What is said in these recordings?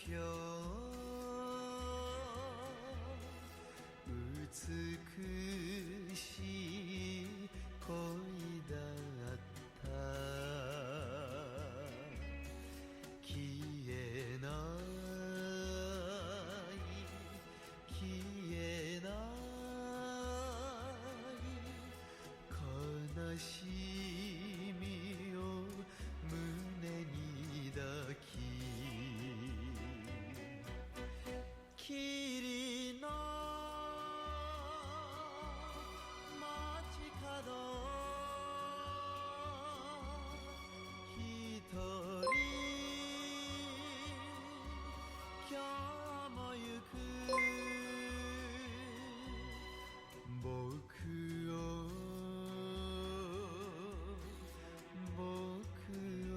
今日美しい恋だった消えない消えない悲しみを胸に抱き霧の街角一人今日も行く僕を僕を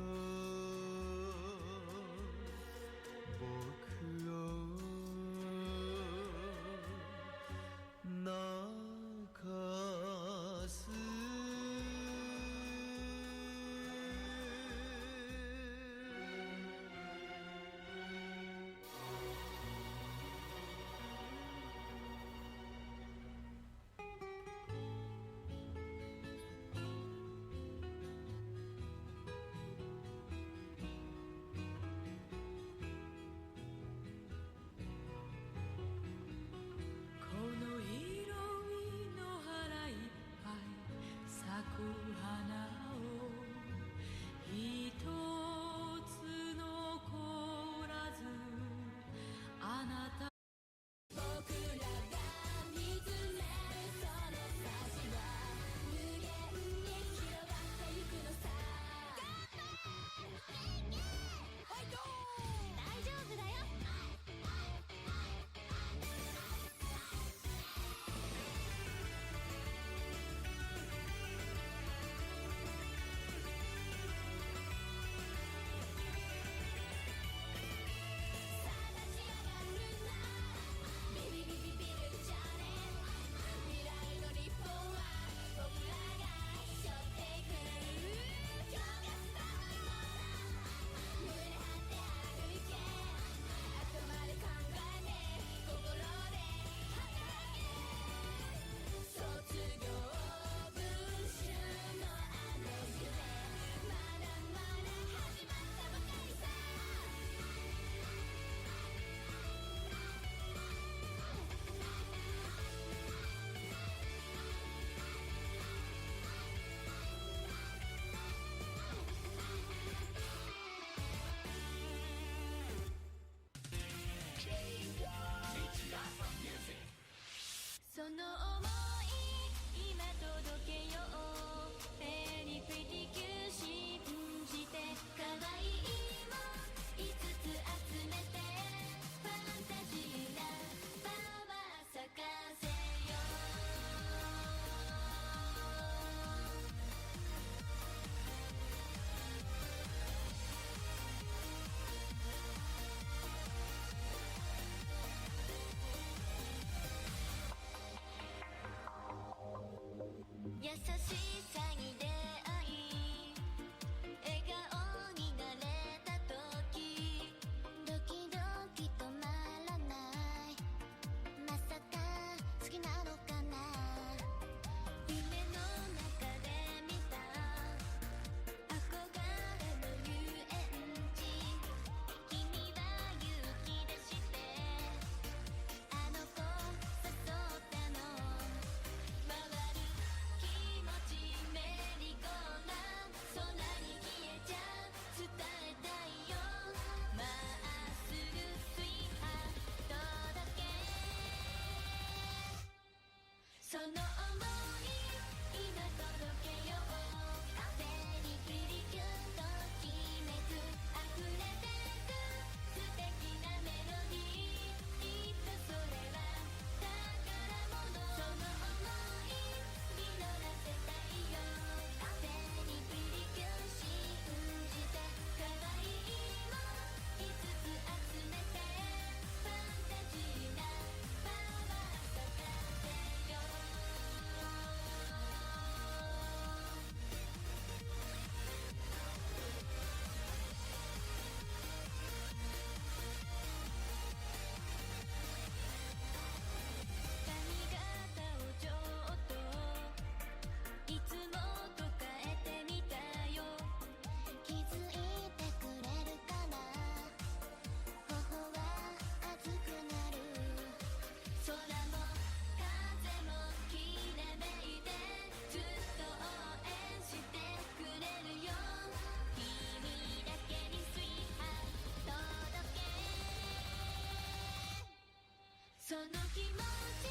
その気持ち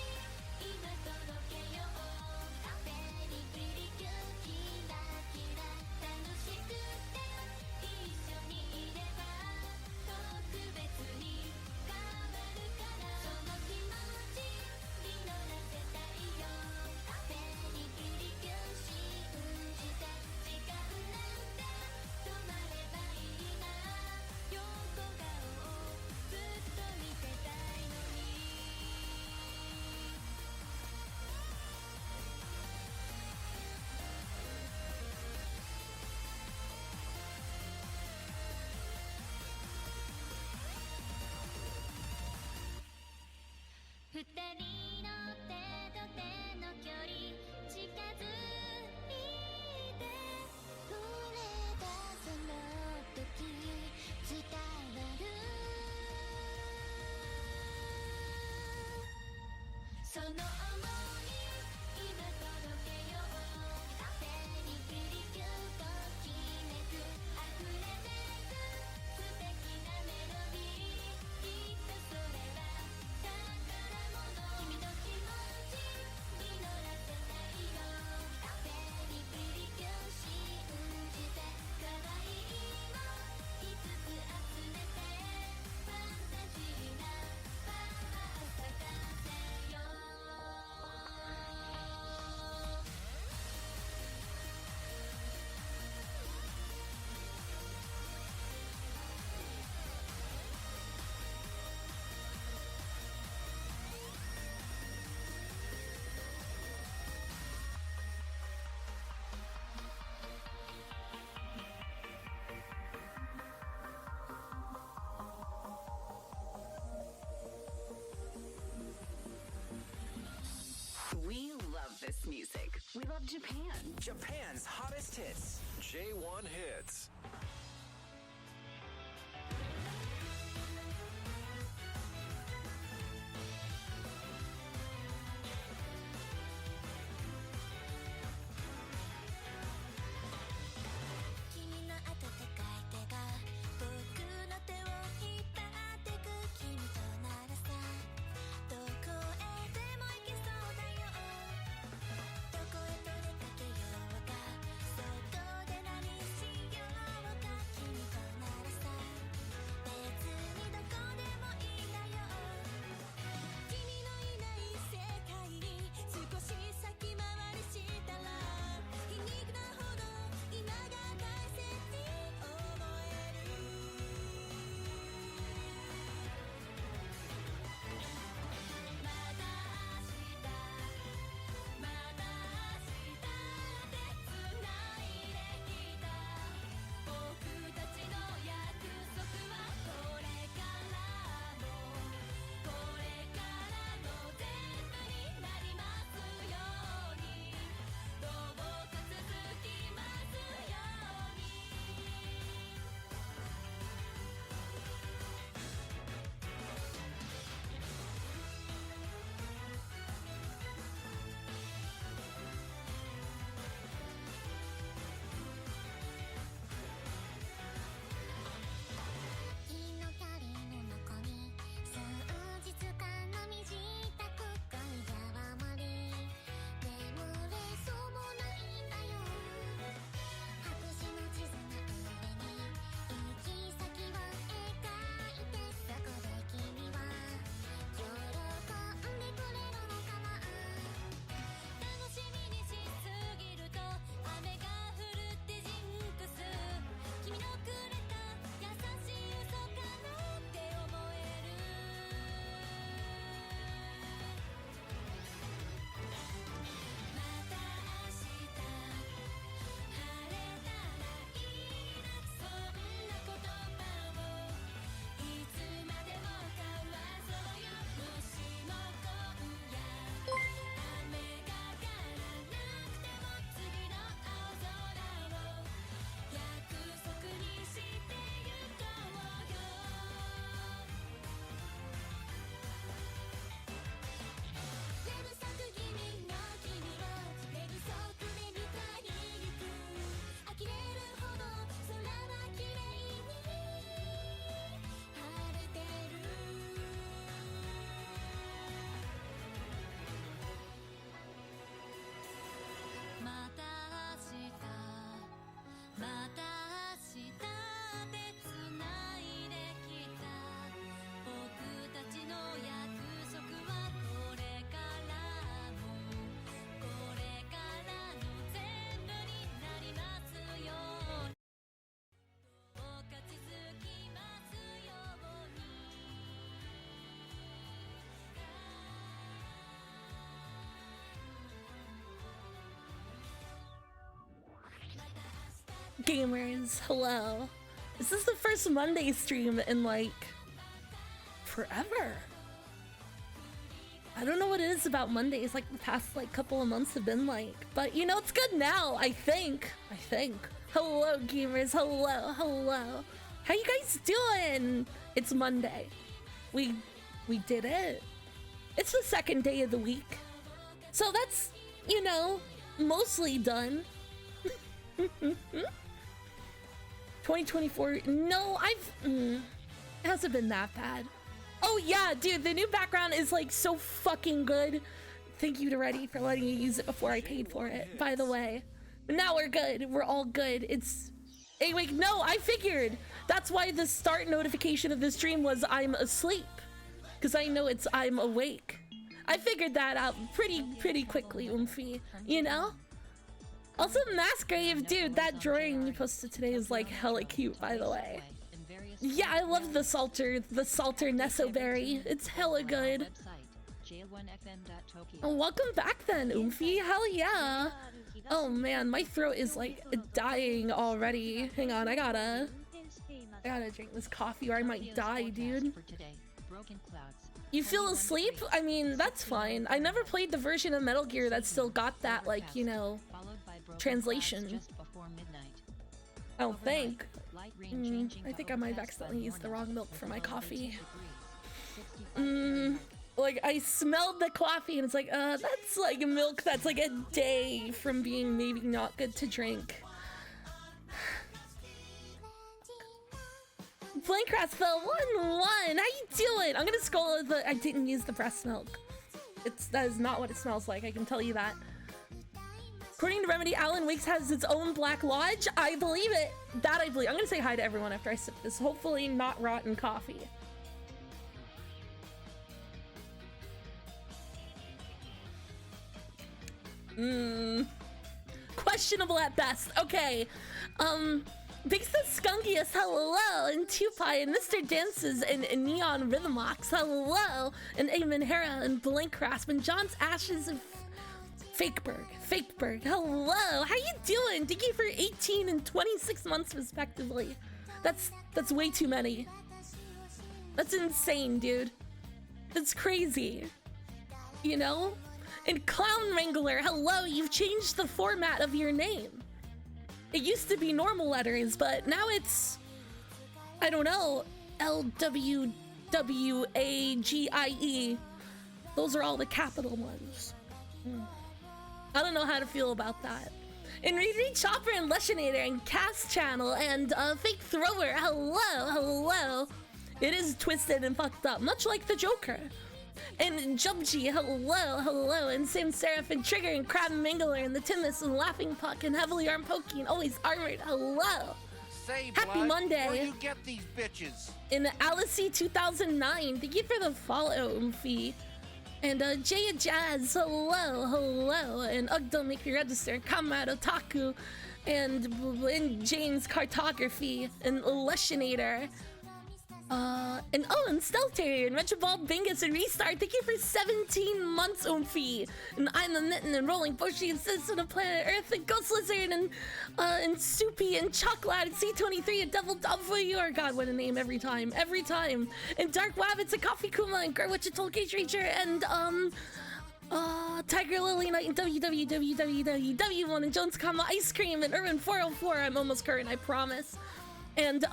今届けようカフェにプリキューキラキラ楽しくて一緒にいれば特別に変わるからその気持ち実らせたいよカフェにプリキュー信じて時間なんて止まればいいな横顔をずっと見てたいのに二人の手と手の距離近づいて触れたその時伝わるその想い今届けようカフェにプリキューときめく溢れてく素敵なメロディーきっとそれは宝物君の気持ち実らせたいよカフェにプリキュー信じて可愛いも5つ集めてファンタジーなパワー咲かせようWe love this music. We love Japan. Japan's hottest hits. J1 Hits. 君の温かい手が僕の手を引っ張ってく君とならさどこへでも行けそうだよどこへと出かけようか外で何しよう gamers? Hello. This is the first Monday stream in like forever. I don't know what it is about Mondays, like the past like couple of months have been like, but you know, it's good now, I think. Hello gamers, hello. How you guys doing? It's Monday. We did it. It's the second day of the week. So that's, you know, mostly done. 2024, no, it hasn't been that bad. Oh yeah, dude, the new background is like so fucking good. Thank you to Reddy for letting me use it before I paid for it, by the way. But now we're good, we're all good. It's, hey wait, no, I figured. That's why the start notification of the stream was I'm asleep. Because I know it's I'm awake. I figured that out pretty quickly, Oomphy, you know? Also, Massgrave, dude, that drawing you posted today is like hella cute, by the way. Yeah, I love the Salter Nesoberry. It's hella good. Oh, welcome back then, Oomphy. Hell yeah. Oh man, my throat is like dying already. Hang on, I gotta drink this coffee or I might die, dude. You feel asleep? I mean, that's fine. I never played the version of Metal Gear that still got that, like, you know, translation. I don't think. I think I might have accidentally used the wrong milk for my coffee. Like, I smelled the coffee and it's like, that's like milk that's like a day from being maybe not good to drink. Blankrats fell 1-1. How you doing? I'm gonna scroll the. I didn't use the breast milk. That is not what it smells like. I can tell you that. According to Remedy, Alan Wakes has its own Black Lodge. I believe it. That I believe. I'm gonna say hi to everyone after I sip this. Hopefully not rotten coffee. Questionable at best. Okay. Biggs the Skunkiest, hello, and Tupai, and Mr. Dances, and Neon Rhythmox, hello, and Eamon Hera, and Blank Rasp, and John's Ashes, and Fakeberg, hello, how you doing? Thank you for 18 and 26 months respectively. That's way too many. That's insane, dude. That's crazy. You know? And Clown Wrangler, hello, you've changed the format of your name. It used to be normal letters, but now it's, I don't know, LWWAGIE. Those are all the capital ones. I don't know how to feel about that. And Reed Chopper and Leshinator and Cast Channel and Fake Thrower, hello. It is twisted and fucked up, much like the Joker. And Jubji, hello, and Sam Seraph and Trigger and Crab Mangler and the Timus and Laughing Puck and Heavily Armed Pokey and Always Armored, hello. Say, Happy Blood, Monday. where you get these bitches? And Alice 2009, thank you for the follow, Oomphy. And Jaya Jazz, hello. And Ugg, don't make me register. Comrade Otaku. And James Cartography. And Leshinator. And Stealth Terrier and Retrobald Bingus and Restart, thank you for 17 months, Oomphy. And I'm a Mitten and Rolling Bushy and Citizen of Planet Earth and Ghost Lizard and Soupy and Chocolate and C23 and Devil Dub for you. Or God, what a name every time. And Dark Wabbits and Coffee Kuma and Garwitch Tollgate Ranger and Tiger Lily Knight and www.1 and Jones Comma Ice Cream and Urban 404. I'm almost current, I promise. And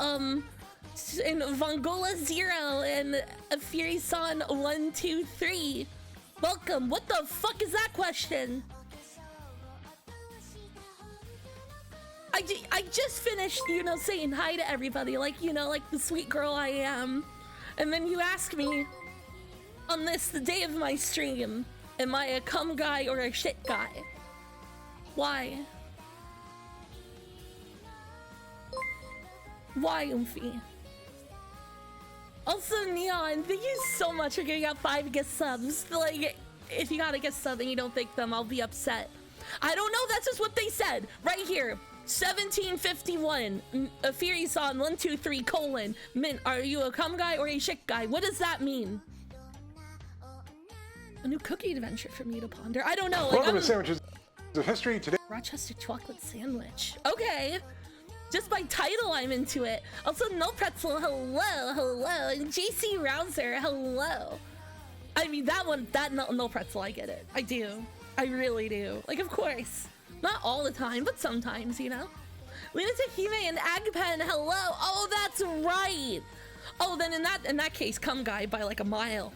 Vongola 0 and Fury Son 123. Welcome. What the fuck is that question? I just finished, you know, saying hi to everybody, like, you know, like the sweet girl I am. And then you ask me on this, the day of my stream, am I a cum guy or a shit guy? Why? Why, Oomphy? Also, Neon, thank you so much for giving out 5 gift subs. Like, if you got a gift sub and you don't thank them, I'll be upset. I don't know, that's just what they said. Right here, 1751, Fury-san 123, Mint, are you a cum guy or a shit guy? What does that mean? A new cookie adventure for me to ponder. I don't know. Like, Welcome to Sandwiches of History today. Rochester chocolate sandwich. Okay. Just by title, I'm into it. Also, No Pretzel, hello. And JC Rouser, hello. I mean, that No Pretzel, I get it. I do. I really do. Like, of course. Not all the time, but sometimes, you know? Lena Tahime and Agpen, hello. Oh, that's right. Oh, then in that case, Come Guy by like a mile.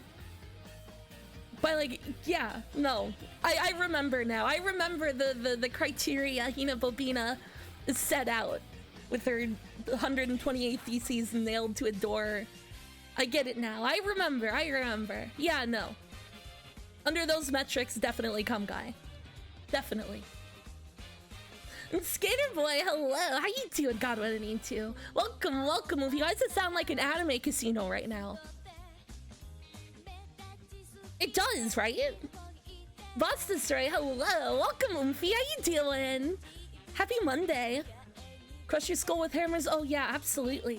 By like, yeah, no. I remember now. I remember the criteria Hina Bobina set out with her 128 theses nailed to a door. I get it now. I remember. Yeah, no. Under those metrics, definitely Come Guy. Definitely. And Skater Boy, hello. How you doing? God, what I need to. Welcome. If you guys sound like an anime casino right now. It does, right? Boss Destroy, hello. Welcome, Oomphy. How you doing? Happy Monday. Crush your skull with hammers? Oh yeah, absolutely.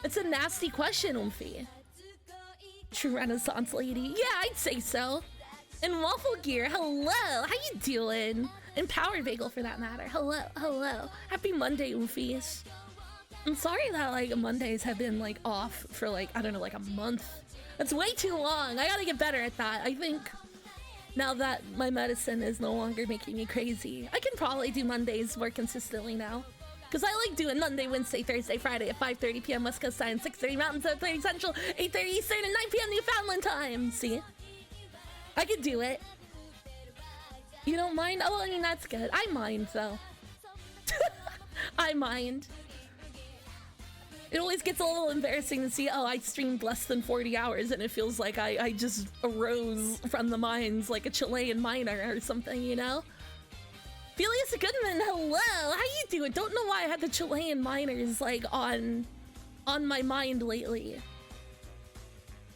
It's a nasty question, Oomphy. True Renaissance lady. Yeah, I'd say so. And Waffle Gear, hello. How you doing? And Power Bagel for that matter. Hello. Happy Monday, Oomphies. I'm sorry that like Mondays have been like off for like, I don't know, like a month. That's way too long. I gotta get better at that. I think now that my medicine is no longer making me crazy, I can probably do Mondays more consistently now. Because I like doing Monday, Wednesday, Thursday, Friday at 5:30 p.m. West Coast time, 6:30 Mountain, 7:30 Central, 8:30 Eastern, and 9 p.m. Newfoundland time. See? I could do it. You don't mind? Oh, I mean, that's good. I mind, though. I mind. It always gets a little embarrassing to see, oh, I streamed less than 40 hours and it feels like I just arose from the mines like a Chilean miner or something, you know? Felius Goodman, hello! How you doing? Don't know why I had the Chilean miners like on my mind lately.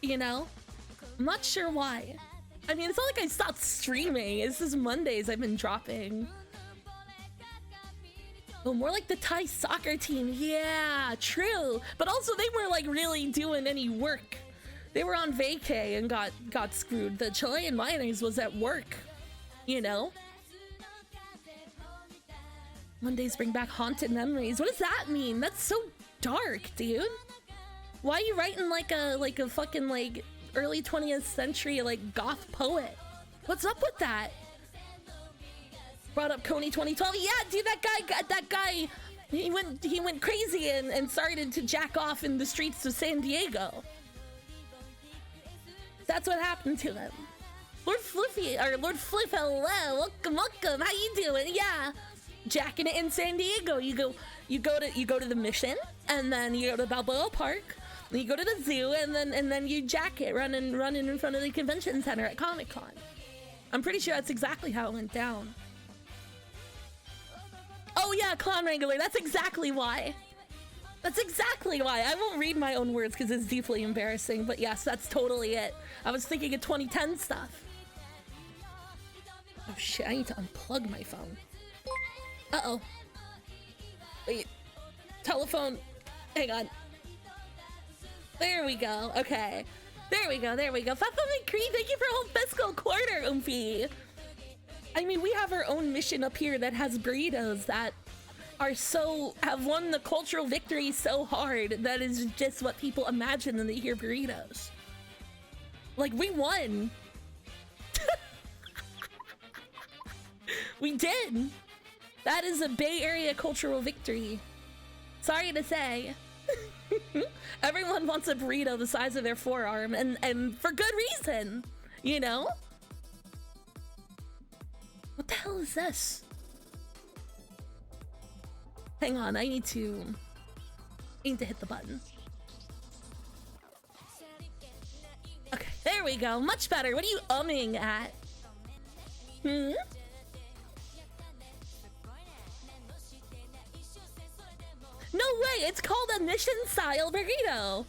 You know? I'm not sure why. I mean, it's not like I stopped streaming. It's just Mondays I've been dropping. Oh, more like the Thai soccer team. Yeah, true. But also they weren't like really doing any work. They were on vacay and got screwed. The Chilean miners was at work, you know? Mondays bring back haunted memories. What does that mean? That's so dark, dude. Why are you writing like a fucking like early 20th century like goth poet? What's up with that? Brought up Coney 2012. Yeah, dude, that guy, he went crazy and started to jack off in the streets of San Diego. That's what happened to him. Lord Fliffy, or Lord Fliff, hello, welcome. How you doing? Yeah, jacking it in San Diego. You go to the Mission, and then you go to Balboa Park, then you go to the zoo, and then you jack it running in front of the convention center at Comic-Con. I'm pretty sure that's exactly how it went down. Oh yeah, Clown Wrangler, that's exactly why. I won't read my own words because it's deeply embarrassing, but yes, that's totally it. I was thinking of 2010 stuff. Oh shit, I need to unplug my phone. Uh-oh. Wait. Telephone. Hang on. There we go. Okay. There we go. Papa McCree, thank you for a whole fiscal quarter, Oomphy. I mean, we have our own mission up here that has burritos that have won the cultural victory so hard that is just what people imagine when they hear burritos. Like, we won. We did. That is a Bay Area cultural victory. Sorry to say. Everyone wants a burrito the size of their forearm, and for good reason, you know? What the hell is this? Hang on, I need to hit the button. Okay, there we go. Much better. What are you umming at? No way, it's called a mission style burrito.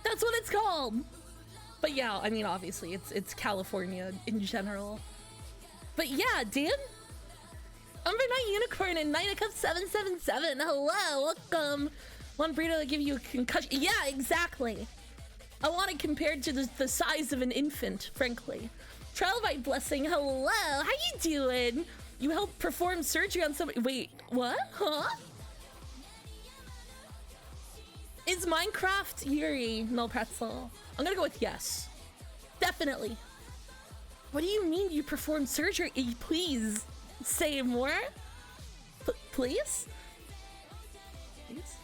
That's what it's called. But yeah, I mean, obviously it's California in general. But yeah, dude. Umber Night Unicorn and Night Cup 777. Hello, welcome. One burrito to give you a concussion. Yeah, exactly. I want it compared to the size of an infant, frankly. Trilobite Blessing, hello. How you doing? You helped perform surgery on somebody. Wait, what? Huh? Is Minecraft Yuri no pretzel? I'm gonna go with yes. Definitely. What do you mean you performed surgery? Please say more. Please? Please?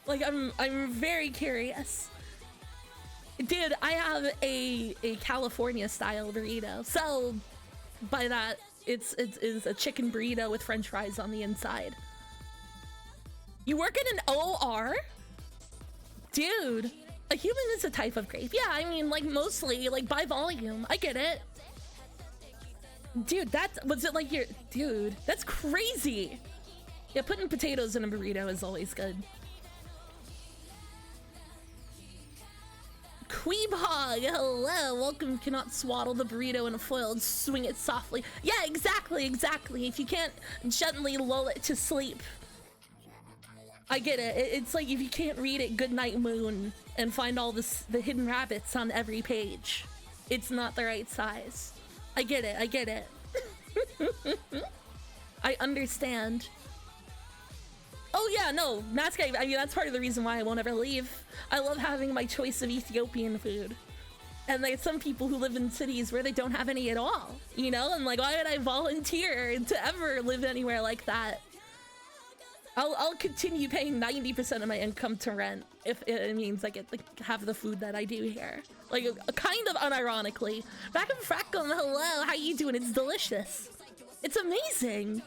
Like I'm very curious. Dude, I have a California style burrito. So by that, it's a chicken burrito with french fries on the inside. You work in an OR? Dude, a human is a type of grape. Yeah, I mean, like, mostly, like, by volume. I get it. Dude, was it like your... Dude, that's crazy. Yeah, putting potatoes in a burrito is always good. Queebhog, hello. Welcome. Cannot swaddle the burrito in a foil and swing it softly. Yeah, exactly. If you can't gently lull it to sleep. I get it. It's like if you can't read it Goodnight Moon and find all the hidden rabbits on every page, it's not the right size. I get it. I understand. Oh yeah, no, Matskai, I mean, that's part of the reason why I won't ever leave. I love having my choice of Ethiopian food. And there's some people who live in cities where they don't have any at all, you know? And like, why would I volunteer to ever live anywhere like that? I'll continue paying 90% of my income to rent if it means I get to have the food that I do here. Like, kind of unironically. Back in Frackum, hello, how you doing? It's delicious. It's amazing.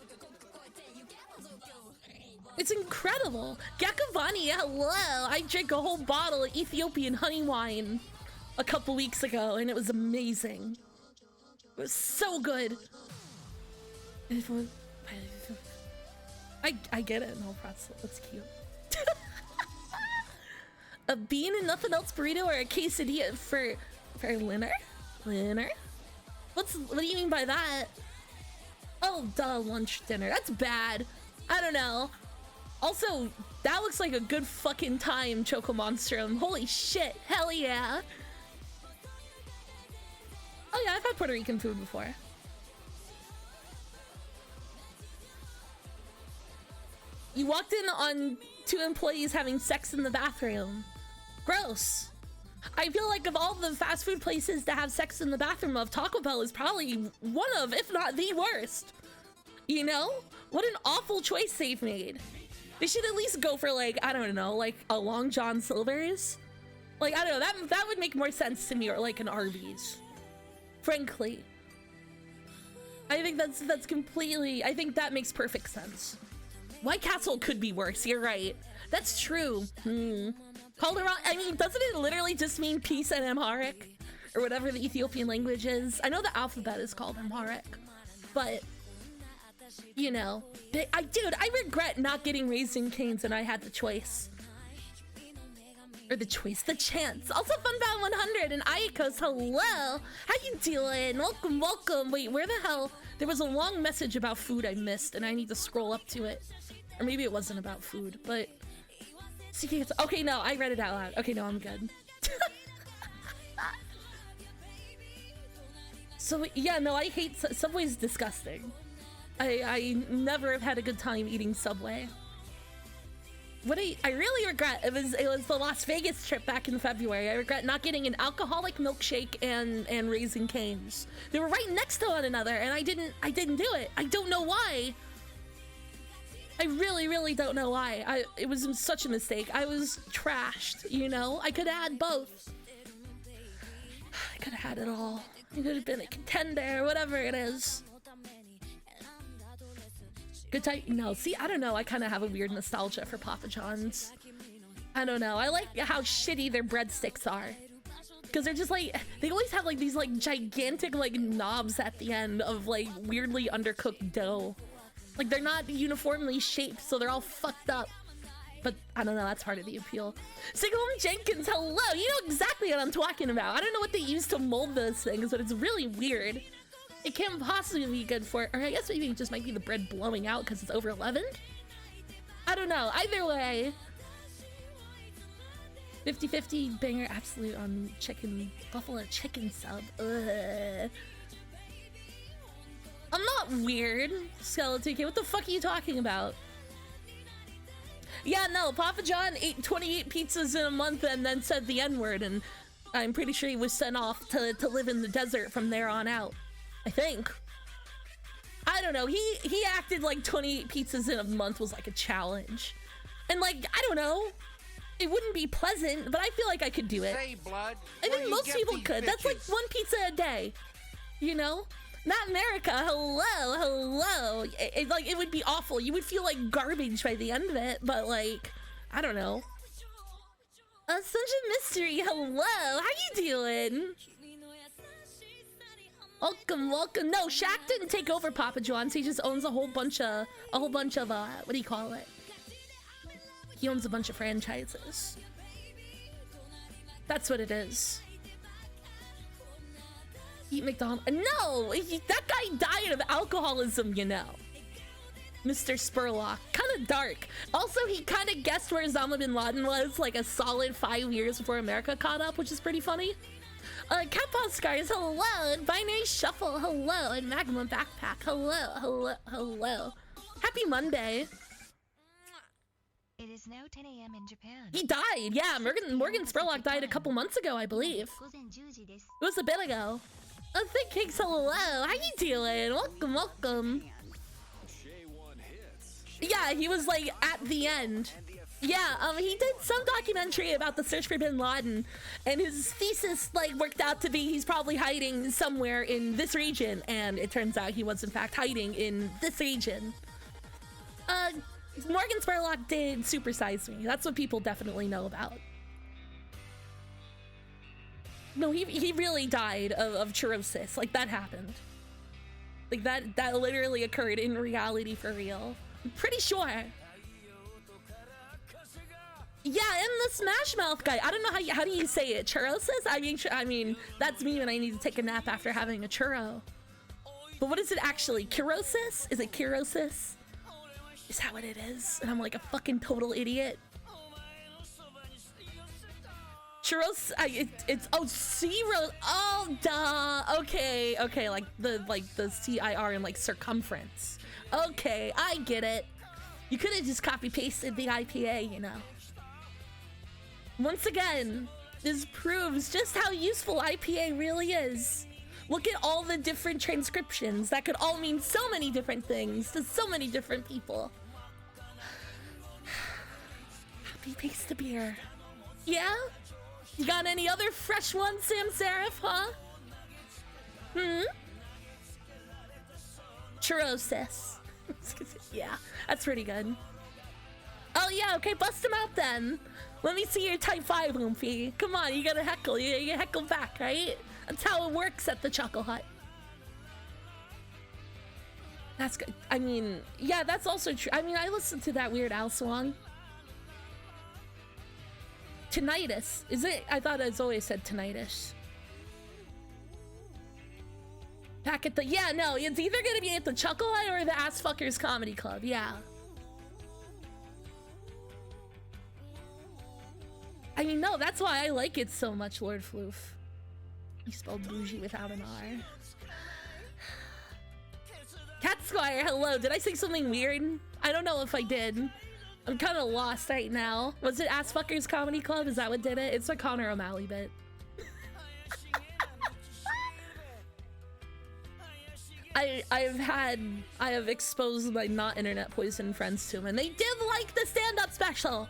It's incredible. Gakavani, hello. I drank a whole bottle of Ethiopian honey wine a couple weeks ago, and it was amazing. It was so good. I get it. No pretzel. That's cute. A bean and nothing else burrito or a quesadilla for Linner? Linner? What do you mean by that? Oh, duh, lunch, dinner. That's bad. I don't know. Also, that looks like a good fucking time, Choco Monstrum. Holy shit. Hell yeah. Oh yeah, I've had Puerto Rican food before. You walked in on 2 employees having sex in the bathroom. Gross. I feel like of all the fast food places to have sex in the bathroom of, Taco Bell is probably one of, if not the worst. You know? What an awful choice they've made. They should at least go for like, I don't know, like a Long John Silver's. Like, I don't know, that would make more sense to me, or like an Arby's. Frankly. I think that's completely, I think that makes perfect sense. White Castle could be worse, you're right. That's true. Calderon, I mean, doesn't it literally just mean peace in Amharic? Or whatever the Ethiopian language is? I know the alphabet is called Amharic. But, you know. Dude, I regret not getting Raising Cane's and I had the choice. Or the chance. Also, Funbound 100 and Ayakos, hello! How you doing? Welcome. Wait, where the hell? There was a long message about food I missed and I need to scroll up to it. Or maybe it wasn't about food, but... Okay, no, I read it out loud. Okay, no, I'm good. So, yeah, no, I hate... Subway's disgusting. I never have had a good time eating Subway. What I really regret, it was the Las Vegas trip back in February. I regret not getting an alcoholic milkshake and Raising Cane's. They were right next to one another, and I didn't do it. I don't know why. I really don't know why. It was such a mistake. I was trashed, you know? I could have had both. I could have had it all. I could have been a contender, whatever it is. Good time. No, see, I don't know. I kind of have a weird nostalgia for Papa John's. I don't know. I like how shitty their breadsticks are. Because they're just like, they always have like these like gigantic like knobs at the end of like weirdly undercooked dough. Like they're not uniformly shaped, so they're all fucked up. But I don't know, that's part of the appeal. Sigalum Jenkins, hello! You know exactly what I'm talking about. I don't know what they use to mold those things, but it's really weird. It can't possibly be good for, or I guess maybe it just might be the bread blowing out because it's over leavened? I don't know, either way. 50-50 banger absolute on chicken, buffalo chicken sub. Ugh. I'm not weird, Skeleton Kid. What the fuck are you talking about? Yeah, no, Papa John ate 28 pizzas in a month and then said the N-word, and I'm pretty sure he was sent off to live in the desert from there on out. I think. I don't know. He acted like 28 pizzas in a month was like a challenge. And like, I don't know. It wouldn't be pleasant, but I feel like I could do it. Say, blood. I where think you most get people these could. That's like bitches? one pizza a day. You know? Not America. Hello. Like, it would be awful. You would feel like garbage by the end of it, but like, I don't know. Such a mystery. Hello. How you doing? Welcome. No, Shaq didn't take over Papa John's. He just owns a whole bunch of what do you call it? He owns a bunch of franchises. That's what it is. Eat McDonald's. No, that guy died of alcoholism, you know. Mr. Spurlock. Kind of dark. Also, he kind of guessed where Osama bin Laden was like a solid 5 years before America caught up, which is pretty funny. Cat Paw Scars, hello. And Binary Shuffle, hello. And Magma Backpack, hello. Happy Monday. It is now 10 a.m. in Japan. He died. Yeah, Morgan Spurlock died a couple months ago, I believe. It was a bit ago. Oh, Thick Cakes, hello. How you doing? Welcome. Yeah, he was like at the end. Yeah, he did some documentary about the search for bin Laden, and his thesis like worked out to be he's probably hiding somewhere in this region, and it turns out he was in fact hiding in this region. Morgan Spurlock did Supersize Me. That's what people definitely know about. No, he really died of cirrhosis. Like, that happened. Like, that literally occurred in reality for real. I'm pretty sure. Yeah, and the Smash Mouth guy. I don't know how do you say it? Churrosis? I mean, that's me when I need to take a nap after having a churro. But what is it actually? Cirrhosis? Is it cirrhosis? Is that what it is? And I'm like a fucking total idiot. Churros, it's zero. Oh, duh. Okay, like the CIR and like circumference. Okay, I get it. You could have just copy pasted the IPA, you know. Once again, this proves just how useful IPA really is. Look at all the different transcriptions that could all mean so many different things to so many different people. Copy paste the beer. Yeah? You got any other fresh ones, Sam Seraph, huh? Churrosis. Yeah, that's pretty good. Oh yeah, okay, bust them out then. Let me see your type 5, Lumpy. Come on, you gotta heckle. You heckle back, right? That's how it works at the Chuckle Hut. That's good. I mean, yeah, that's also true. I mean, I listened to that Weird Al song. Tinnitus. Is it? I thought it's always said tinnitus. Back at the... Yeah, no, it's either gonna be at the Chuckle Hut or the Ass Fuckers Comedy Club. Yeah. I mean, no, that's why I like it so much, Lord Floof. You spelled bougie without an R. Cat Squire, hello. Did I say something weird? I don't know if I did. I'm kind of lost right now. Was it Ass Fuckers Comedy Club? Is that what did it? It's a Connor O'Malley bit. I have exposed my not internet poison friends to him, and they did like the stand-up special.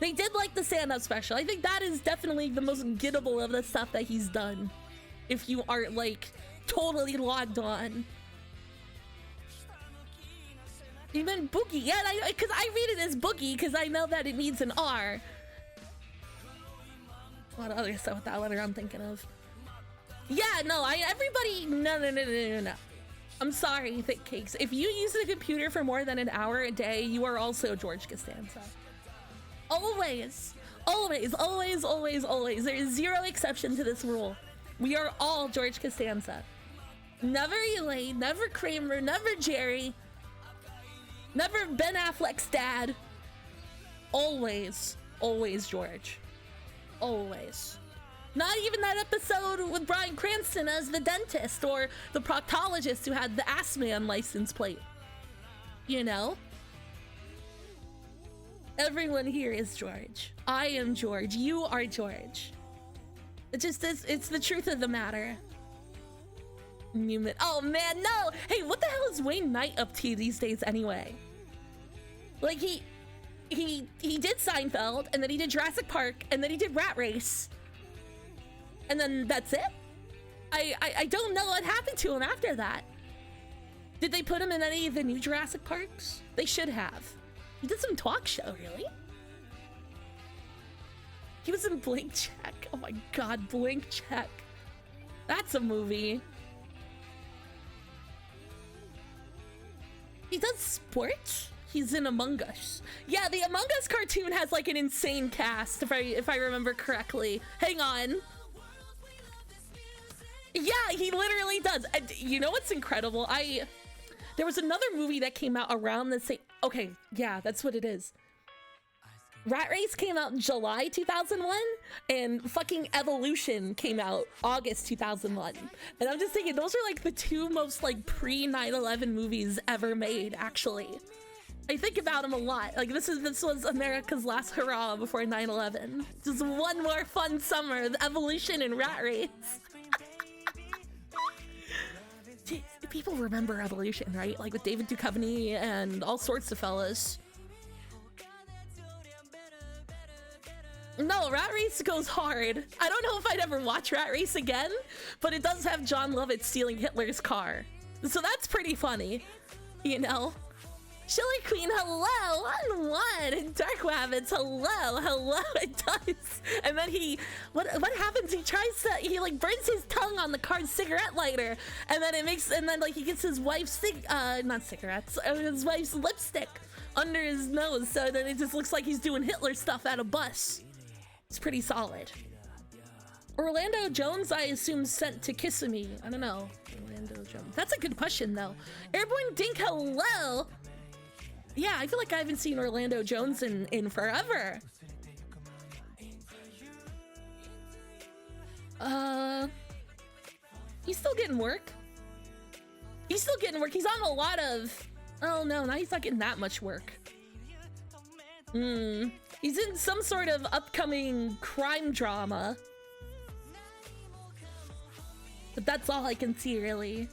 They did like the stand-up special. I think that is definitely the most gettable of the stuff that he's done. If you aren't like totally logged on. Even Boogie, yeah, because I read it as Boogie because I know that it needs an R. A lot of other stuff with that letter I'm thinking of. Yeah, no, everybody, no. I'm sorry, Thick Cakes. If you use the computer for more than an hour a day, you are also George Costanza. Always. There is zero exception to this rule. We are all George Costanza. Never Elaine, never Kramer, never Jerry, never Ben Affleck's dad. Always George. Always. Not even that episode with Bryan Cranston as the dentist or the proctologist who had the ass man license plate. You know? Everyone here is George. I am George. You are George. It's just this, it's the truth of the matter. Newman. Oh man, no! Hey, what the hell is Wayne Knight up to these days anyway? Like he did Seinfeld, and then he did Jurassic Park, and then he did Rat Race. And then that's it? I don't know what happened to him after that. Did they put him in any of the new Jurassic Parks? They should have. He did some talk show, really? He was in Blank Check. Oh my god, Blank Check. That's a movie. He does sports? He's in Among Us. Yeah, the Among Us cartoon has like an insane cast, if I remember correctly. Hang on. Yeah, he literally does. And you know what's incredible? There was another movie that came out around the same... Okay, yeah, that's what it is. Rat Race came out in July 2001, and fucking Evolution came out August 2001. And I'm just thinking, those are like the two most like pre-9/11 movies ever made, actually. I think about them a lot. Like this was America's last hurrah before 9/11. Just one more fun summer, the Evolution and Rat Race. Jeez, people remember Evolution, right? Like with David Duchovny and all sorts of fellas. No, Rat Race goes hard. I don't know if I'd ever watch Rat Race again, but it does have John Lovitz stealing Hitler's car. So that's pretty funny, you know? Chili Queen, hello, on one. Dark Rabbits, hello, it does. And then what happens? He like burns his tongue on the car's cigarette lighter, and then like he gets his wife's not cigarettes, his wife's lipstick under his nose, so then it just looks like he's doing Hitler stuff at a bus. It's pretty solid. Orlando Jones, I assume, sent to Kissimmee. I don't know. Orlando Jones. That's a good question, though. Airborne Dink, hello. Yeah, I feel like I haven't seen Orlando Jones in forever. He's still getting work. He's on a lot of... Oh no, now he's not getting that much work. He's in some sort of upcoming crime drama. But that's all I can see, really.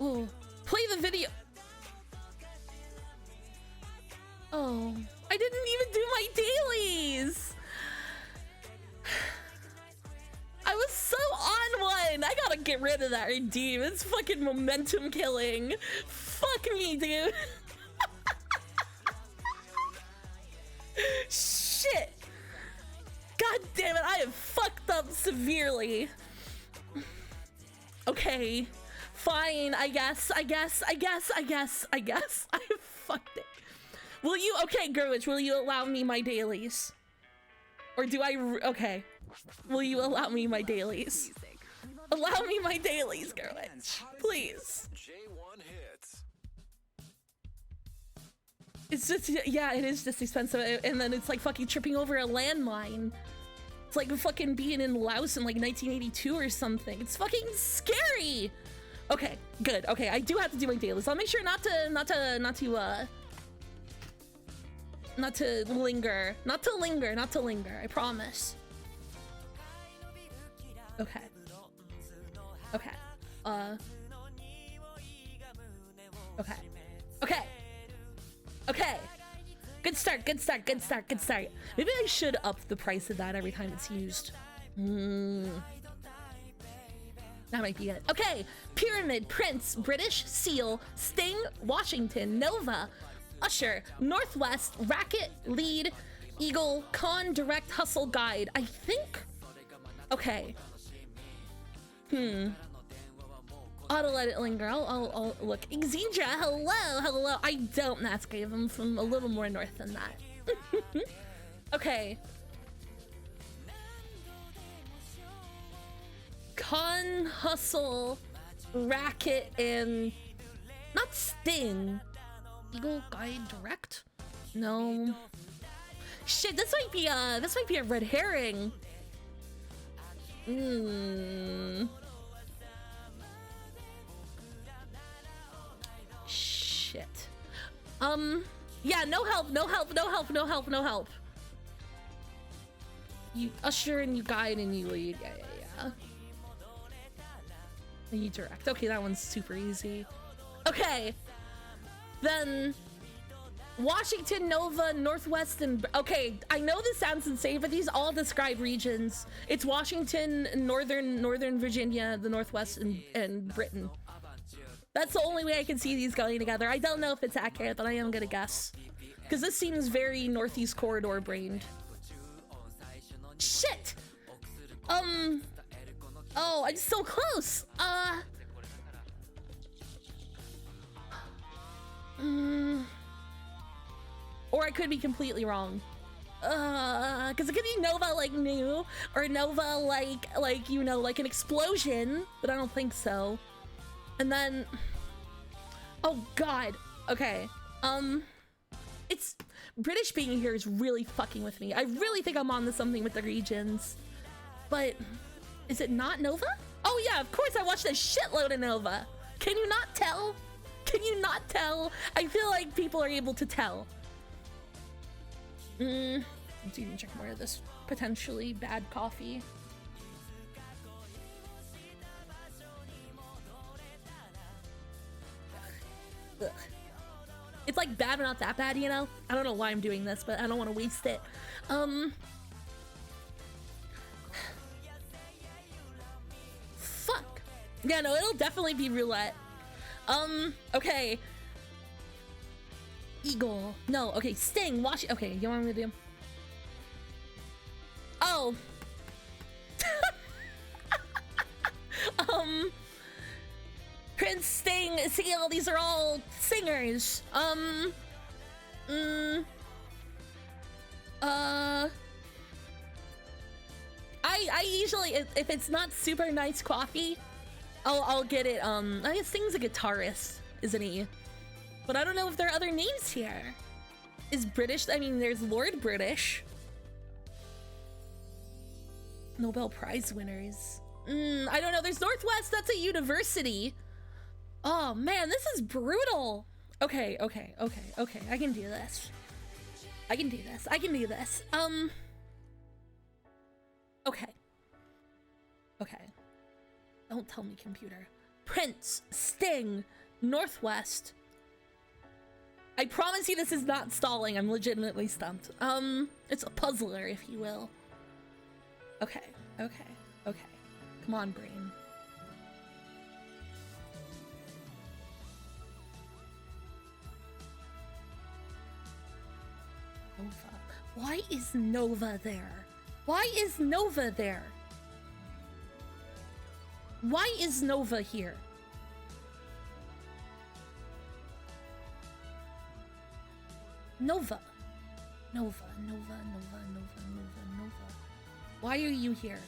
Ooh. Play the video. Oh, I didn't even do my dailies. I was so on one. I gotta get rid of that redeem. It's fucking momentum killing. Fuck me, dude. Shit. God damn it, I have fucked up severely. Okay. Fine, I guess. I fucked it. Will you, okay, Gerwich, will you allow me my dailies? Or do I, okay. Will you allow me my dailies? Allow me my dailies, Gerwich. Please. J1 Hits. It's just, yeah, it is just expensive. And then it's like fucking tripping over a landmine. It's like fucking being in Laos in like 1982 or something. It's fucking scary. Okay, good. Okay, I do have to do my dailies. I'll make sure not to linger. Not to linger. I promise. Okay. Okay. Okay. Good start. Maybe I should up the price of that every time it's used. That might be it. Okay. Pyramid, Prince, British, Seal, Sting, Washington, Nova, Usher, Northwest, Racket, Lead, Eagle, Con, Direct, Hustle, Guide. I think... Okay. Ought to let it linger. I'll look. Xindra, hello. I don't Matscave. I'm from a little more north than that. Okay. Con, Hustle, Racket, and... Not Sting. Eagle, Guide, Direct? No. Shit, this might be a red herring. Shit. Yeah, no help, no help, no help, no help, no help. You usher and you guide and you lead. Yeah. And you direct. Okay, that one's super easy. Okay. Then Washington, Nova, Northwest, and okay, I know this sounds insane, but these all describe regions. It's Washington, Northern Virginia, the Northwest, and Britain. That's the only way I can see these going together. I don't know if it's accurate, but I am gonna guess. Because this seems very Northeast Corridor brained. Shit! Oh, I'm so close! Or I could be completely wrong. Because it could be Nova like new, or Nova like, you know, like an explosion, but I don't think so. And then, oh god, okay. It's, British being here is really fucking with me. I really think I'm on to something with the regions. But, is it not Nova? Oh yeah, of course I watched a shitload of Nova. Can you not tell? Can you not tell? I feel like people are able to tell. Let's even check more of this potentially bad coffee. Ugh. It's like bad but not that bad, you know? I don't know why I'm doing this, but I don't want to waste it. Fuck. Yeah, no, it'll definitely be roulette. Okay. Eagle. No, okay, Sting, watch. Okay, you want me to do? Oh. Prince, Sting, Seal, these are all singers. I usually, if it's not super nice coffee, I'll get it. I guess Sting's a guitarist, isn't he? But I don't know if there are other names here. Is British, I mean, there's Lord British. Nobel Prize winners. I don't know, there's Northwest, that's a university. Oh man, this is brutal. Okay, I can do this. I can do this. Okay. Don't tell me, computer. Prince, Sting, Northwest. I promise you this is not stalling. I'm legitimately stumped. It's a puzzler, if you will. Okay. Come on, brain. Nova. Why is Nova there? Why is Nova there? Why is Nova here? Nova. Why are you here?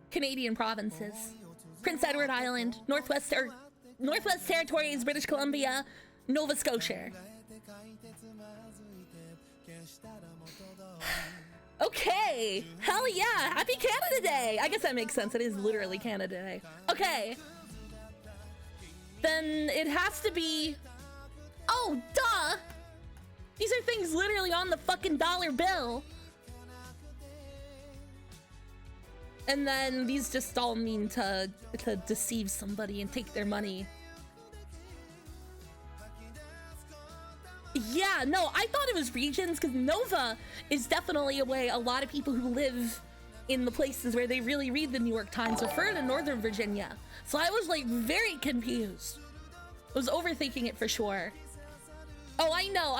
Canadian provinces. Prince Edward Island, Northwest Territories, British Columbia, Nova Scotia. Okay, hell yeah, happy Canada Day. I guess that makes sense, it is literally Canada Day. Okay, then it has to be, oh duh, these are things literally on the fucking dollar bill. And then these just all mean to deceive somebody and take their money. Yeah, no, I thought it was regions because Nova is definitely a way a lot of people who live in the places where they really read the New York Times refer to Northern Virginia. So I was like very confused. I was overthinking it for sure. Oh, I know,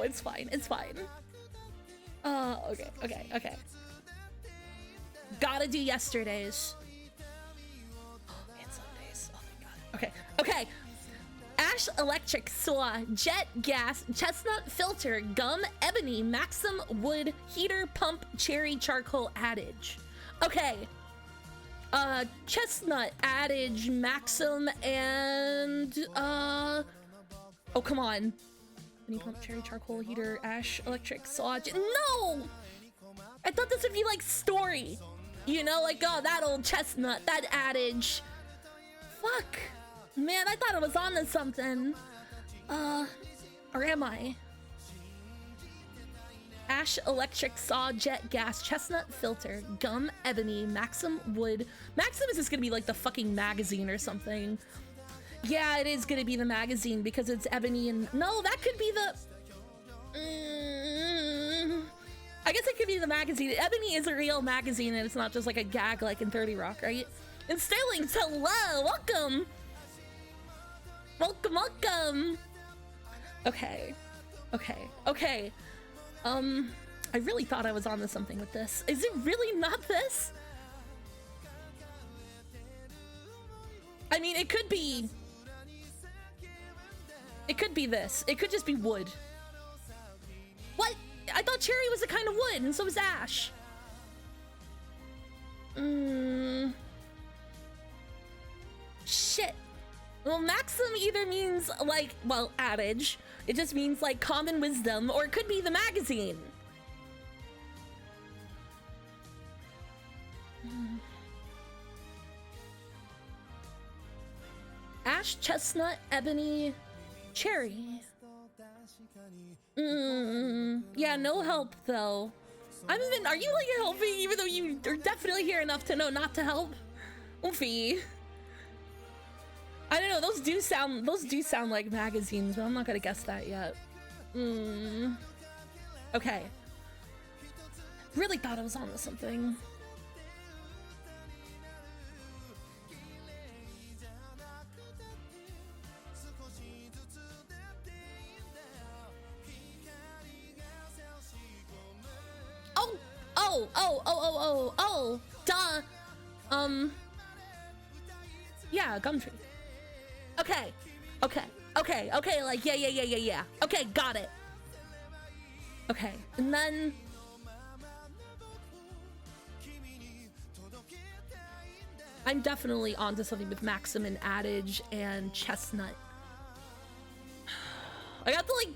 it's fine. Okay. Gotta do yesterday's. And Sundays, oh my god. Okay. Ash, electric, saw, jet, gas, chestnut, filter, gum, ebony, maxim, wood, heater, pump, cherry, charcoal, adage. Okay. Chestnut, Adage, Maxim, and oh, come on. Honey pump, cherry, charcoal, heater, ash, electric, saw. No! I thought this would be like story. You know, like, oh, that old chestnut, that Adage. Fuck. Man, I thought I was on to something. Or am I? Ash, electric, saw, jet, gas, chestnut, filter, gum, ebony, Maxim, wood. Maxim is just gonna be like the fucking magazine or something. Yeah, it is gonna be the magazine because it's ebony and... No, that could be the... I guess it could be the magazine. Ebony is a real magazine and it's not just like a gag like in 30 Rock, right? And Sterling's hello! Welcome! Welcome, welcome! Okay. Okay. Okay. I really thought I was on to something with this. Is it really not this? I mean, it could be... It could be this. It could just be wood. What? I thought cherry was a kind of wood, and so was ash. Shit. Well, Maxim either means, like, well, adage. It just means, like, common wisdom, or it could be the magazine. Ash, chestnut, ebony, cherry. Yeah, no help, though. Are you, like, helping, even though you are definitely here enough to know not to help? Oofy. I don't know, those do sound like magazines, but I'm not gonna guess that yet. Okay. Really thought I was on to something. Oh, duh. Yeah, Gumtree. Okay, like, yeah. Okay, got it. Okay, and then... I'm definitely onto something with Maxim and Adage and Chestnut. I got to, like...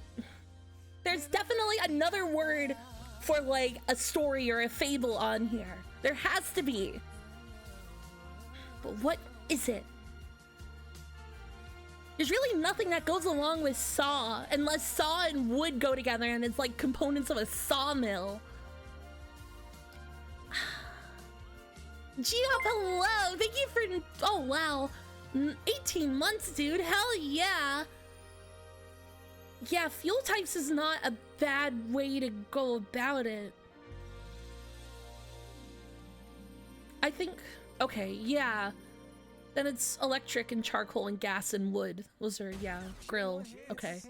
There's definitely another word for, like, a story or a fable on here. There has to be. But what is it? There's really nothing that goes along with saw, unless saw and wood go together and it's like components of a sawmill. Geoff, hello! Thank you for... Oh, wow. 18 months, dude. Hell yeah. Yeah, fuel types is not a bad way to go about it. I think... Okay, yeah. Then it's electric and charcoal and gas and wood. Those are, yeah, grill. Okay.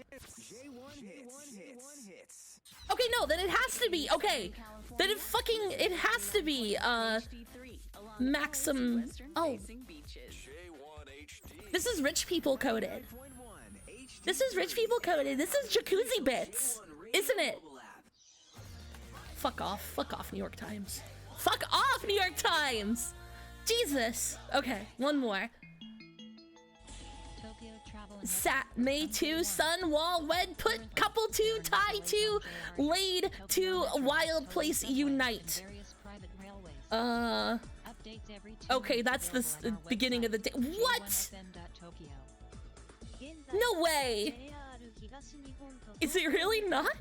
Okay, no, then it has to be. Okay. Then it has to be, Maxim. Oh. This is rich people coded. This is rich people coded. This is jacuzzi bits. Isn't it? Fuck off. Fuck off, New York Times. Fuck off, New York Times! Jesus. Okay, one more. Sat, May 2, Sun, Wall, Wed, Put, Couple 2, Tie 2, Laid 2, Wild Place, Unite. Okay, that's the beginning of the day. What? No way! Is it really not?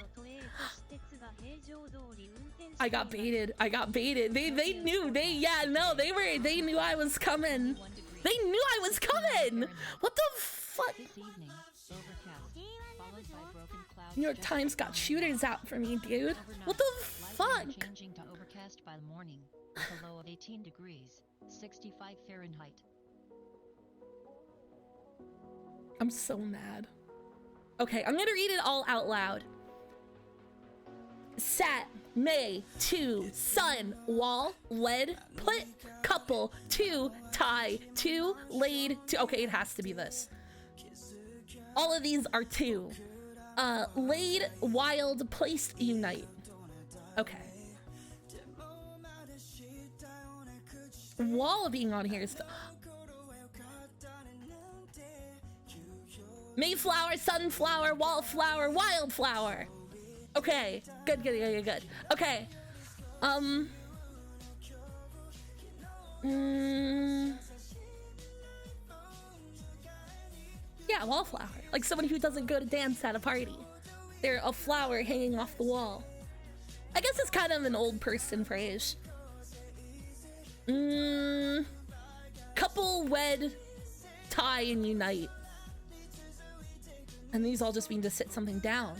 I got baited. They knew. They knew I was coming. They knew I was coming! What the fuck? New York Times got shooters out for me, dude. What the fuck? Changing to overcast by the morning, with a low of 18 degrees, 65 Fahrenheit. I'm so mad. Okay, I'm gonna read it all out loud. Sat, May, 2, Sun, Wall, Wed, Put, Couple, 2, Tie, 2, Laid, 2. Okay, it has to be this. All of these are 2. Laid, Wild, Placed, Unite. Okay. wall being on here is Mayflower, sunflower, wallflower, wildflower. Okay, good. Okay, yeah, wallflower. Like someone who doesn't go to dance at a party. They're a flower hanging off the wall. I guess it's kind of an old person phrase. Couple, wed, tie, and unite. And these all just mean to sit something down.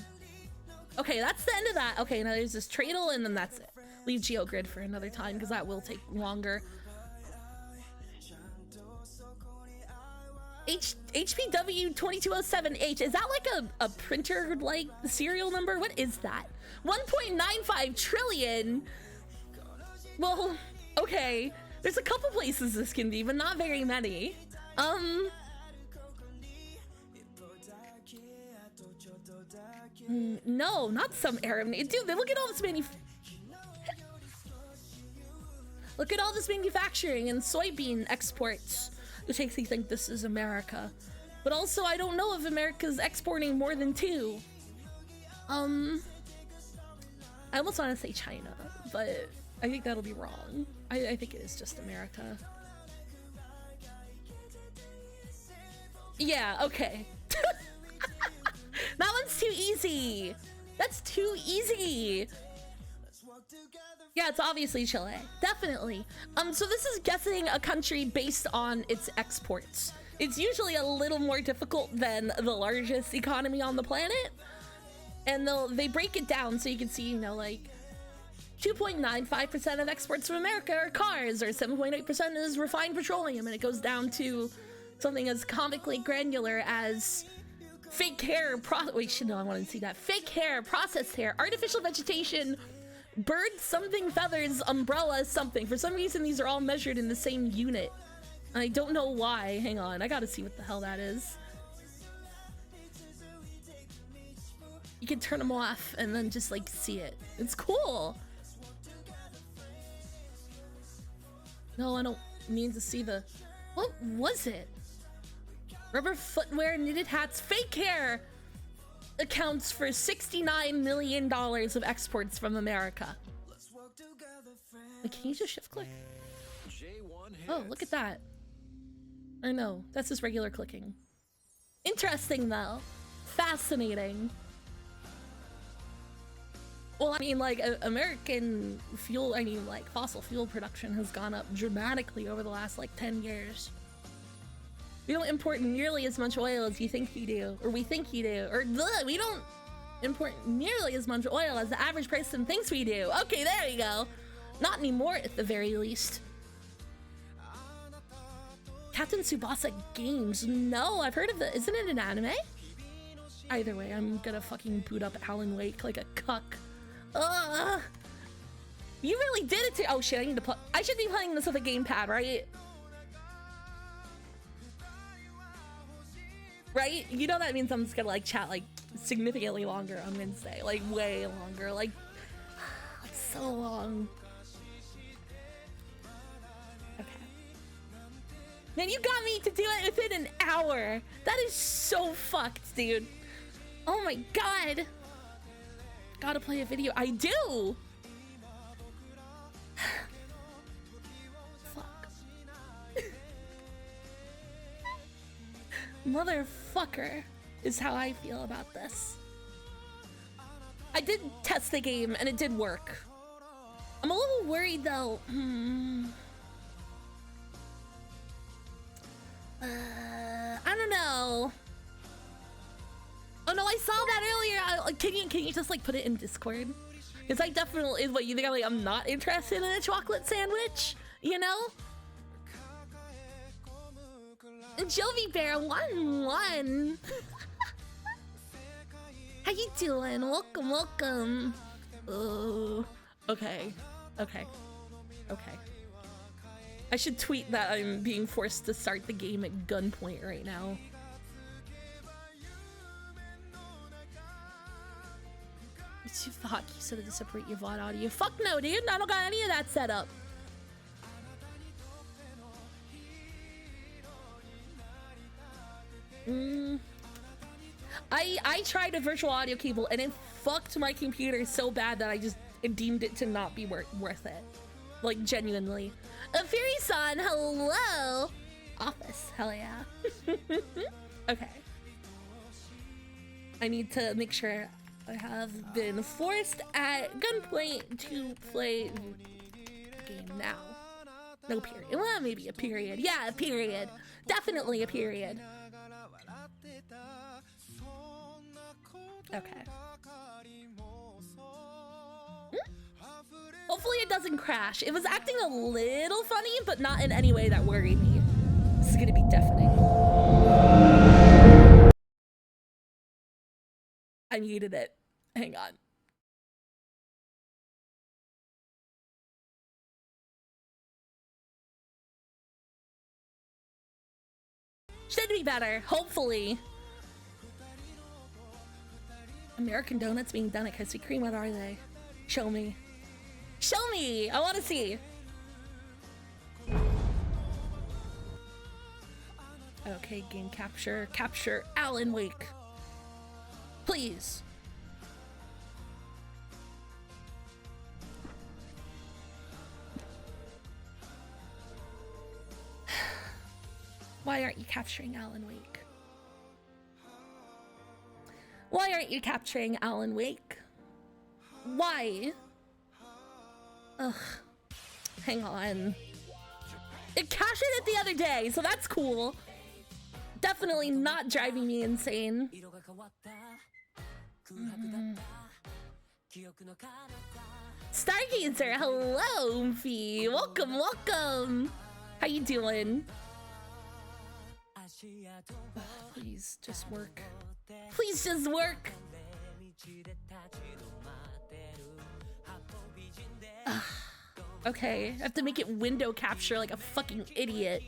Okay, that's the end of that. Okay, now there's this tradle, and then that's it. Leave GeoGrid for another time, because that will take longer. HPW 2207H, is that like a printer like serial number? What is that? 1.95 trillion. Well, okay. There's a couple places this can be, but not very many. No, not some Arab name. Dude, look at all this look at all this manufacturing and soybean exports. Which makes me think this is America. But also, I don't know if America's exporting more than 2. I almost want to say China, but I think that'll be wrong. I think it is just America. Yeah, okay. That one's too easy. That's too easy. Yeah, it's obviously Chile. Definitely. So this is guessing a country based on its exports. It's usually a little more difficult than the largest economy on the planet. And they break it down so you can see, you know, like 2.95% of exports from America are cars, or 7.8% is refined petroleum, and it goes down to something as comically granular as fake hair, wait, shit, no, I want to see that. Fake hair, processed hair, artificial vegetation, bird something, feathers, umbrella something. For some reason, these are all measured in the same unit. I don't know why. Hang on, I gotta see what the hell that is. You can turn them off and then just like see it. It's cool. No, I don't mean to see the... What was it? Rubber footwear, knitted hats, fake hair accounts for $69 million of exports from America. Like, can you just shift click? Oh, look at that. Or no, that's just regular clicking. Interesting though. Fascinating. Well, I mean, like, American fuel, I mean, like, fossil fuel production has gone up dramatically over the last, like, 10 years. We don't import nearly as much oil as you think you do, or we think you do, or we don't import nearly as much oil as the average person thinks we do. Okay, there you go. Not anymore, at the very least. Captain Tsubasa Games. No, I've heard of it. Isn't it an anime? Either way, I'm gonna fucking boot up Alan Wake like a cuck. You really did it to— oh shit, I need to put— I should be playing this with a gamepad, right? Right? You know that means I'm just gonna like chat like significantly longer on Wednesday. Like way longer. Like so long. Okay. Man, you got me to do it within an hour. That is so fucked, dude. Oh my god. Gotta play a video. I do! Fuck. Motherfucker is how I feel about this. I did test the game and it did work. I'm a little worried though. I don't know. Oh no, I saw that earlier. Can you just like put it in Discord? Because I definitely is what you think. I'm not interested in a chocolate sandwich, you know? Jovi Bear 1-1. How you doing? Welcome, welcome. Oh, okay. I should tweet that I'm being forced to start the game at gunpoint right now. You thought you said to separate your VOD audio. Fuck no, dude. I don't got any of that set up. I tried a virtual audio cable and it fucked my computer so bad that I just deemed it to not be worth it. Like, genuinely. Fury-san, hello! Office, hell yeah. Okay. I need to make sure I have been forced at gunpoint to play the game now. No period. Well, maybe a period. Yeah, a period. Definitely a period. Okay. Hopefully it doesn't crash. It was acting a little funny, but not in any way that worried me. This is gonna be deafening. I needed it. Hang on. Should be better, hopefully. American donuts being done at Krispy Kreme, what are they? Show me. Show me! I want to see. Okay, game capture. Capture Alan Wake. Please. Why aren't you capturing Alan Wake? Why aren't you capturing Alan Wake? Why? Ugh. Hang on. It cashed it the other day, so that's cool. Definitely not driving me insane. Stargazer, hello, Mfee. Welcome, welcome. How you doing? Ugh, please, just work. Please just work. Ugh. Okay, I have to make it window capture like a fucking idiot.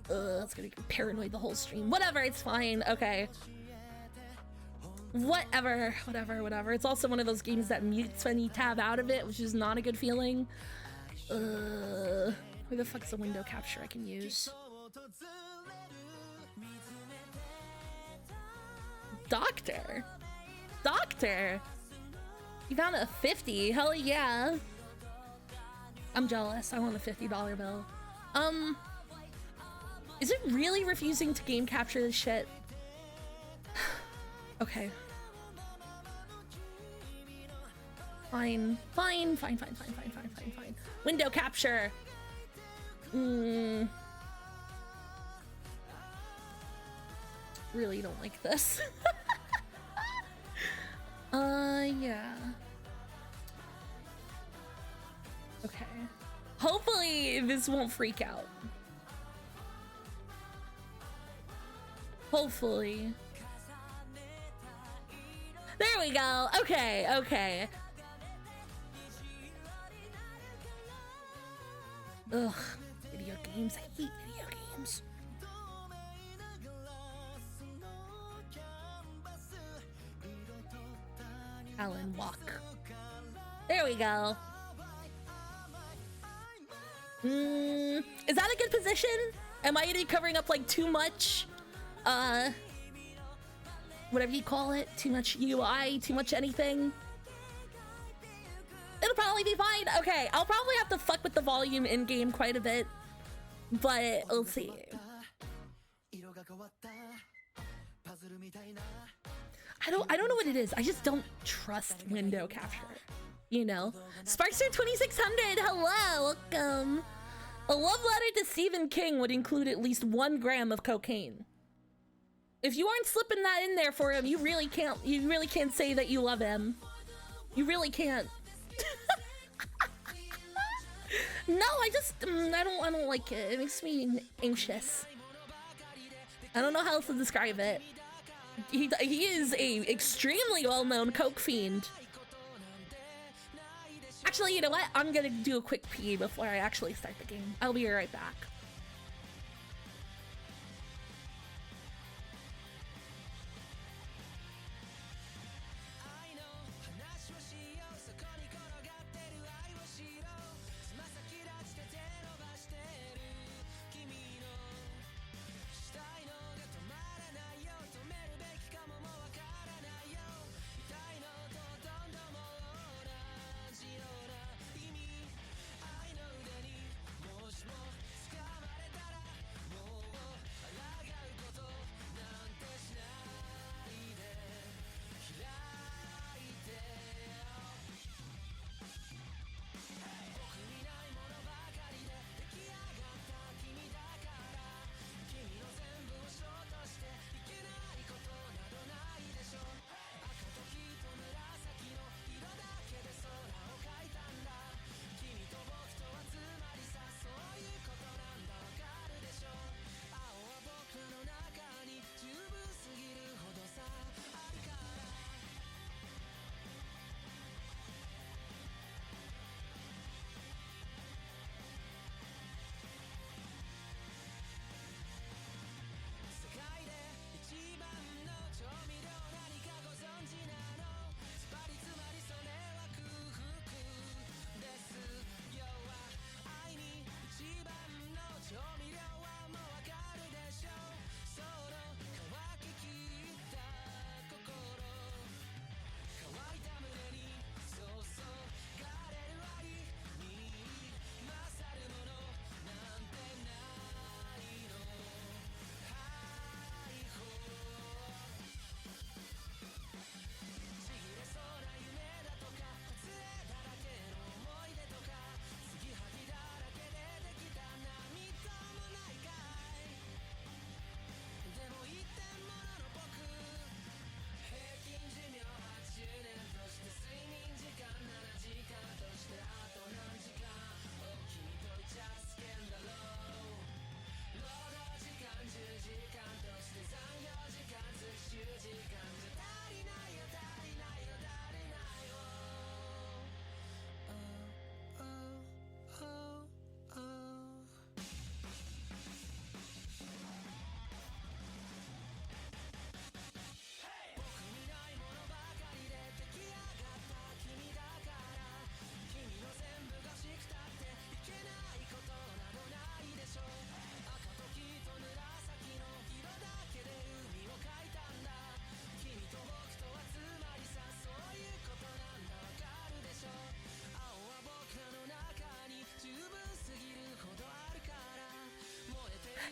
Ugh, it's gonna be paranoid the whole stream. Whatever, it's fine. Okay. Whatever. It's also one of those games that mutes when you tab out of it, which is not a good feeling. Where the fuck's the window capture I can use? Doctor? You found a 50? Hell yeah. I'm jealous. I want a $50 bill. Is it really refusing to game capture this shit? Okay. Fine. Window capture. Really don't like this. Yeah. Okay. Hopefully this won't freak out. Hopefully. There we go. Okay. Ugh. Video games. I hate video games. Alan Walk. There we go. Is that a good position? Am I gonna be covering up like too much? Whatever you call it, too much UI, too much anything. It'll probably be fine. Okay, I'll probably have to fuck with the volume in game quite a bit, but we'll see. I don't know what it is. I just don't trust window capture. You know? Sparkster 2600, hello, welcome. A love letter to Stephen King would include at least 1 gram of cocaine. If you aren't slipping that in there for him, you really can't say that you love him. You really can't. No, I don't like it. It makes me anxious. I don't know how else to describe it. He is a extremely well-known coke fiend. Actually, you know what? I'm gonna do a quick pee before I actually start the game. I'll be right back.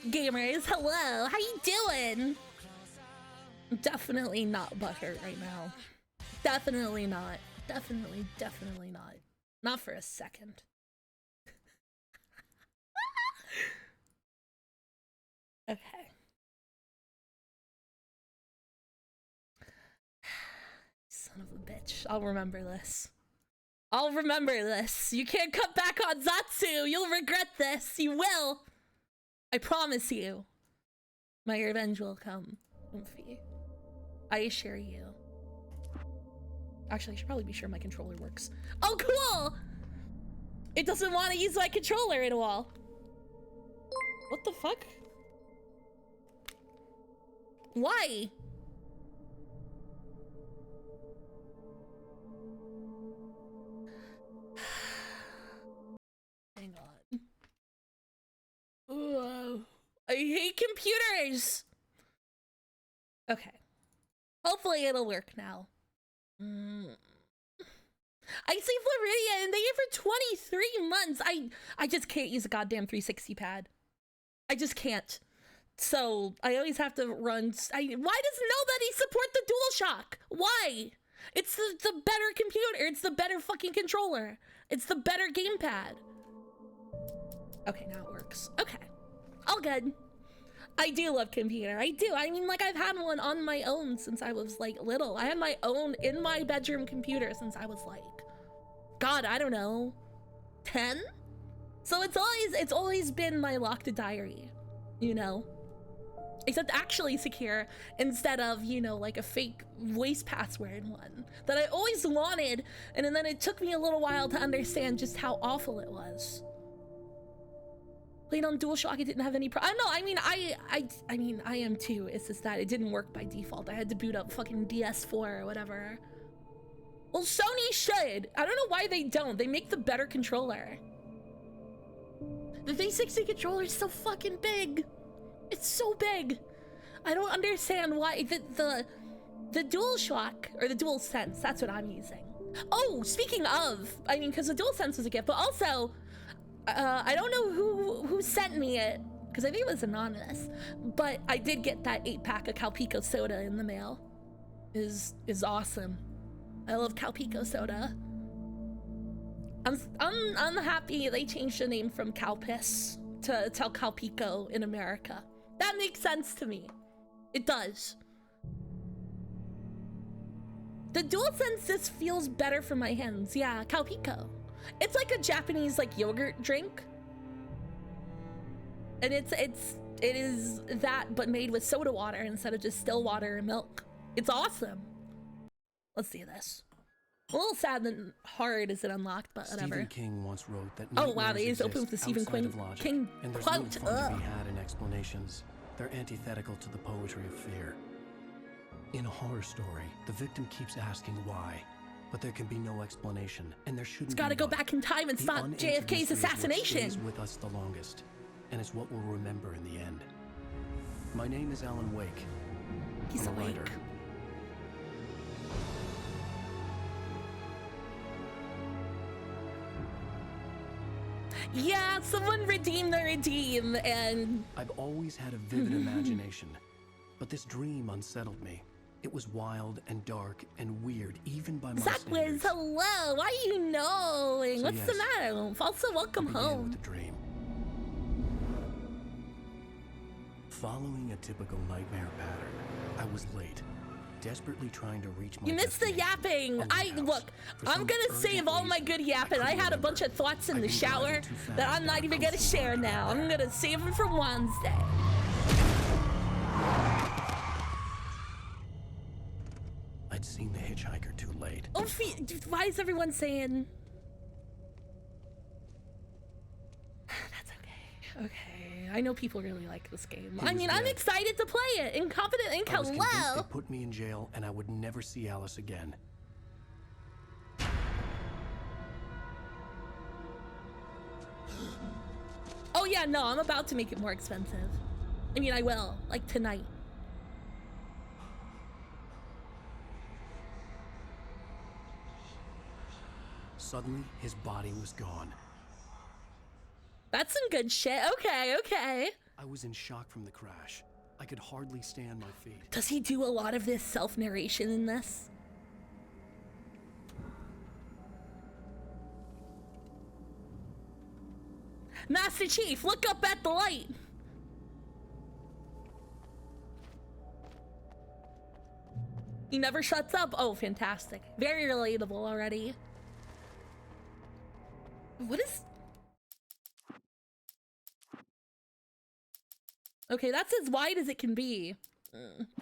Gamers, hello. How you doing? Definitely not butthurt right now. Definitely not. Definitely not. Not for a second. Okay. Son of a bitch. I'll remember this. I'll remember this. You can't cut back on Zatsu. You'll regret this. You will. I promise you. My revenge will come. Oomphy. I assure you. Actually, I should probably be sure my controller works. Oh, cool! It doesn't want to use my controller at all. What the fuck? Why? Hang on. Ugh. I hate computers! Okay. Hopefully it'll work now. I see Floridian, they gave her 23 months. I just can't use a goddamn 360 pad. I just can't. So I always have to run. Why does nobody support the DualShock? Why? It's the better computer. It's the better fucking controller. It's the better gamepad. Okay, now it works. Okay. All good. I do love computer. I do. I mean, like, I've had one on my own since I was, like, little. I had my own in my bedroom computer since I was, like, God, I don't know, 10? So it's always been my locked diary, you know? Except actually secure instead of, you know, like a fake voice password one that I always wanted, and then it took me a little while to understand just how awful it was. Played on DualShock, it didn't have any I don't know, I mean, I am too. It's just that it didn't work by default. I had to boot up fucking DS4 or whatever. Well, Sony should. I don't know why they don't. They make the better controller. The 360 controller is so fucking big. It's so big. I don't understand why the DualShock, or the DualSense, that's what I'm using. Oh, speaking of, I mean, because the DualSense was a gift, but also, I don't know who sent me it, because I think it was anonymous, but I did get that 8-pack of Calpico soda in the mail. Is awesome. I love Calpico soda. I'm happy they changed the name from Calpis to Calpico in America. That makes sense to me. It does. The DualSense just feels better for my hands. Yeah, Calpico. It's like a Japanese like yogurt drink. And it is that but made with soda water instead of just still water and milk. It's awesome. Let's see this. A little sad that hard isn't unlocked, but whatever. Stephen King once wrote that oh wow, they just opened with the Stephen King and there's quote. No fun to be had in explanations. They're antithetical to the poetry of fear. In a horror story, the victim keeps asking why, but there can be no explanation, and there shouldn't. It's got to go back in time and stop JFK's assassination. Is with us the longest, and it's what we'll remember in the end. My name is Alan Wake. He's I'm a writer. Yeah, someone redeem the redeem, and... I've always had a vivid imagination, but this dream unsettled me. It was wild and dark and weird, even by my standards. Zackwiz, hello! Why are you knowing? So what's the matter? Also, welcome home. With the dream. Following a typical nightmare pattern, I was late. Desperately trying to reach my You missed the yapping. Look, I'm gonna save all my good yapping. I had a bunch of thoughts in the shower that I'm not even gonna share now. I'm gonna save them for Wednesday. I'd seen the hitchhiker too late. Oh, why is everyone saying? That's okay. Okay, I know people really like this game. I mean, I'm excited to play it. Incompetent Inc. I was convinced Hello. they put me in jail and I would never see Alice again. Oh yeah, no, I'm about to make it more expensive. I mean, I will, like tonight. Suddenly, his body was gone. That's some good shit. Okay, okay. I was in shock from the crash. I could hardly stand my feet. Does he do a lot of this self-narration in this? Master Chief, look up at the light! He never shuts up. Oh, fantastic. Very relatable already. What is... Okay, that's as wide as it can be.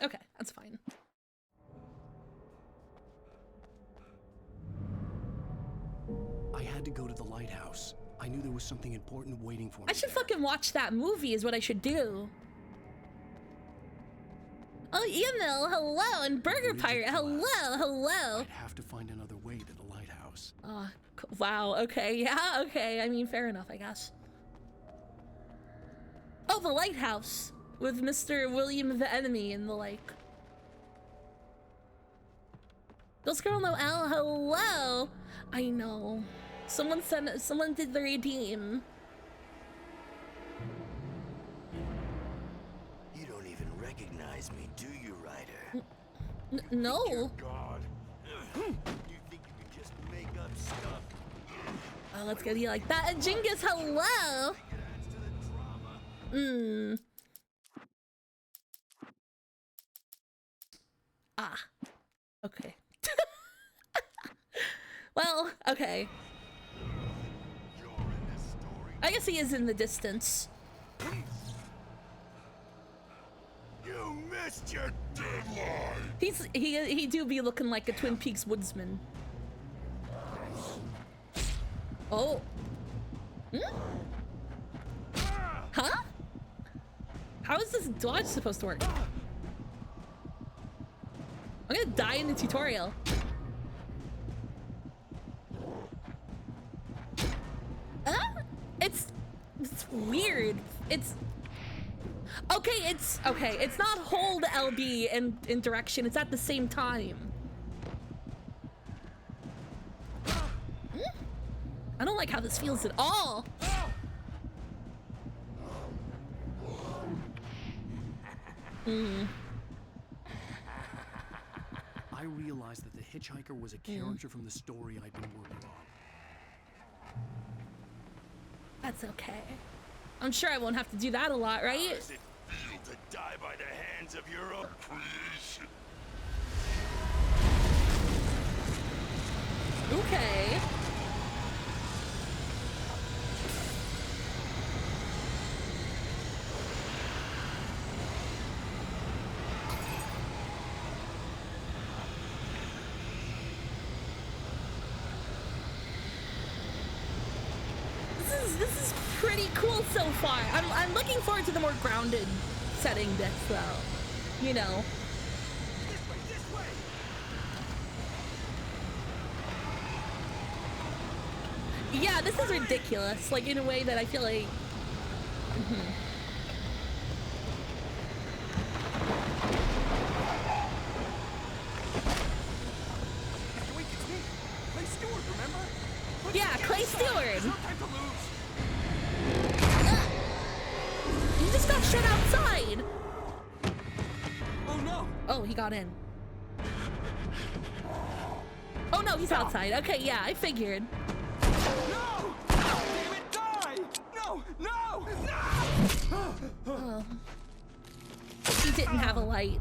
Okay, that's fine. I had to go to the lighthouse. I knew there was something important waiting for me. I should there. fucking watch that movie is what I should do. Oh, Emil, hello, and Burger Pirate, hello. I'd have to find another way to the lighthouse. Wow, okay, yeah, okay. I mean, fair enough, I guess. Oh, the lighthouse with Mr. William the Enemy and the like. Ghost Girl Noel, hello. I know. Someone did the redeem. You don't even recognize me, do you, Ryder? No. God. You think you can just make up stuff? Oh, let's get you like that. And Genghis, hello. Okay. Well, okay. I guess he is in the distance. You missed your deadline. He do be looking like a Twin Peaks woodsman. Oh. Huh? How is this dodge supposed to work? I'm gonna die in the tutorial. It's weird. It's okay. It's not hold LB in direction. It's at the same time. I don't like how this feels at all. I realized that the hitchhiker was a character from the story I'd been working on. That's okay. I'm sure I won't have to do that a lot, right? How does it feel to die by the hands of your own creation? Okay. This is pretty cool so far. I'm looking forward to the more grounded setting bits though. You know. This way! Yeah, this is ridiculous. Like in a way that I feel like. Clay Stewart, remember? Yeah, Clay Stewart. No time to lose. You just got shut outside. Oh no! Oh, he got in. Oh no, he's outside. Okay, yeah, I figured. No! Damn it, die! No! No! No! Oh. He didn't have a light.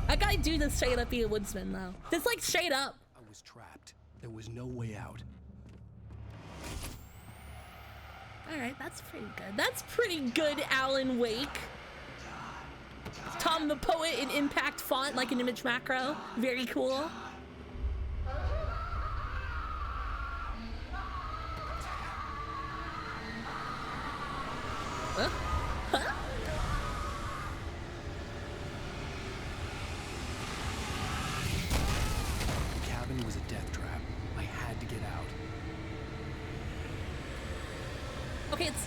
That guy do this straight up be a woodsman though. This like straight up. I was trapped. There was no way out. Alright, that's pretty good. That's pretty good, Alan Wake. Tom the Poet in impact font, like an image macro. Very cool. Huh? Huh? The cabin was a death trap. I had to get out. Okay, it's...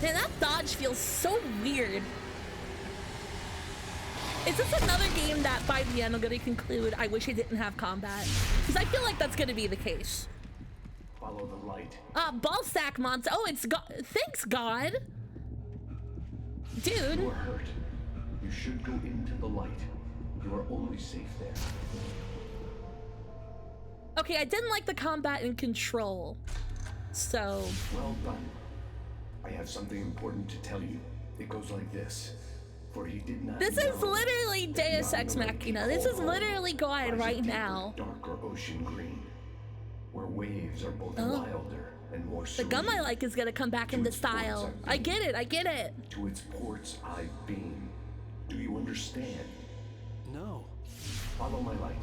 Man, that dodge feels so weird. Is this another game that by the end I'm gonna conclude I wish I didn't have combat? Because I feel like that's gonna be the case. Follow the light. Ball sack monster. Oh, it's God. Thanks, God. Dude. You are hurt. You should go into the light. You are only safe there. Okay, I didn't like the combat and control. So. Well done. I have something important to tell you. It goes like this. For he did not. This is literally Deus Ex Machina. This is literally God right now. Darker ocean green, where waves are both wilder and more The serene. gum I like is gonna come back into style. I get it, I get it. To its ports I beam. Do you understand? No. Follow my light.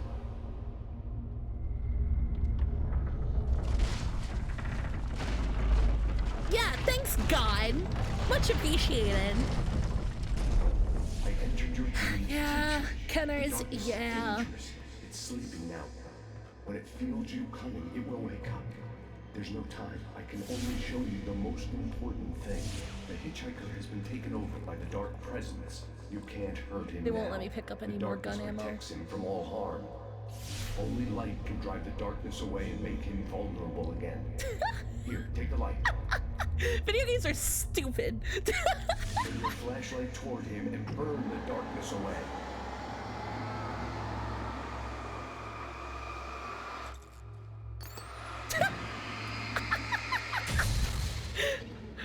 Yeah, thanks, God. Much appreciated. I entered your dreams. Yeah, teacher. Kenners, The darkness is yeah. dangerous. It's sleeping now. When it feels you coming, it will wake up. There's no time. I can only show you the most important thing. The hitchhiker has been taken over by the dark presence. You can't hurt him They won't now. let me pick up The any more darkness gun ammo. protects him from all harm. Only light can drive the darkness away and make him vulnerable again. Here, take the light. Video games are stupid. Bring your flashlight toward him and burn the darkness away.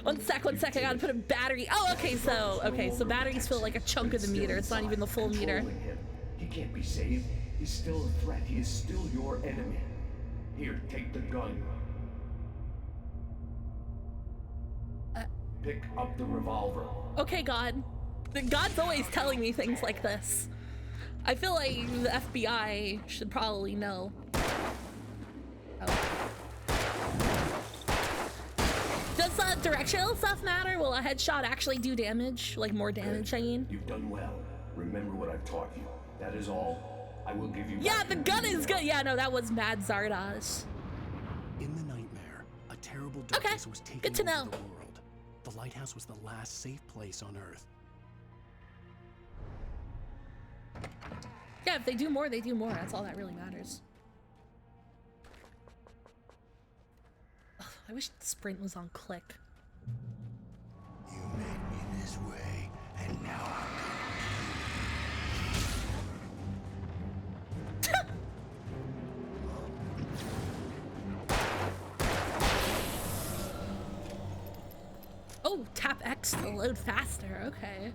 One sec, I gotta put a battery. Oh, okay, so batteries fill like a chunk of the meter. It's not even the full meter. Controlling him. He can't be saved. He's still a threat. He is still your enemy. Here, take the gun. Pick up the revolver. Okay, God. God's always telling me things like this. I feel like the FBI should probably know. Oh. Does directional stuff matter? Will a headshot actually do damage? Like more damage, I mean? You've done well. Remember what I've taught you. That is all. I will give you. Yeah, back the your gun is freedom. good. Yeah, no, that was Mad Zardoz. In the nightmare, a terrible darkness was taking good to over know. the world. The lighthouse was the last safe place on Earth. Yeah, if they do more, they do more. That's all that really matters. Ugh, I wish Sprint was on click. You made me this way, and now I'm Oh, tap X to load faster. Okay.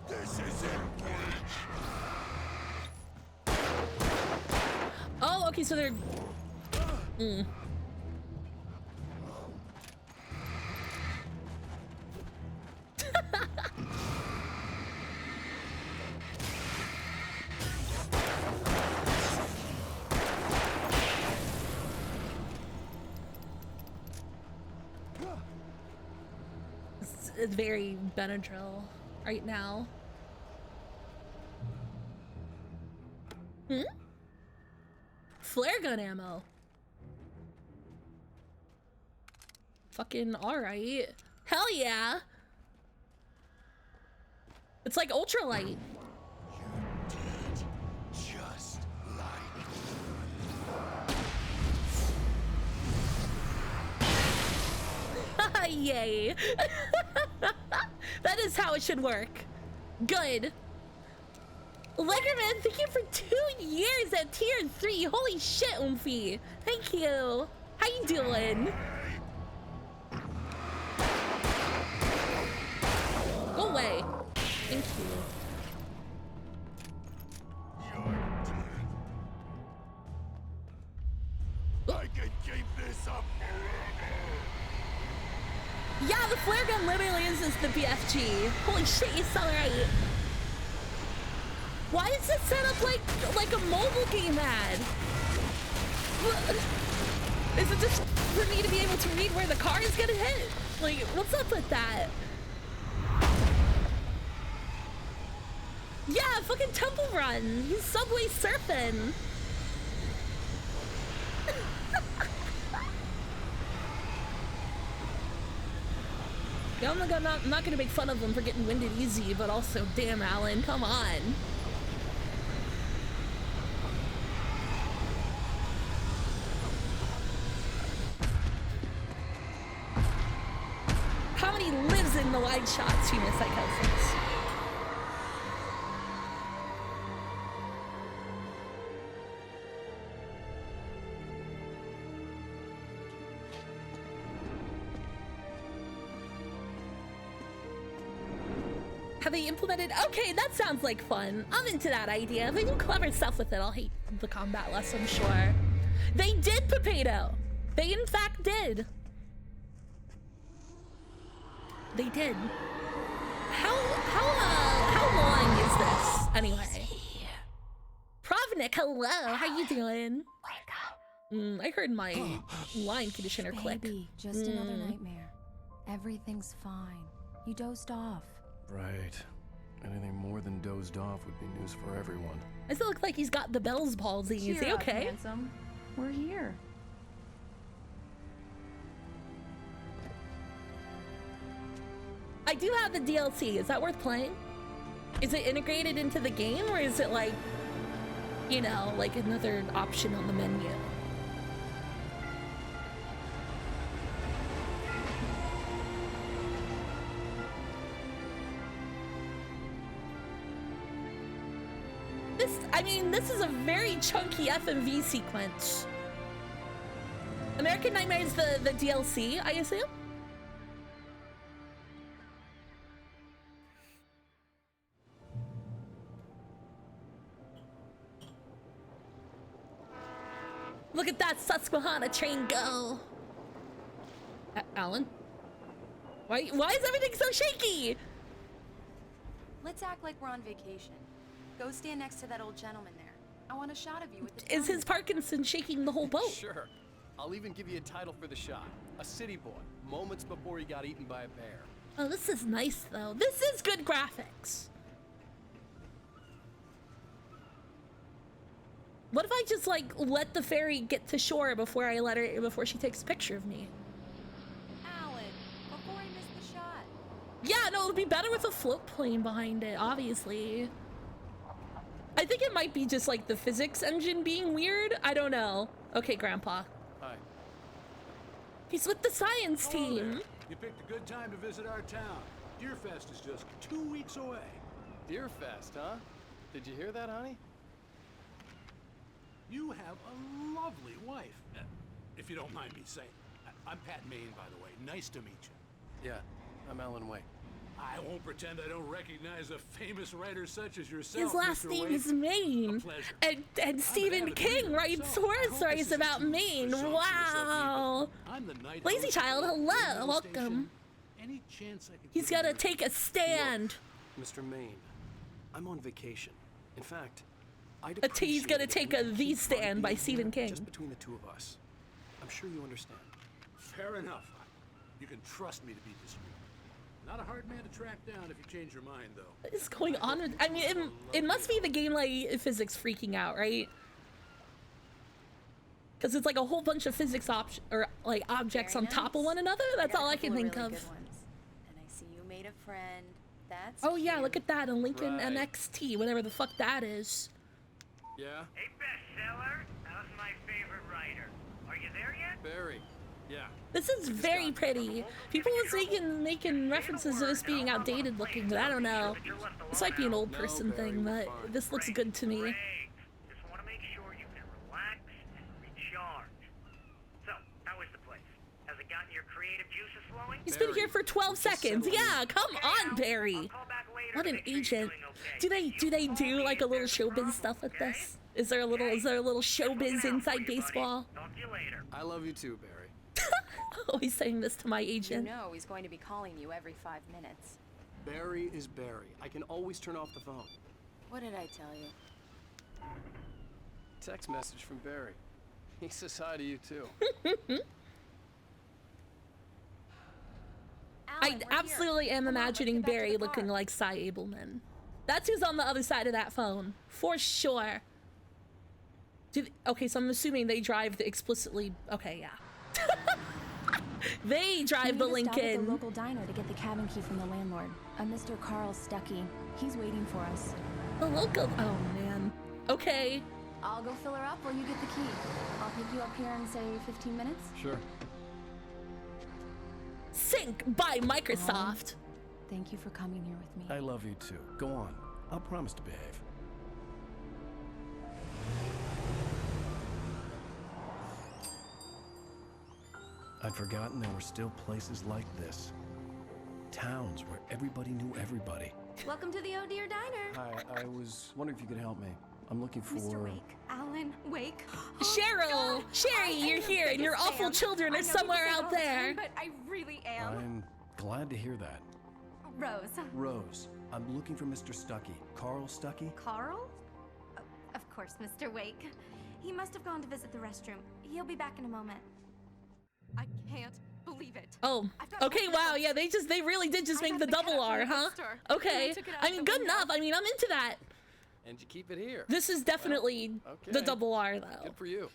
This isn't bridge. Oh, okay, so they're... It's very Benadryl right now. Flare gun ammo. Fucking alright. Hell yeah. It's like ultralight. Just like Yay. That is how it should work. Good. Legerman, thank you for 2 years at tier 3. Holy shit, Oomphy. Thank you. How you doing? Go away. Thank you. I can keep this up forever. Yeah, the flare gun literally is the BFG. Holy shit, you're so right. Why is this set up like a mobile game ad? Is it just for me to be able to read where the car is gonna hit? Like, what's up with that? Yeah, fucking Temple Run. He's Subway surfing. Yeah, I'm not gonna make fun of him for getting winded easy, but also, damn, Alan, come on. Somebody lives in the wide shot streamer psychosis. Have they implemented? Okay, that sounds like fun. I'm into that idea. If they do clever stuff with it, I'll hate the combat less, I'm sure. They did, Papedo. They in fact did. They did. How long is this anyway? Provnik, hello. How you doing? I heard my line conditioner click. Baby, just another nightmare. Everything's fine. You dozed off. Right. Anything more than dozed off would be news for everyone. I still look like he's got the Bell's palsy. Is he okay? Handsome. We're here. I do have the DLC. Is that worth playing? Is it integrated into the game, or is it like, you know, like another option on the menu? I mean, this is a very chunky FMV sequence. American Nightmare is the DLC, I assume? Look at that Susquehanna train go. Alan? Why is everything so shaky? Let's act like we're on vacation. Go stand next to that old gentleman there. I want a shot of you with the Is his Parkinson shaking the whole boat? Sure. I'll even give you a title for the shot. A city boy, moments before he got eaten by a bear. Oh, this is nice though. This is good graphics. What if I just like let the ferry get to shore before she takes a picture of me? Alan, before I miss the shot. Yeah, no, it'll be better with a float plane behind it, obviously. I think it might be just like the physics engine being weird. I don't know. Okay, Grandpa. Hi. He's with the science team. There. You picked a good time to visit our town. Deerfest is just 2 weeks away. Deerfest, huh? Did you hear that, honey? You have a lovely wife. If you don't mind me saying. I'm Pat Maine, by the way. Nice to meet you. Yeah, I'm Alan Wake. I won't pretend I don't recognize a famous writer such as yourself. His last Mr. name Wake. is Maine. And Stephen King writes horror stories about Maine. Wow. Lazy Child, hello, welcome. Any chance I could He's gotta take a stand. Mr. Maine, I'm on vacation. In fact, He's gonna take a The Stand by Stephen King. Just between the two of us. I'm sure you understand. Fair enough. You can trust me to be discreet. Not a hard man to track down if you change your mind, though. What is going on with... I mean, it must be the game like physics freaking out, right? Because it's like a whole bunch of physics objects on top of one another. That's all I can think of. And I see you made a friend. That's Oh yeah, look at that, a Lincoln NXT, whatever the fuck that is. Yeah? Hey, bestseller, how's my favorite writer? Are you there yet? Barry. Yeah. This is very pretty. People was making references to this being outdated looking, but I don't know. This might be an old person thing, but this looks good to me. Just want to make sure you can relax and recharge. So, how is the place? Has it gotten your creative juices flowing? He's been here for 12 seconds. Yeah, come on, Barry. What an agent. Do they do like a little showbiz stuff with this? Is there a little showbiz inside baseball? Talk to you later. I love you too, Barry. Always saying this to my agent. You know he's going to be calling you every 5 minutes. Barry is Barry. I can always turn off the phone. What did I tell you? Text message from Barry. He says hi to you too. I absolutely am imagining Barry looking like Cy Abelman. That's who's on the other side of that phone, for sure. Okay, so I'm assuming they drive the explicitly. Okay, yeah. They drive the Lincoln. Stop at the local diner to get the cabin key from the landlord, a Mr. Carl Stuckey. He's waiting for us. The local. Oh man. Okay. I'll go fill her up while you get the key. I'll pick you up here in say 15 minutes. Sure. Sync by Microsoft. Thank you for coming here with me. I love you too. Go on. I'll promise to behave. I'd forgotten there were still places like this. Towns where everybody knew everybody. Welcome to the Oh Dear Diner. Hi, I was wondering if you could help me. I'm looking for... Mr. Wake. Alan Wake. Cheryl! Sherry, you're here, and your awful children are somewhere out there. But I really am. I'm glad to hear that. Rose. Rose, I'm looking for Mr. Stuckey. Carl Stuckey? Carl? Of course, Mr. Wake. He must have gone to visit the restroom. He'll be back in a moment. I can't believe it. Oh, okay, wow, yeah, they really did just make the double R, huh? Okay, I mean, good enough. I mean, I'm into that. And you keep it here. This is definitely the double R, though. Good for you.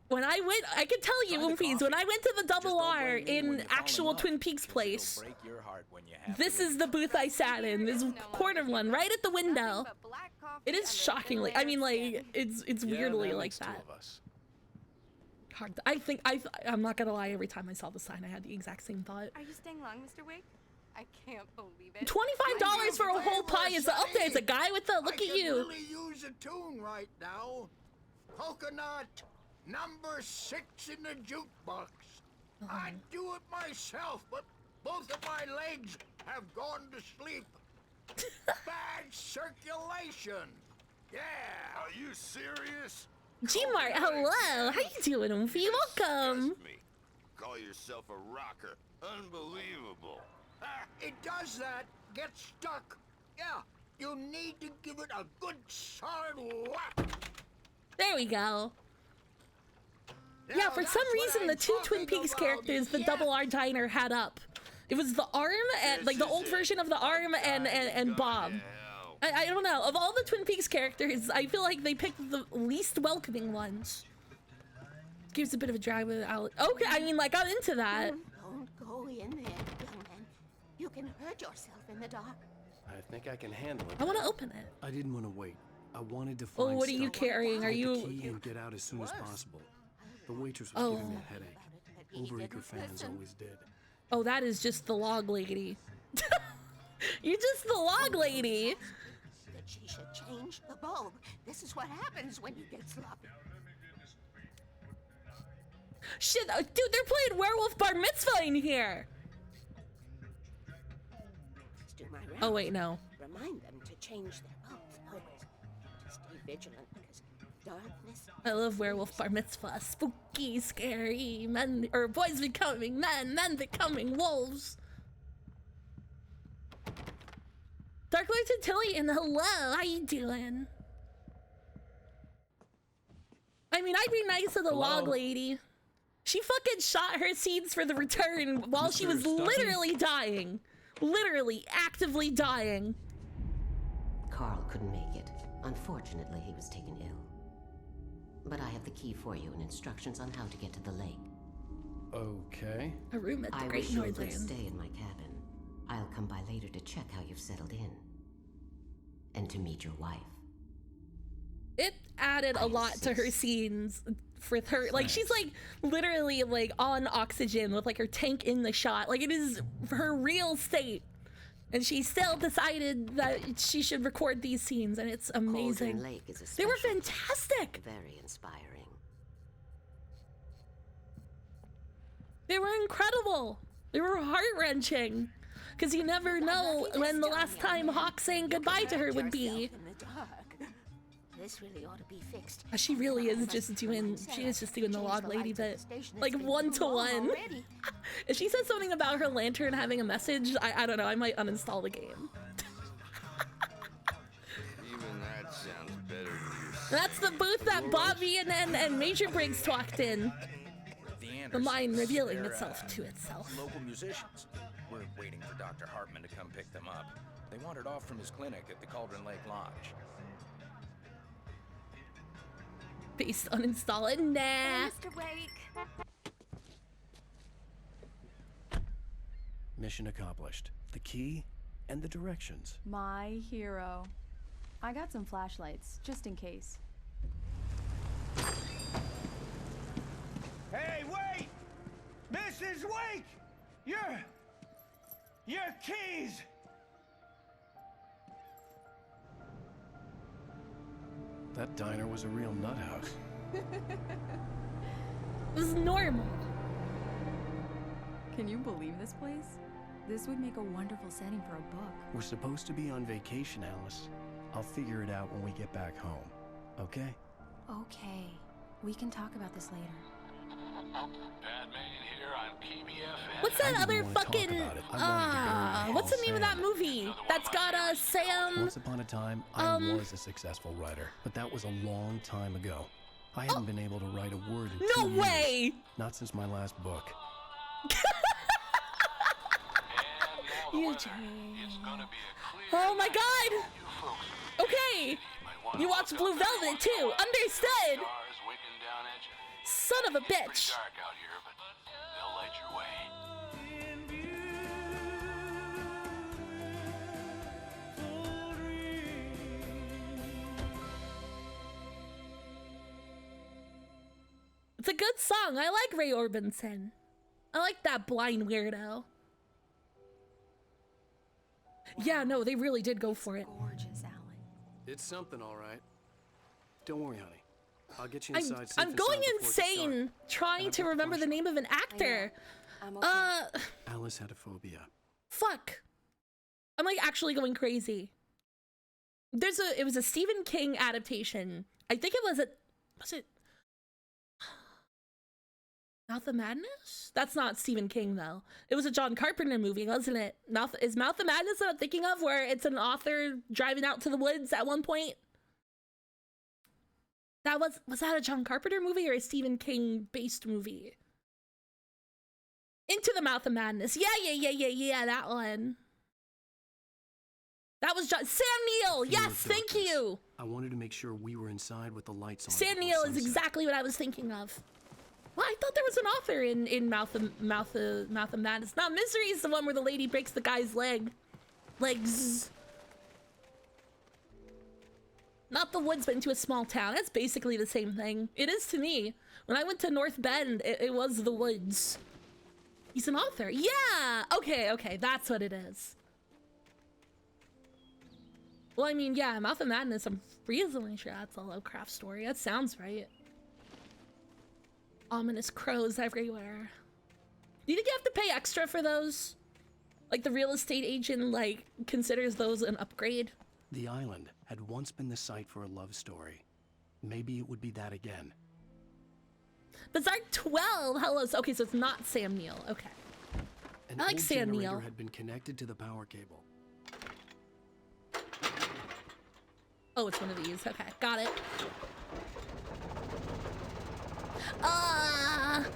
When I went, I can tell you, Oompies, when I went to the double R in actual Twin Peaks place, this is the booth I sat in, this corner one, right at the window. It is shockingly, I mean, like, it's weirdly like that. Hard. I'm not gonna lie, every time I saw the sign, I had the exact same thought. Are you staying long, Mr. Wake? I can't believe it. $25 for a whole pie is up there. It's a guy with the, look at you. I really use a tune right now. Coconut, number 6 in the jukebox. I'd do it myself, but both of my legs have gone to sleep. Bad circulation. Yeah. Are you serious? G-Mart, hello. How you doing, Oomphy? Welcome. Call yourself a rocker. Unbelievable. It does that. Get stuck. Yeah. You need to give it a good solid whack. There we go. Yeah, for some reason, the two Twin Peaks characters the Double R Diner had up. It was the arm, and like the old version of the arm and Bob. I don't know. Of all the Twin Peaks characters, I feel like they picked the least welcoming ones. Gives a bit of a drag with Alex. Okay, I mean, like, I'm into that. Don't go in there, young man. You can hurt yourself in the dark. I think I can handle it. I want to open it. I didn't want to wait. I wanted to find. Oh, what are you carrying? Are you? The key and get out as soon as possible. The waitress was giving me a headache. Overeager fans always did. Oh, that is just the log lady. You're just the log lady. That she should change the bulb. This is what happens when you get sloppy. Shit, dude, they're playing Werewolf Bar Mitzvah in here. Do my rounds. Oh wait, no. Remind them to change their bulbs always. To stay vigilant because darkness. I love Werewolf Bar Mitzvah. Spooky, scary men, or boys becoming men, men becoming wolves. Dark Lord Tintillion, hello, how you doing? I mean, I'd be nice to the log lady. She fucking shot her seeds for the return while she was literally dying. Literally, actively dying. Carl couldn't make it. Unfortunately, he was taken ill. But I have the key for you and instructions on how to get to the lake. Okay. A room at the I Great wish you would Northland. stay in my cabin. I'll come by later to check how you've settled in. And to meet your wife. It added a lot to her scenes with her. Like, she's like literally like on oxygen with like her tank in the shot. Like, it is her real state. And she still decided that she should record these scenes, and it's amazing. Cauldron Lake is a They were special, fantastic. very inspiring. They were incredible. They were heart-wrenching. Because you never know when the last time Hawk saying goodbye to her would be. In the dark. This really ought to be fixed. She really is just doing, the log lady bit. Like, one-to-one. If she says something about her lantern having a message, I don't know, I might uninstall the game. Even that sounds better than your That's the booth that Bobby and Major Briggs talked in. The mind revealing itself to itself. Local musicians. We're waiting for Dr. Hartman to come pick them up. They wandered off from his clinic at the Cauldron Lake Lodge. Based uninstall it. Nah. Hey, Mr. Wake. Mission accomplished. The key and the directions. My hero. I got some flashlights, just in case. Hey, Your keys! That diner was a real nut house. It was normal. Can you believe this place? This would make a wonderful setting for a book. We're supposed to be on vacation, Alice. I'll figure it out when we get back home, okay? Okay. We can talk about this later. What's that other fucking what's the name of that movie that's got Sam? Once upon a time, I was a successful writer, but that was a long time ago. I haven't been able to write a word in 2 years. No way! Not since my last book. Oh my god! Okay! You watch Blue Velvet too, understood! Son of a bitch! It's a good song. I like Ray Orbison. I like that blind weirdo. Yeah, no, they really did go for it. Gorgeous, Alan. It's something, all right. Don't worry, honey. I'll get you inside. I'm going insane trying to remember the name of an actor. I'm okay. Alice had a phobia. Fuck. I'm like actually going crazy. It was a Stephen King adaptation. I think it was it Mouth of Madness? That's not Stephen King though. It was a John Carpenter movie, wasn't it? Is Mouth of Madness that I'm thinking of, where it's an author driving out to the woods at one point? Was that a John Carpenter movie or a Stephen King based movie? Into the Mouth of Madness. Yeah, that one. That was Sam Neill. Yes, thank you. I wanted to make sure we were inside with the lights on. Sam Neill is exactly what I was thinking of. Well, I thought there was an author in Mouth of Madness. No, Misery is the one where the lady breaks the guy's legs. Not the woods, but into a small town. That's basically the same thing. It is to me. When I went to North Bend, it was the woods. He's an author. Yeah! Okay, that's what it is. Well, I mean, yeah, Mouth of Madness, I'm reasonably sure that's a Lovecraft story. That sounds right. Ominous crows everywhere. Do you think you have to pay extra for those? Like the real estate agent, like, considers those an upgrade? The island had once been the site for a love story. Maybe it would be that again. Berserk 12. Hello. Okay, so it's not Sam Neill. Okay. An I like old Sam generator Neill. had been connected to the power cable. Oh, it's one of these. Okay, got it.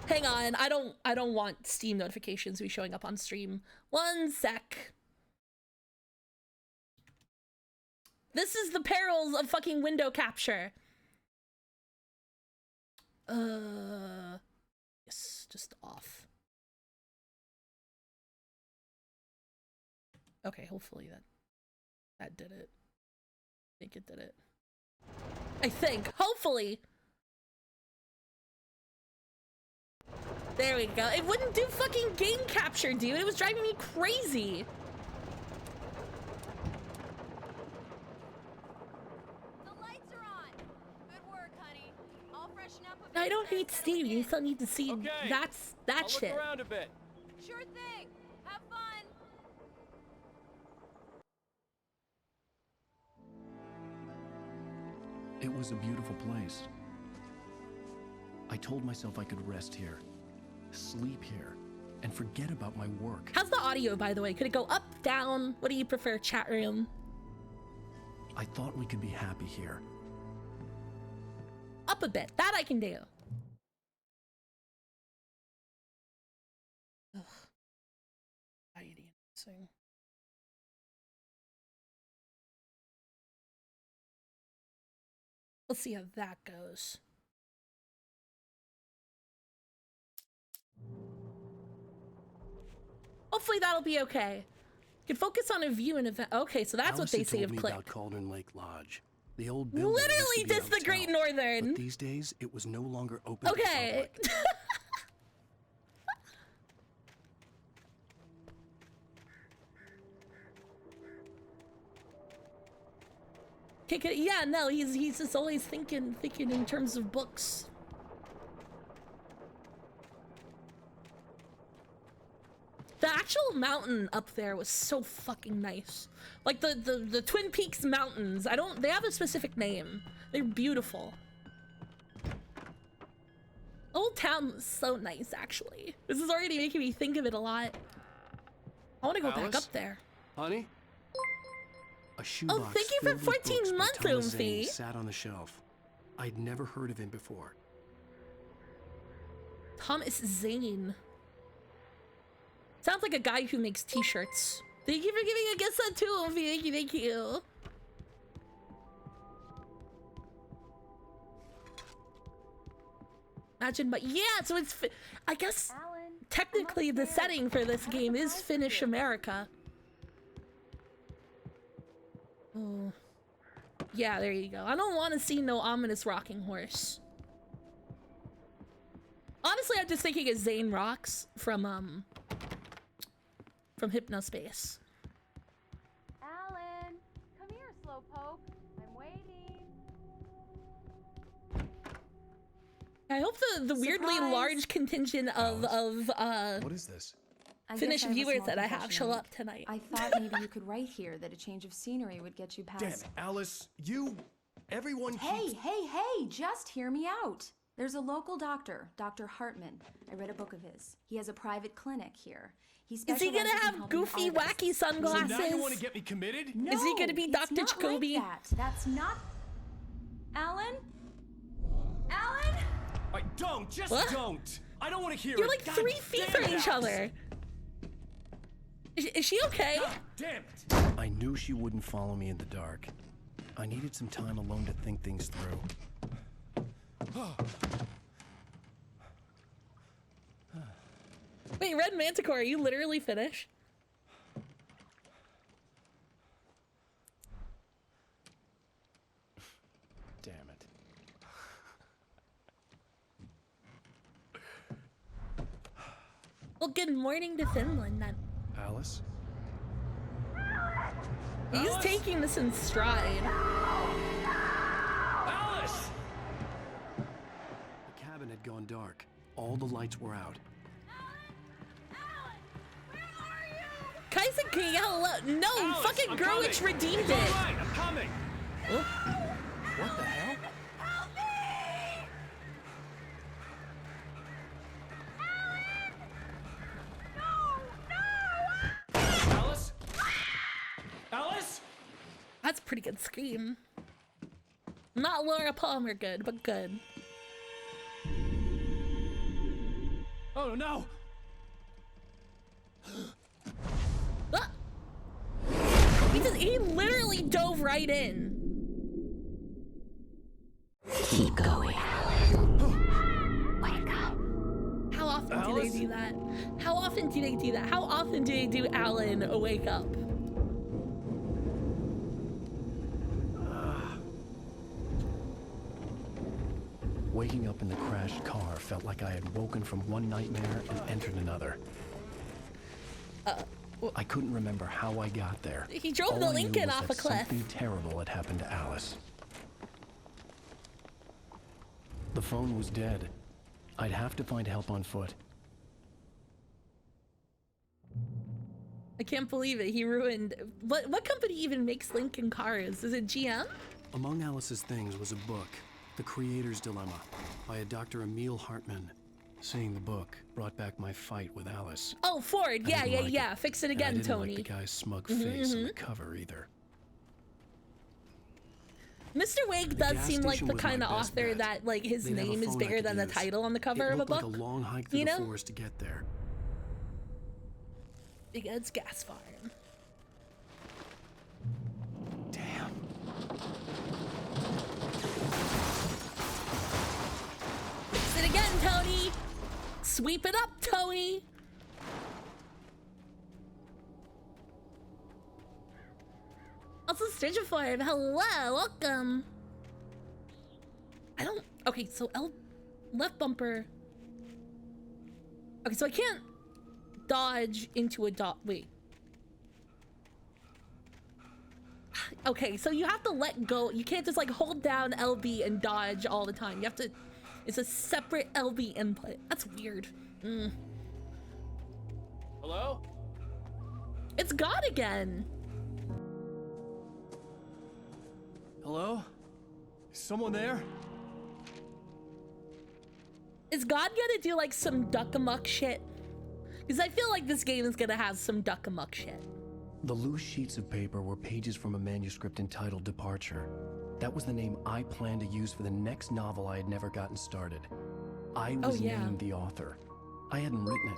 Hang on. I don't want Steam notifications to be showing up on stream. One sec. This is the perils of fucking window capture. Yes, just off. Okay, hopefully that did it. I think it did it. I think. Hopefully. There we go. It wouldn't do fucking game capture, dude. It was driving me crazy. I don't hate Steam. You still need to see that I'll shit. Look around a bit. Sure thing. Have fun. It was a beautiful place. I told myself I could rest here, sleep here, and forget about my work. How's the audio, by the way? Could it go up, down? What do you prefer, chat room? I thought we could be happy here. Up a bit. That I can do. Ugh. Anxiety-inducing. Let's see how that goes. Hopefully that'll be okay. You can focus on a view and event. Okay, so that's Alice what they say told of me click. about Cauldron Lake Lodge. The old building used Literally to be a just the hotel, Great Northern. But these days, it was no longer open to the Okay. public. kick it. Yeah, no, he's just always thinking in terms of books. The actual mountain up there was so fucking nice. Like the Twin Peaks mountains. They have a specific name. They're beautiful. Old Town was so nice, actually. This is already making me think of it a lot. I want to go back up there. Honey? A shoebox Oh, thank you for filled with 14 books by months, Thomas Zane Rumpy. sat on the shelf. I'd never heard of him before. Thomas Zane. Sounds like a guy who makes t-shirts. Thank you for giving a gift sub too, Rumpy. Thank you, thank you. Imagine, but yeah, so it's, I guess, technically the setting for this game is Finnish America. Oh. Yeah, there you go. I don't want to see no ominous rocking horse. Honestly, I'm just thinking of Zane Rocks from Hypnospace. Alan, come here, Slowpoke. I'm waiting. I hope the weirdly Surprise. large contingent of What is this? Finnish viewers that I have show up tonight. I thought maybe you could write here that a change of scenery would get you past. Damn it, Alice, everyone keeps... Hey, just hear me out. There's a local doctor, Dr. Hartman. I read a book of his. He has a private clinic here. Is he gonna have goofy, wacky sunglasses? So now you want to get me committed? No, is he gonna be Dr. It's not Jacoby? like that. That's not... Alan? Alan? What? Don't! I don't want to hear You're it. like God 3 feet damn from it, each Alice. other. Is she okay? God damn it! I knew she wouldn't follow me in the dark. I needed some time alone to think things through. Wait, Red Manticore, are you literally Finnish? Damn it. Well, good morning to Finland then. Alice? He's Alice? taking this in stride. Alice! The cabin had gone dark. All the lights were out. Kaisa hello. No, Alice, fucking I'm Growitch coming. redeemed It's it. all right, I'm coming. Oh. What the hell? Alice? Alice? That's a pretty good scream. Not Laura Palmer good, but good. Oh no! Ah! He literally dove right in. Keep going. Wake up. How often do they do that? How often do they do that? How often do they do Alan wake up? Waking up in the crashed car felt like I had woken from one nightmare and entered another. I couldn't remember how I got there. He drove All the I knew Lincoln was off that a cliff. Something terrible had happened to Alice. The phone was dead. I'd have to find help on foot. I can't believe it. He ruined. What company even makes Lincoln cars? Is it GM? Among Alice's things was a book, The Creator's Dilemma, by a Dr. Emil Hartman. Seeing the book brought back my fight with Alice. Oh, Ford. Yeah, I didn't yeah, like yeah. Fix it And I again, didn't Tony. like the guy's smug Mhm, face on the mhm. cover either. Mr. Wake The does gas seem like station the was my kind of best author bet. that like his They'd have a name is phone I bigger could than the use. title on the cover It of a looked book. like a long hike through You the know? forest to get there. Big Ed's gas farm. Fix it again, Tony. Sweep it up, Tony. Also, Stranger Farm, hello, welcome. I don't. Okay, so left bumper. Okay, so I can't dodge into a dot. Wait. Okay, so you have to let go. You can't just like hold down LB and dodge all the time. You have to, it's a separate LB input. That's weird. Hello? It's God again. Hello? Is someone there? Is God gonna do like some duck-amuck shit? Because I feel like this game is gonna have some duck-amuck shit. The loose sheets of paper were pages from a manuscript entitled Departure. That was the name I planned to use for the next novel I had never gotten started. I was named the author. I hadn't written it.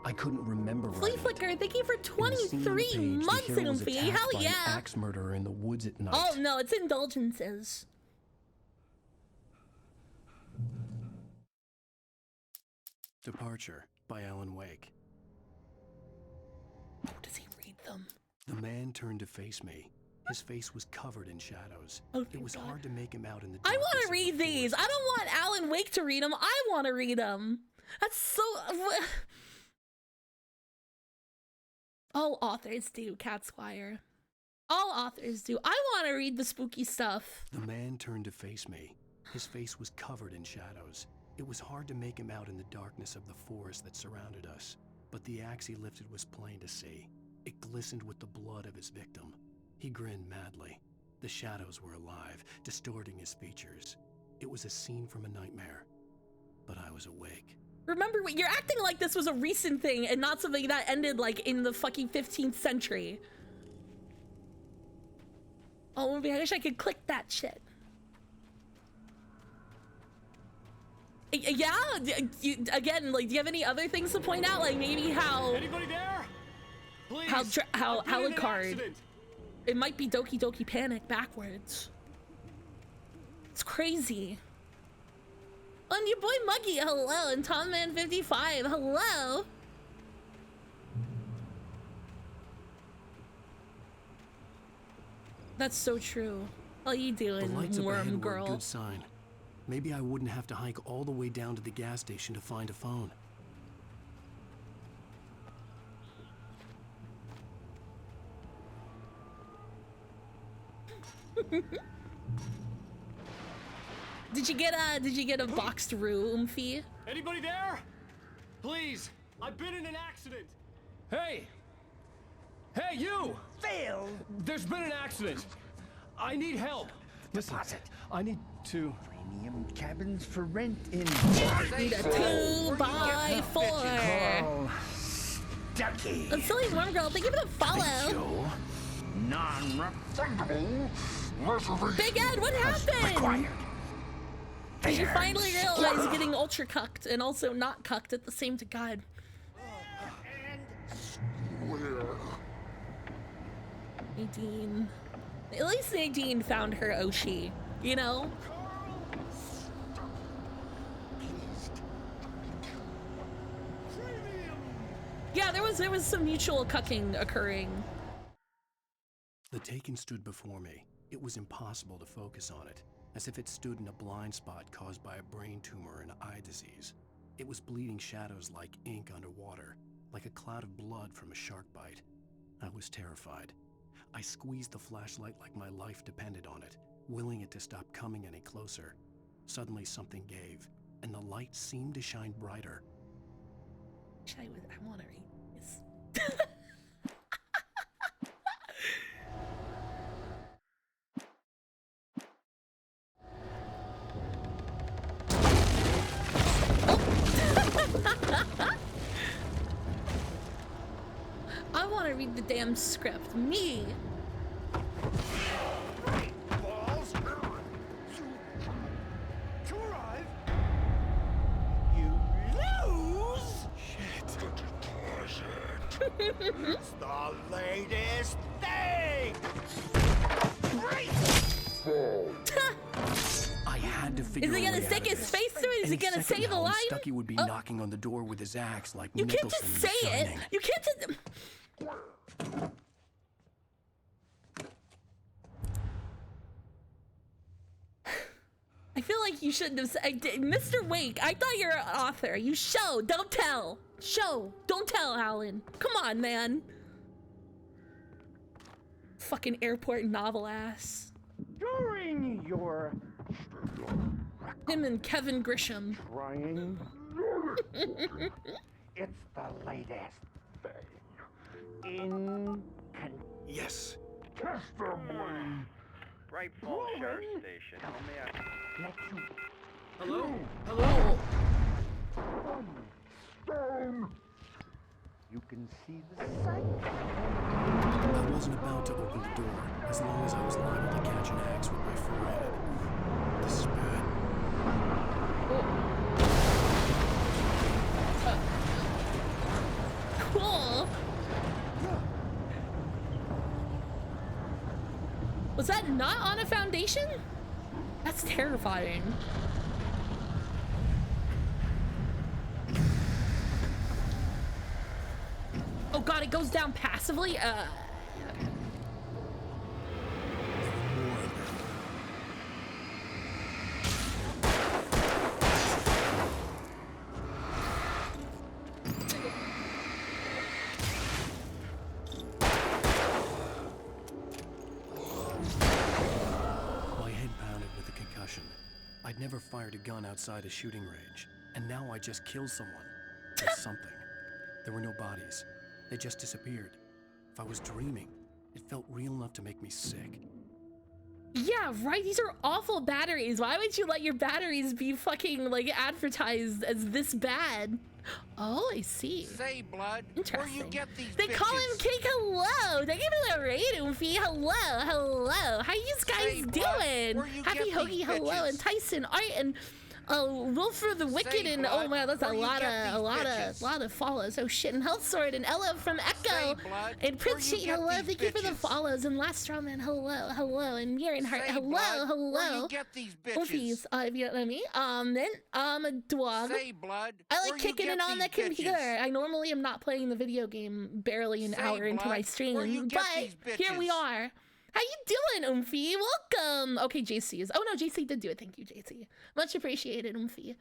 I couldn't remember Flea Flicker, thank you for 23 months in fee. Hell yeah. An axe murderer in the woods at night. Oh no, it's indulgences. Departure by Alan Wake. Oh, does he read them? The man turned to face me. His face was covered in shadows. It was hard to make him out in the darkness. I want to read these. I don't want Alan Wake to read them. I want to read them. That's so... All authors do, Cat Squire. All authors do. I want to read the spooky stuff. The man turned to face me. His face was covered in shadows. It was hard to make him out in the darkness of the forest that surrounded us, but the axe he lifted was plain to see. It glistened with the blood of his victim. He grinned madly. The shadows were alive, distorting his features. It was a scene from a nightmare, but I was awake. Remember, you're acting like this was a recent thing and not something that ended like in the fucking 15th century. Oh, I wish I could click that shit. Yeah, again, like, do you have any other things to point out? Like maybe how... Anybody there? Please, how Alucard... It might be Doki Doki Panic backwards. It's crazy. And your boy Muggy, hello. And TomMan55, hello. That's so true. How you doing, the lights up worm ahead girl? Were a good sign. Maybe I wouldn't have to hike all the way down to the gas station to find a phone. Did you get a boxed room fee? Anybody there? Please, I've been in an accident. Hey! Hey, you! Phil! There's been an accident. I need help. Listen, I need to... Premium cabins for rent in... Need a 2x4. Ducky. A silly worm girl, thank you for the follow. Non-refundable reservation. Big Ed, what happened? Required. Did you finally realize getting ultra cucked and also not cucked at the same time? God. Nadine. At least Nadine found her Oshi, you know? Yeah, there was some mutual cucking occurring. The Taken stood before me. It was impossible to focus on it, as if it stood in a blind spot caused by a brain tumor and eye disease. It was bleeding shadows like ink underwater, like a cloud of blood from a shark bite. I was terrified. I squeezed the flashlight like my life depended on it, willing it to stop coming any closer. Suddenly something gave, and the light seemed to shine brighter. I want to read this. I want to read the damn script. Me. Balls. To arrive. You lose. Shit. It's the latest thing. I had to figure Is he a gonna way stick out of his this. face through it? Is he Any gonna second say the now, line? Stucky would be knocking on the door with his axe like You can't Nicholson just say in The it. Shining. You can't just... I feel like you shouldn't have said... Mr. Wake, I thought you were an author. You show, don't tell. Show, don't tell, Alan. Come on, man. Fucking airport novel ass. During your Him and Kevin Grisham. trying, it's the latest thing in Yes. Castella. Right Falls Sheriff Station. How may I... Let you Hello? Hello? stone. You can see the sight. I wasn't about to open the door, as long as I was liable to catch an axe with my forehead. This is bad. Cool. Was that not on a foundation? That's terrifying. Oh god, it goes down passively? My head pounded with a concussion. I'd never fired a gun outside a shooting range, and now I just killed someone. Or something. There were no bodies. They just disappeared. If I was dreaming, it felt real enough to make me sick. Yeah, right? These are awful batteries. Why would you let your batteries be fucking, like, advertised as this bad? Oh, I see. Say, Blood, Interesting. where you get these They call him Cake Hello. Thank you for the raid, Oofy. Hello. How you guys Say, Blood, doing? where you Happy get Hoagie, these hello, bitches? and Tyson, Art, and Wilford the Wicked, Say, and Blood, oh man, that's where you get these a lot of follows. Oh shit, and Health Sword, and Ella from Echo, Say, Blood, and Prince where you Sheet, get hello. these Thank you for the bitches? follows, and Last Strawman, hello, and Mirren Heart, Say, hello. Blood, where you get these bitches? Oofies, if you know me. Then a dog. Say, Blood, I where like you kicking get it on the these computer. bitches? I normally am not playing the video game barely an Say, hour into my Blood, where you stream, get but these here we bitches? are. How you doing, Oomphy? Welcome. Okay, JC is. Oh no, JC did do it. Thank you, JC. Much appreciated, Oomphy.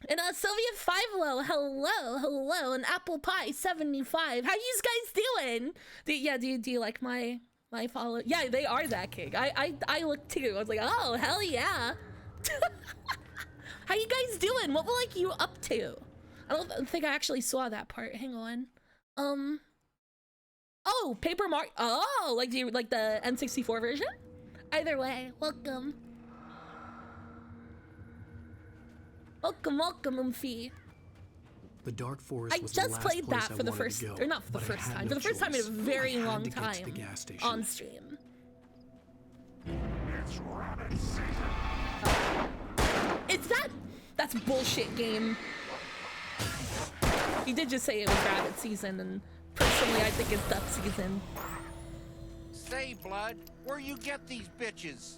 And Sylvia Five-Low, hello, and Apple Pie 75. How you guys doing? Do you like my follow? Yeah, they are that king. I looked too. I was like, oh hell yeah. How you guys doing? What were you up to? I don't think I actually saw that part. Hang on. Oh, Paper Mario. Oh, do you like the N64 version? Either way, welcome. Welcome, Oomphy. The Dark Forest I was the just last played place that I for the wanted first, to go, or not for the but I first had time, no for the first time in a choice. very I had long to get to time the gas station. on stream. It's That's bullshit, game. He did just say it was rabbit season, and personally I think it's duck season. Say, Blood, where you get these bitches?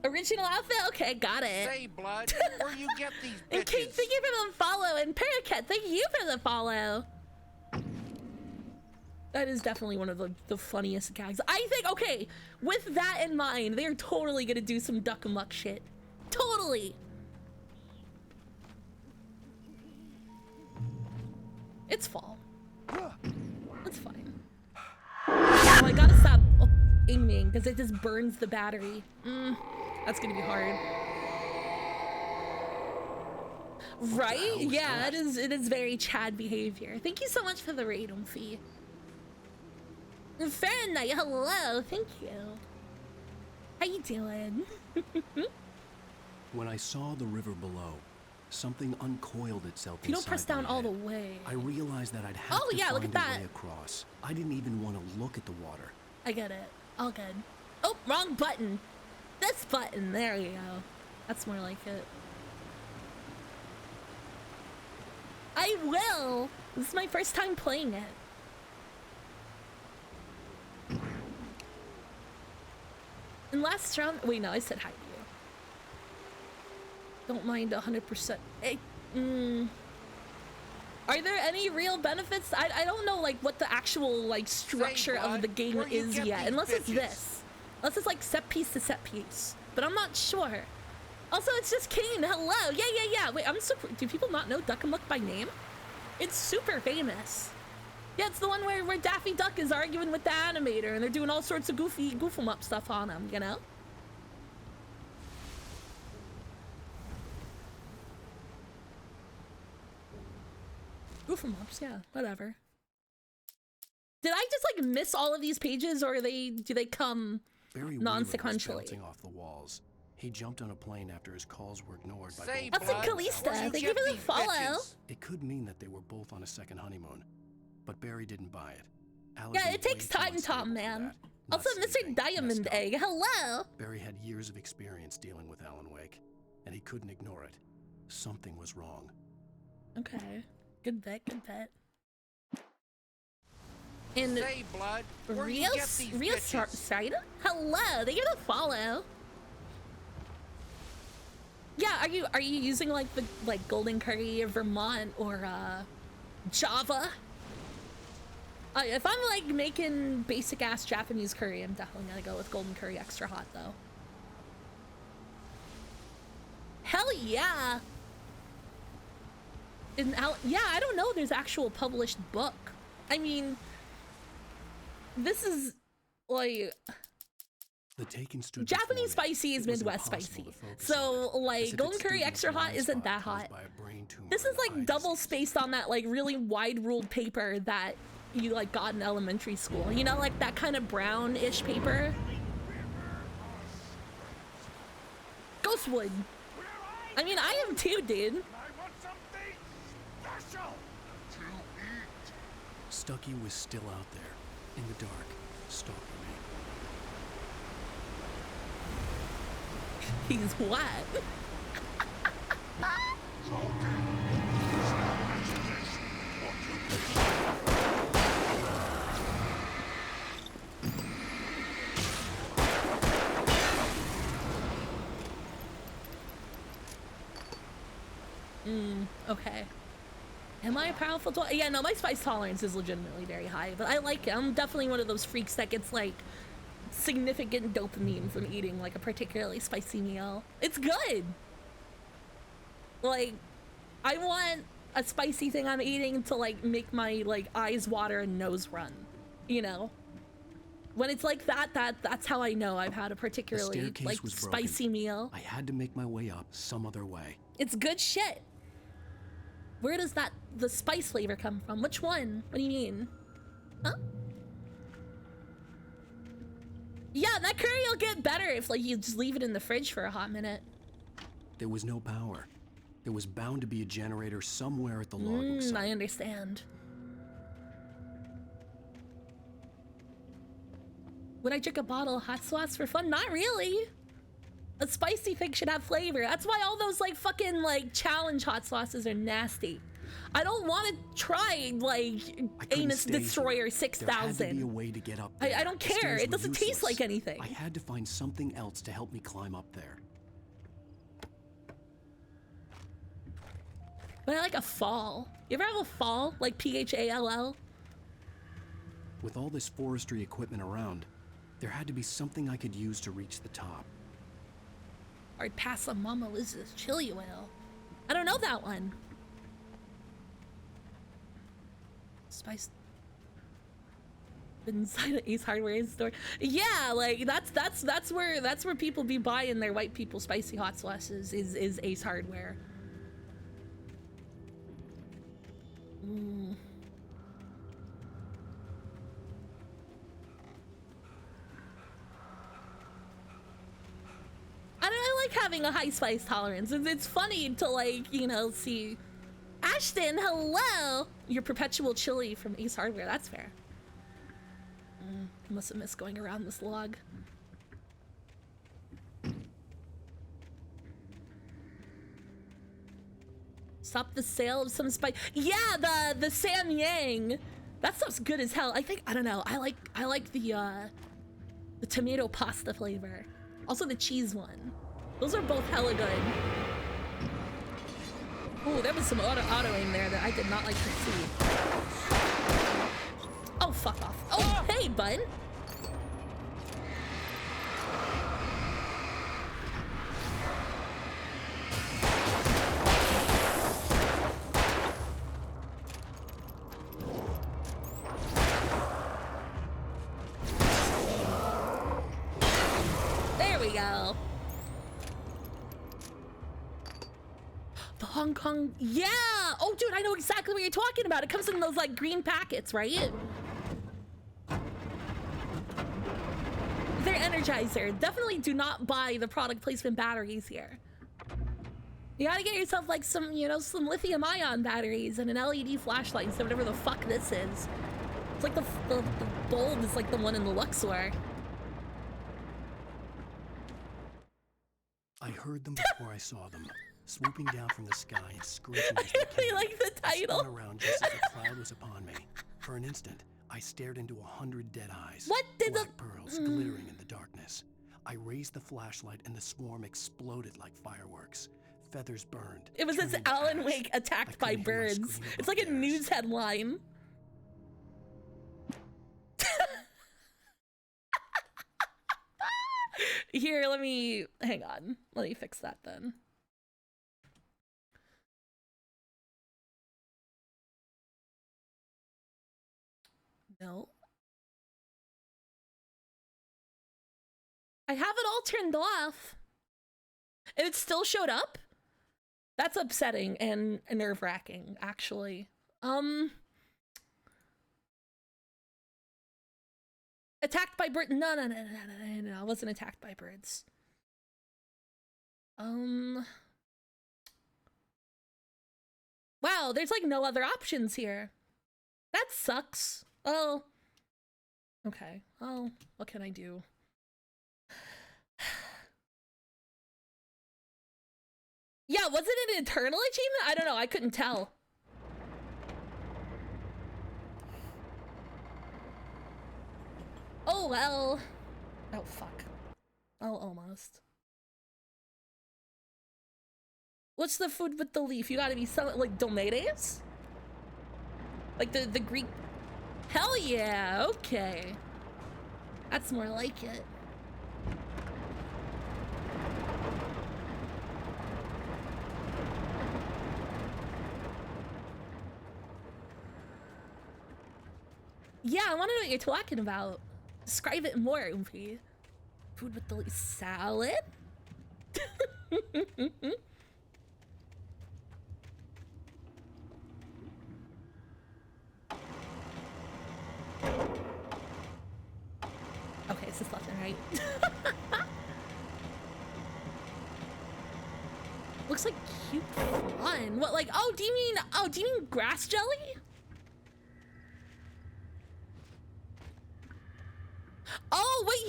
Original outfit? Okay, got it. Say, Blood, where you get these bitches? And Kate, thank you for the follow, and Paracat, thank you for the follow. That is definitely one of the funniest gags. I think, okay, with that in mind, they're totally gonna do some Duck and Muck shit. Totally. It's fall. It's fine. Oh, I gotta stop aiming because it just burns the battery. That's gonna be hard. Right? Yeah, it is very Chad behavior. Thank you so much for the raid, Oomphy. Fahrenheit, hello, thank you. How you doing? When I saw the river below, something uncoiled itself If you don't press down all the way. I realized that I'd have Oh to yeah, find look at a that. way across. I didn't even want to look at the water. I get it. All good. Oh, wrong button. This button. There you go. That's more like it. I will. This is my first time playing it. And last round, wait, no, I said hi to you. Don't mind 100%. Hey, Are there any real benefits? I don't know what the actual structure of the game is yet, unless it's this. Unless it's set piece to set piece. But I'm not sure. Also, it's just Kane. Hello. Yeah. Wait, I'm super. Do people not know Duck and Luck by name? It's super famous. Yeah, it's the one where Daffy Duck is arguing with the animator and they're doing all sorts of goofy goof 'em up stuff on him, you know? Goof 'em ups, yeah, whatever. Did I just like miss all of these pages, or do they come non-sequentially? Off the walls. He jumped on a plane after his calls were ignored by Say, That's like Callista. Thank you for the follow. It could mean that they were both on a second honeymoon, but Barry didn't buy it. Yeah, it takes time, Tom, man. Also, Mr. Diamond Egg, hello. Barry had years of experience dealing with Alan Wake, and he couldn't ignore it. Something was wrong. Okay, good bet, good bet. And Say, blood, where you real get these bitches? Cider? Hello, they give a follow. Yeah, are you using like the Golden Curry or Vermont or Java? If I'm like making basic ass Japanese curry, I'm definitely gonna go with Golden Curry extra hot though. Hell yeah! Yeah, I don't know. There's actual published book. I mean, this is like the Taken stood Japanese spicy is Midwest spicy. So like Golden Curry extra hot isn't that hot. This is like double spaced on that like really wide ruled paper that you like got in elementary school. You know, like that kind of brownish paper. Ghostwood. I mean, I am too, dude. Stucky was still out there, in the dark, stalking me. He's what? Okay. Am I a powerful tool? Yeah, no, my spice tolerance is legitimately very high, but I like it. I'm definitely one of those freaks that gets like significant dopamine from eating like a particularly spicy meal. It's good. Like, I want a spicy thing I'm eating to like make my like eyes water and nose run, you know? When it's like that's how I know I've had a particularly like spicy meal. I had to make my way up some other way. It's good shit. Where does the spice flavor come from? Which one? What do you mean? Huh? Yeah, that curry will get better if like you just leave it in the fridge for a hot minute. There was no power. There was bound to be a generator somewhere at the logging site. I understand. Would I drink a bottle of hot sauce for fun? Not really. A spicy thing should have flavor. That's why all those like fucking like challenge hot sauces are nasty. I don't want to try like Anus Destroyer 6000. There had to be a way to get up there. I don't care. It doesn't taste like anything. I had to find something else to help me climb up there. But I like a fall. You ever have a fall? Like PHALL? With all this forestry equipment around, there had to be something I could use to reach the top. Or pass some Mama Liz's chili oil. I don't know that one. Spice. Inside an Ace Hardware store. Yeah, like that's where people be buying their white people spicy hot sauces is Ace Hardware. I like having a high spice tolerance. It's funny to like, you know, see Ashton, hello! Your perpetual chili from Ace Hardware, that's fair. Must have missed going around this log. Stop the sale of some spice. Yeah, the Sam Yang. That stuff's good as hell. I don't know. I like the tomato pasta flavor. Also the cheese one. Those are both hella good. Oh, there was some auto aim there that I did not like to see. Oh, fuck off. Oh, hey, bud. go. The Hong Kong, yeah! Oh, dude, I know exactly what you're talking about. It comes in those, like, green packets, right? They're Energizer. Definitely do not buy the product placement batteries here. You gotta get yourself, like, some, you know, some lithium-ion batteries and an LED flashlight, so whatever the fuck this is. It's like the bulb is like the one in the Luxor. I heard them before I saw them, swooping down from the sky and screeching as I they really came. like the title. I spun around just as a cloud was upon me. For an instant, I stared into 100 dead eyes. What did black pearls glittering in the darkness. I raised the flashlight and the swarm exploded like fireworks. Feathers burned. It was this Alan Wake attacked by birds. It's like a news headline. Here, hang on. Let me fix that then. No. I have it all turned off. And it still showed up? That's upsetting and nerve-wracking, actually. Attacked by birds. No, I wasn't attacked by birds. Wow, there's like no other options here. That sucks. Oh. Okay. Oh, what can I do? Yeah, was it an internal achievement? I don't know. I couldn't tell. Oh, well. Oh, fuck. Oh, almost. What's the food with the leaf? You gotta be some, like, Domedes? Like the Greek... Hell yeah, okay. That's more like it. Yeah, I want to know what you're talking about. Describe it more, Oomphy. Food with the leaf. Salad? Okay, it's just left and right. Looks like cute fun. What, like, do you mean grass jelly? Oh, wait,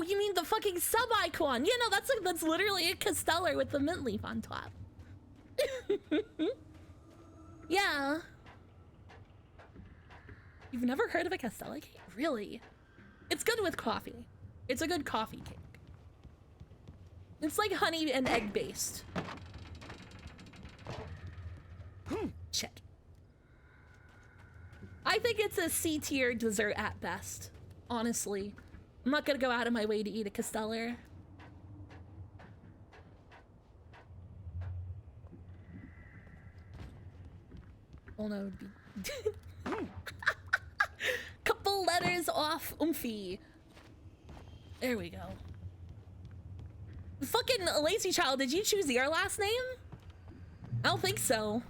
you mean the fucking sub-icon. Yeah, no, that's literally a Castella with the mint leaf on top. Yeah. You've never heard of a Castella cake? Really? It's good with coffee. It's a good coffee cake. It's like honey and egg based. Shit. I think it's a C tier dessert at best. Honestly. I'm not gonna go out of my way to eat a Castella. Oh no, it would be... Couple letters off Oomphy. There we go. Fucking Lazy Child, did you choose your last name? I don't think so.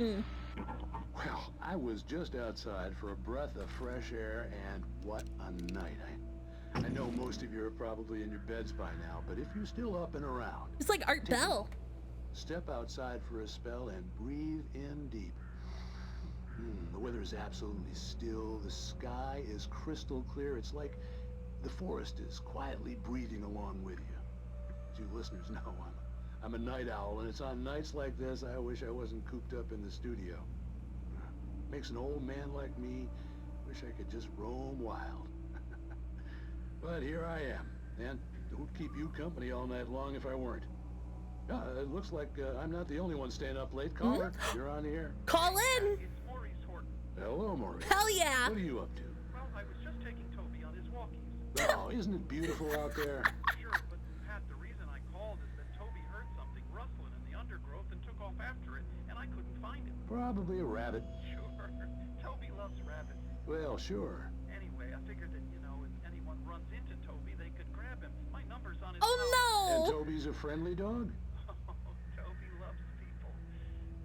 Well, I was just outside for a breath of fresh air, and what a night. I know most of you are probably in your beds by now, but if you're still up and around... It's like Art Bell. Step outside for a spell and breathe in deep. The weather is absolutely still. The sky is crystal clear. It's like the forest is quietly breathing along with you. As you listeners know, I'm a night owl, and it's on nights like this I wish I wasn't cooped up in the studio. Makes an old man like me wish I could just roam wild. But here I am, and don't keep you company all night long if I weren't. It looks like I'm not the only one staying up late. Caller, you're on the air. Call in! It's Maurice Horton. Hello, Maurice. Hell yeah! What are you up to? Well, I was just taking Toby on his walkies. Oh, isn't it beautiful out there? Sure, but Pat, the reason I called is that Toby heard something rustling in the undergrowth and took off after it, and I couldn't find it. Probably a rabbit. Sure. Toby loves rabbits. Well, sure. Anyway, I figured that, you know, if anyone runs into Toby, they could grab him. My number's on his Oh And no! Toby's a friendly dog? Toby loves people.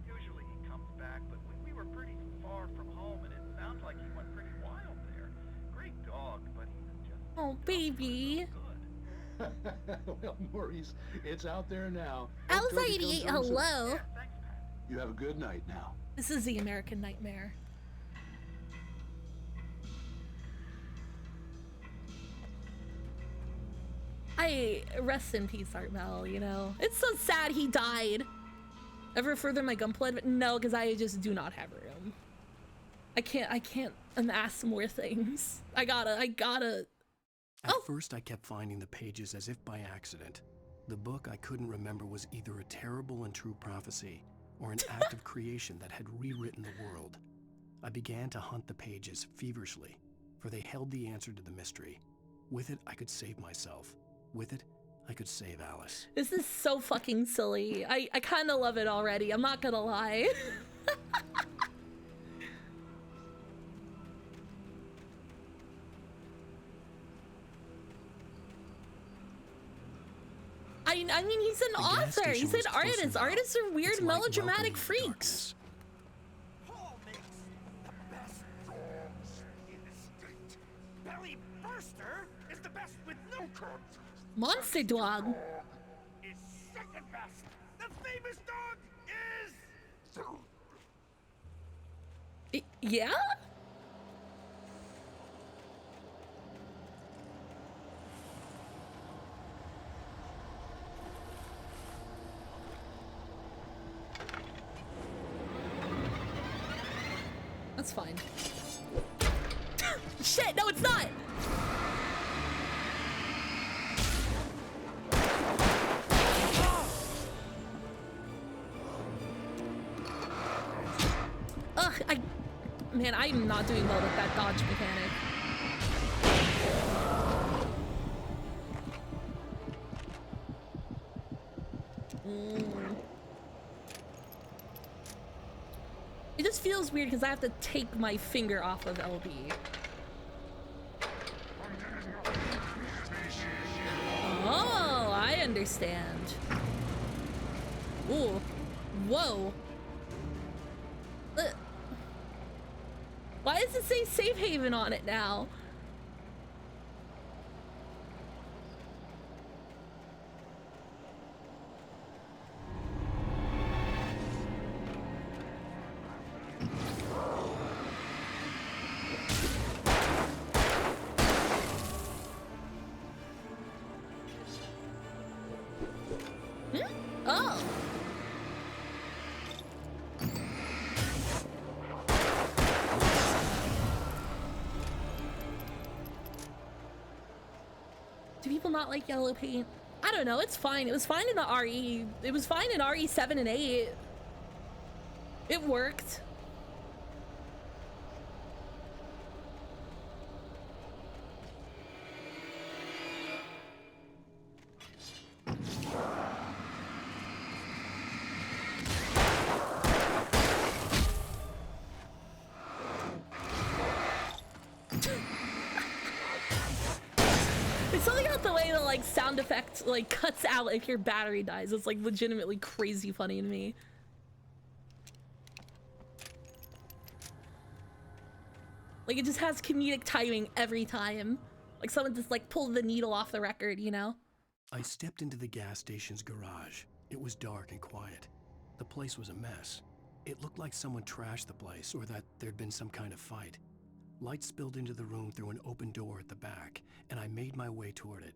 Usually he comes back, but we were pretty far from home, and it sounds like he went pretty wild there. Great dog, but he's just... Oh, baby. Well, Maurice, it's out there now. Alzheimer's, hello. You have a good night now. This is the American Nightmare. I rest in peace, Art Mel, you know. It's so sad he died. Ever further my gunplay? But no, because I just do not have room. I can't amass more things. I gotta. At first, I kept finding the pages as if by accident. The book I couldn't remember was either a terrible and true prophecy or an act of creation that had rewritten the world. I began to hunt the pages feverishly, for they held the answer to the mystery. With it, I could save myself. With it, I could save Alice. This is so fucking silly. I kind of love it already. I'm not gonna lie. I mean, he's an author. He's an artist. Artists are weird, melodramatic freaks. Paul makes the best dogs in the state. Belly Burster is the best with no cubs. Monster dog. Is second best. The famous dog is... Yeah? That's fine. Shit, no, it's not! Ugh, man, I'm not doing well with that dodge mechanic. It just feels weird because I have to take my finger off of LB. Oh, I understand. Ooh. Whoa. Why does it say safe haven on it now? Oh. Do people not like yellow paint? I don't know, it's fine. It was fine in the RE. It was fine in RE 7 and 8. It worked. It's something about the way the like sound effect like cuts out if your battery dies. It's like legitimately crazy funny to me. Like it just has comedic timing every time. Like someone just like pulled the needle off the record, you know? I stepped into the gas station's garage. It was dark and quiet. The place was a mess. It looked like someone trashed the place or that there'd been some kind of fight. Light spilled into the room through an open door at the back, and I made my way toward it.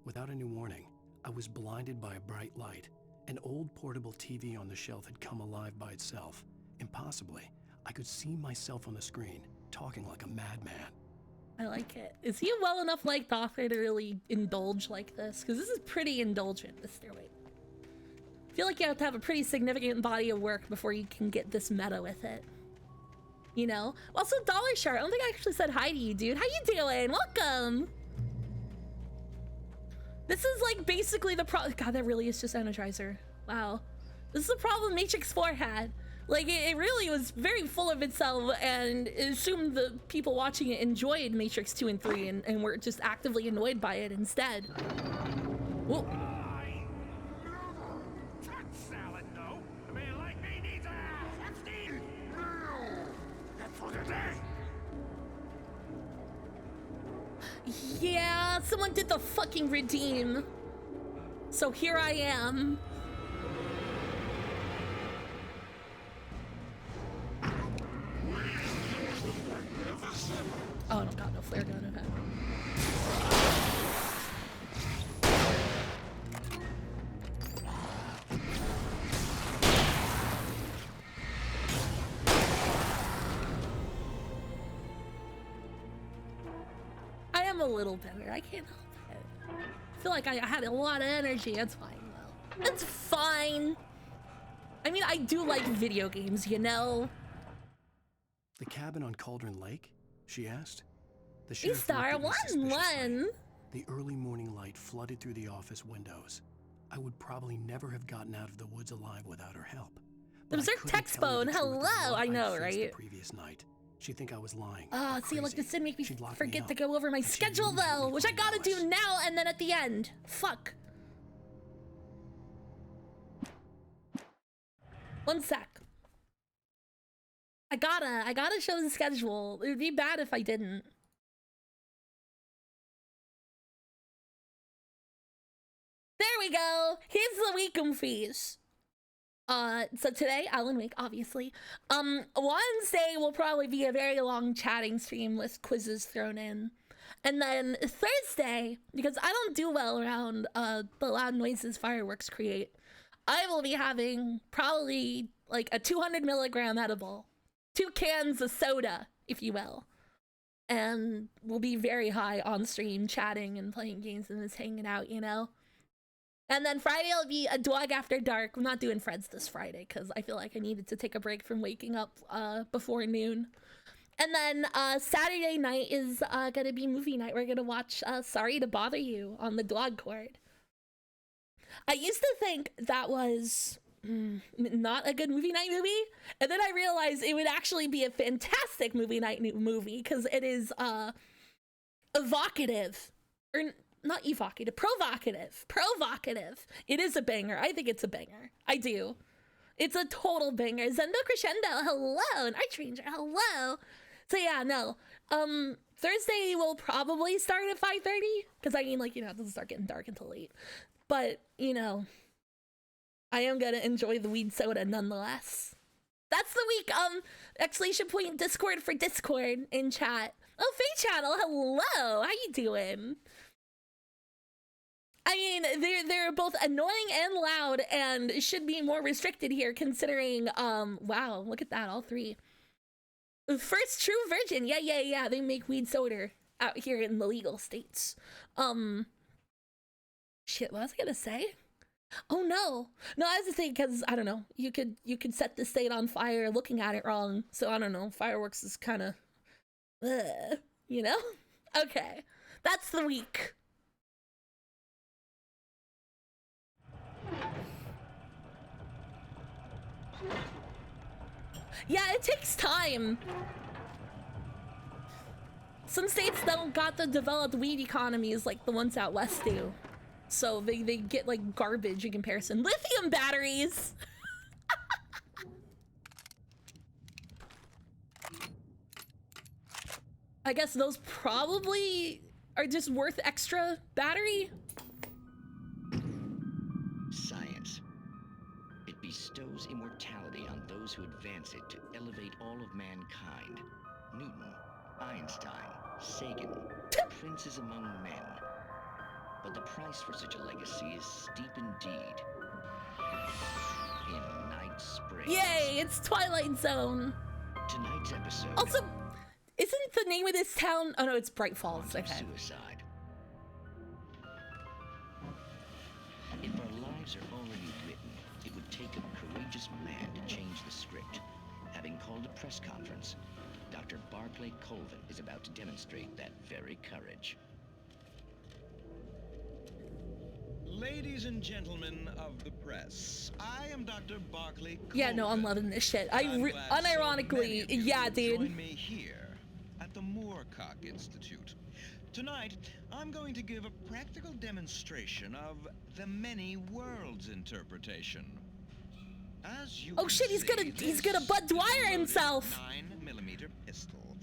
Without any warning, I was blinded by a bright light. An old portable TV on the shelf had come alive by itself. Impossibly, I could see myself on the screen, talking like a madman. I like it. Is he a well enough liked author to really indulge like this? Because this is pretty indulgent, this stairway. I feel like you have to have a pretty significant body of work before you can get this meta with it. You know? Also, Dollar Shard, I don't think I actually said hi to you, dude. How you doing? Welcome! This is like basically the problem. God, that really is just Energizer. Wow. This is the problem Matrix 4 had. Like, it really was very full of itself and assumed the people watching it enjoyed Matrix 2 and 3 and were just actively annoyed by it instead. Whoa. Salad, no. A man like me needs a house. Steve. That's for the day. Yeah, someone did the fucking redeem. So here I am. Oh, no, God, no flare gun, okay. I am a little better, I can't help it. I feel like I had a lot of energy, that's fine though. It's fine. I mean, I do like video games, you know? The cabin on Cauldron Lake? She asked. The sheriff Star looked at me one. suspiciously. The early morning light flooded through the office windows. I would probably never have gotten out of the woods alive without her help. Observe Textbone, hello! I know, right? The previous night. She'd think I was lying. Oh, see, like, this didn't make me forget out. to go over my schedule, though, which I gotta do now and then at the end. Fuck. One sec. I gotta show the schedule. It would be bad if I didn't. There we go. Here's the week goofies. So today, Alan Wake, obviously. Wednesday will probably be a very long chatting stream with quizzes thrown in. And then Thursday, because I don't do well around the loud noises fireworks create, I will be having probably like a 200 milligram edible. 2 cans of soda, if you will. And we'll be very high on stream chatting and playing games and just hanging out, you know? And then Friday will be a dog after dark. I'm not doing Fred's this Friday because I feel like I needed to take a break from waking up before noon. And then Saturday night is gonna be movie night. We're gonna watch Sorry to Bother You on the dog court. I used to think that was not a good movie night movie, and then I realized it would actually be a fantastic movie night movie because it is evocative, or not evocative, provocative. It is a banger. I think it's a banger. I do. It's a total banger. Zendo Crescendo, hello, and Archranger, hello. So yeah, no. Thursday will probably start at 5:30 because I mean, like, you know, it doesn't start getting dark until late. But you know, I am gonna enjoy the weed soda nonetheless. That's the week. Actually, you should point Discord for Discord in chat. Oh, Faye Channel, hello. How you doing? I mean, they're both annoying and loud, and should be more restricted here, considering. Wow, look at that, all 3. First True Virgin, yeah. They make weed soda out here in the legal states. Shit, what was I gonna say? Oh no, I was just saying because I don't know. You could set the state on fire looking at it wrong. So I don't know. Fireworks is kind of, you know. Okay, that's the week. Yeah, it takes time. Some states don't got the developed weed economies like the ones out west do. So they get like garbage in comparison. Lithium batteries! I guess those probably are just worth extra battery. Science. It bestows immortality on those who advance it to elevate all of mankind. Newton, Einstein, Sagan, princes among men. But the price for such a legacy is steep indeed. In Night Springs. Yay, it's Twilight Zone. Tonight's episode. Also, isn't the name of this town? Oh no, it's Bright Falls. Okay. Suicide. If our lives are already written, it would take a courageous man to change the script. Having called a press conference, Dr. Barclay Colvin is about to demonstrate that very courage. Ladies and gentlemen of the press, I am Dr. Barclay Yeah, no, I'm loving this shit. Unironically, yeah, dude. Join me here at the Moorcock Institute. Tonight, I'm going to give a practical demonstration of the many worlds interpretation. As you Oh shit, he's gonna Bud Dwyer himself. 9mm pistol.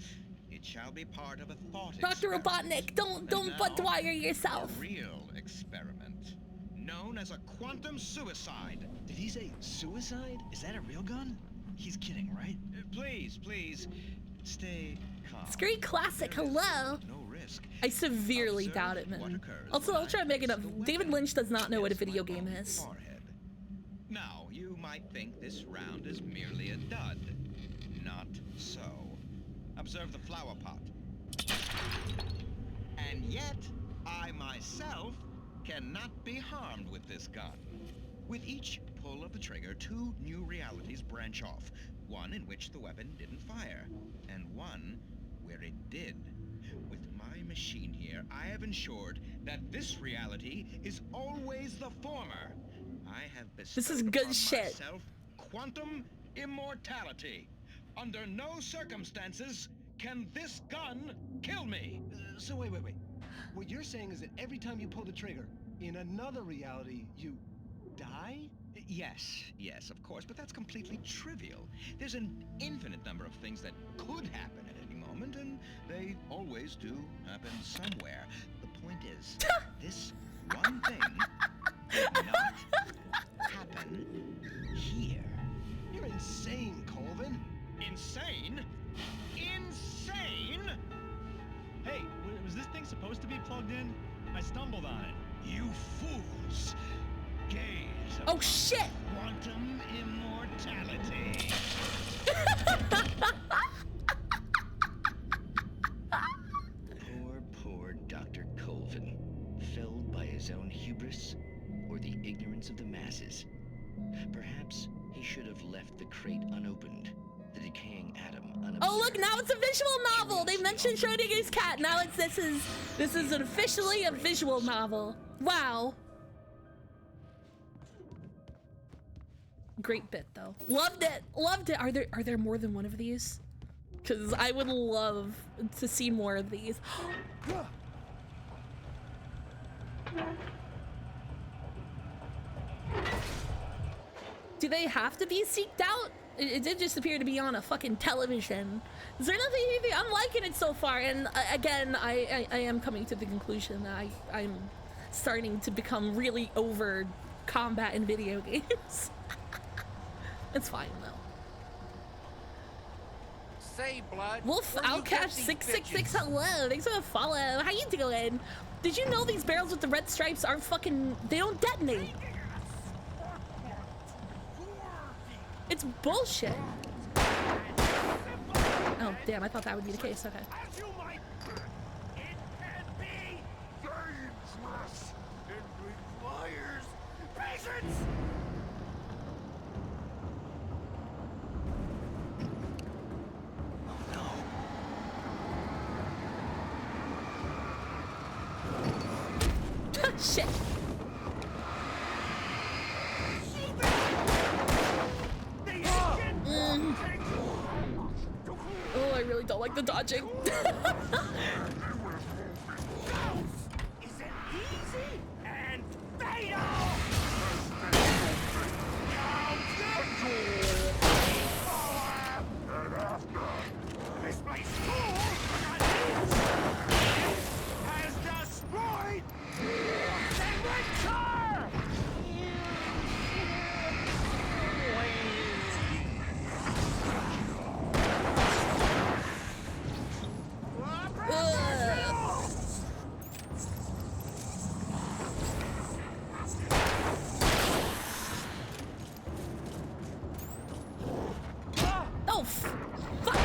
It shall be part of a thought Dr. Robotnik, don't Bud Dwyer yourself. A real experiment known as a quantum suicide. Did he say suicide? Is that a real gun? He's kidding, right? Please, stay calm. Screen classic, hello. No risk. I severely doubt it, man. Also, I'll try to make it up. David Lynch does not know what a video game is. Now, you might think this round is merely a dud. Not so. Observe the flower pot. And yet, I myself cannot be harmed with this gun. With each pull of the trigger, 2 new realities branch off. One in which the weapon didn't fire, and one where it did. With my machine here, I have ensured that this reality is always the former. I have bestowed This is good upon shit. myself quantum immortality. Under no circumstances can this gun kill me. So wait. What you're saying is that every time you pull the trigger, in another reality, you die? Yes, of course, but that's completely trivial. There's an infinite number of things that could happen at any moment, and they always do happen somewhere. The point is, this one thing did not happen here. You're insane, Colvin. Insane? Insane? Hey, was this thing supposed to be plugged in? I stumbled on it. You fools! Gaze Oh shit! Quantum immortality. Poor Dr. Colvin, felled by his own hubris or the ignorance of the masses. Perhaps he should have left the crate unopened, the decaying atom unobserved. Oh look, now it's a visual novel. They mentioned Schrodinger's cat. Now this is officially a visual novel. Wow. Great bit though. Loved it. Are there more than one of these? Because I would love to see more of these. Do they have to be seeked out? It did just appear to be on a fucking television. Is there nothing? I'm liking it so far, and again, I am coming to the conclusion that I'm starting to become really over combat in video games. It's fine though. Say, Blood. Wolf where you get Outcast these 666, bitches? hello. Thanks for the follow. How you doing? Did you know these barrels with the red stripes aren't fucking? They don't detonate. It's bullshit. Oh damn! I thought that would be the case. Okay. As you might, it can be dangerous. It requires patience. Shit. Oh, I really don't like the dodging. Is it easy and fatal? This place has destroyed signature! Oh, fuck!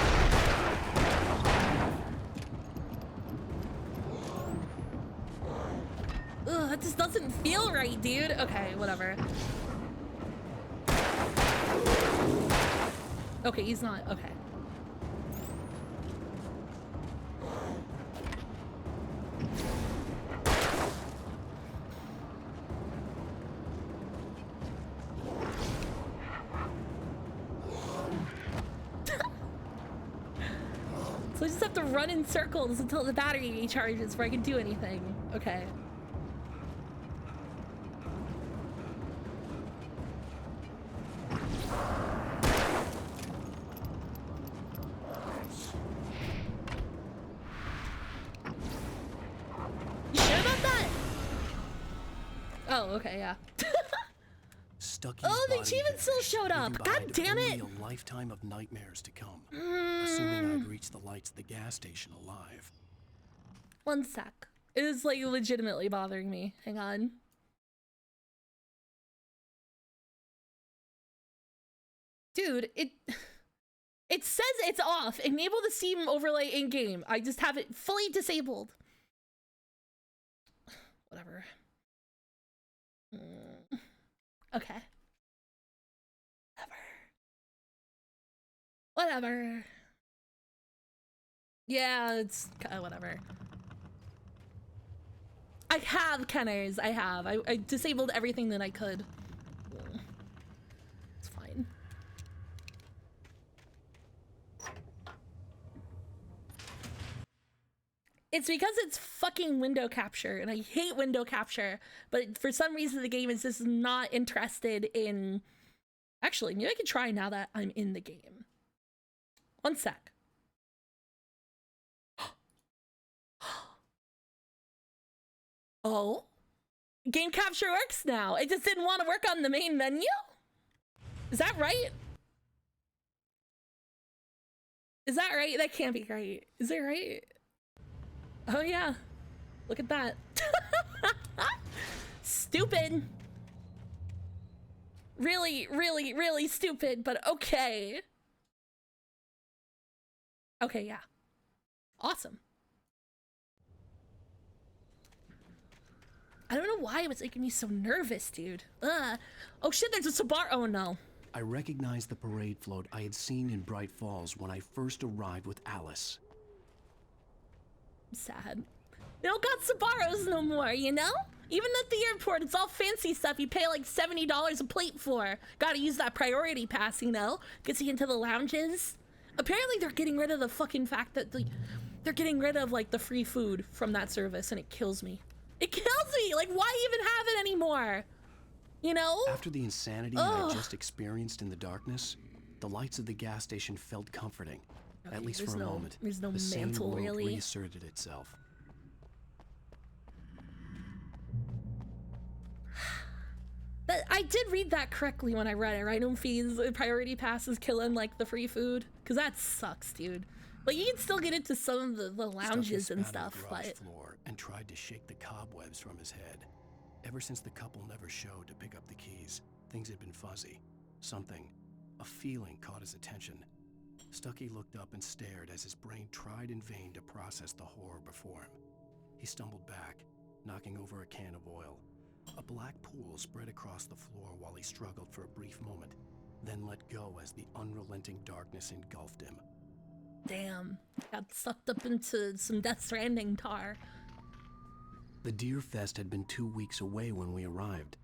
Ugh, that just doesn't feel right, dude. Okay, whatever. Okay, he's not. Okay. just have to run in circles until the battery recharges before I can do anything. Okay. You sure about that? Oh, okay, yeah. Stucky's Oh, the body achievement still vanished, showed up. leaving God behind damn only it. a lifetime of nightmares to come. Assuming I'd reached the lights of the gas station alive. One sec. It is like legitimately bothering me. Hang on. Dude, it says it's off. Enable the Steam overlay in game. I just have it fully disabled. Whatever. Okay. Whatever. Yeah, it's whatever. I have Kenners. I have. I disabled everything that I could. It's fine. It's because it's fucking window capture, and I hate window capture, but for some reason the game is just not interested in... Actually, maybe I could try now that I'm in the game. One sec. Oh? Game capture works now. It just didn't want to work on the main menu? Is that right? Is that right? That can't be right. Is it right? Oh yeah. Look at that. Stupid. Really, really, really stupid, but okay. Okay, yeah. Awesome. I don't know why it was making me so nervous, dude. Oh shit, there's a Subaru. Oh no. I recognized the parade float I had seen in Bright Falls when I first arrived with Alice. I'm sad. They don't got Subarus no more, you know? Even at the airport, it's all fancy stuff you pay like $70 a plate for. Gotta use that priority pass, you know? Gets you into the lounges. Apparently they're getting rid of the fucking fact that they're getting rid of like the free food from that service, and it kills me. It kills me! Like, why even have it anymore? You know? After the insanity I had just experienced in the darkness, the lights of the gas station felt comforting. Okay, at least for a moment. There's no the same mantle, world really. reasserted itself. But I did read that correctly when I read it, right? No fees, priority passes killing like the free food. Cause that sucks, dude. Like you can still get into some of the lounges and stuff, but floor and tried to shake the cobwebs from his head. Ever since the couple never showed to pick up the keys, things had been fuzzy. Something, a feeling caught his attention. Stucky looked up and stared as his brain tried in vain to process the horror before him. He stumbled back, knocking over a can of oil. A black pool spread across the floor while he struggled for a brief moment, then let go as the unrelenting darkness engulfed him. damn, got sucked up into some Death Stranding tar. The Deer Fest had been 2 weeks away when we arrived.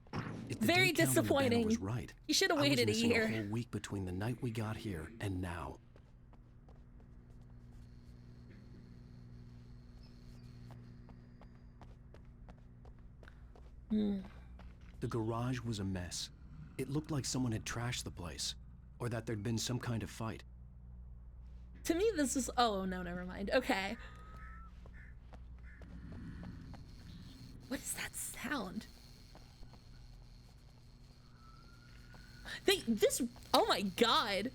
If the Very date count on the banner disappointing. was right, You should have I was waited a missing year. a whole week between the night we got here and now. The garage was a mess. It looked like someone had trashed the place, or that there'd been some kind of fight. To me, this is... Oh, no, never mind. Okay. What is that sound? This... Oh my god.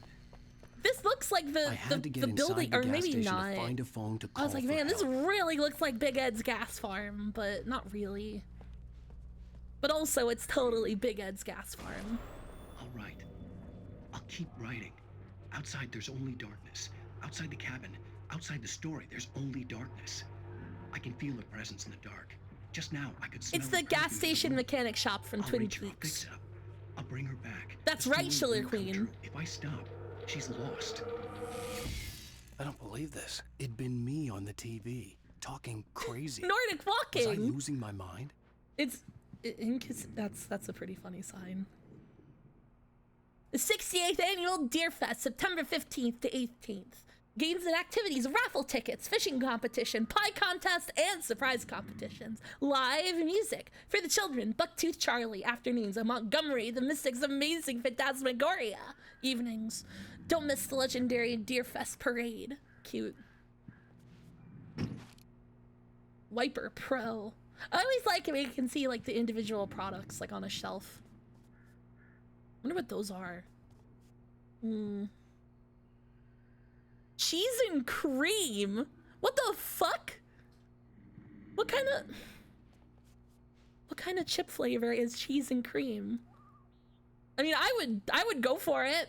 This looks like the building, or maybe not. Find a phone to call I was like, for man, this help. really looks like Big Ed's gas farm, but not really. But also, it's totally Big Ed's gas farm. All right. I'll keep writing. Outside, there's only darkness. Outside the cabin, outside the story, there's only darkness. I can feel a presence in the dark. Just now, I could smell It's the her gas perfume in the station room. mechanic shop from I'll Twin reach her, I'll Peaks. fix it up. I'll bring her back. That's The right, story Schiller will come Queen. true. If I stop, she's lost. I don't believe this. It'd been me on the TV, talking crazy. Nordic Was I walking. losing my mind? That's a pretty funny sign. The 68th annual Deer Fest, September 15th to 18th. Games and activities, raffle tickets, fishing competition, pie contest, and surprise competitions. Live music for the children, Bucktooth Charlie. Afternoons at Montgomery, the Mystics' Amazing Phantasmagoria. Evenings. Don't miss the legendary Deerfest Parade. Cute. Wiper Pro. I always like it when you can see like the individual products like on a shelf. Wonder what those are. Cheese and cream? What the fuck? What kind of chip flavor is cheese and cream? I mean, I would go for it.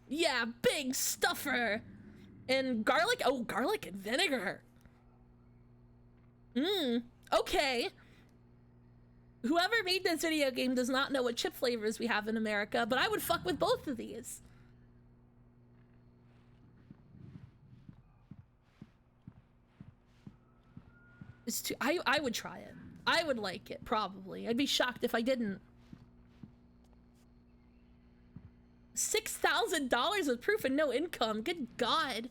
Yeah, big stuffer. And garlic, oh, garlic and vinegar. Okay. Whoever made this video game does not know what chip flavors we have in America, but I would fuck with both of these. It's too, I would try it. I would like it, probably. I'd be shocked if I didn't. $6,000 with proof and no income. Good God.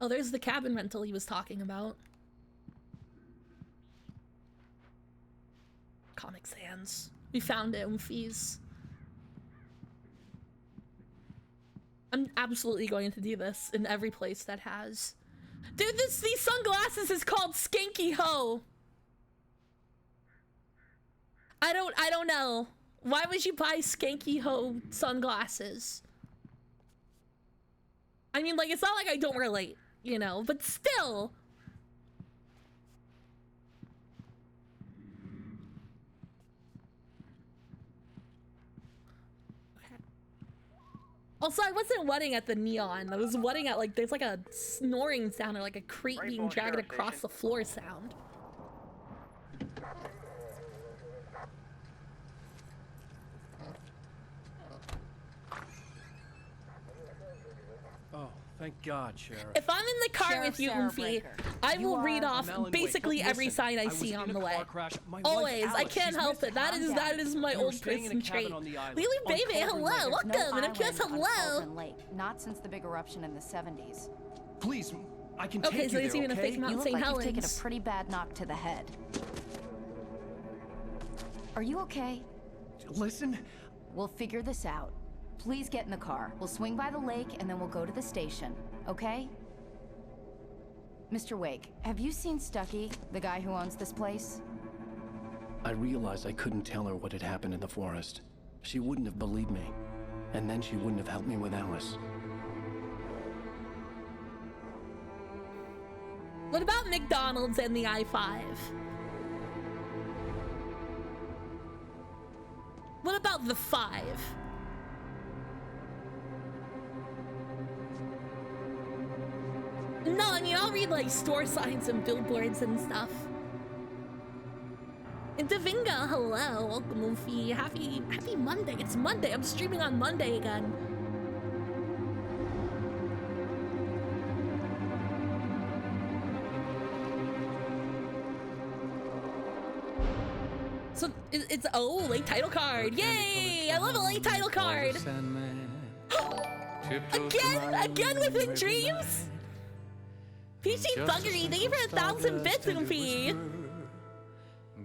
Oh, there's the cabin rental he was talking about. Comic Sans. We found it, Oomfies. I'm absolutely going to do this in every place that has. Dude, these sunglasses is called Skanky Ho. I don't know. Why would you buy Skanky Ho sunglasses? I mean, like, it's not like I don't relate, you know, but still. Also, I wasn't wedding at the neon. I was wedding at, like, there's like a snoring sound or like a crate being dragged across the floor sound. Oh, thank God, Sheriff. If I'm in the car with you, Oomfie, I will read off basically every sign I see on the way. Always. I can't help it. That is my old person trait. Lily baby, hello, welcome, and I'm curious, hello. Not since the big eruption in the 70s. Please, I can take you there, okay? So he's even a fake Mount St. Helens. You've taken a pretty bad knock to the head. Are you okay? Listen. We'll figure this out. Please get in the car. We'll swing by the lake and then we'll go to the station, okay? Mr. Wake, have you seen Stucky, the guy who owns this place? I realized I couldn't tell her what had happened in the forest. She wouldn't have believed me. And then she wouldn't have helped me with Alice. What about McDonald's and the I-5? What about the 5? No, I mean, I'll read, like, store signs and billboards and stuff. And Davinga, hello. Welcome, Oofy. Happy Monday. It's Monday. I'm streaming on Monday again. So, it's, oh, late title card. Yay! I love a late title card. Again within dreams? PC Buggery, thank you for 1,000 bits, Oofy.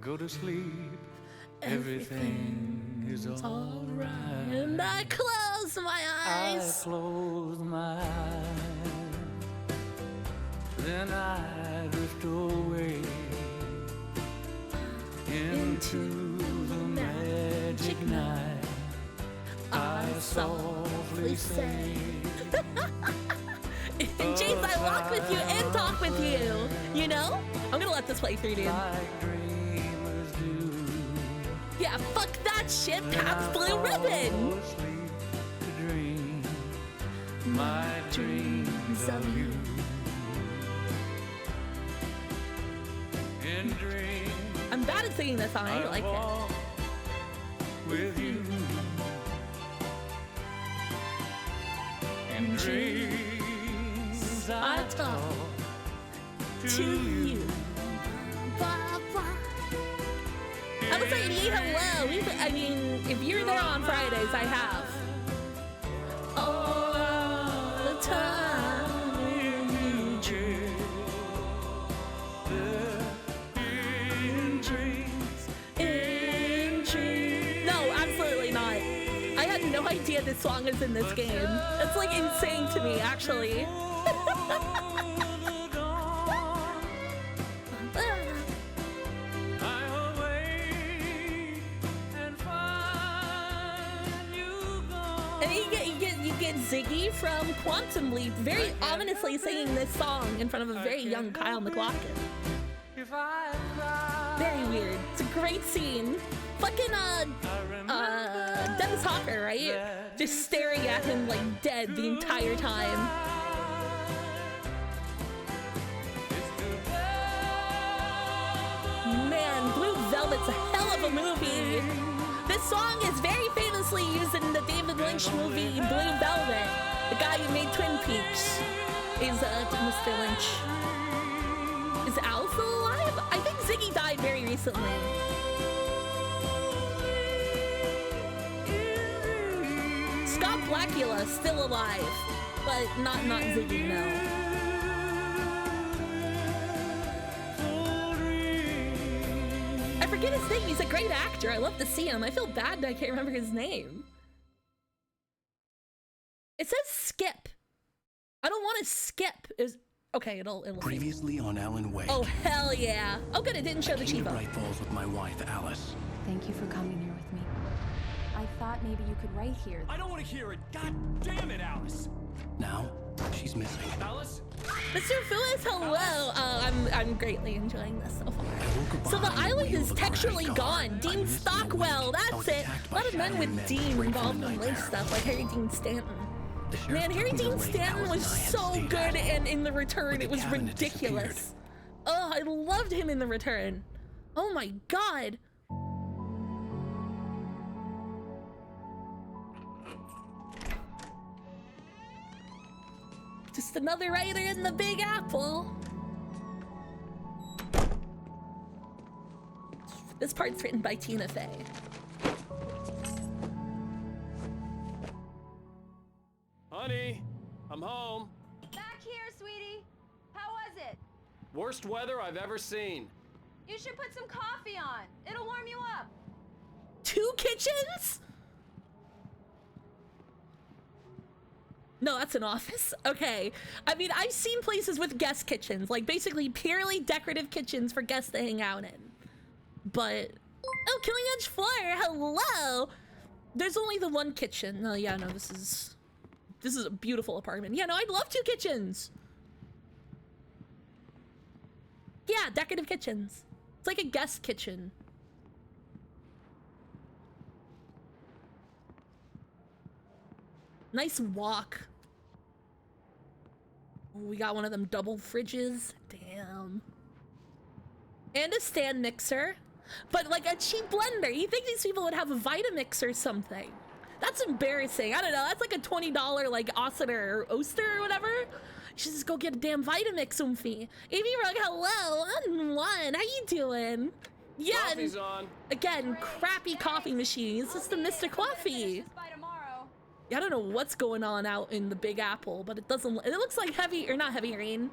Go to sleep. Everything is alright. And I close my eyes. I close my eyes. Then I drift away into the magic night. I softly say. And James, I walk with you and talk with you. You know? I'm gonna let this play through, dude. Yeah, fuck that shit. Pabst Blue Ribbon. My dreams of you. In dreams, I'm bad at singing that song. I like it. With you. In dreams. I talk to you. I was like, hello. I mean, if you're there on Fridays, I have. Oh, idea this song is in this game. That's like insane to me, actually. And you get Ziggy from Quantum Leap very ominously singing this song in front of a very young Kyle MacLachlan. Very weird. It's a great scene. Fucking Dennis Hopper, right? Just staring at him like dead the entire time. Man, Blue Velvet's a hell of a movie. This song is very famously used in the David Lynch movie Blue Velvet. The guy who made Twin Peaks is Mr. Lynch. Is Al still alive? I think Ziggy died very recently. Scott Bakula still alive, but not Ziggy, no. I forget his name. He's a great actor. I love to see him. I feel bad that I can't remember his name. It says skip. I don't want to skip. Okay, it'll Previously on Alan Wake. Oh, hell yeah. Oh, good, it didn't show the Chivo. Bright Falls with my wife, Alice. Thank you for coming here with me. I thought maybe you could write here. I don't want to hear it. God damn it, Alice. Now, she's missing. Alice? Mr. Fulis, hello. I'm greatly enjoying this so far. So the island is texturally gone. Dean Stockwell, that's it. A lot of men with Dean involved in life stuff, like Harry Dean Stanton. Man, Harry Dean Stanton was so good, and in The Return, it was ridiculous. Oh, I loved him in The Return. Oh my god. Just another writer in the Big Apple. This part's written by Tina Fey. Honey, I'm home. Back here, sweetie. How was it? Worst weather I've ever seen. You should put some coffee on. It'll warm you up. 2 kitchens? No, that's an office. Okay. I mean, I've seen places with guest kitchens, like basically purely decorative kitchens for guests to hang out in. But, oh, Killing Edge Flare, hello. There's only the one kitchen. No, yeah, no, this is a beautiful apartment. Yeah, no, I'd love 2 kitchens. Yeah, decorative kitchens. It's like a guest kitchen. Nice walk. Ooh, we got one of them double fridges. Damn. And a stand mixer. But like a cheap blender. You think these people would have a Vitamix or something? That's embarrassing. I don't know. That's like a $20 like Oster or Oster or whatever. You should just go get a damn Vitamix, Oomphy. Amy Rug, hello. How you doing? Yeah. Coffee's on. Again, crappy coffee machines. This is the Mr. Coffee. Yeah, I don't know what's going on out in the Big Apple, but it doesn't. It looks like heavy, or not heavy rain.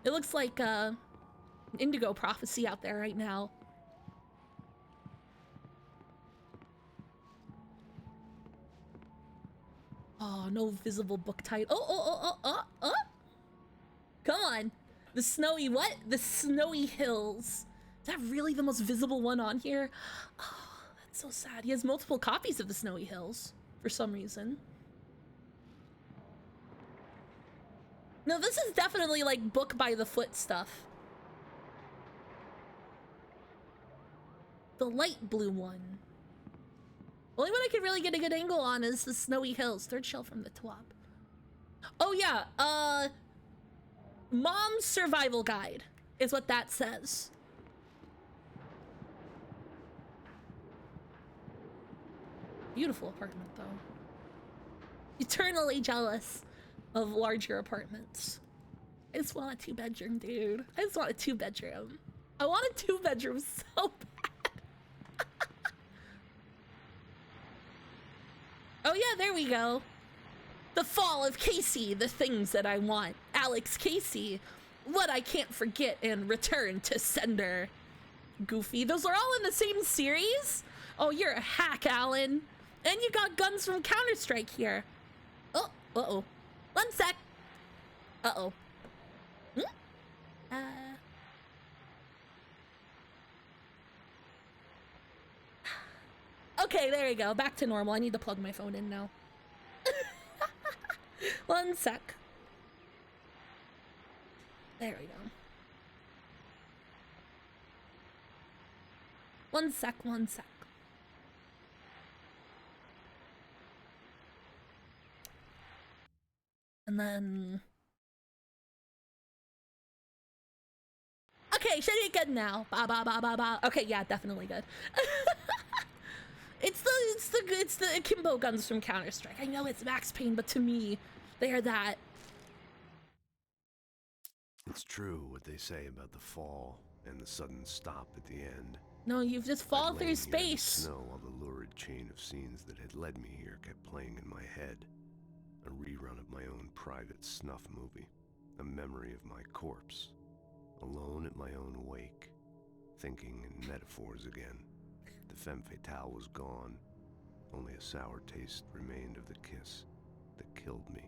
It looks like Indigo Prophecy out there right now. Oh, no visible book title. Oh. Come on. The snowy what? The Snowy Hills. Is that really the most visible one on here? Oh, that's so sad. He has multiple copies of the Snowy Hills for some reason. No, this is definitely like book by the foot stuff. The light blue one. Only one I could really get a good angle on is the Snowy Hills. 3rd shelf from the top. Oh yeah, Mom's Survival Guide is what that says. Beautiful apartment though. Eternally jealous of larger apartments. I just want a 2-bedroom, dude. I just want a 2-bedroom. I want a 2-bedroom so bad. Oh yeah, there we go. The Fall of Casey, The Things That I Want. Alex Casey, What I Can't Forget, and Return to Sender. Goofy. Those are all in the same series? Oh, you're a hack, Alan. And you got guns from Counter-Strike here. Oh, uh-oh. 1 sec. Uh-oh. Okay, there you go. Back to normal. I need to plug my phone in now. 1 sec. There we go. 1 sec, 1 sec. And then... Okay, should be good now. Ba ba ba ba ba. Okay, yeah, definitely good. It's the akimbo guns from Counter-Strike. I know it's Max Payne, but to me, they are that. It's true what they say about the fall and the sudden stop at the end. No, you've just fallen through space. In the snow while the lurid chain of scenes that had led me here kept playing in my head. A rerun of my own private snuff movie. A memory of my corpse. Alone at my own wake. Thinking in metaphors again. The femme fatale was gone. Only a sour taste remained of the kiss that killed me.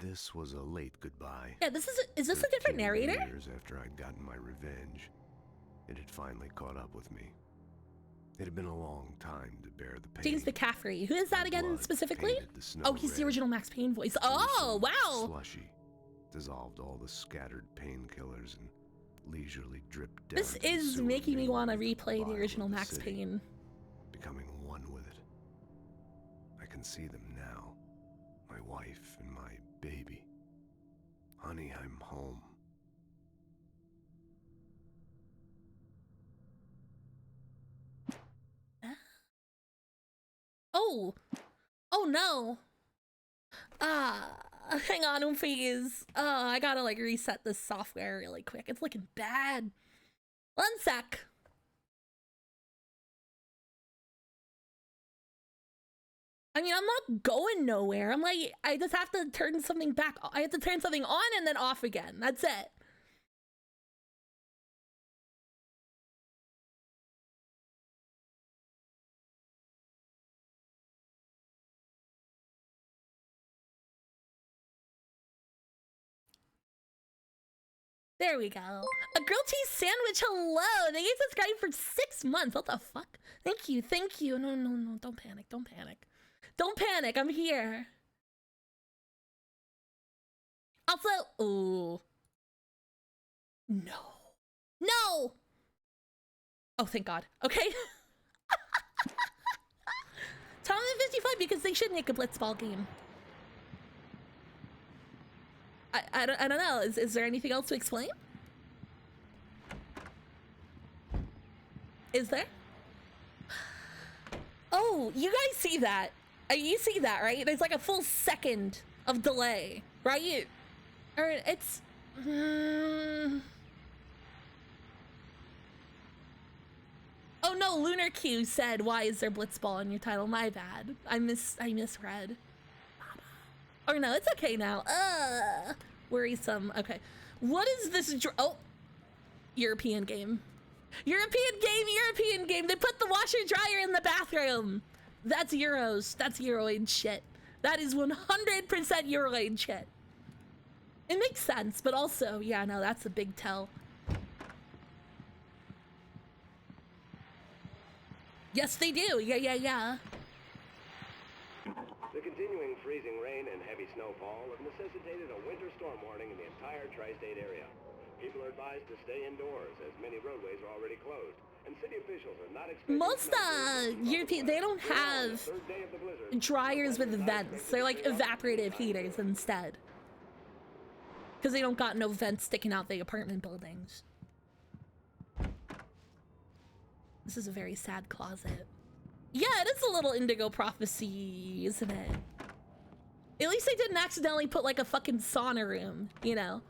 This was a late goodbye. Yeah, is this a different narrator? Years after I'd gotten my revenge, it had finally caught up with me. It had been a long time to bear the pain. James McCaffrey. Who is that again specifically? Oh, he's the original Max Payne voice. Oh, wow. Slushy. Dissolved all the scattered painkillers and leisurely dripped down. This is making me want to replay the original Max Payne. Becoming one with it. I can see them now. My wife and my baby. Honey, I'm home. Oh! Oh no! Hang on, Oomphies. I gotta like reset this software really quick. It's looking bad. 1 sec. I mean, I'm not going nowhere. I'm like, I just have to turn something back. I have to turn something on and then off again. That's it. There we go. A grilled cheese sandwich, hello! They subscribed for 6 months. What the fuck? Thank you, thank you. No, no, no, don't panic, don't panic. Don't panic, I'm here. Also, ooh. No. No! Oh, thank God. Okay. Tom and 55 because they should make a blitzball game. I don't know. Is there anything else to explain? Is there? Oh, you guys see that? You see that, right? There's like a full second of delay, right? Or it's... Oh no, Lunar Q said, "Why is there blitzball in your title?" My bad. I misread. Or no, it's okay now. Worrisome. Okay. What is this? Oh, European game. European game. They put the washer dryer in the bathroom. That's Euros. That's Euroid shit. That is 100% Euroid shit. It makes sense, but also, yeah, no, that's a big tell. Yes, they do. Yeah. The continuing freezing rain and heavy snowfall have necessitated a winter storm warning in the entire tri-state area. People are advised to stay indoors as many roadways are already closed, and city officials are not expecting... Most European, they don't have dryers with vents. They're like evaporative heaters instead. Because they don't got no vents sticking out the apartment buildings. This is a very sad closet. Yeah, it is a little Indigo Prophecy, isn't it? At least they didn't accidentally put like a fucking sauna room, you know?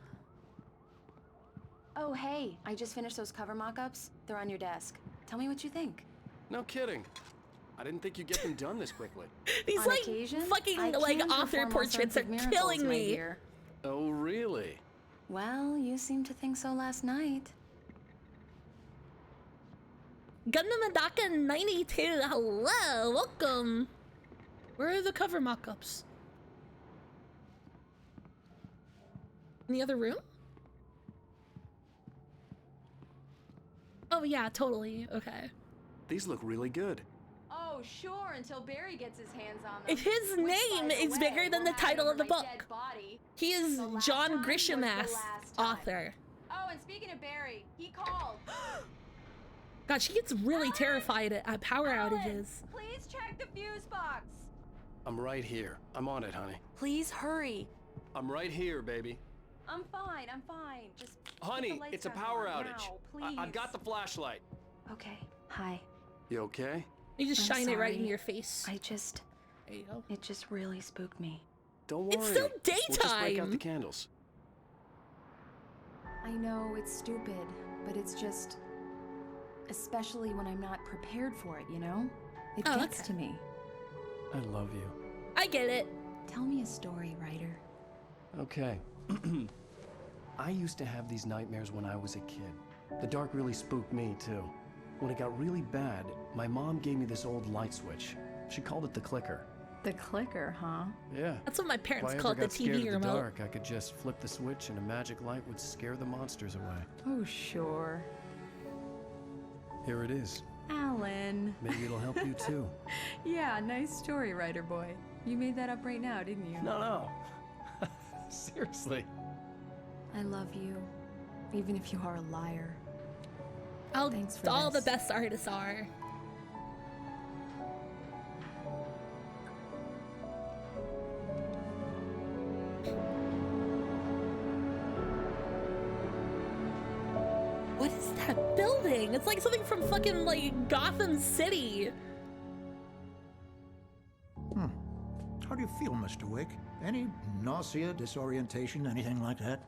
Oh, hey, I just finished those cover mock-ups. They're on your desk. Tell me what you think. No kidding. I didn't think you'd get them done this quickly. These On like occasion, fucking I like can author perform all portraits sorts are of miracles, killing my me. dear. Oh, really? Well, you seem to think so last night. Gundam Adaka 92. Hello, welcome. Where are the cover mock-ups? In the other room? Oh yeah, totally. Okay. These look really good. Oh, sure, until Barry gets his hands on them. If his Which, name by the is way, bigger than will the hang title over of the my book. dead body. He is The last John time was Grisham the ass last time. author. Oh, and speaking of Barry, he called. God, she gets really terrified at power outages. Please check the fuse box. I'm right here. I'm on it, honey. Please hurry. I'm right here, baby. I'm fine. Just Honey, get the lights it's a back power on outage. now, please. I've got the flashlight. Okay. Hi. You okay? You just I'm shine it right in sorry. your face. There you go. It just really spooked me. Don't worry. It's still We'll just break out daytime. the candles. I know it's stupid, but it's just... Especially when I'm not prepared for it, you know? It Oh, gets okay. to me. I love you. I get it. Tell me a story, writer. Okay. I used to have these nightmares when I was a kid. The dark really spooked me, too. When it got really bad, my mom gave me this old light switch. She called it the clicker. The clicker, huh? Yeah. That's what my parents If I called ever the got scared TV of the remote. dark, I could just flip the switch and a magic light would scare the monsters away. Oh, sure. Here it is. Alan. Maybe it'll help you too. Yeah, nice story, writer boy. You made that up right now, didn't you? No. Seriously. I love you, even if you are a liar. Thanks for All this. the best artists are. What is that building? It's like something from fucking like Gotham City. How do you feel, Mr. Wake? Any nausea, disorientation, anything like that?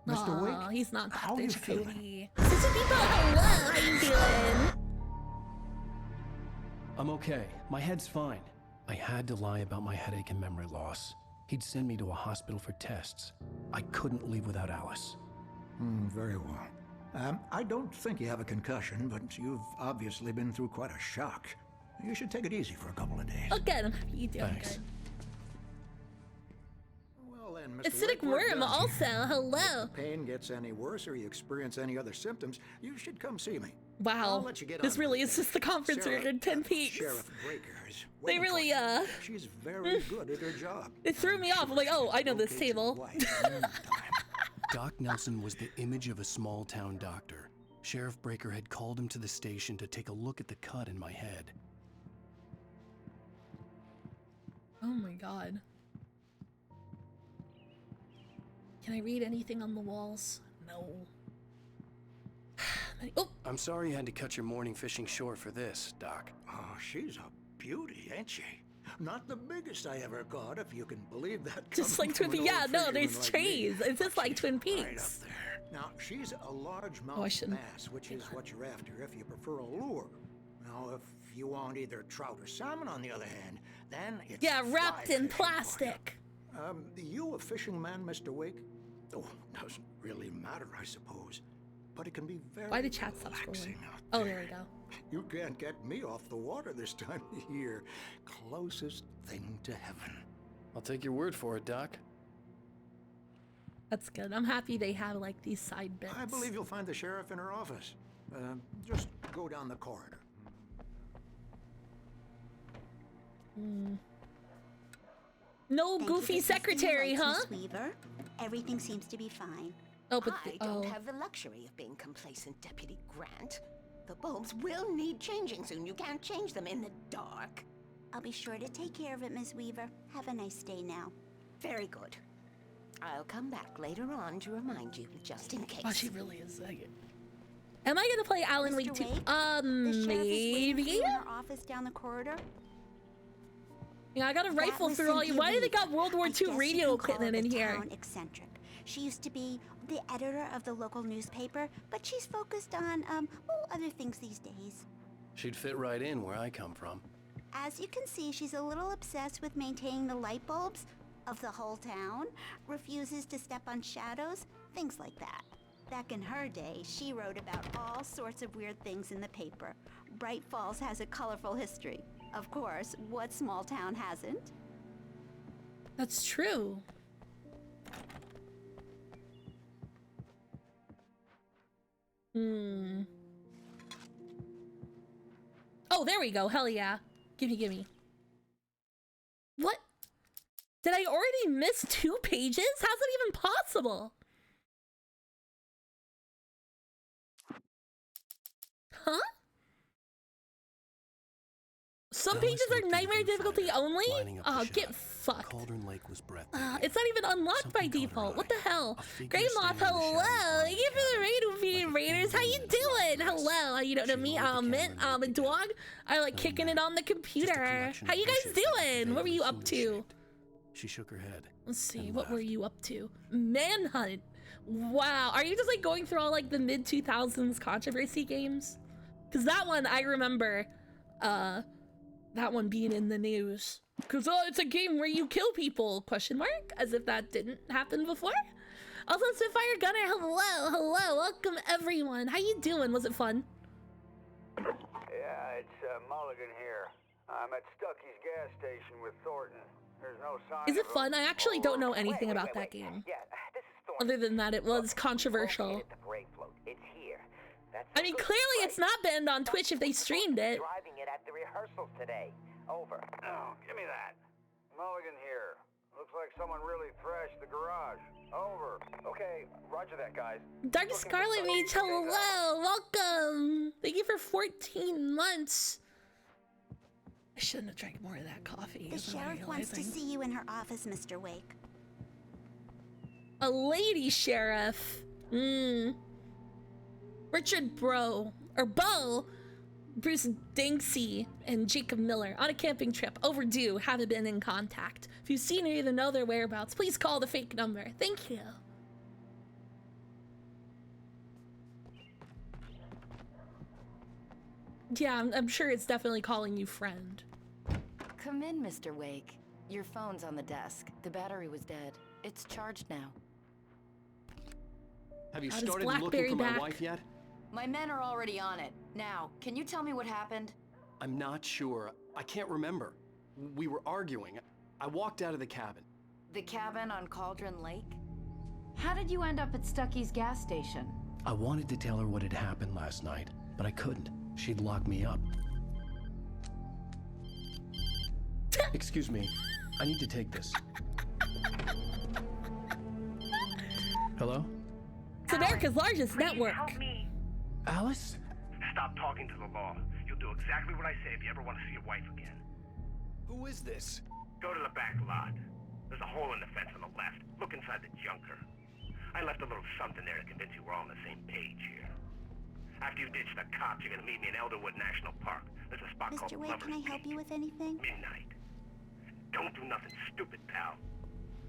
Mr. Aw, Wake? he's not How Dr. you feeling? Chakotay. Sister people, hello, how you feeling? I'm okay. My head's fine. I had to lie about my headache and memory loss. He'd send me to a hospital for tests. I couldn't leave without Alice. Very well. I don't think you have a concussion, but you've obviously been through quite a shock. You should take it easy for a couple of days. Oh, good. I'm happy you're doing Thanks. good. Well then, Mr. Acidic Wake, we're worm done. also, hello. If the pain gets any worse or you experience any other symptoms, you should come see me. Wow, I'll let you get this on really with is it. just the conference Sarah- room in 10 Peaks. Sheriff Breaker is They waiting for really, you. She's very good at her job. it threw me off. I'm like, oh, I know this table. Doc Nelson was the image of a small-town doctor. Sheriff Breaker had called him to the station to take a look at the cut in my head. Oh my god. Can I read anything on the walls? No. Oh! I'm sorry you had to cut your morning fishing short for this, Doc. Oh, she's a beauty, ain't she? Not the biggest I ever caught, if you can believe that. Just coming like Twin from an Peaks. Yeah, old no, fisherman there's like me. trees. It's just like Twin Right up Peaks. there. Now, she's a largemouth Oh, I shouldn't. bass, which is what you're after if you prefer a lure. Now, if you want either trout or salmon, on the other hand, then it's Yeah, wrapped fly in fishing for plastic. you. You a fishing man, Mr. Wake? Oh, doesn't really matter, I suppose. But it can be very Why did chat stop relaxing scrolling? out Oh, there we go. You can't get me off the water this time of year. Closest thing to heaven. I'll take your word for it, Doc. That's good. I'm happy they have like these side bits. I believe you'll find the sheriff in her office. Just go down the corridor. No Thank you goofy for assisting secretary, the lights, huh? Miss Weaver. Everything seems to be fine. Oh, but I don't have the luxury of being complacent, Deputy Grant. The bulbs will need changing soon. You can't change them in the dark. I'll be sure to take care of it, Miss Weaver. Have a nice day now. Very good. I'll come back later on to remind you, just in case. Oh, she really is. Am I gonna play Alan Mr. Wake 2? Wake, the sheriff is waiting for Maybe? you in her office down the corridor. Yeah, I got a That rifle was through all you. Cynthia Why do they got Weaver. World War I II guess you radio can call her equipment in the here? town eccentric. She used to be the editor of the local newspaper, but she's focused on, other things these days. She'd fit right in where I come from. As you can see, she's a little obsessed with maintaining the light bulbs of the whole town, refuses to step on shadows, things like that. Back in her day, she wrote about all sorts of weird things in the paper. Bright Falls has a colorful history. Of course, what small town hasn't? That's true. Oh, there we go. Hell yeah. Gimme. What? Did I already miss 2 pages? How's that even possible? Huh? Some pages are nightmare difficulty only? Oh, get fucked. Cauldron Lake was breathtaking. It's not even unlocked by default. What the hell? Great Moth, hello! Thank you for the raid, Ophidian Raiders. How you doing? Hello. You don't know me? I'm Mint. I'm a dog. I like kicking it on the computer. How you guys doing? What were you up to? She shook her head. Let's see. What were you up to? Manhunt. Wow. Are you just like going through all like the mid-2000s controversy games? Because that one I remember. That one being in the news. Cause it's a game where you kill people, question mark? As if that didn't happen before? Also, Spitfire Gunner, hello, welcome everyone. How you doing? Was it fun? Yeah, it's Mulligan here. I'm at Stucky's gas station with Thornton. There's no sign Is it fun? I actually don't know anything about that game. Yeah, this is Thornton. Other than that, it was controversial. It's here. I mean, clearly it's not banned on Twitch if they streamed it. Driving it at the rehearsals today. Over. Oh, give me that. Mulligan here. Looks like someone really thrashed the garage. Over. Okay, roger that, guys. Dark Scarlet Mage, hello, welcome. Thank you for 14 months. I shouldn't have drank more of that coffee. The sheriff wants to see you in her office, Mr. Wake. A lady sheriff. Richard Bo, Bruce Dinksy, and Jacob Miller on a camping trip. Overdue, haven't been in contact. If you've seen or either know their whereabouts, please call the fake number. Thank you. Yeah, I'm sure it's definitely calling you friend. Come in, Mr. Wake. Your phone's on the desk. The battery was dead. It's charged now. Have you started looking for my wife yet? My men are already on it. Now, can you tell me what happened? I'm not sure. I can't remember. We were arguing. I walked out of the cabin. The cabin on Cauldron Lake? How did you end up at Stucky's gas station? I wanted to tell her what had happened last night, but I couldn't. She'd lock me up. Excuse me. I need to take this. Hello? It's America's largest network. Help me. Alice? Stop talking to the law. You'll do exactly what I say if you ever want to see your wife again. Who is this? Go to the back lot. There's a hole in the fence on the left. Look inside the junker. I left a little something there to convince you we're all on the same page here. After you ditch the cops, you're gonna meet me in Elderwood National Park. There's a spot called Mr. Wake, Lover's can I help you with anything? Midnight. Don't do nothing stupid, pal.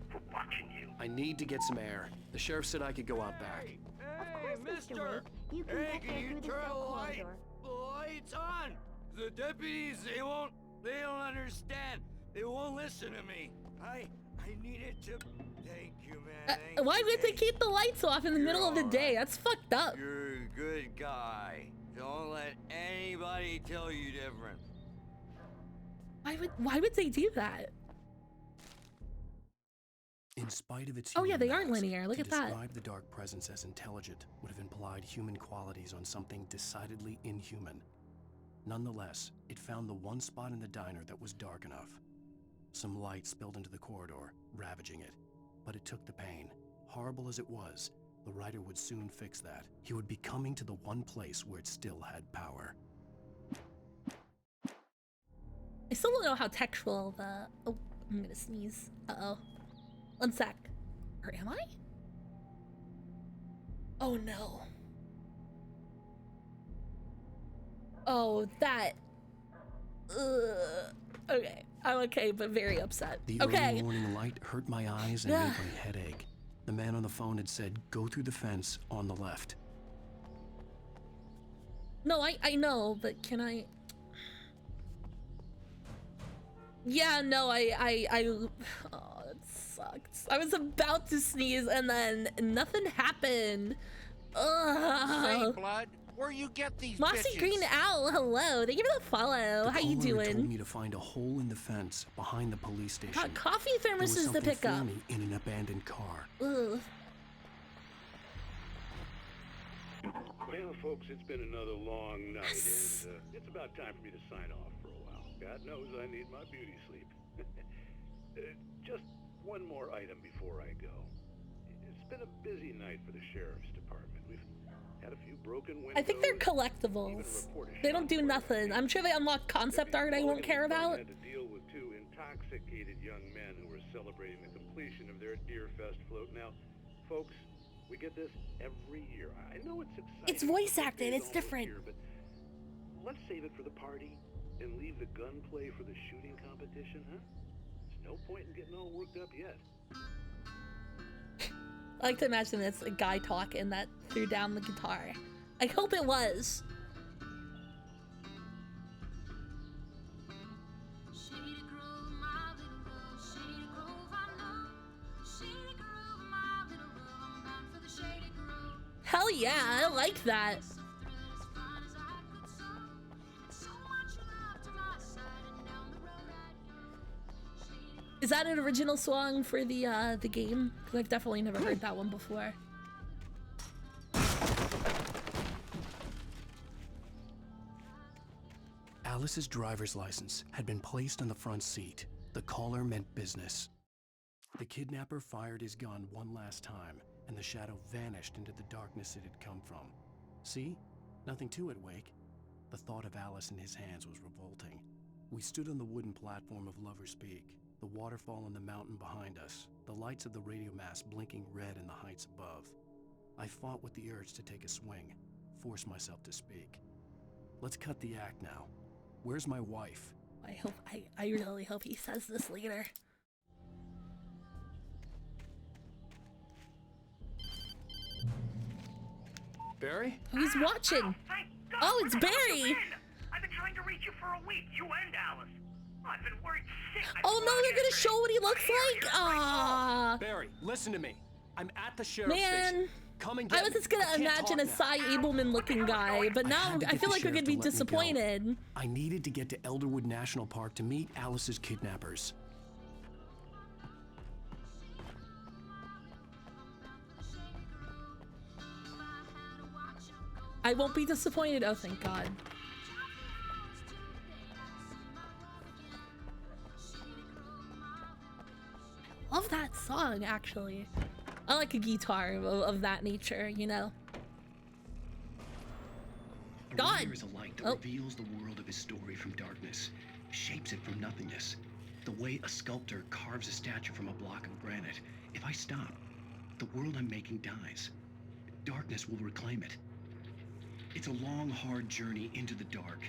We're watching you. I need to get some air. The sheriff said I could go out back. Of course, Mr. Wake. You can get there through the cell corridor. The light's on! The deputies, they don't understand. They won't listen to me. I needed to... Thank you, man. Why would they keep the lights off in the middle of the day? That's fucked up. You're a good guy. Don't let anybody tell you different. Why would they do that? In spite of its oh yeah, they mask, aren't linear. Look at that. To describe the dark presence as intelligent would have implied human qualities on something decidedly inhuman. Nonetheless, it found the one spot in the diner that was dark enough. Some light spilled into the corridor, ravaging it. But it took the pain. Horrible as it was, the writer would soon fix that. He would be coming to the one place where it still had power. I still don't know how textual the... Oh, I'm gonna sneeze. Uh-oh. One sec. Or am I? Oh no. Oh, that... Okay. I'm okay, but very upset. The okay. early morning light hurt my eyes and made my head ache. The man on the phone had said, go through the fence on the left. No, I know, but can I... Yeah, no, oh, that sucks. I was about to sneeze and then nothing happened. Say, Blood, where you get these Mossy bitches? Green Owl, hello. Thank you for the follow. How you The caller doing? told me to find a hole in the fence behind the police station. Got coffee There was thermoses to something pick for up. me in an abandoned car. Ugh. Well, folks, it's been another long night, and it's about time for me to sign off for a while. God knows I need my beauty sleep. Just one more item before I go. It's been a busy night for the sheriff's department. We've had a few broken windows. I think they're collectibles. They don't do nothing. I'm sure they unlock concept art I won't care about. Had to deal with two intoxicated young men who were celebrating the completion of their Deer Fest float. Now, folks, we get this every year. I know it's exciting. It's voice acted. It's different. But let's save it for the party and leave the gunplay for the shooting competition, huh? There's no point in getting all worked up yet. I like to imagine it's a guy talking that threw down the guitar. I hope it was. Hell yeah, I like that. Is that an original song for the game? Because I've definitely never heard that one before. Alice's driver's license had been placed on the front seat. The caller meant business. The kidnapper fired his gun one last time, and the shadow vanished into the darkness it had come from. See? Nothing to it, Wake. The thought of Alice in his hands was revolting. We stood on the wooden platform of Lover's Peak, the waterfall on the mountain behind us, the lights of the radio mast blinking red in the heights above. I fought with the urge to take a swing, force myself to speak. Let's cut the act now. Where's my wife? I really hope he says this later. Barry? Who's watching? Oh, it's Barry! I've been trying to reach you for a week, you and Alice. I've been worried sick. Oh no, they're gonna show what he looks like? Ah. Barry, listen to me. I'm at the sheriff's Man, station. Come and get I was me. just gonna imagine a Cy Abelman looking guy, but now I feel like we're gonna be disappointed. I needed to get to Elderwood National Park to meet Alice's kidnappers. I won't be disappointed. Oh, thank God. Love that song, actually. I like a guitar of that nature, you know. God! There is a light that reveals the world of his story from darkness, shapes it from nothingness. The way a sculptor carves a statue from a block of granite. If I stop, the world I'm making dies. Darkness will reclaim it. It's a long, hard journey into the dark.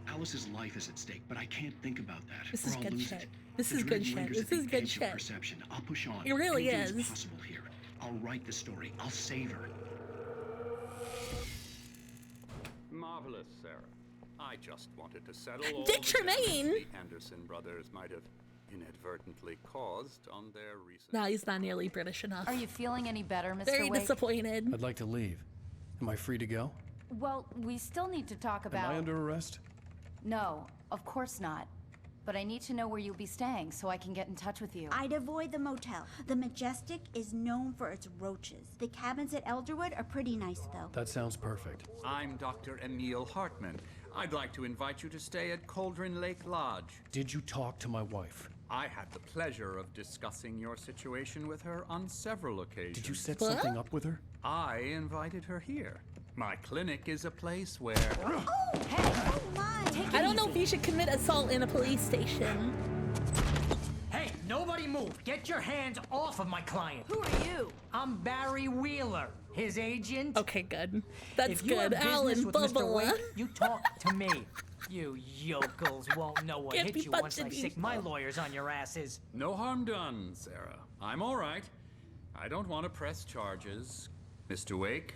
Alice's life is at stake, but I can't think about that. This or is I'll good lose shit. it. This The is dread good shit. lingers This at is the good edge of shit. perception. I'll push on. It really Anything is. possible here. I'll write the story. I'll save her. Marvelous, Sarah. I just wanted to settle all Dick the damage Tremaine! the Anderson brothers might have inadvertently caused on their recent... Nah, he's not nearly British enough. Are you feeling any better, Mr. Very Wake? disappointed. I'd like to leave. Am I free to go? Well, we still need to talk about... Am I under arrest? No, of course not. But I need to know where you'll be staying so I can get in touch with you. I'd avoid the motel. The Majestic is known for its roaches. The cabins at Elderwood are pretty nice, though. That sounds perfect. I'm Dr. Emil Hartman. I'd like to invite you to stay at Cauldron Lake Lodge. Did you talk to my wife? I had the pleasure of discussing your situation with her on several occasions. Did you set something up with her? I invited her here. My clinic is a place where... Oh, hey! Oh my! I don't know if you should commit assault in a police station. Hey, nobody move! Get your hands off of my client! Who are you? I'm Barry Wheeler, his agent. Okay, good. That's if you good. Have Alan business with Mr. Bubba. Wake, you talk to me. You yokels won't know what Can't hit be you once I punching stick people. my lawyers on your asses. No harm done, Sarah. I'm all right. I don't want to press charges. Mr. Wake,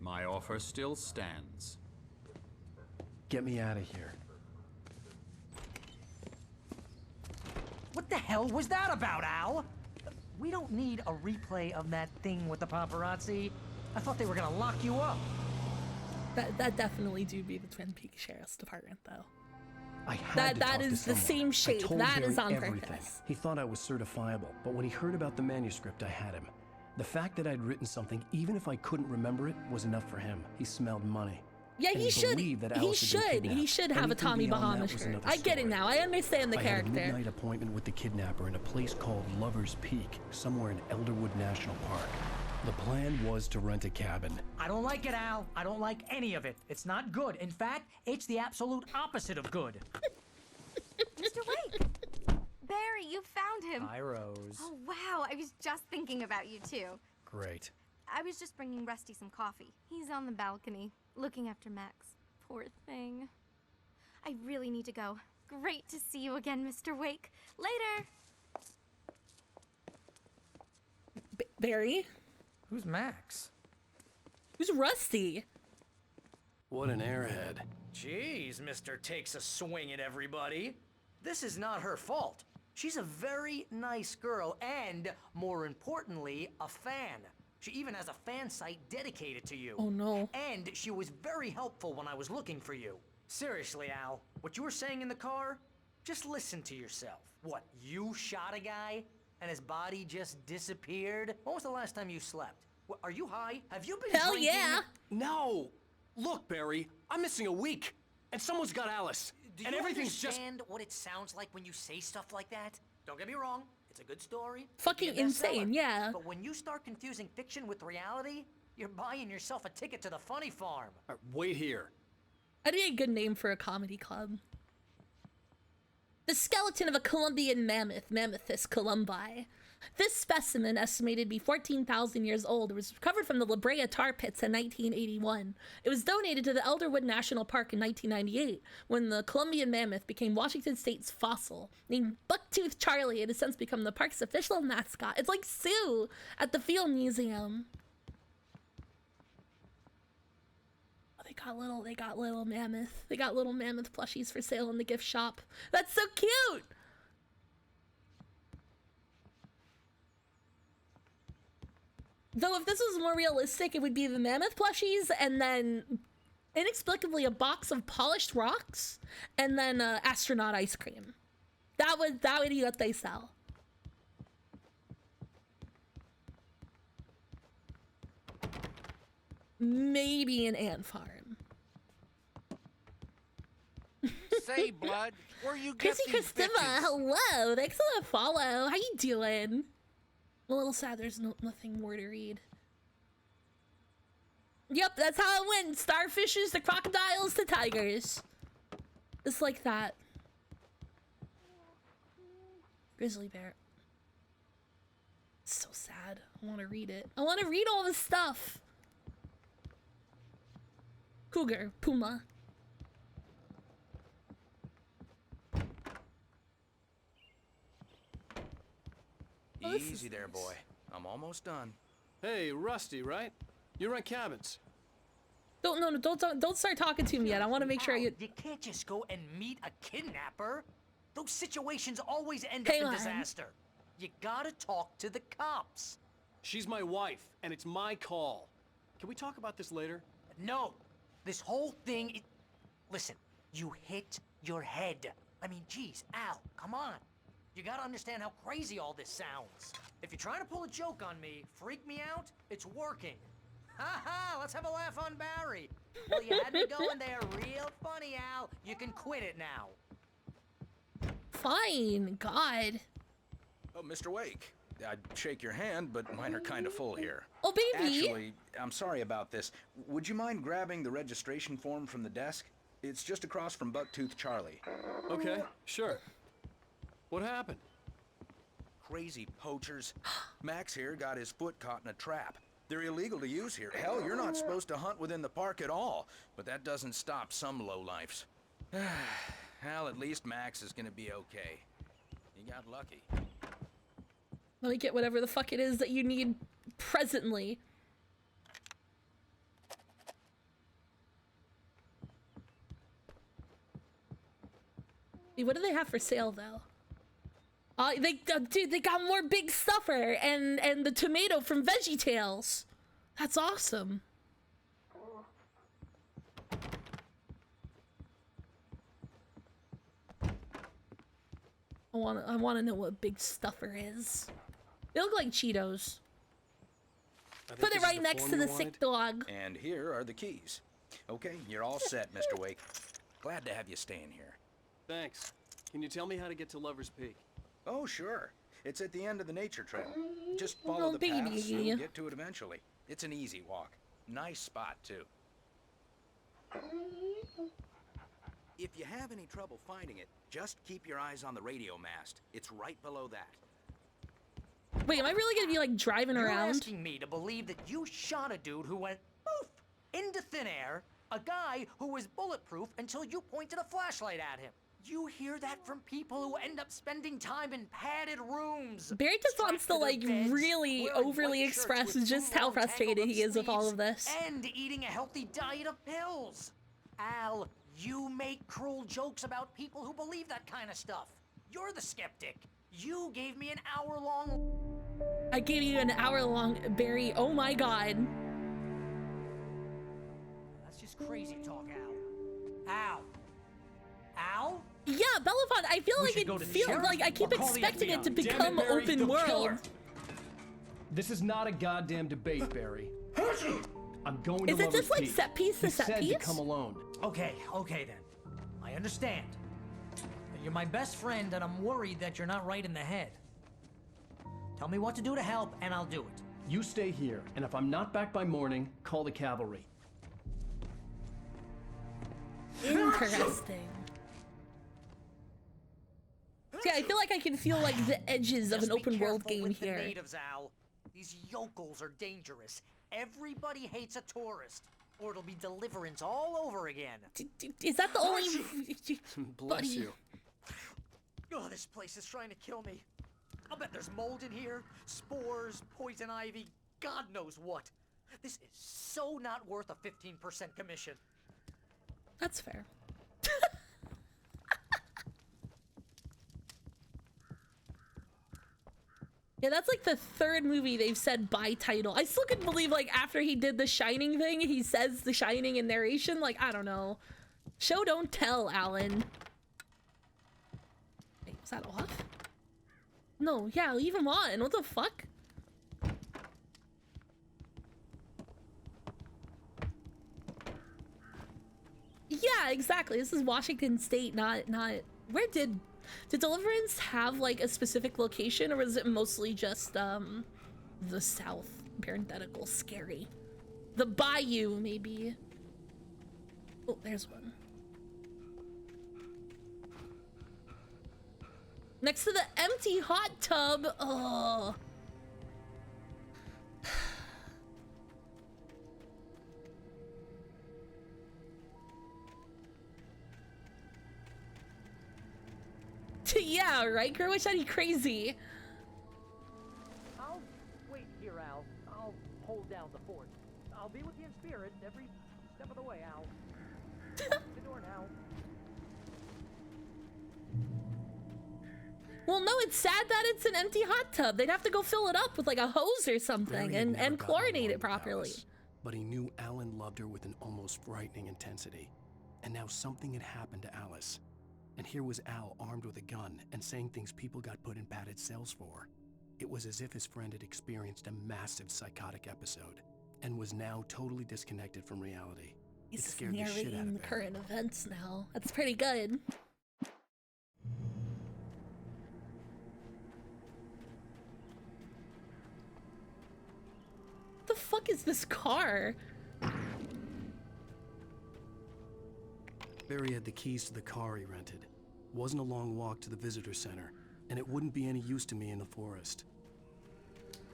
my offer still stands. Get me out of here. What the hell was that about, Al? We don't need a replay of that thing with the paparazzi. I thought they were gonna lock you up. That definitely do be the Twin Peaks Sheriff's Department, though. I had to That talk to is the someone. same shape. I told That Barry is on everything. purpose. He thought I was certifiable, but when he heard about the manuscript, I had him. The fact that I'd written something, even if I couldn't remember it, was enough for him. He smelled money. Yeah, And he should. believed that He Alice had been should. He kidnapped. should have a Anything Tommy beyond Bahama that was shirt. another I get it story. now. I understand the I character. had a midnight appointment with the kidnapper in a place called Lover's Peak, somewhere in Elderwood National Park. The plan was to rent a cabin. I don't like it, Al. I don't like any of it. It's not good. In fact, it's the absolute opposite of good. Mr. Wake! Barry, you found him. Hi, Rose. Oh, wow. I was just thinking about you, too. Great. I was just bringing Rusty some coffee. He's on the balcony, looking after Max. Poor thing. I really need to go. Great to see you again, Mr. Wake. Later! Barry? Who's Max? Who's Rusty? What an airhead. Jeez, Mr. Takes a swing at everybody. This is not her fault. She's a very nice girl and, more importantly, a fan. She even has a fan site dedicated to you. Oh no. And she was very helpful when I was looking for you. Seriously, Al, what you were saying in the car? Just listen to yourself. What, you shot a guy and his body just disappeared? When was the last time you slept? What, are you high? Have you been Hell drinking? yeah. No! Look, Barry, I'm missing a week, and someone's got Alice. Do and you everything's just... understand what it sounds like when you say stuff like that? Don't get me wrong, it's a good story. Fucking It could be a bestseller. insane, yeah. But when you start confusing fiction with reality, you're buying yourself a ticket to the funny farm. Wait here. I need a good name for a comedy club. The skeleton of a Columbian mammoth, Mammothus columbi. This specimen, estimated to be 14,000 years old, was recovered from the La Brea tar pits in 1981. It was donated to the Elderwood National Park in 1998, when the Columbian mammoth became Washington State's fossil. Named Bucktooth Charlie, it has since become the park's official mascot. It's like Sue at the Field Museum. They got little mammoth. They got little mammoth plushies for sale in the gift shop. That's so cute. Though if this was more realistic, it would be the mammoth plushies and then inexplicably a box of polished rocks and then astronaut ice cream. That would be what they sell. Maybe an ant farm. Say, Blood, where you get Chrissy these Christiva, bitches? hello. Thanks for the follow. How you doing? I'm a little sad there's nothing more to read. Yep, that's how it went. Starfishes to crocodiles to tigers. Just like that. Grizzly bear. It's so sad. I want to read it. I want to read all this stuff. Cougar, puma. Oh, this Easy there, boy. I'm almost done. Hey, Rusty, right? You rent cabins. Don't start talking to me yet. I want to make sure You can't just go and meet a kidnapper. Those situations always end up Hang in on. disaster. You gotta talk to the cops. She's my wife, and it's my call. Can we talk about this later? No, this whole thing. Listen, you hit your head. I mean, geez, Al, come on. You gotta understand how crazy all this sounds. If you're trying to pull a joke on me, freak me out, it's working. Ha ha, let's have a laugh on Barry. Well, you had me going there real funny, Al. You can quit it now. Fine, God. Oh, Mr. Wake, I'd shake your hand, but mine are kind of full here. Oh, baby. Actually, I'm sorry about this. Would you mind grabbing the registration form from the desk? It's just across from Bucktooth Charlie. Okay, sure. What happened? Crazy poachers. Max here got his foot caught in a trap. They're illegal to use here. Hell, you're not supposed to hunt within the park at all. But that doesn't stop some lowlifes. Hell, at least Max is gonna be okay. He got lucky. Let me get whatever the fuck it is that you need presently. Hey, what do they have for sale though? Dude, they got more Big Stuffer and the tomato from VeggieTales. That's awesome. I wanna know what Big Stuffer is. They look like Cheetos. Put it right next to the sick dog. And here are the keys. Okay, you're all set, Mr. Wake. Glad to have you staying here. Thanks. Can you tell me how to get to Lover's Peak? Oh, sure. It's at the end of the nature trail. Just follow the paths, you'll get to it eventually. It's an easy walk. Nice spot, too. If you have any trouble finding it, just keep your eyes on the radio mast. It's right below that. Wait, am I really gonna be like driving around? You're asking me to believe that you shot a dude who went poof into thin air, a guy who was bulletproof until you pointed a flashlight at him. You hear that from people who end up spending time in padded rooms. Barry just wants to like really overly express just how frustrated he is with all of this. And eating a healthy diet of pills. Al, you make cruel jokes about people who believe that kind of stuff. You're the skeptic. You gave me an hour-long... I gave you an hour-long, Barry. Oh my god. That's just crazy talk, Al. Al? Al? Yeah, Belafont, I feel like I keep expecting it to become open world. This is not a goddamn debate, Barry. I'm going to Is it just like Peak. set piece to set piece? To come alone. Okay then. I understand. You're my best friend, and I'm worried that you're not right in the head. Tell me what to do to help, and I'll do it. You stay here, and if I'm not back by morning, call the cavalry. Interesting. See, I feel like I can feel like the edges of an open world game here. The natives, Al. These yokels are dangerous. Everybody hates a tourist, or it'll be Deliverance all over again. Is that the only... Bless you. Oh, this place is trying to kill me. I'll bet there's mold in here, spores, poison ivy, God knows what. This is so not worth a 15% commission. That's fair. Yeah, that's like the third movie they've said by title. I still couldn't believe, like, after he did the Shining thing, he says the Shining in narration. Like, I don't know. Show don't tell, Alan. Wait, was that off? No, yeah, leave him on. What the fuck? Yeah, exactly. This is Washington State, not... Where did Deliverance have, like, a specific location, or was it mostly just, the South? Parenthetical, scary. The Bayou, maybe. Oh, there's one. Next to the empty hot tub. Oh. Yeah, right? Girl, wish I'd be crazy. I'll wait here, Al. I'll hold down the fort. I'll be with you in spirit every step of the way, Al. Lock the door now. Well, no, it's sad that it's an empty hot tub. They'd have to go fill it up with like a hose or something and chlorinate it properly. Alice, but he knew Alan loved her with an almost frightening intensity. And now something had happened to Alice. And here was Al armed with a gun and saying things people got put in padded cells for. It was as if his friend had experienced a massive psychotic episode and was now totally disconnected from reality. He's it scared the shit out of narrating him. current events now. That's pretty good. What the fuck is this car? Barry had the keys to the car he rented. Wasn't a long walk to the visitor center, and it wouldn't be any use to me in the forest.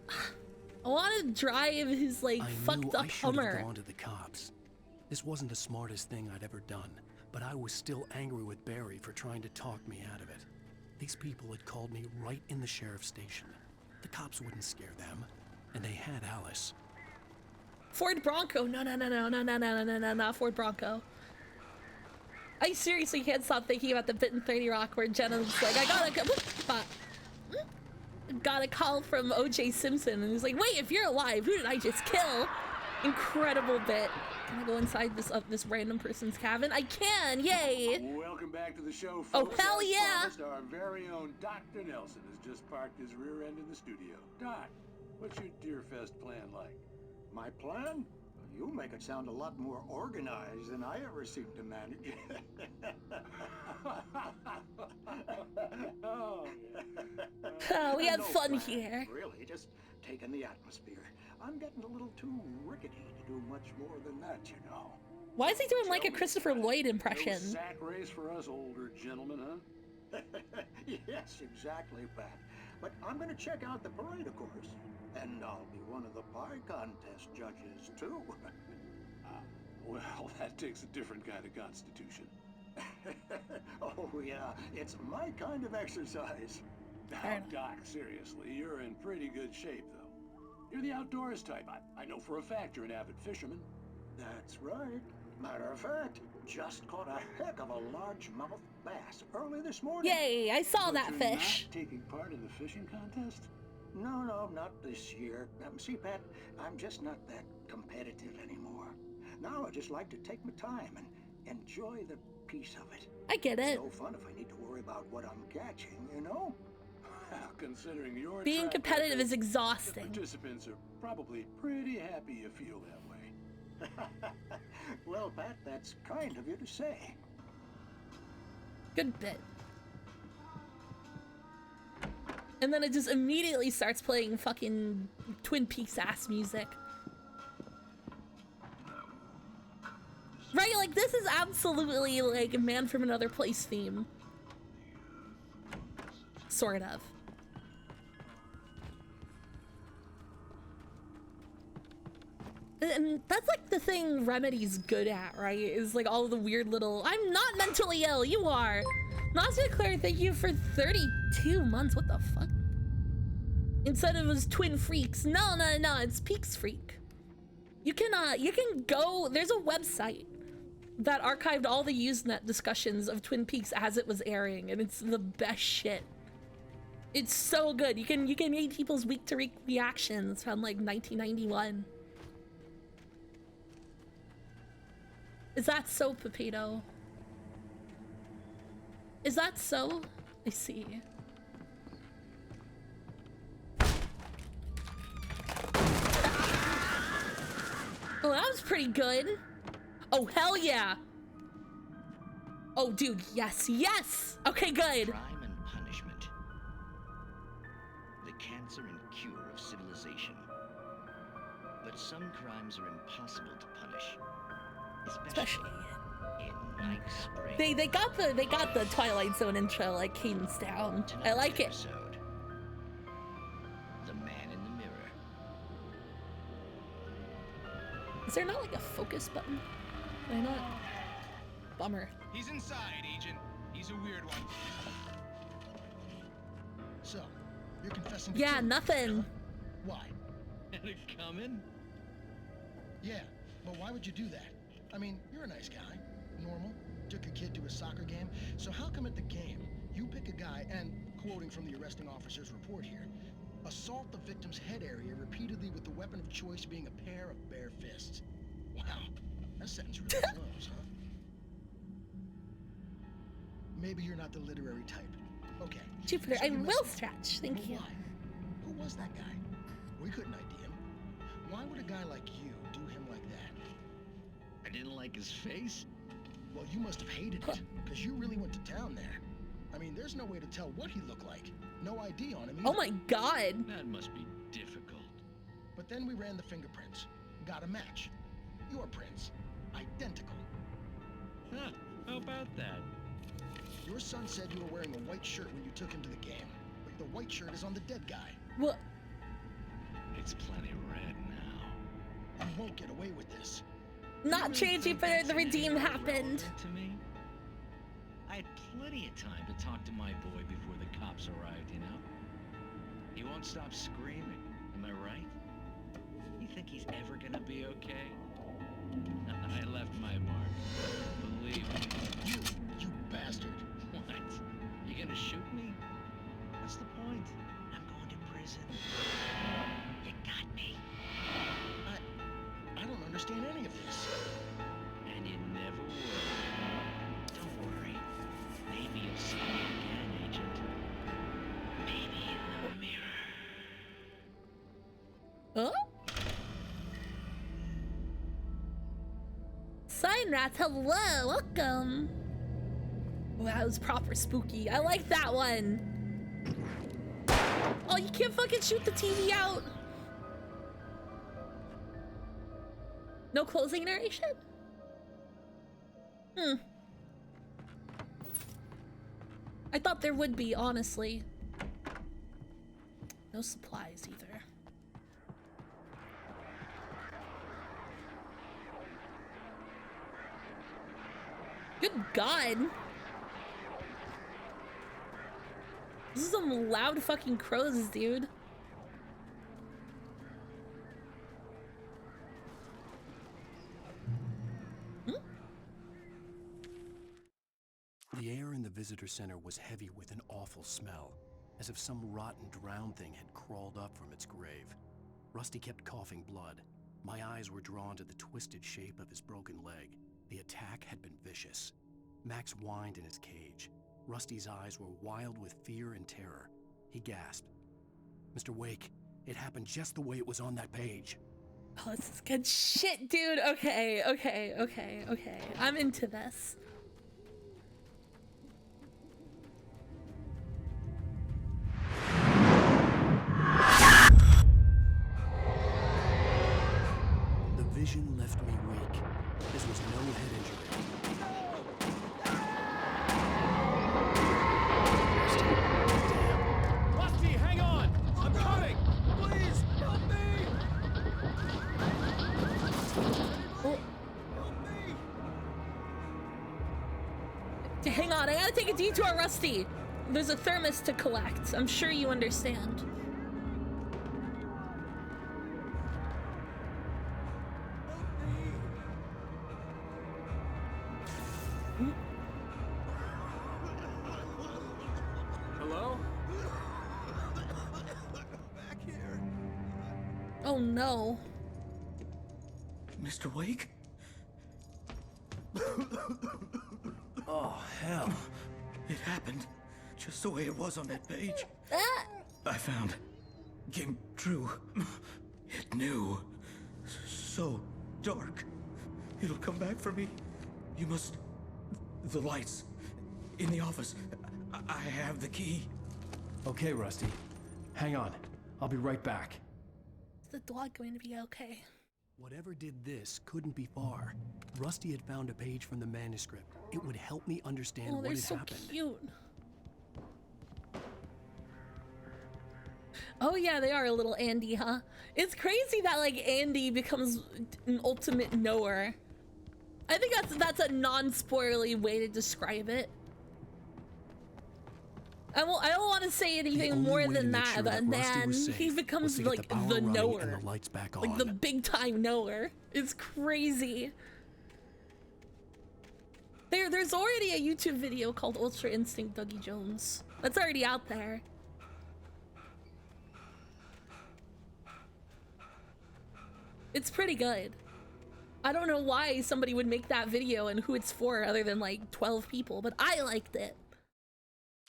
I want to drive his like fucked up I should Hummer. have gone to the cops. This wasn't the smartest thing I'd ever done, but I was still angry with Barry for trying to talk me out of it. These people had called me right in the sheriff's station. The cops wouldn't scare them, and they had Alice. Ford Bronco. No, Ford Bronco. I seriously can't stop thinking about the bit in 30 Rock where Jenna's like, I got a call from O.J. Simpson, and he's like, wait, if you're alive, who did I just kill? Incredible bit. Can I go inside this random person's cabin? I can! Yay! Welcome back to the show, Oh, folks. hell As yeah! promised, our very own Dr. Nelson has just parked his rear end in the studio. Doc, what's your Deerfest plan like? My plan? You make it sound a lot more organized than I ever seem to manage. Oh, We had No fun plan, here. Really, just taking the atmosphere. I'm getting a little too rickety to do much more than that, you know. Why is he doing like a Christopher Lloyd No impression? sack race for us older gentlemen, huh? Yes, exactly, Pat. But I'm going to check out the parade, of course. And I'll be one of the pie contest judges, too. Well, that takes a different kind of constitution. Oh, yeah, it's my kind of exercise. Now, Doc, seriously, you're in pretty good shape, though. You're the outdoors type. I know for a fact you're an avid fisherman. That's right. Matter of fact, just caught a heck of a largemouth bass early this morning. Yay, I saw But that you're fish. not taking part in the fishing contest? No, not this year. See, Pat, I'm just not that competitive anymore. Now I just like to take my time and enjoy the piece of it. I get it. It's no fun if I need to worry about what I'm catching, you know? Well, considering your Being track competitive record, is exhausting. The participants are probably pretty happy you feel that way. Well, Pat, that's kind of you to say. Good bit. And then it just immediately starts playing fucking Twin Peaks ass music. Right, like this is absolutely like a Man from Another Place theme. Sort of. And that's like the thing Remedy's good at, right? Is like all the weird little, I'm not mentally ill, you are. Nausea Claire, thank you for 32 months, what the fuck? Instead of us Twin Freaks. No, it's Peaks Freak. You can go, there's a website that archived all the Usenet discussions of Twin Peaks as it was airing, and it's the best shit. It's so good. You can read people's week-to-week reactions from like 1991. Is that so, Pepito? Is that so? I see. Oh, that was pretty good. Oh, hell yeah. Oh, dude, yes, yes. Okay, good. Crime and punishment. The cancer and cure of civilization. But some crimes are impossible to punish. Especially in Night Spring. They got the Twilight Zone intro like cadence down. I like it. Episode. The Man in the Mirror. Is there not like a focus button? Why not? Bummer. He's inside, Agent. He's a weird one. So, you're confessing to Yeah, killing nothing. me, huh? Why? Had it coming? Yeah, but why would you do that? I mean, you're a nice guy. Normal. Took a kid to a soccer game. So how come at the game, you pick a guy and, quoting from the arresting officer's report here, assault the victim's head area repeatedly with the weapon of choice being a pair of bare fists? Wow, that sentence really flows, huh? Maybe you're not the literary type. Okay. Jupiter, so I you will messed- stretch. Thank But you. why? Who was that guy? We couldn't ID him. Why would a guy like you do him like that? I didn't like his face. Well, you must have hated it, because you really went to town there. I mean, there's no way to tell what he looked like. No ID on him either. Oh my god. That must be difficult. But then we ran the fingerprints. Got a match. Your prints. Identical. Huh, how about that? Your son said you were wearing a white shirt when you took him to the game. But the white shirt is on the dead guy. What? It's plenty red now. You won't get away with this. Not true, Jupiter. The redeem happened. To me? I had plenty of time to talk to my boy before the cops arrived, you know? He won't stop screaming, am I right? You think he's ever gonna be okay? I left my mark. Believe me. You bastard. What? You gonna shoot me? What's the point? I'm going to prison. You got me. I don't Wine Rats, hello, welcome. Oh, that was proper spooky. I like that one. Oh, you can't fucking shoot the TV out. No closing narration? I thought there would be, honestly. No supplies either. Good God. This is some loud fucking crows, dude. The air in the visitor center was heavy with an awful smell, as if some rotten drowned thing had crawled up from its grave. Rusty kept coughing blood. My eyes were drawn to the twisted shape of his broken leg. The attack had been vicious. Max whined in his cage. Rusty's eyes were wild with fear and terror. He gasped. Mr. Wake, it happened just the way it was on that page. Oh, this is good shit, dude. Okay. I'm into this. The vision left me weak. This was no head injury. Rusty, hang on! I'm coming! Please, help me! Hang on, I gotta take a detour, Rusty. There's a thermos to collect. I'm sure you understand. Hello? Back here. Oh no. Mr. Wake? Oh, hell. It happened just the way it was on that page. I found. Came true. It knew. So dark. It'll come back for me. You must. The lights. In the office. I have the key. Okay, Rusty. Hang on. I'll be right back. Is the dog going to be okay? Whatever did this couldn't be far. Rusty had found a page from the manuscript. It would help me understand Oh, what they're had so happened. cute. Oh yeah, they are a little Andy, huh? It's crazy that like Andy becomes an ultimate knower. I think that's a non-spoilerly way to describe it. I don't want to say anything more than that, but man, he becomes like the knower, like the big time knower. It's crazy. There's already a YouTube video called Ultra Instinct Dougie Jones. That's already out there. It's pretty good. I don't know why somebody would make that video and who it's for other than like 12 people, but I liked it.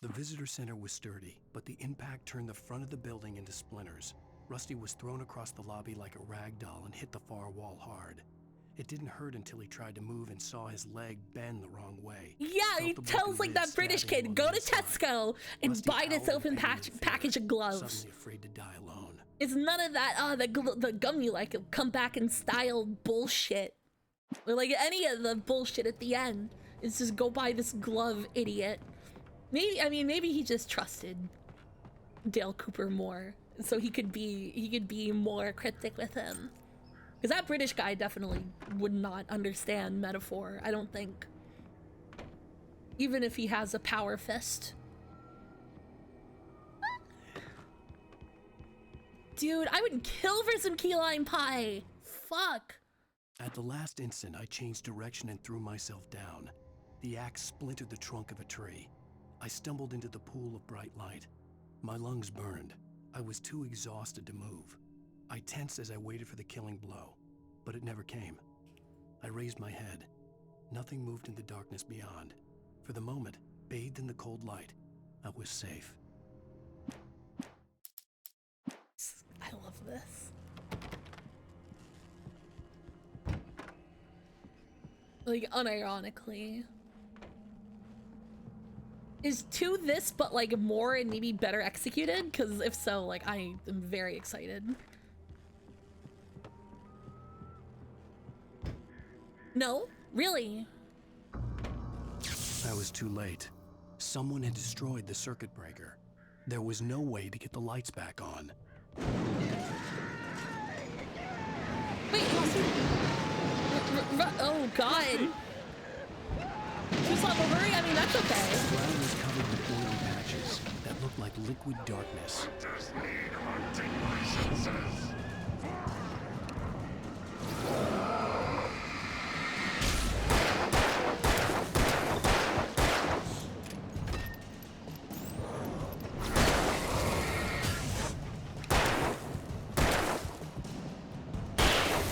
The visitor center was sturdy, but the impact turned the front of the building into splinters. Rusty was thrown across the lobby like a rag doll and hit the far wall hard. It didn't hurt until he tried to move and saw his leg bend the wrong way. Yeah, he tells like that British kid, go to Tesco and buy this open package of gloves. Suddenly afraid to die alone. It's none of that, the gum you like, will come back in style bullshit. Or like any of the bullshit at the end. It's just go buy this glove, idiot. Maybe he just trusted Dale Cooper more, so he could be more cryptic with him. Because that British guy definitely would not understand metaphor, I don't think. Even if he has a power fist. Dude, I would kill for some key lime pie. Fuck. At the last instant, I changed direction and threw myself down. The axe splintered the trunk of a tree. I stumbled into the pool of bright light. My lungs burned. I was too exhausted to move. I tensed as I waited for the killing blow, but it never came. I raised my head. Nothing moved in the darkness beyond. For the moment, bathed in the cold light, I was safe. I love this. Like, unironically. Is 2 this, but like more and maybe better executed? Because if so, like, I am very excited. No? Really? I was too late. Someone had destroyed the circuit breaker. There was no way to get the lights back on. Wait, oh god. Too slow to hurry? I mean, that's okay. The ground was covered with oily patches that looked like liquid darkness.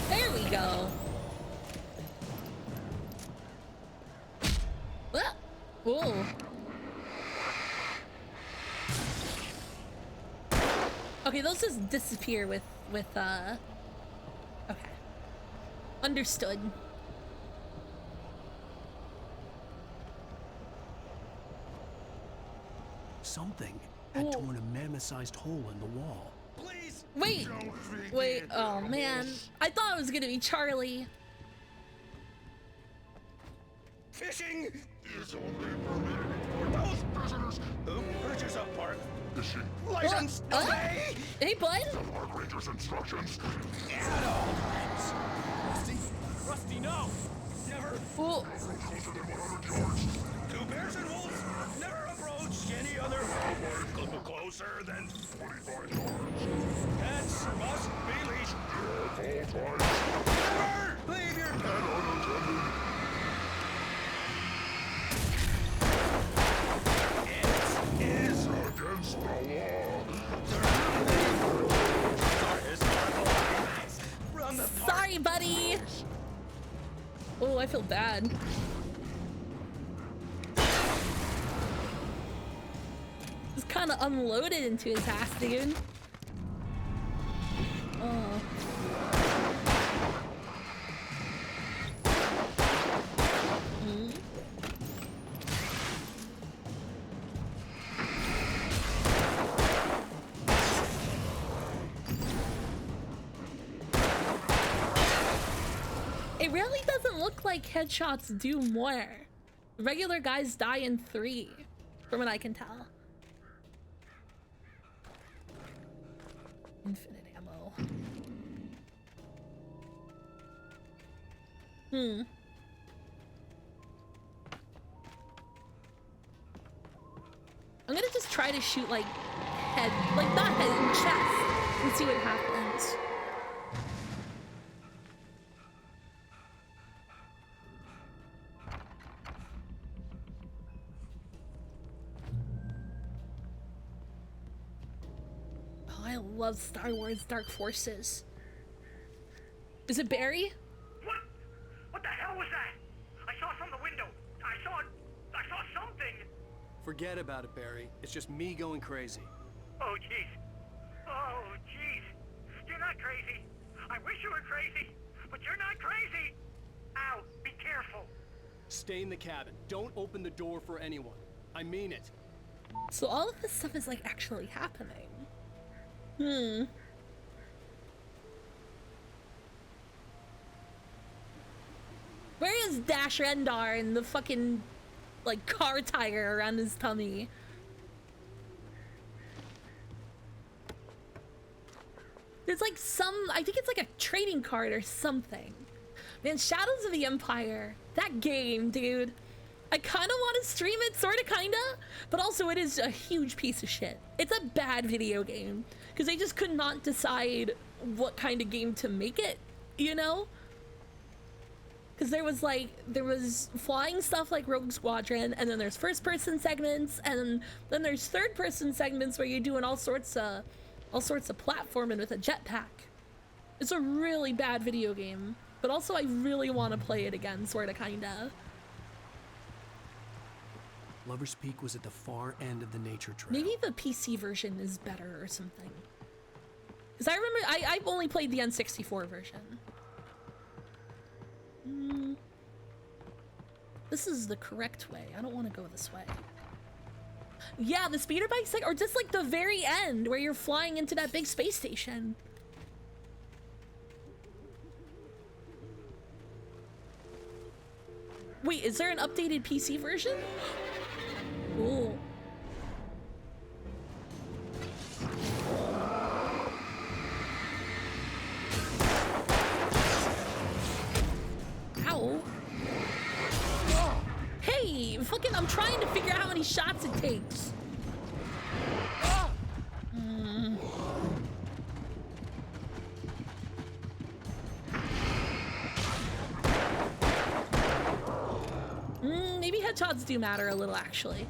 There we go. Ah. Ooh. Okay, those just disappear with okay. Understood. Something had torn a mammoth-sized hole in the wall. Please. Wait. Wait. Oh man. I thought it was gonna be Charlie. Fishing is only permitted for those visitors who purchase a park fishing license. Okay? Hey, bud. Park ranger's instructions at all times. Rusty, no. Never. Ooh. Two bears and wolves never approach any other closer than 45 yards. Pets must be leashed at all times. Never leave your pet unattended. It is against the law. Sorry, buddy. Oh, I feel bad. Just kind of unloaded into his ass, dude. Oh. It really doesn't look like headshots do more. Regular guys die in 3, from what I can tell. Infinite ammo. I'm gonna just try to shoot like head, like not head, chest, and see what happens. Oh, I love Star Wars Dark Forces. Is it Barry? What the hell was that? I saw from the window. I saw something. Forget about it, Barry. It's just me going crazy. Oh, jeez. Oh, jeez. You're not crazy. I wish you were crazy, but you're not crazy. Ow, be careful. Stay in the cabin. Don't open the door for anyone. I mean it. So all of this stuff is like actually happening. Where is Dash Rendar and the fucking like car tire around his tummy? There's like some, I think it's like a trading card or something. Man, Shadows of the Empire, that game, dude. I kind of want to stream it, sort of, kind of, but also it is a huge piece of shit. It's a bad video game because they just could not decide what kind of game to make it, you know? Because there was flying stuff like Rogue Squadron, and then there's first-person segments, and then there's third-person segments where you're doing all sorts of platforming with a jetpack. It's a really bad video game, but also I really want to play it again, sort of, kinda. Lover's Peak was at the far end of the nature trail. Maybe the PC version is better or something. Because I remember, I've only played the N64 version. This is the correct way. I don't want to go this way. Yeah, the speeder bike's like, or just like the very end where you're flying into that big space station. Wait, is there an updated PC version? Cool. Ow. Hey, fucking, I'm trying to figure out how many shots it takes. Maybe headshots do matter a little, actually.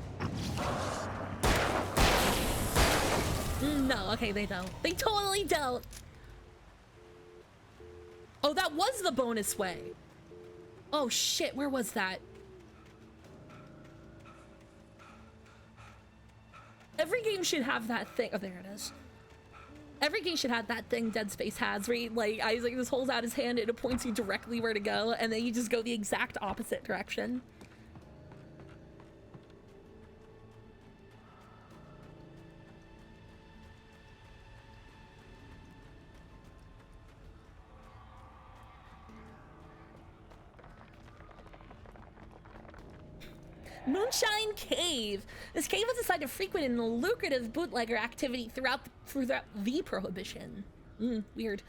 No, okay, they don't. They totally don't. Oh, that was the bonus way. Oh shit, where was that? Every game should have that thing. Oh, there it is. Every game should have that thing Dead Space has, where he, like, Isaac just holds out his hand and it points you directly where to go, and then you just go the exact opposite direction. Moonshine Cave. This cave was a site of frequent and lucrative bootlegger activity throughout the Prohibition. Weird.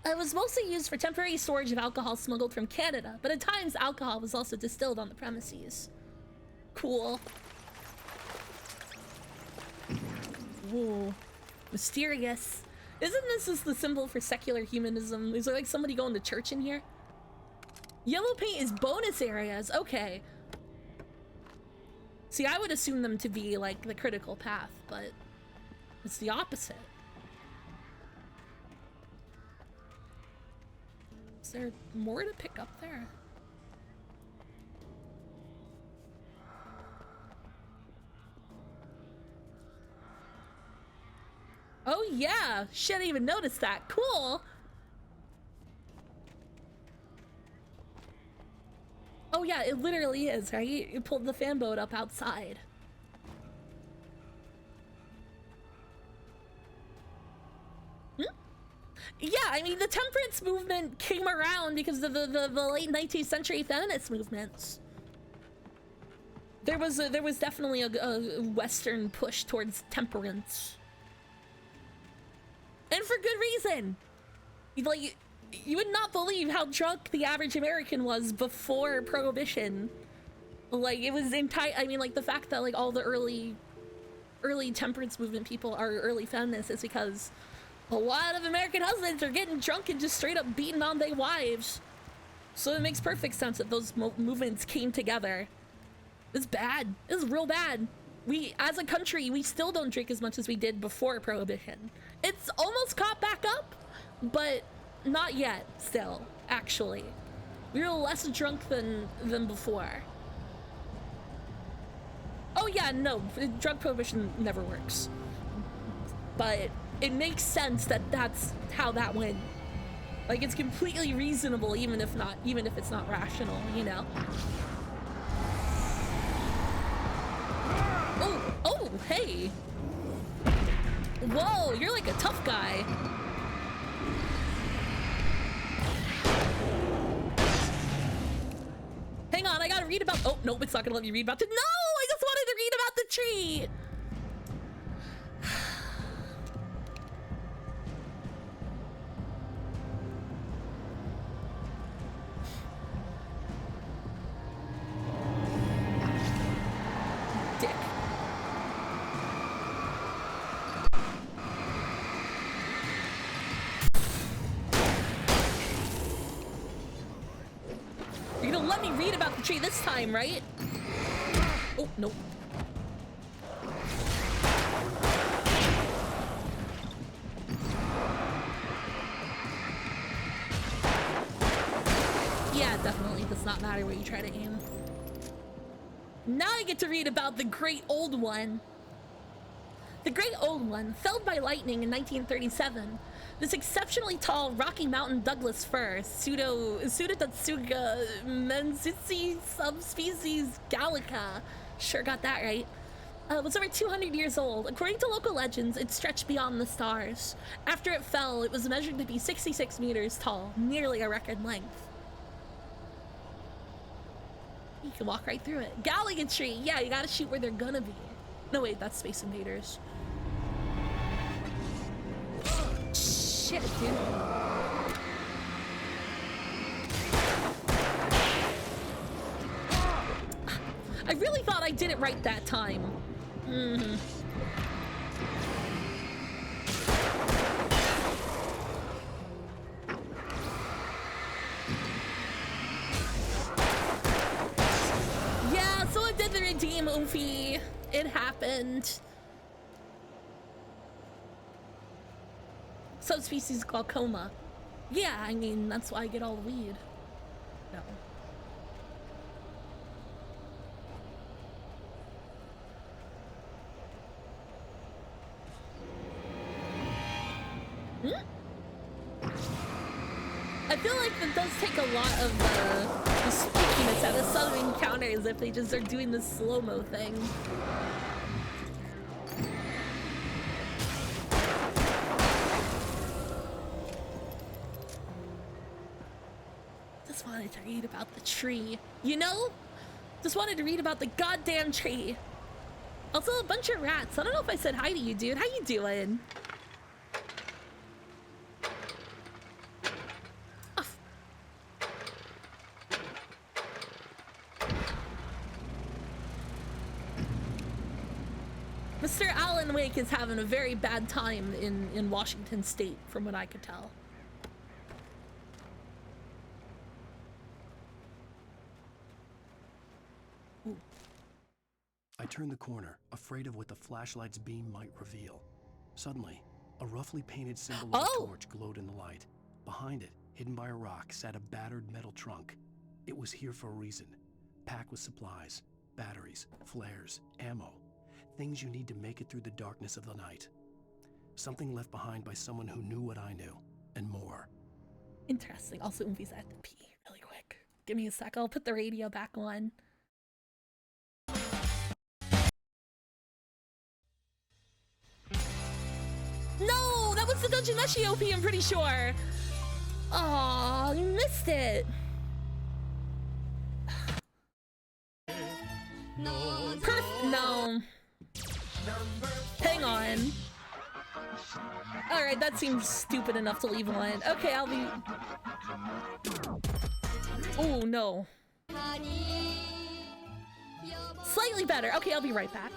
It was mostly used for temporary storage of alcohol smuggled from Canada, but at times alcohol was also distilled on the premises. Cool. Whoa. Mysterious. Isn't this just the symbol for secular humanism? Is there like somebody going to church in here? Yellow paint is bonus areas. Okay. See, I would assume them to be like the critical path, but it's the opposite. Is there more to pick up there? Oh yeah, shit, I didn't even notice that. Cool. Oh yeah, it literally is, right? You pulled the fan boat up outside. Yeah, I mean, the temperance movement came around because of the late 19th century feminist movements. There was definitely a Western push towards temperance. And for good reason. Like, you would not believe how drunk the average American was before Prohibition. Like, it was I mean, like, the fact that, like, all the early temperance movement people are early feminists is because a lot of American husbands are getting drunk and just straight up beating on their wives. So it makes perfect sense that those movements came together. It's bad. It's real bad. We, as a country, we still don't drink as much as we did before Prohibition. It's almost caught back up, but not yet, still, actually. We're less drunk than before. Oh yeah, no, drug prohibition never works. But it makes sense that that's how that went. Like, it's completely reasonable, even if it's not rational, you know? Oh, hey! Whoa, you're like a tough guy. Hang on, I gotta read about— oh, nope, it's not gonna let me read about— no! I just wanted to read about the tree! Dick. You're gonna let me read about the tree this time, right? Oh, nope. Yeah, it definitely does not matter where you try to aim. Now I get to read about the Great Old One. The Great Old One, felled by lightning in 1937, This exceptionally tall Rocky Mountain Douglas fir, Pseudodatsuga mensitsi subspecies gallica, sure got that right, was over 200 years old. According to local legends, it stretched beyond the stars. After it fell, it was measured to be 66 meters tall, nearly a record length. You can walk right through it. Gallica tree, yeah, you gotta shoot where they're gonna be. No, wait, that's Space Invaders. Shit, dude. I really thought I did it right that time. Yeah, so it did the redeem, Oofy. It happened. Subspecies glaucoma. Yeah, I mean, that's why I get all the weed. No. I feel like it does take a lot of the spookiness out of some encounters if they just are doing this slow-mo thing. Just wanted to read about the tree. You know? Just wanted to read about the goddamn tree. Also, a bunch of rats. I don't know if I said hi to you, dude. How you doing? Mr. Alan Wake is having a very bad time in Washington State, from what I could tell. Ooh. I turned the corner, afraid of what the flashlight's beam might reveal. Suddenly, a roughly painted symbol of a torch glowed in the light. Behind it, hidden by a rock, sat a battered metal trunk. It was here for a reason, packed with supplies, batteries, flares, ammo. Things you need to make it through the darkness of the night. Something left behind by someone who knew what I knew, and more. Interesting. Also, Oomfi's at the pee really quick. Give me a sec. I'll put the radio back on. No! That was the Dungeon Meshi OP, I'm pretty sure! Aw, you missed it! No. Hang on. Alright, that seems stupid enough to leave on. Okay, I'll be... Oh, no. Slightly better. Okay, I'll be right back.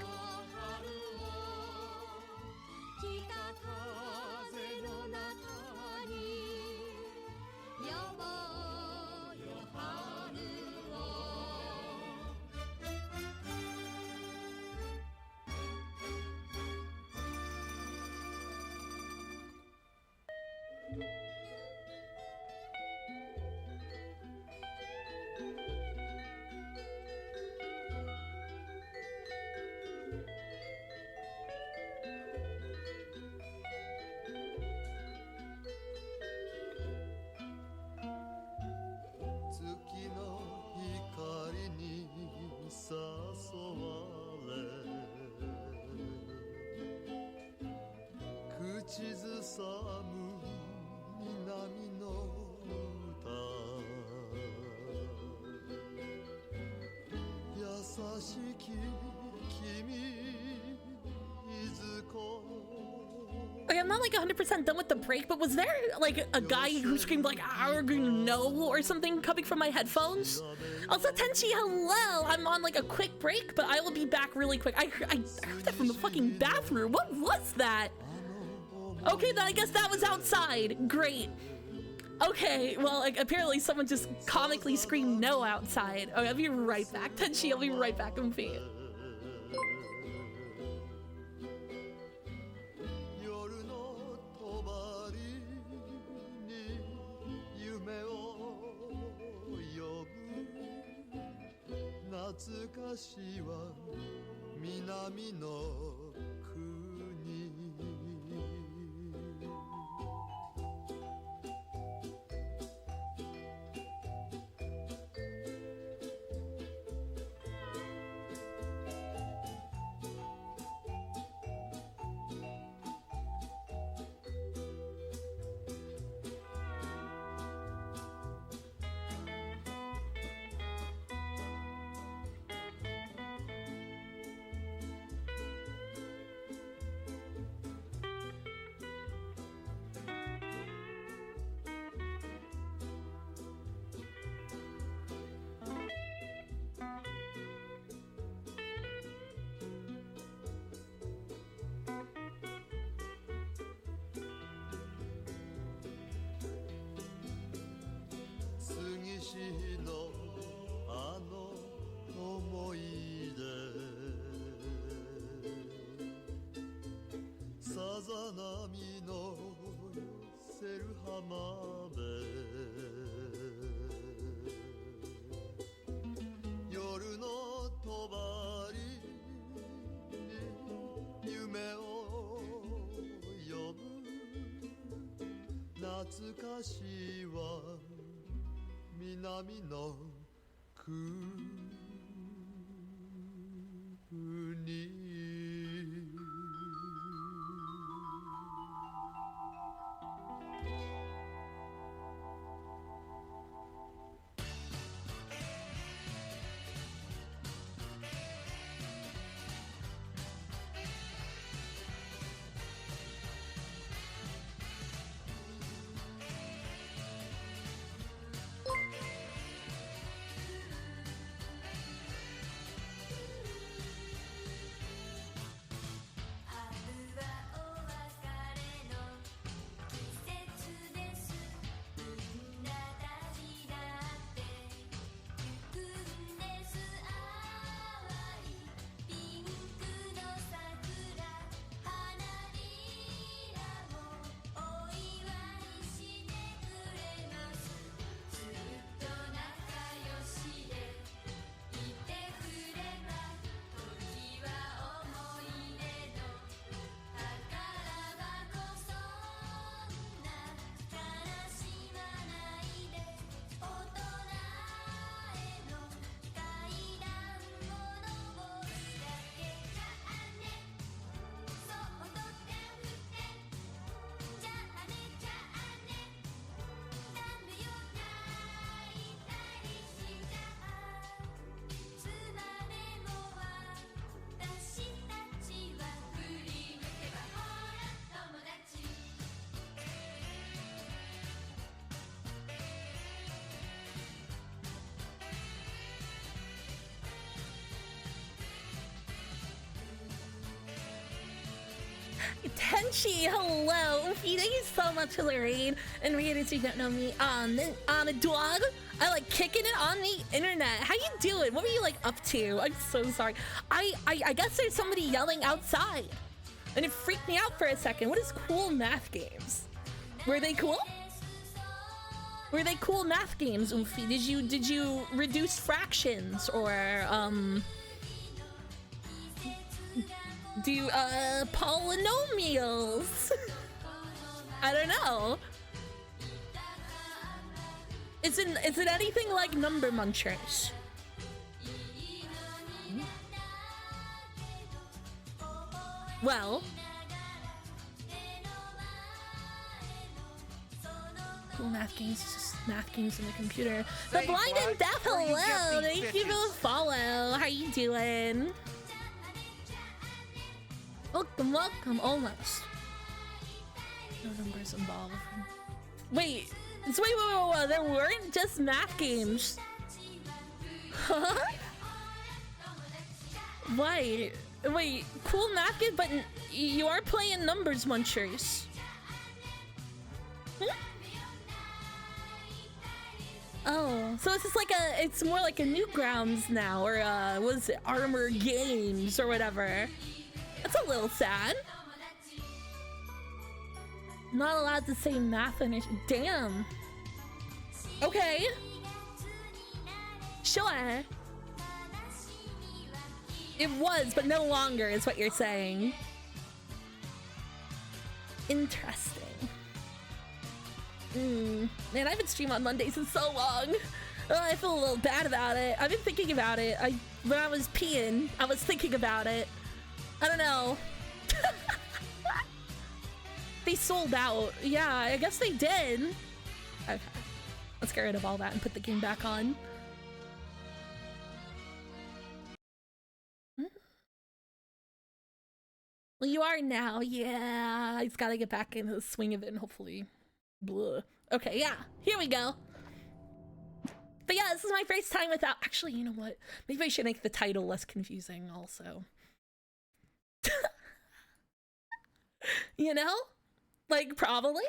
Okay, I'm not like 100% done with the break, but was there like a guy who screamed like no or something coming from my headphones? Also, Tenchi, hello! I'm on like a quick break, but I will be back really quick. I heard that from the fucking bathroom. What was that? Okay, then I guess that was outside. Great. Okay, well, like, apparently someone just comically screamed no outside. Okay, I'll be right back. Tenchi, I'll be right back, Oomfi. しのあの思い出さざ波の寄せる浜辺夜の帳に夢を呼ぶ懐かしいわ南の国Tenchi, hello. Oofy, thank you so much for the raid. And readers who don't know me, on a dog. I like kicking it on the internet. How you doing? What were you like up to? I'm so sorry. I guess there's somebody yelling outside. And it freaked me out for a second. What is cool math games? Were they cool? Were they cool math games, Oofy? Did you reduce fractions or do polynomials? I don't know. Is it anything like Number Munchers? Well, cool math games, just math games on the computer. The blind and deaf, hello. Thank you for the follow. How you doing? Welcome, welcome. Almost. No numbers involved. Wait. Wait. There weren't just math games. Huh? Wait. Cool math game, but you are playing Numbers Munchers. Hmm? Oh, so it's just like it's more like a Newgrounds now, or was it Armor Games or whatever? That's a little sad. Not allowed to say math and damn. Okay. Sure. It was, but no longer is what you're saying. Interesting. Man, I haven't streamed on Mondays in so long. Oh, I feel a little bad about it. I've been thinking about it. When I was peeing, I was thinking about it. I don't know. They sold out. Yeah, I guess they did. Okay. Let's get rid of all that and put the game back on. Well, you are now. Yeah, I just gotta get back into the swing of it and hopefully... Blah. Okay, yeah. Here we go. But yeah, this is my first time without... Actually, you know what? Maybe I should make the title less confusing also. You know? Like, probably?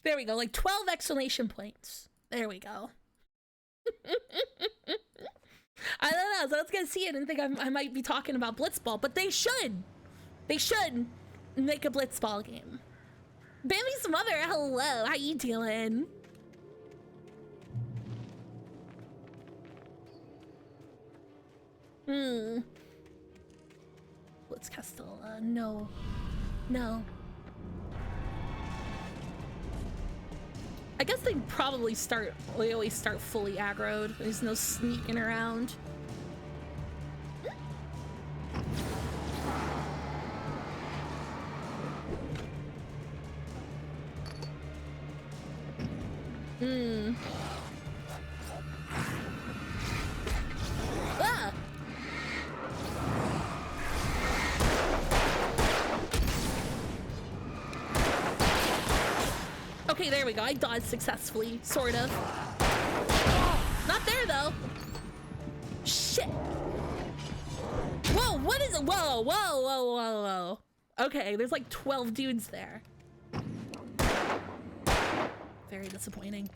There we go, like 12 exclamation points. There we go. I don't know, so I was gonna see it and think I might be talking about Blitzball, but they should. They should make a Blitzball game. Bambi's mother, hello, how you doing? Blitz Castella, no. No. I guess they probably always start fully aggroed. There's no sneaking around. Ah! Okay, there we go. I dodged successfully, sort of. Not there, though. Shit. Whoa, what is it? Whoa, whoa, whoa, whoa, whoa. Okay, there's like 12 dudes there. Very disappointing.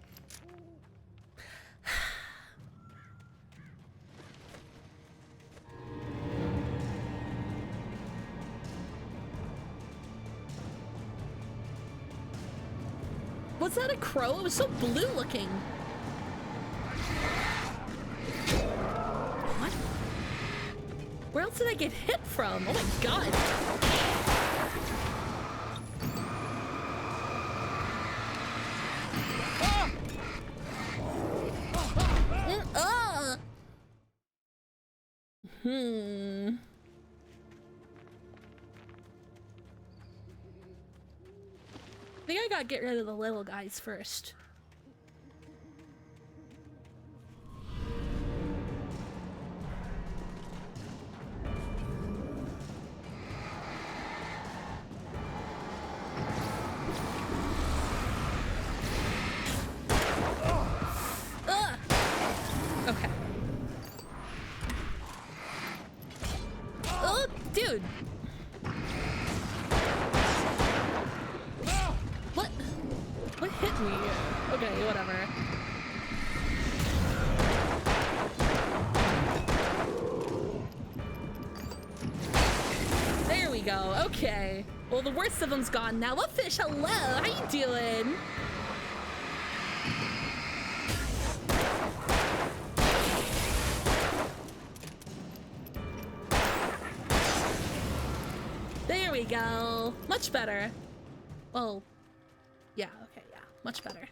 Was that a crow? It was so blue looking. What? Where else did I get hit from? Oh my god. I think I gotta get rid of the little guys first. Okay. Oh, dude. What hit me? Okay, whatever. There we go. Okay. Well, the worst of them's gone now. What fish? Hello. How you doing? There we go. Much better. Well, yeah, okay, yeah. Much better.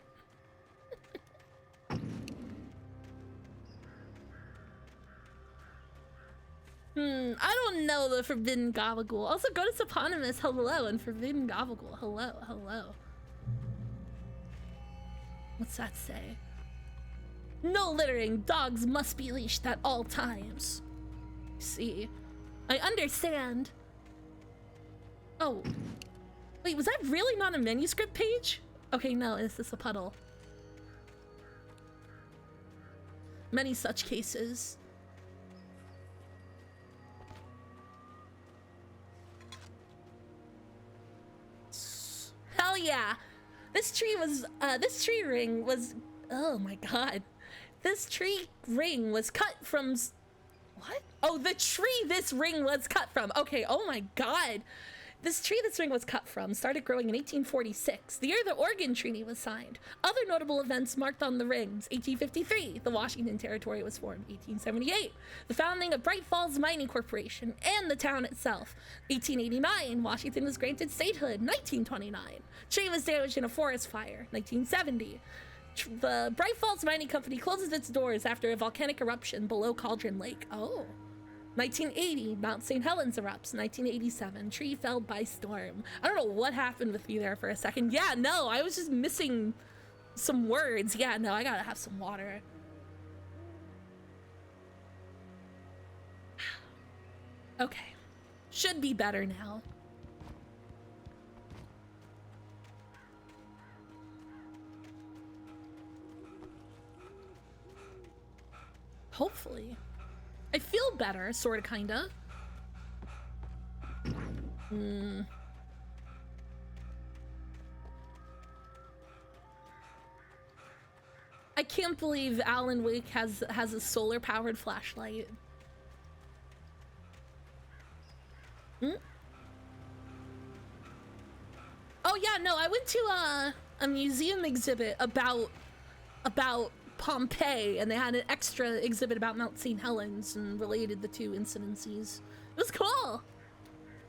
I don't know the Forbidden Gabagool. Also, go to Eponymous, hello, and Forbidden Gabagool, hello, hello. What's that say? No littering. Dogs must be leashed at all times. See, I understand. Oh. Wait, was that really not a manuscript page? Okay, no, is this a puddle? Many such cases. Hell yeah! This tree ring was, oh my god. This tree ring was cut from, what? Oh, the tree this ring was cut from. Okay, oh my god. This tree this ring was cut from started growing in 1846, the year the Oregon Treaty was signed. Other notable events marked on the rings: 1853, the Washington Territory was formed. 1878, the founding of Bright Falls Mining Corporation and the town itself. 1889, Washington was granted statehood. 1929, tree was damaged in a forest fire. 1970, the Bright Falls Mining Company closes its doors after a volcanic eruption below Cauldron Lake. Oh. 1980, Mount St. Helens erupts. 1987, tree felled by storm. I don't know what happened with you there for a second. Yeah, no, I was just missing some words. Yeah, no, I gotta have some water. Okay, should be better now. Hopefully. I feel better, sorta, kinda. I can't believe Alan Wake has a solar-powered flashlight. Hmm? Oh yeah, no, I went to a museum exhibit about Pompeii, and they had an extra exhibit about Mount St. Helens and related the two incidences. It was cool.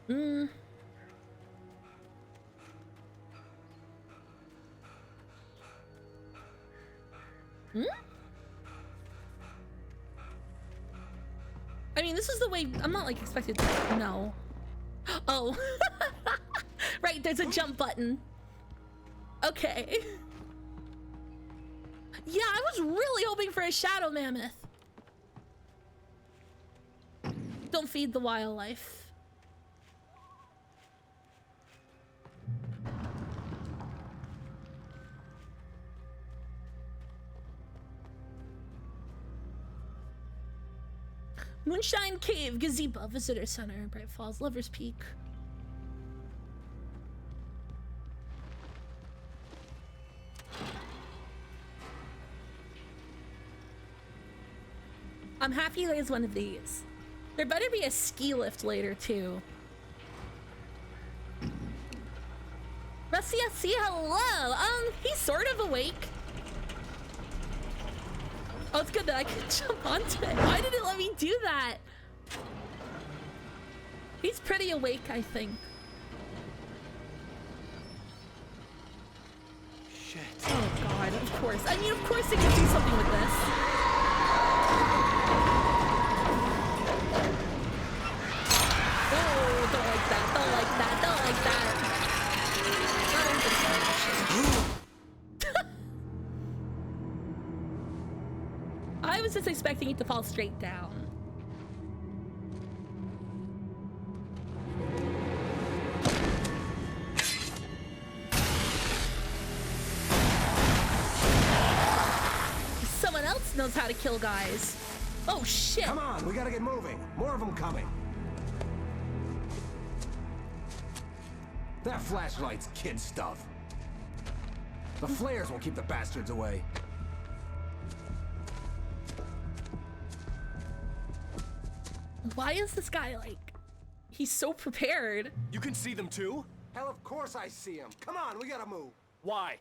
Hmm. I mean, this is the way. I'm not like expected to. No. Oh. Right, there's a jump button. Okay. Yeah, I was really hoping for a shadow mammoth. Don't feed the wildlife. Moonshine Cave, Gazebo, Visitor Center, Bright Falls, Lover's Peak. I'm happy there's one of these. There better be a ski lift later, too. Rusty SC, hello! He's sort of awake. Oh, it's good that I can jump onto it. Why did it let me do that? He's pretty awake, I think. Shit. Oh god, of course. I mean, of course they can do something with this. Oh, don't like that, don't like that, don't like that. I was just expecting it to fall straight down. Someone else knows how to kill guys. Oh shit! Come on, we gotta get moving. More of them coming. That flashlight's kid stuff. The flares will keep the bastards away. Why is this guy like... He's so prepared. You can see them too? Hell, of course I see them. Come on, we gotta move. Why?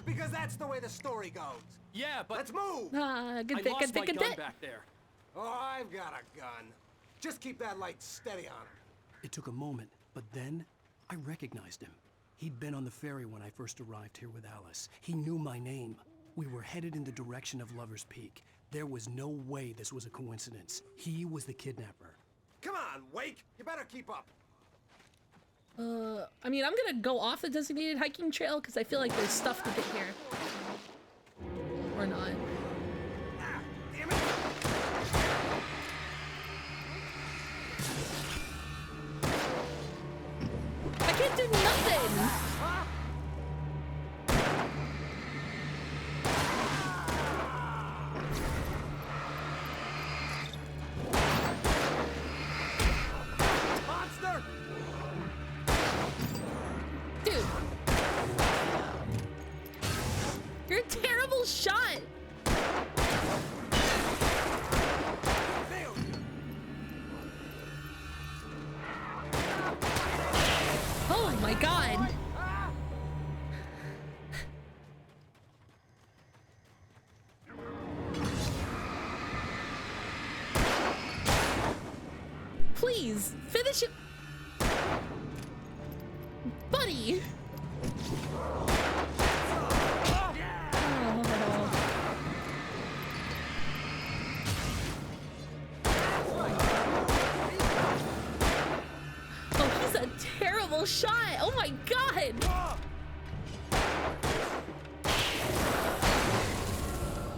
Because that's the way the story goes. Yeah, but... Let's move! Good I bit, lost good bit, my good gun bit. back there. Oh, I've got a gun. Just keep that light steady on her. It took a moment, but then I recognized him. He'd been on the ferry when I first arrived here with Alice. He knew my name. We were headed in the direction of Lover's Peak. There was no way this was a coincidence. He was the kidnapper. Come on, Wake! You better keep up. I mean, I'm gonna go off the designated hiking trail because I feel like there's stuff to get here. Or not. Ah, damn it! I can't do nothing! Monster! Dude! You're a terrible shot! Oh my god! Please, finish it! Buddy! Oh, he's a terrible shot! Oh my god!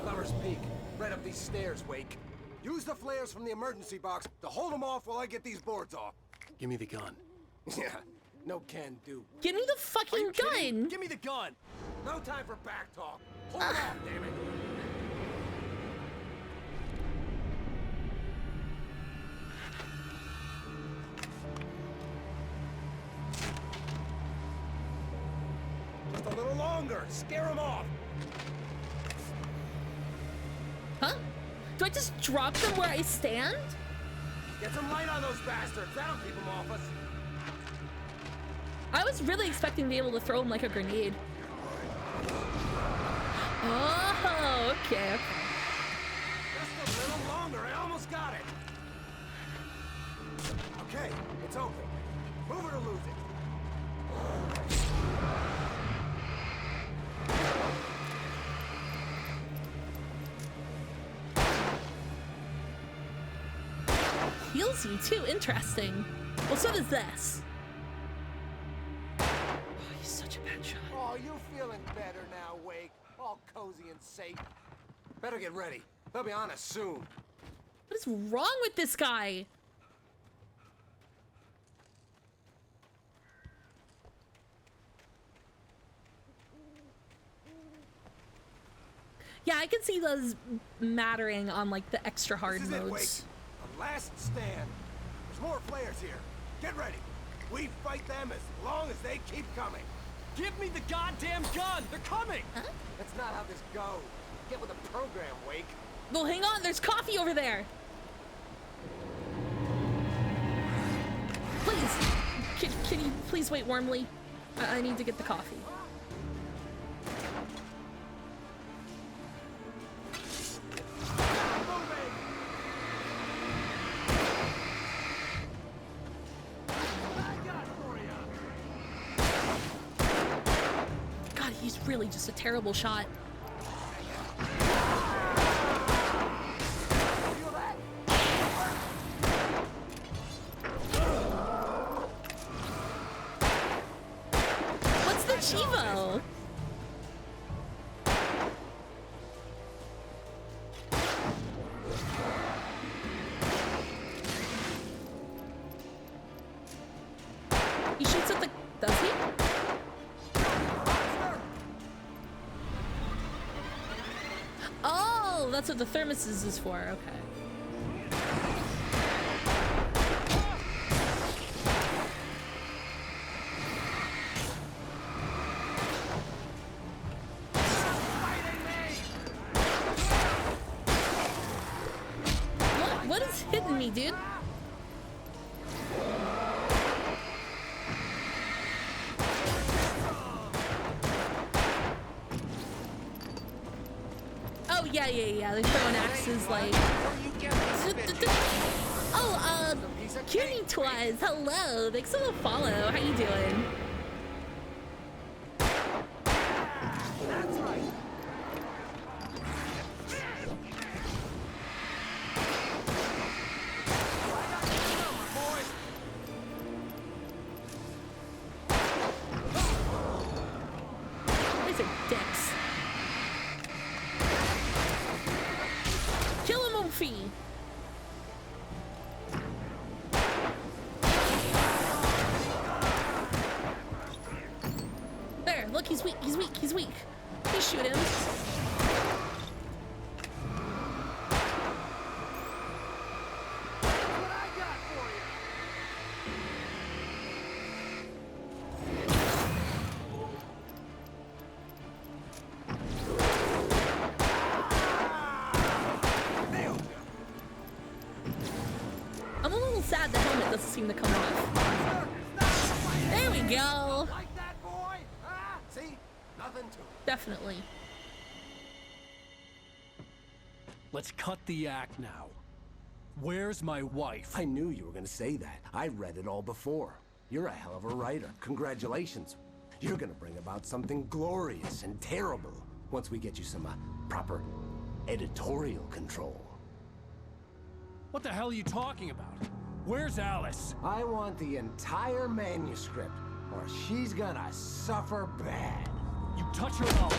Lover's Peak. Right up these stairs, Wake. Use the flares from the emergency box to hold them off while I get these boards off. Give me the gun. Yeah, no can do. Give me the fucking gun! Give me the gun! No time for back talk. Hold them off, damn it. Just a little longer. Scare them off. Do I just drop them where I stand? Get some light on those bastards. That'll keep them off us. I was really expecting to be able to throw them like a grenade. Oh, okay. Just a little longer. I almost got it. Okay, it's open. Move it or lose it. Heals you too. Interesting. Well, so does this. Oh, he's such a bad shot. Oh, you feeling better now, Wake? All cozy and safe. Better get ready. They'll be on us soon. What is wrong with this guy? Yeah, I can see those mattering on like the extra hard This is modes. it, Wake. The last stand. There's more flares here. Get ready. We fight them as long as they keep coming. Give me the goddamn gun! They're coming! Huh? That's not how this goes. Get with the program, Wake. Well, hang on. There's coffee over there. Please, can you please wait warmly? I need to get the coffee. God, he's really just a terrible shot. What's the Chivo? He shoots at the... Does he? Oh, that's what the thermoses is for. Okay. What is hitting me, dude? Oh, yeah. They're throwing axes like... Oh, Cutie Twas, hello. Thanks for the follow. How you doing? That's right. These are dicks. Kill him, Ophi. There, look, he's weak. Please shoot him. I'm a little sad the helmet doesn't seem to come off. There we go. Like that, boy? Ah, see? Nothing to it. Definitely. Let's cut the act now. Where's my wife? I knew you were gonna say that. I read it all before. You're a hell of a writer. Congratulations. You're gonna bring about something glorious and terrible once we get you some proper editorial control. What the hell are you talking about? Where's Alice? I want the entire manuscript, or she's gonna suffer bad. You touch her up.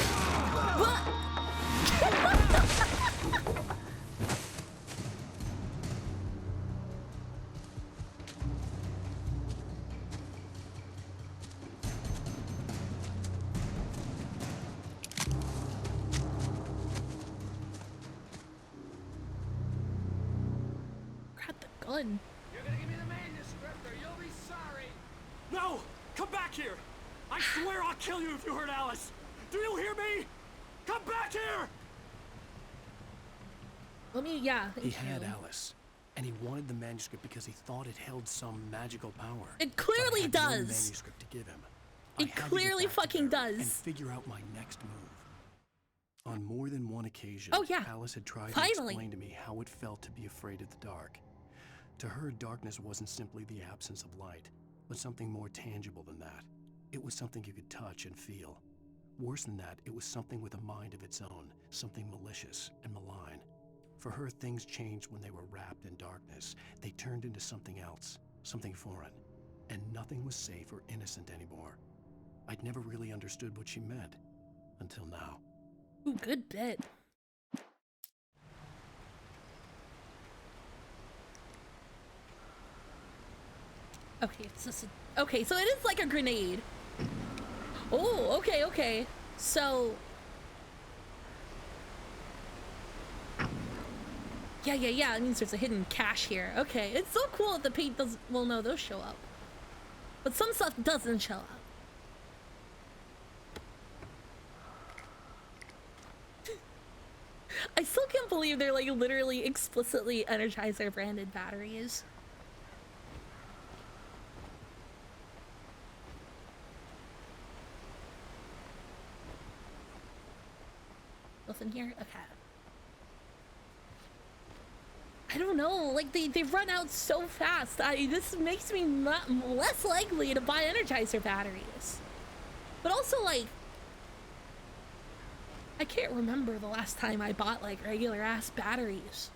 Grab the gun. You're gonna give me the manuscript or you'll be sorry. No! Come back here! I swear I'll kill you if you hurt Alice! Do you hear me? Come back here! let me, yeah. He had Alice, and he wanted the manuscript because he thought it held some magical power. It clearly But I had does. No manuscript to give him. It clearly fucking does. And figure out my next move. On more than one occasion, Oh, yeah. Alice had tried Finally. to explain to me how it felt to be afraid of the dark. To her, darkness wasn't simply the absence of light, but something more tangible than that. It was something you could touch and feel. Worse than that, it was something with a mind of its own, something malicious and malign. For her, things changed when they were wrapped in darkness. They turned into something else, something foreign, and nothing was safe or innocent anymore. I'd never really understood what she meant, until now. Ooh, good bit. Okay, okay, so it is like a grenade. Oh, okay, okay. So... Yeah, it means there's a hidden cache here. Okay, it's so cool that the paint doesn't... Well, no, those show up. But some stuff doesn't show up. I still can't believe they're like literally explicitly Energizer branded batteries. Nothing here? Okay. I don't know, like they run out so fast. This makes me less likely to buy Energizer batteries. But also like, I can't remember the last time I bought like regular ass batteries.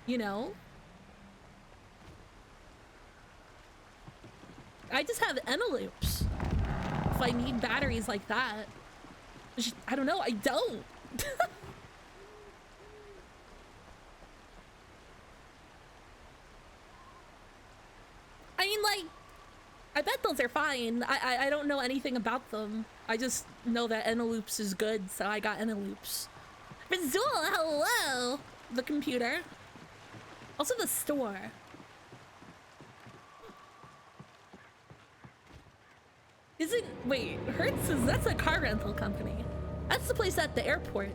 You know? I just have envelopes. If I need batteries like that. I don't know, I don't. I mean, like, I bet those are fine. I don't know anything about them. I just know that Eneloops is good, so I got Eneloops. Rizul, hello! The computer. Also the store. Is it, wait, Hertz is, that's a car rental company. That's the place at the airport.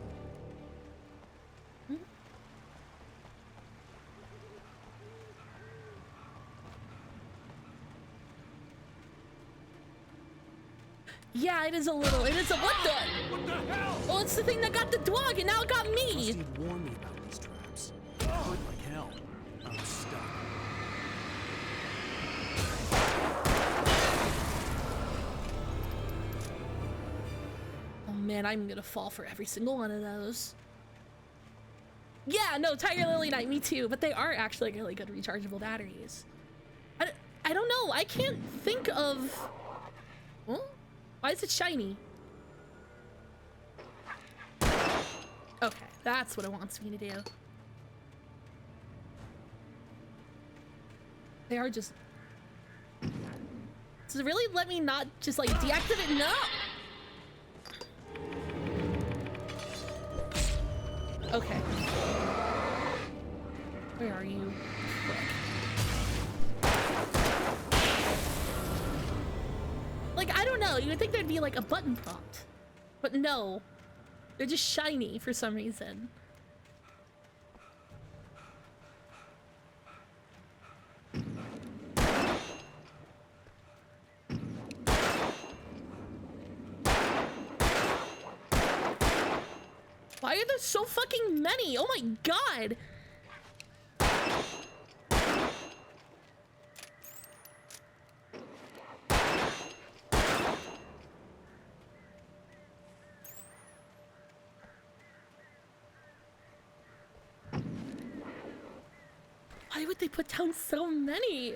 Yeah, it is a little. It is a what the? What the hell? Oh, it's the thing that got the dog, and now it got me. He'd warned me about these traps. It hurt like hell. I was stuck. Oh man, I'm gonna fall for every single one of those. Yeah, no, Tiger Lily Knight, me too. But they are actually really good rechargeable batteries. I don't know. I can't think of. Huh? Why is it shiny? Okay, that's what it wants me to do. They are just... Does it really let me not just like deactivate? No! Okay. Where are you? Like, I don't know, you would think there'd be like a button prompt. But no. They're just shiny for some reason. Why are there so fucking many? Oh my god! Why would they put down so many?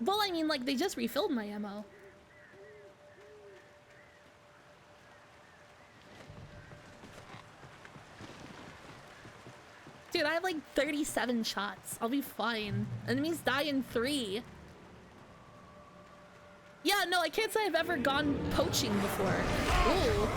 Well, I mean, like, they just refilled my ammo. Dude, I have like 37 shots. I'll be fine. Enemies die in 3. Yeah, no, I can't say I've ever gone poaching before. Ooh.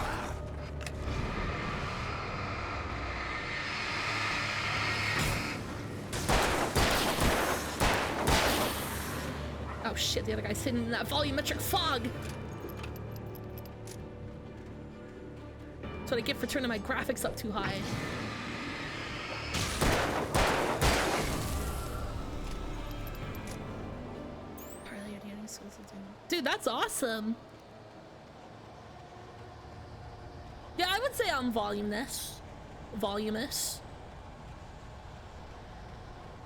Oh shit, the other guy's sitting in that volumetric fog. That's what I get for turning my graphics up too high. Dude, that's awesome. Yeah, I would say I'm voluminous.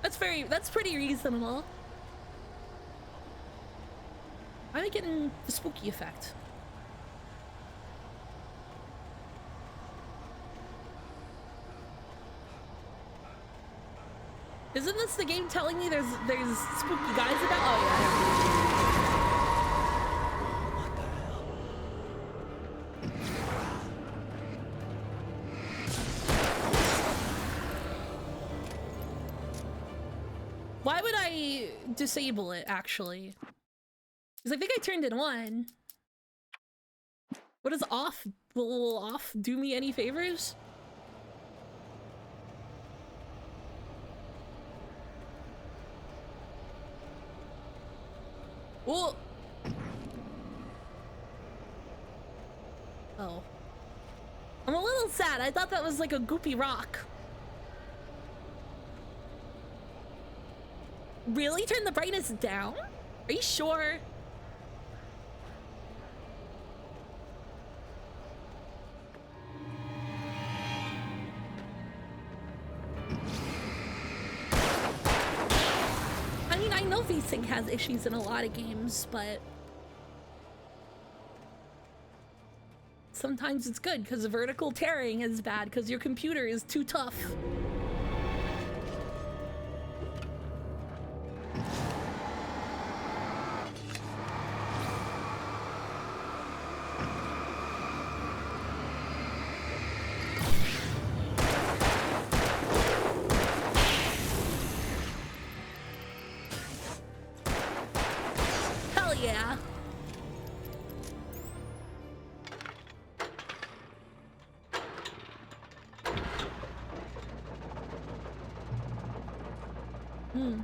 That's pretty reasonable. I'm getting the spooky effect. Isn't this the game telling me there's spooky guys about? Oh yeah. Why would I disable it, actually? Because I think I turned it on. What is off? Will off do me any favors? Well... Oh. I'm a little sad. I thought that was like a goopy rock. Really? Turn the brightness down? Are you sure? I mean, I know VSync has issues in a lot of games, but sometimes it's good because vertical tearing is bad because your computer is too tough.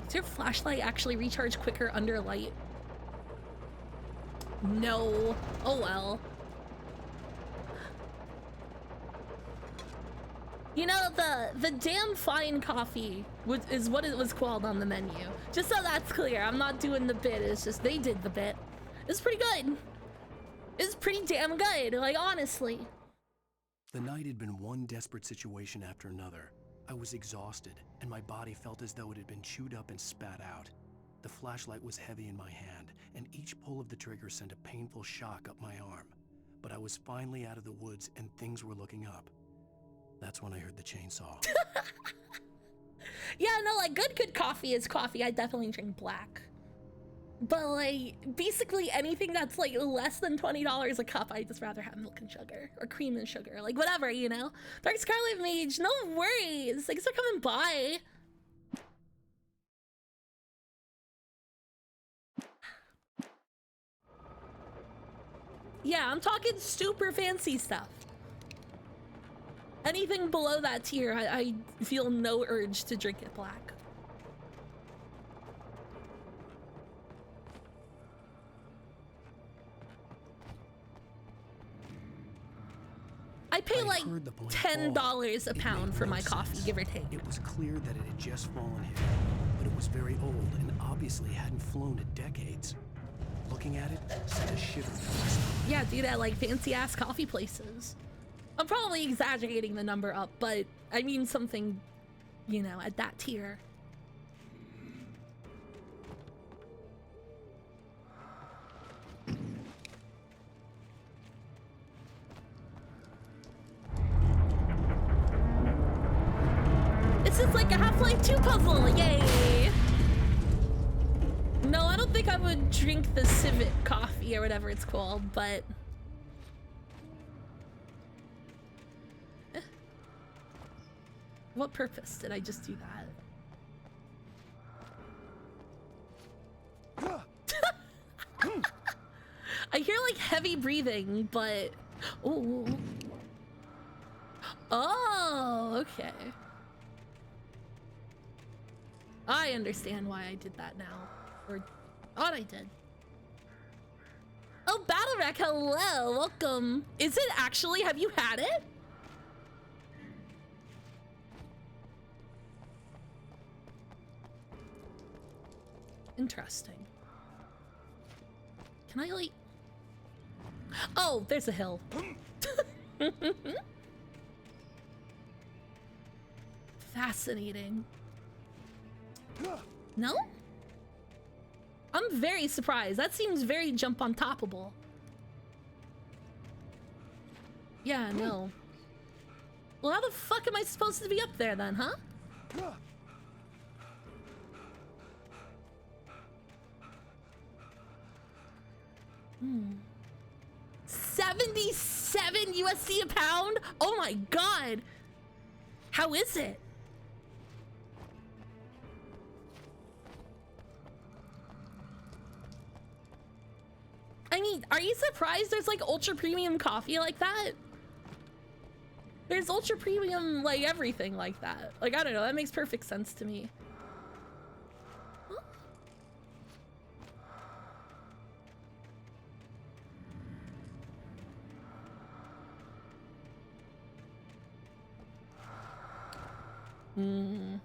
Does your flashlight actually recharge quicker under light? No. Oh well. You know, the damn fine coffee is what it was called on the menu. Just so that's clear, I'm not doing the bit, it's just they did the bit. It's pretty good. It's pretty damn good, like honestly. The night had been one desperate situation after another. I was exhausted, and my body felt as though it had been chewed up and spat out. The flashlight was heavy in my hand, and each pull of the trigger sent a painful shock up my arm. But I was finally out of the woods, and things were looking up. That's when I heard the chainsaw. Yeah, no, like good coffee is coffee. I definitely drink black. But like, basically anything that's like less than $20 a cup, I just rather have milk and sugar or cream and sugar, like whatever, you know? Dark Scarlet Mage, no worries. Thanks for coming by. Yeah, I'm talking super fancy stuff. Anything below that tier, I feel no urge to drink it black. I pay like $10 a pound for my coffee, give or take. It was clear that it had just fallen here, but it was very old and obviously hadn't flown in decades. Looking at it sent a shiver down my spine. Yeah, dude, at like fancy ass coffee places. I'm probably exaggerating the number up, but I mean something, you know, at that tier. This is like a Half-Life 2 puzzle, yay! No, I don't think I would drink the Civet coffee or whatever it's called, but... What purpose did I just do that? I hear like heavy breathing, but... Ooh. Oh, okay. I understand why I did that now. Or thought I did. Oh, Battle Wreck, hello, welcome. Is it actually? Have you had it? Interesting. Can I, like... Oh, there's a hill. Fascinating. No? I'm very surprised. That seems very jump on toppable. Yeah, no. Well, how the fuck am I supposed to be up there then, huh? Hmm. 77 USD a pound? Oh my god! How is it? I mean, are you surprised there's like ultra premium coffee like that? There's ultra premium like everything like that. Like, I don't know, that makes perfect sense to me. Huh? You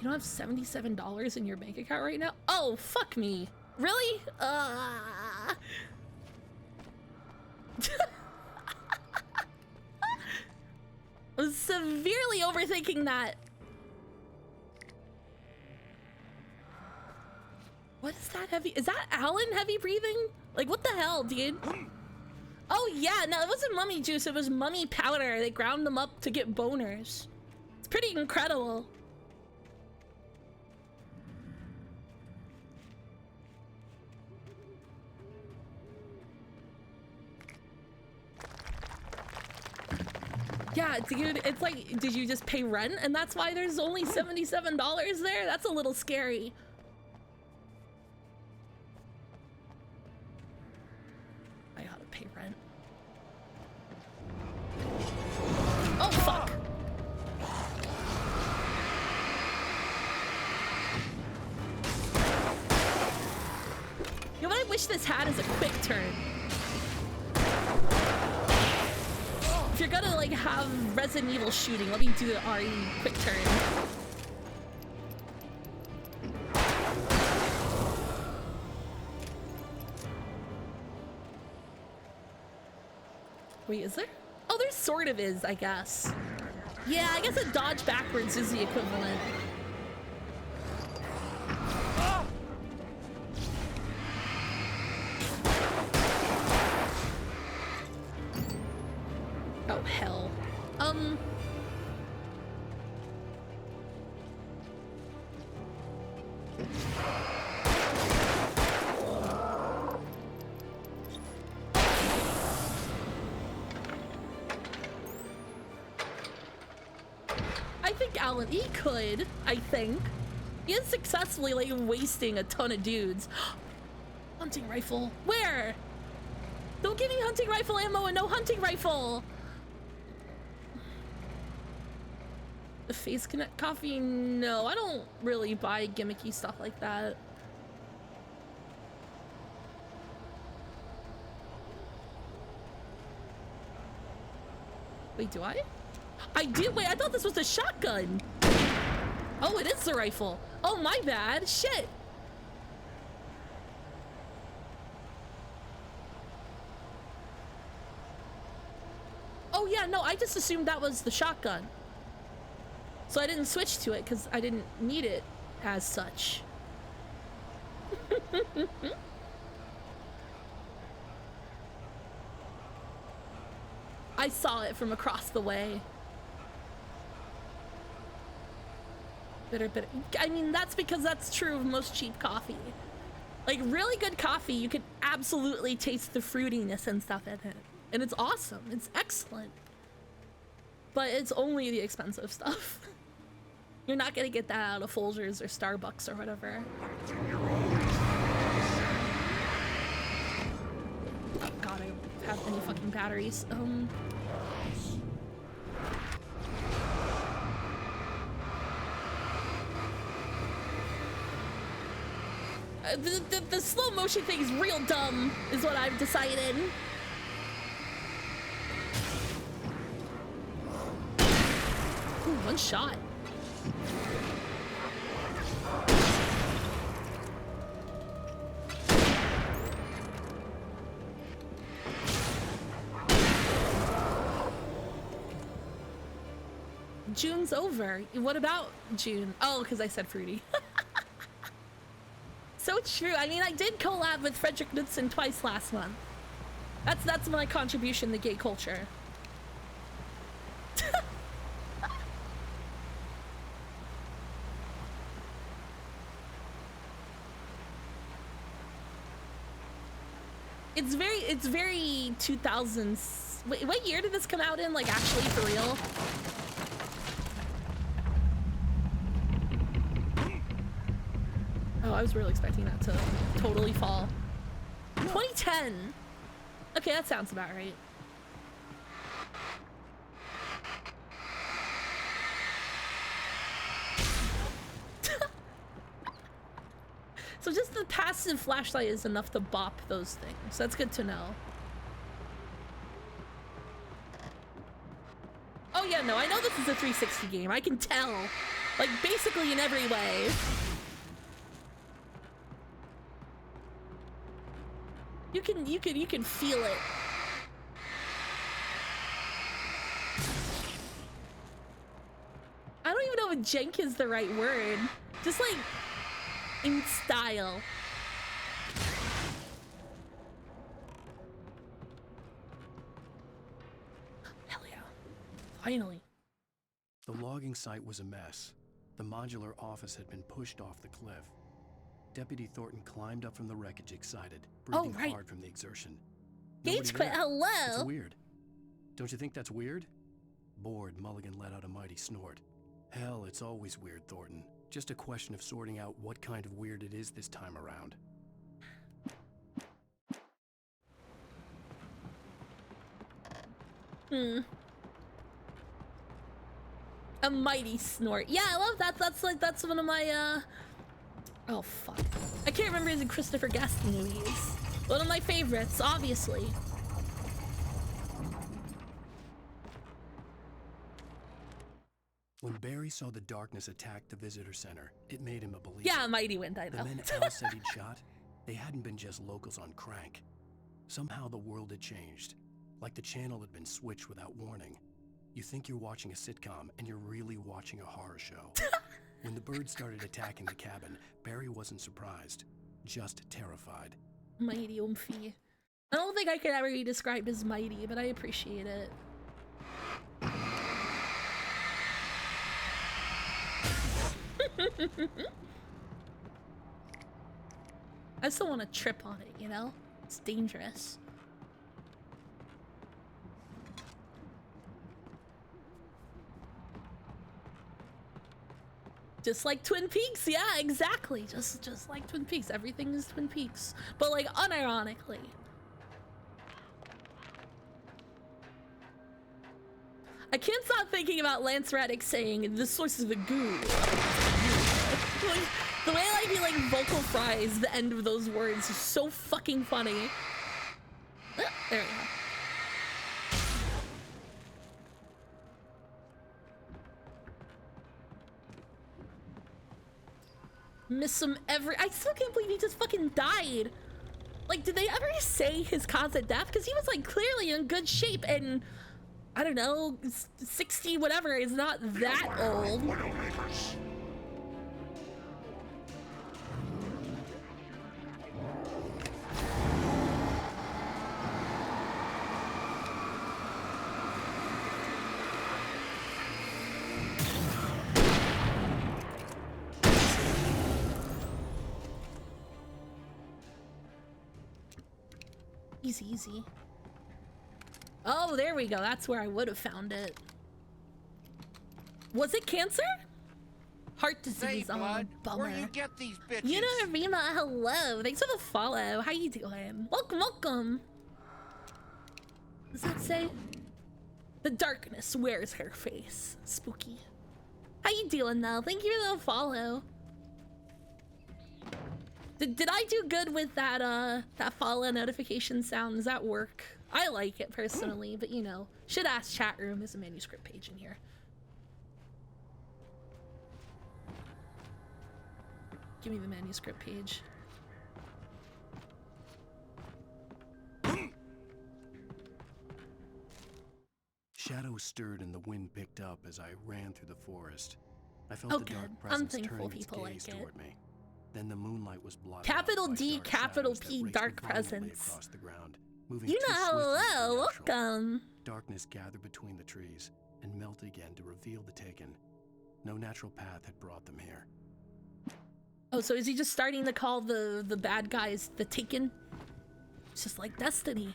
don't have $77 in your bank account right now? Oh, fuck me. Really? I was severely overthinking that. What is that heavy? Is that Alan heavy breathing? Like, what the hell, dude? Oh, yeah, no, it wasn't mummy juice. It was mummy powder. They ground them up to get boners. It's pretty incredible. Yeah, dude, it's like, did you just pay rent? And that's why there's only $77 there? That's a little scary. I gotta pay rent. Oh, fuck. You know what I wish this had is a quick turn. If you're gonna like have Resident Evil shooting, let me do the RE quick turn. Wait, is there? Oh, there sort of is, I guess. Yeah, I guess a dodge backwards is the equivalent. Oh, hell. I think Alan E could, I think. He is successfully, like, wasting a ton of dudes. Hunting rifle. Where? Don't give me hunting rifle ammo and no hunting rifle! The Face Connect coffee? No, I don't really buy gimmicky stuff like that. Wait, do I? I do? Wait, I thought this was the shotgun. Oh, it is the rifle. Oh, my bad. Shit. Oh, yeah, no, I just assumed that was the shotgun. So I didn't switch to it because I didn't need it as such. I saw it from across the way. Bitter, bitter. I mean, that's because that's true of most cheap coffee. Like, really good coffee, you can absolutely taste the fruitiness and stuff in it. And it's awesome. It's excellent. But it's only the expensive stuff. You're not gonna get that out of Folgers or Starbucks or whatever. Oh god, I don't have any fucking batteries. The slow motion thing is real dumb, is what I've decided. Ooh, one shot. June's over. What about June? Oh, because I said fruity. So true. I mean, I did collab with Frederick Knudsen twice last month. That's my contribution to gay culture. It's very 2000s. Wait, what year did this come out in? Like, actually, for real? Oh, I was really expecting that to totally fall. 2010. Okay, that sounds about right. So just the passive flashlight is enough to bop those things. That's good to know. Oh yeah, no, I know this is a 360 game. I can tell. Like, basically in every way. You can feel it. I don't even know if jank is the right word. Just like in style. Hell yeah. Finally. The logging site was a mess. The modular office had been pushed off the cliff. Deputy Thornton climbed up from the wreckage, excited, breathing hard from the exertion. Gage quit, hello! It's weird. Don't you think that's weird? Bored, Mulligan let out a mighty snort. Hell, it's always weird, Thornton. Just a question of sorting out what kind of weird it is this time around. A mighty snort. Yeah, I love that. That's one of my oh fuck. I can't remember his Christopher Guest movies. One of my favorites, obviously. When Barry saw the darkness attack the visitor center, it made him a believer. Yeah, mighty wind, I know. The men Al said he'd shot, they hadn't been just locals on crank. Somehow the world had changed, like the channel had been switched without warning. You think you're watching a sitcom, and you're really watching a horror show. When the birds started attacking the cabin, Barry wasn't surprised, just terrified. Mighty Oomphy. I don't think I could ever be described as mighty, but I appreciate it. I just don't want to trip on it, you know? It's dangerous. Just like Twin Peaks, yeah, exactly. Just like Twin Peaks. Everything is Twin Peaks. But like unironically. I can't stop thinking about Lance Reddick saying the source of the goo. Like, the way like he like vocal fries the end of those words is so fucking funny. There we go. Miss him I still can't believe he just fucking died. Like, did they ever say his cause of death? Because he was like clearly in good shape and I don't know, 60 whatever is not that old. Easy, easy. Oh, there we go. That's where I would have found it. Was it cancer? Heart disease. Say, Blood, bummer. where you get these bitches? You know, Rima, hello. Thanks for the follow. How you doing? Welcome, welcome. What does that say? The darkness wears her face. Spooky. How you doing, though? Thank you for the follow. Did I do good with that follow notification sound? Does that work? I like it personally, but you know, should ask chat room. There's a manuscript page in here. Give me the manuscript page. shadows stirred and the wind picked up as I ran through the forest. I felt Oh, the good. dark I'm presence thankful turning its people gaze like it. toward me. Then the moonlight was blotted Capital out by D, dark capital shadows that P, raced dark violently presence. across the ground, moving You too know, swiftly to be hello, natural. welcome. Darkness gathered between the trees and melted again to reveal the Taken. No natural path had brought them here. Oh, so is he just starting to call the bad guys the Taken? It's just like destiny.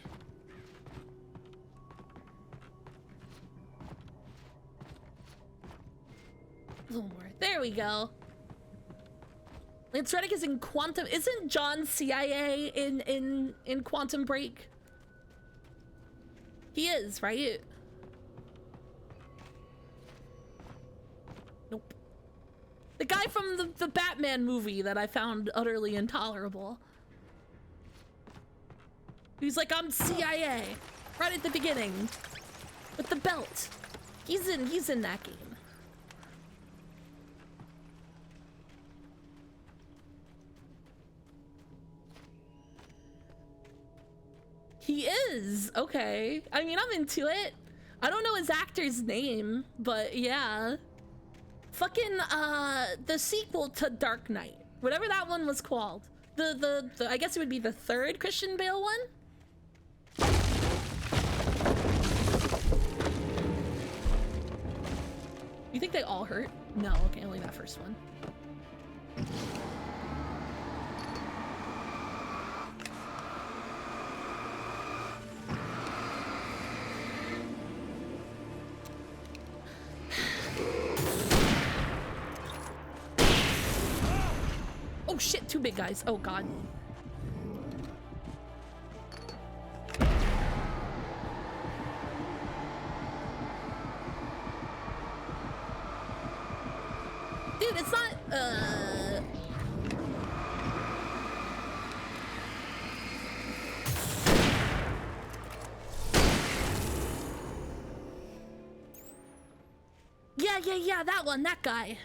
A little more. There we go. Lance Reddick is in Quantum. Isn't John CIA in Quantum Break? He is, right? Nope. The guy from the Batman movie that I found utterly intolerable. He's like, I'm CIA, right at the beginning, with the belt. He's in that game. He is, okay. I mean, I'm into it. I don't know his actor's name, but yeah. Fucking, the sequel to Dark Knight. Whatever that one was called. The I guess it would be the third Christian Bale one? You think they all hurt? No, okay, only that first one. Oh shit, two big guys. Oh god. Dude, it's not, Yeah, that one, that guy.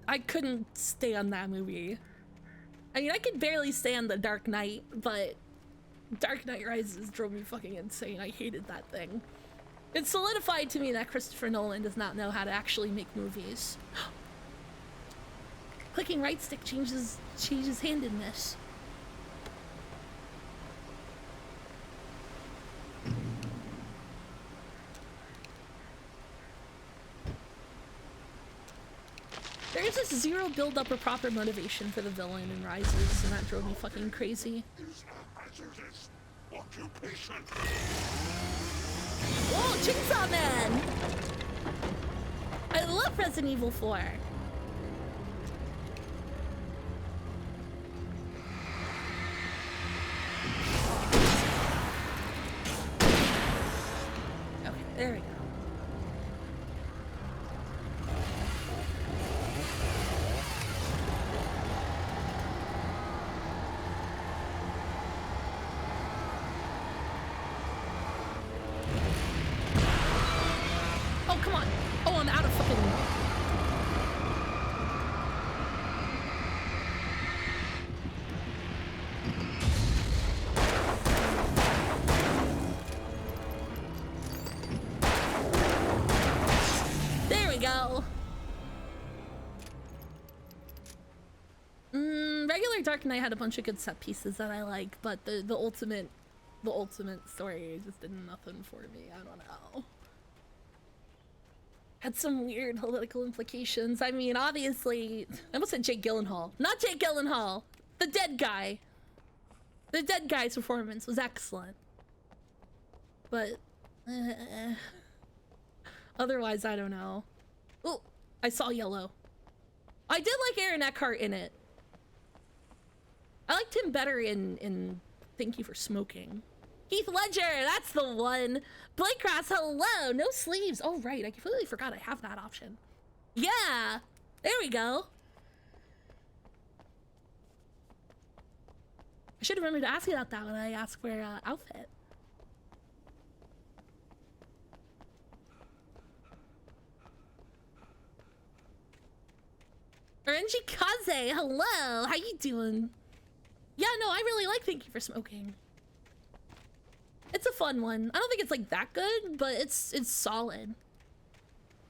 I couldn't stand that movie. I mean, I could barely stand The Dark Knight, but Dark Knight Rises drove me fucking insane. I hated that thing. It solidified to me that Christopher Nolan does not know how to actually make movies. Clicking right stick changes handedness. There is just zero build-up or proper motivation for the villain in Rises, and that drove me fucking crazy. Whoa, Chainsaw Man! I love Resident Evil 4. Okay, there we go. Oh, come on. Oh, I'm out of fucking... There we go. Regular Dark Knight had a bunch of good set pieces that I like, but the ultimate story just did nothing for me. I don't know. Had some weird political implications. I mean, obviously, I almost said Jake Gyllenhaal. Not Jake Gyllenhaal. The dead guy. The dead guy's performance was excellent. But, otherwise, I don't know. Oh, I saw yellow. I did like Aaron Eckhart in it. I liked him better in Thank You for Smoking. Heath Ledger, that's the one. Blake Cross, hello. No sleeves. Oh, right. I completely forgot I have that option. Yeah. There we go. I should remember to ask you about that when I asked for outfit. Renji Kaze, hello. How you doing? Yeah, no, I really like Thank You for Smoking. It's a fun one. I don't think it's like that good, but it's solid.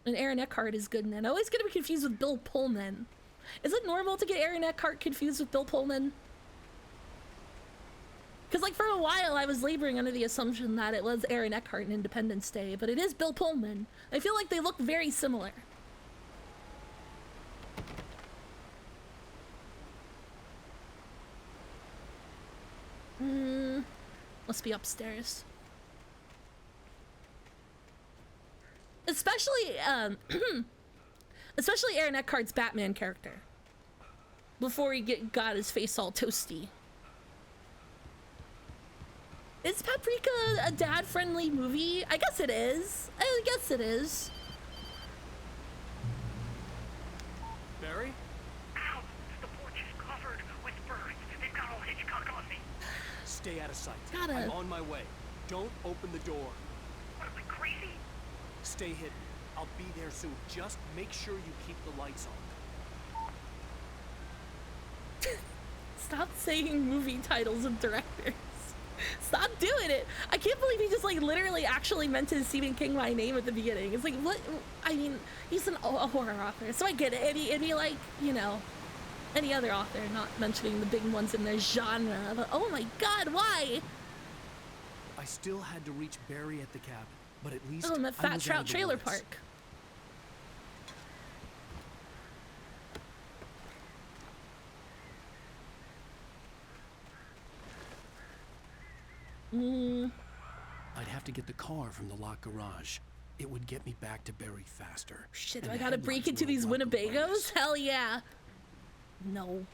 And Aaron Eckhart is good in it. I always get him confused with Bill Pullman. Is it normal to get Aaron Eckhart confused with Bill Pullman? Because like for a while I was laboring under the assumption that it was Aaron Eckhart in Independence Day, but it is Bill Pullman. I feel like they look very similar. Must be upstairs. Especially, especially Aaron Eckhart's Batman character. Before he got his face all toasty. Is Paprika a dad-friendly movie? I guess it is. I guess it is. Barry? Ow! The porch is covered with birds. They've got all Hitchcock on me. Stay out of sight. Gotta- I'm on my way. Don't open the door. What am I, crazy? Stay hidden. I'll be there soon. Just make sure you keep the lights on. Stop saying movie titles of directors. Stop doing it. I can't believe he just like literally actually meant to Stephen King my name at the beginning. It's like, what? I mean, he's a horror author, so I get it. It'd be like, you know, any other author, not mentioning the big ones in their genre. But oh my God, why? I still had to reach Barry at the cabin, but at least Oh, and that I Fat was out Trout of the trailer woods. park. I'd have to get the car from the locked garage. It would get me back to Barry faster. Shit, And do I the gotta break headlights into were a these welcome Winnebagos? bonus. Hell yeah. No.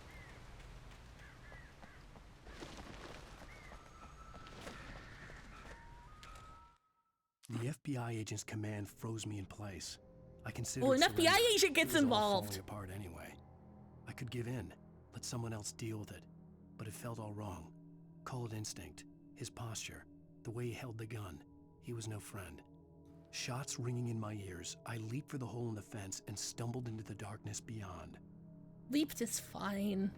The FBI agent's command froze me in place. I considered Well, an surrender. FBI agent gets It was all involved. falling apart anyway. I could give in, let someone else deal with it, but it felt all wrong. Call it instinct, his posture, the way he held the gun. He was no friend. Shots ringing in my ears, I leaped for the hole in the fence and stumbled into the darkness beyond. Leaped is fine.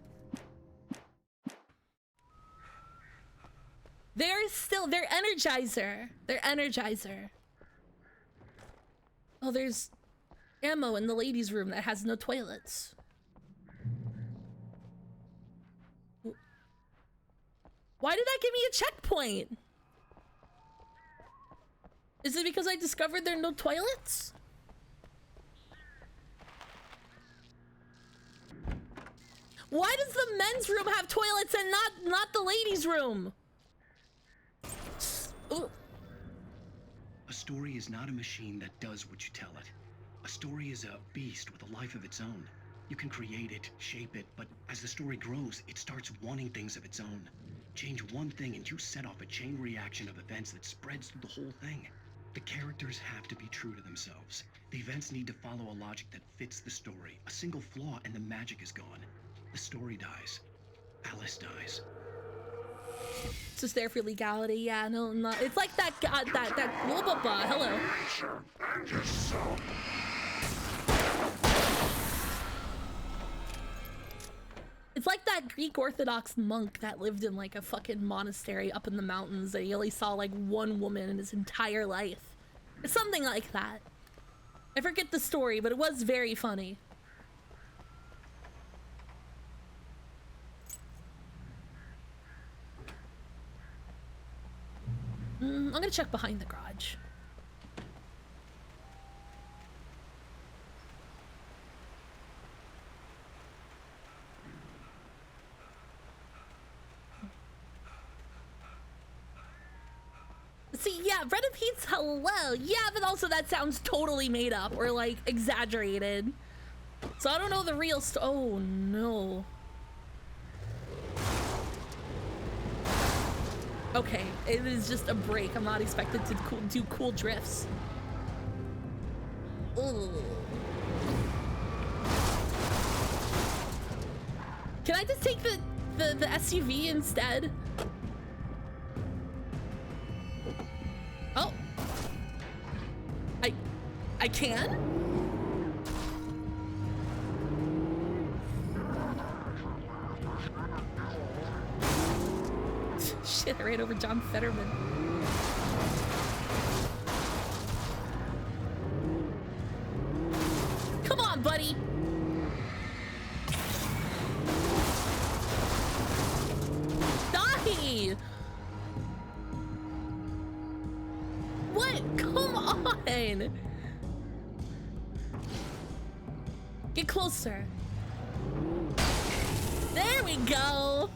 There's still their Energizer. Their Energizer. Oh, there's ammo in the ladies' room that has no toilets. Why did that give me a checkpoint? Is it because I discovered there are no toilets? Why does the men's room have toilets and not the ladies' room? Ooh. A story is not a machine that does what you tell it. A story is a beast with a life of its own. You can create it, shape it, but as the story grows, it starts wanting things of its own. Change one thing and you set off a chain reaction of events that spreads through the whole thing. The characters have to be true to themselves. The events need to follow a logic that fits the story. A single flaw and the magic is gone. The story dies. Alice dies. It's just there for legality. Yeah, no, not. It's like that. Blah, blah, blah. Hello. It's like that Greek Orthodox monk that lived in like a fucking monastery up in the mountains that he only saw like one woman in his entire life. It's something like that. I forget the story, but it was very funny. I'm gonna check behind the garage. See, yeah, Red and Pete's hello. Yeah, but also that sounds totally made up or like exaggerated. So I don't know the real oh no. Okay, it is just a break. I'm not expected to do cool drifts. Ugh. Can I just take the SUV instead? Oh. I can? Shit, I ran over John Fetterman. on. Get closer. There we go.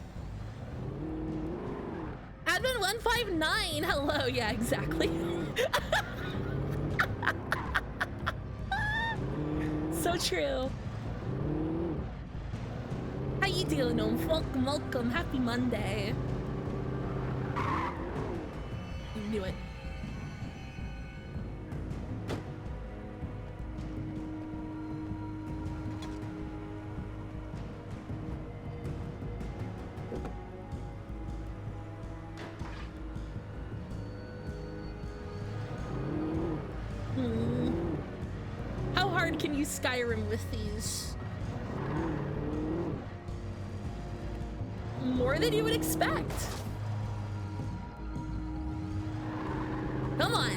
Admin 159. Hello. Yeah, exactly. So true. How you doing? Welcome, welcome. Happy Monday. You knew it. How hard can you Skyrim with these? More than you would expect. Come on.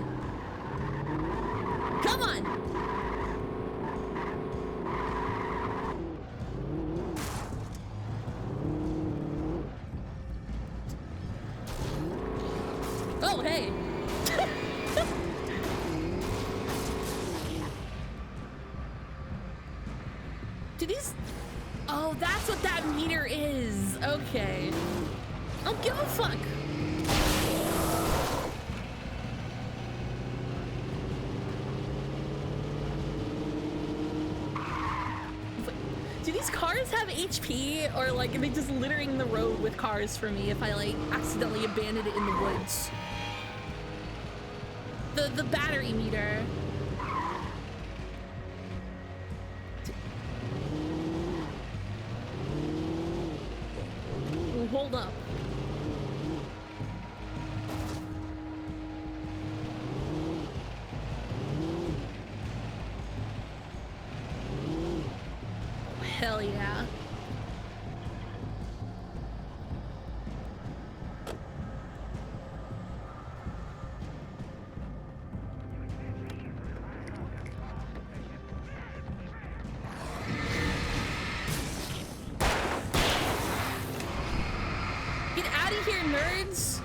Come on. Oh, hey. Do these... Oh, that's what that meter is. Okay. I don't give a fuck. Do these cars have HP, or like are they just littering the road with cars for me if I like accidentally abandon it in the woods? The battery meter. Hold up. Hell yeah. Get out of here, nerds!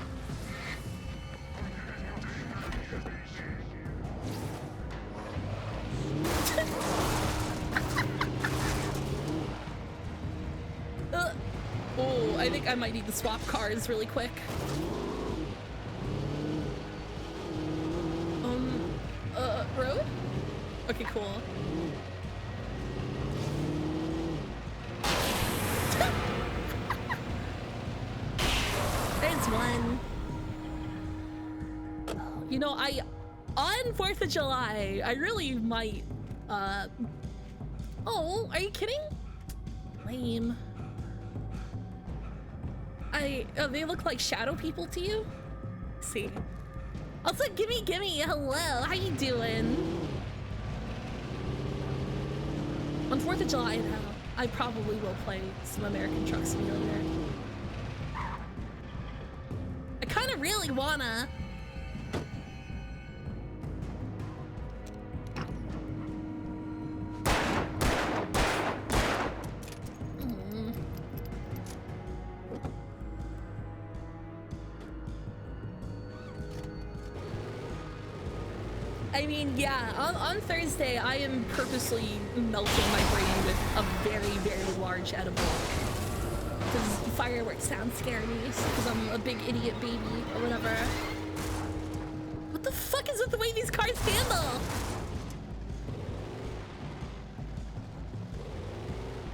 Oh, I think I might need to swap cars really quick. Road? Okay, cool. There's one. You know, on 4th of July, I really might, oh, are you kidding? Lame. Oh, they look like shadow people to you? Let's see. Also, gimme, hello, how you doing? On 4th of July, though, I probably will play some American Truck Simulator. I kind of really wanna. I mean, yeah, on Thursday, I am purposely melting my brain with a very, very large edible. Because fireworks sound scary, because I'm a big idiot baby, or whatever. What the fuck is with the way these cars handle?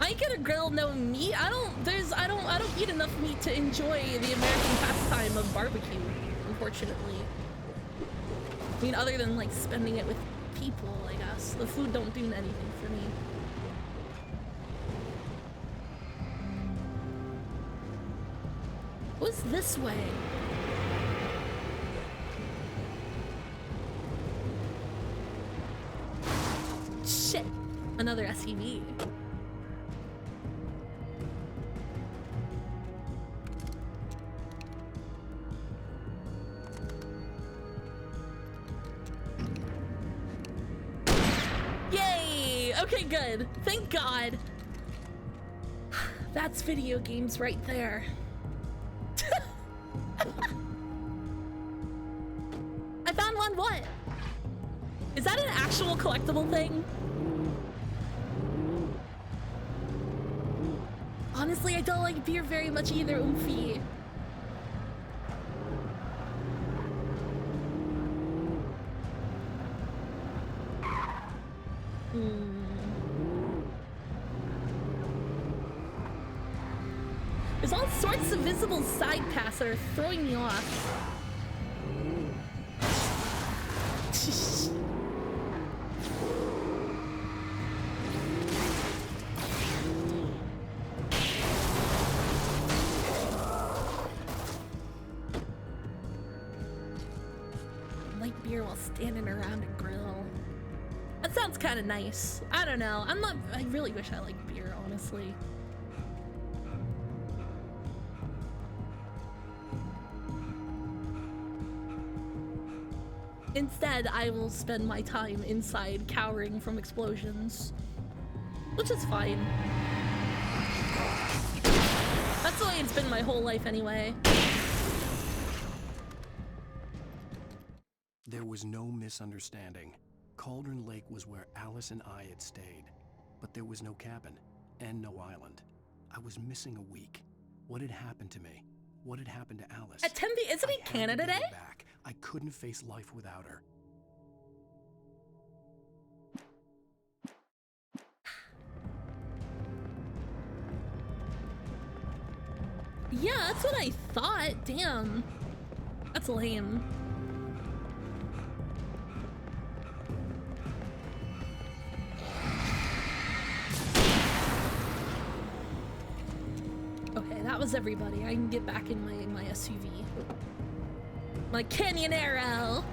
I ain't gonna grill no meat. I don't eat enough meat to enjoy the American pastime of barbecue, unfortunately. I mean, other than like spending it with people, I guess. The food don't do anything for me. What's this way? Shit, another SUV. Okay, good. Thank God. That's video games right there. I found one. What? Is that an actual collectible thing? Honestly, I don't like beer very much either, Oomphy. There's all sorts of visible side paths that are throwing me off. Like beer while standing around a grill. That sounds kind of nice. I don't know. I really wish I liked beer, honestly. Instead, I will spend my time inside cowering from explosions. Which is fine. That's the way it's been my whole life anyway. There was no misunderstanding. Cauldron Lake was where Alice and I had stayed, but there was no cabin and no island. I was missing a week. What had happened to me? What had happened to Alice? At 10, isn't it Canada Day? Back. I couldn't face life without her. Yeah, that's what I thought. Damn. That's lame. Okay, that was everybody. I can get back in my SUV. My Canyonero!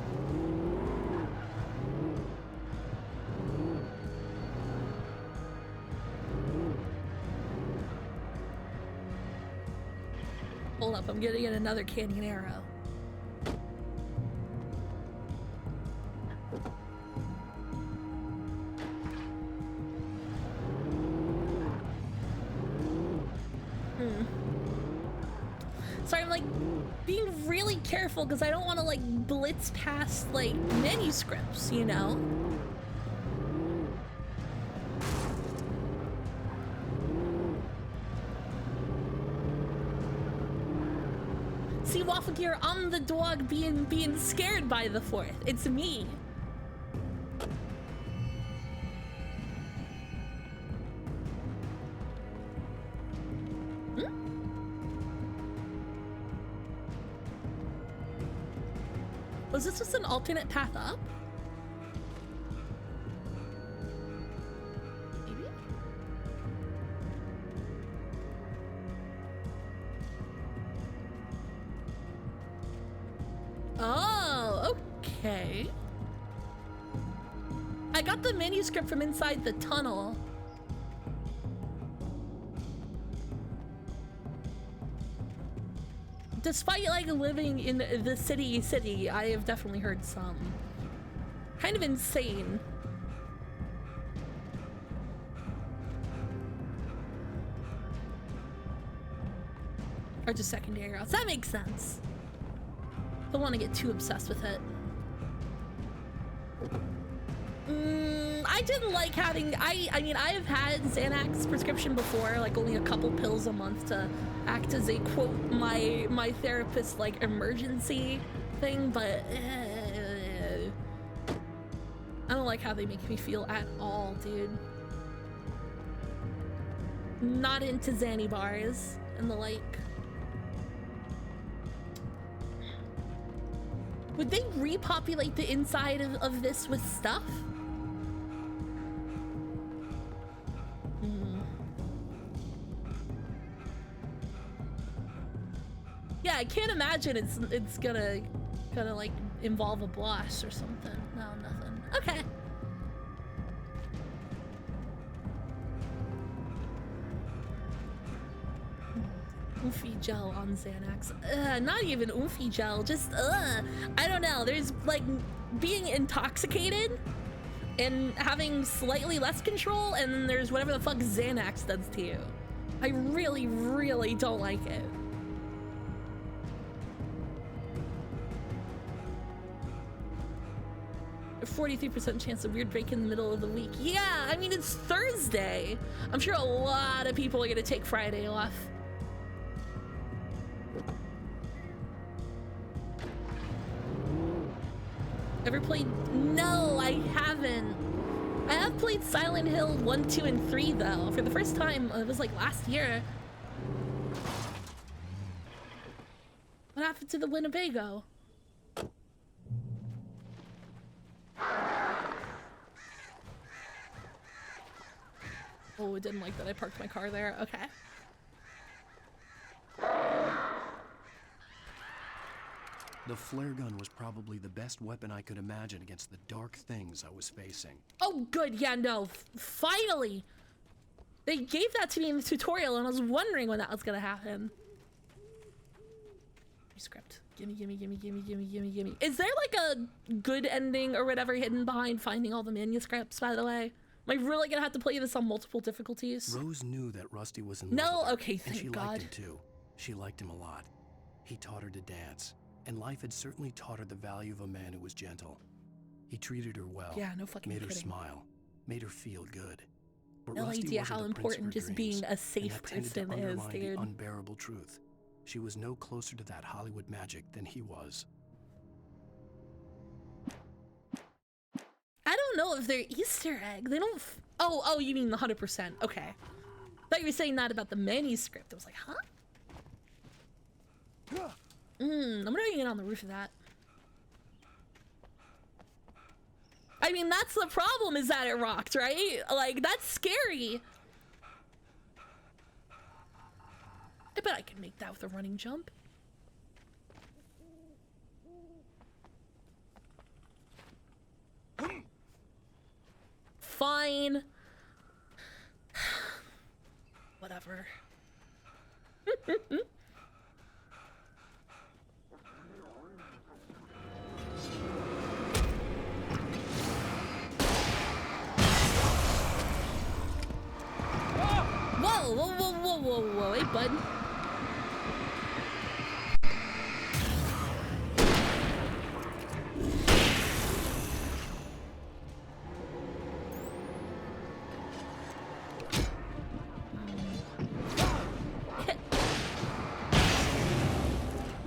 Hold up, I'm gonna get another Canyonero. Sorry, I'm like being really careful because I don't want to like blitz past like manuscripts, you know? See, Waffle Gear, I'm the dog being scared by the fourth. It's me. Was this just an alternate path up? Maybe? Oh, okay. I got the manuscript from inside the tunnel. Despite like living in the city, I have definitely heard some. Kind of insane. Or just secondary routes. That makes sense. Don't want to get too obsessed with it. I didn't like having, I mean, I have had Xanax prescription before, like only a couple pills a month to act as a quote, my therapist like emergency thing, but I don't like how they make me feel at all, dude. Not into Xanny bars and the like. Would they repopulate the inside of this with stuff? Yeah, I can't imagine it's gonna like involve a blast or something. No, nothing. Okay. Oomphy gel on Xanax. Not even oomphy gel, just I don't know. There's like being intoxicated and having slightly less control, and then there's whatever the fuck Xanax does to you. I really, really don't like it. 43% chance of weird break in the middle of the week. Yeah, I mean, it's Thursday. I'm sure a lot of people are gonna take Friday off. Ever played? No, I haven't. I have played Silent Hill 1, 2, and 3 though. For the first time, it was like last year. What happened to the Winnebago? Oh, it didn't like that I parked my car there. Okay. The flare gun was probably the best weapon I could imagine against the dark things I was facing. Oh, good. Yeah, no. Finally! They gave that to me in the tutorial, and I was wondering when that was gonna happen. Script. Gimme, gimme, gimme, gimme, gimme, gimme, gimme. Is there like a good ending or whatever hidden behind finding all the manuscripts, by the way? Am I really gonna have to play this on multiple difficulties? Rose knew that Rusty was in love No? with her, Okay, and thank she God. liked him too. She liked him a lot. He taught her to dance, and life had certainly taught her the value of a man who was gentle. He treated her well. Yeah, no fucking made her kidding. smile, made her feel good. But No Rusty idea wasn't how the prince of important her just dreams, being a and safe that tended to person is, underline the dude. unbearable truth. She was no closer to that Hollywood magic than he was. I don't know if they're Easter egg. They don't. Oh, you mean the 100%? Okay. Thought you were saying that about the manuscript. I was like, huh? I'm gonna get on the roof of that. I mean, that's the problem, is that it rocked, right? Like, that's scary. I bet I can make that with a running jump. Fine. Whatever. Whoa, whoa, whoa, whoa, whoa, whoa. Hey, bud.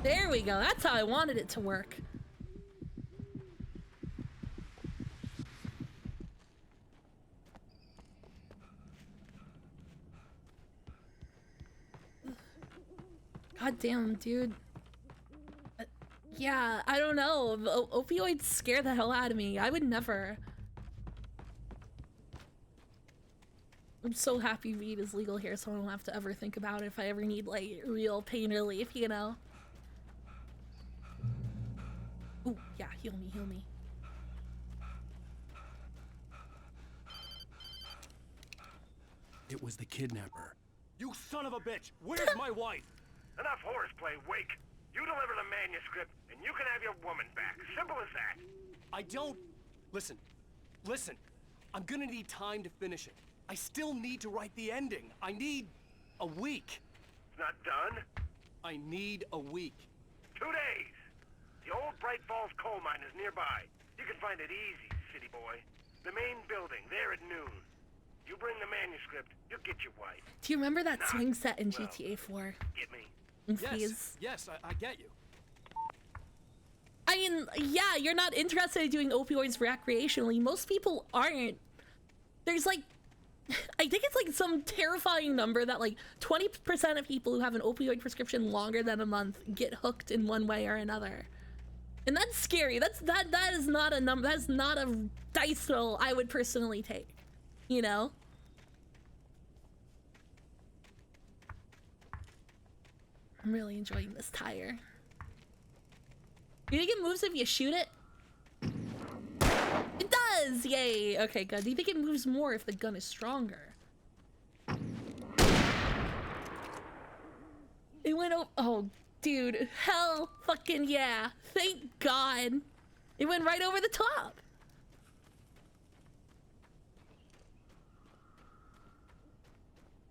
There we go. That's how I wanted it to work. God damn, dude. Yeah, I don't know. Opioids scare the hell out of me. I would never. I'm so happy weed is legal here, so I don't have to ever think about it if I ever need, like, real pain relief, you know? Ooh, yeah, heal me, heal me. It was the kidnapper. You son of a bitch! Where's my wife? Enough horseplay, Wake. You deliver the manuscript, and you can have your woman back. Simple as that. I don't... Listen. I'm gonna need time to finish it. I still need to write the ending. I need a week. It's not done? I need a week. 2 days. The old Bright Falls coal mine is nearby. You can find it easy, city boy. The main building, there at noon. You bring the manuscript, you'll get your wife. Do you remember that swing set in GTA 4? Get me? Yes, I get you. I mean, yeah, you're not interested in doing opioids recreationally. Most people aren't. There's like, I think it's like some terrifying number that like 20% of people who have an opioid prescription longer than a month get hooked in one way or another. And that's scary. That is not a number. That's not a dice roll I would personally take. You know? I'm really enjoying this tire. Do you think it moves if you shoot it? It does! Yay! Okay, good. Do you think it moves more if the gun is stronger? It went over. Oh, dude. Hell fucking yeah. Thank God. It went right over the top.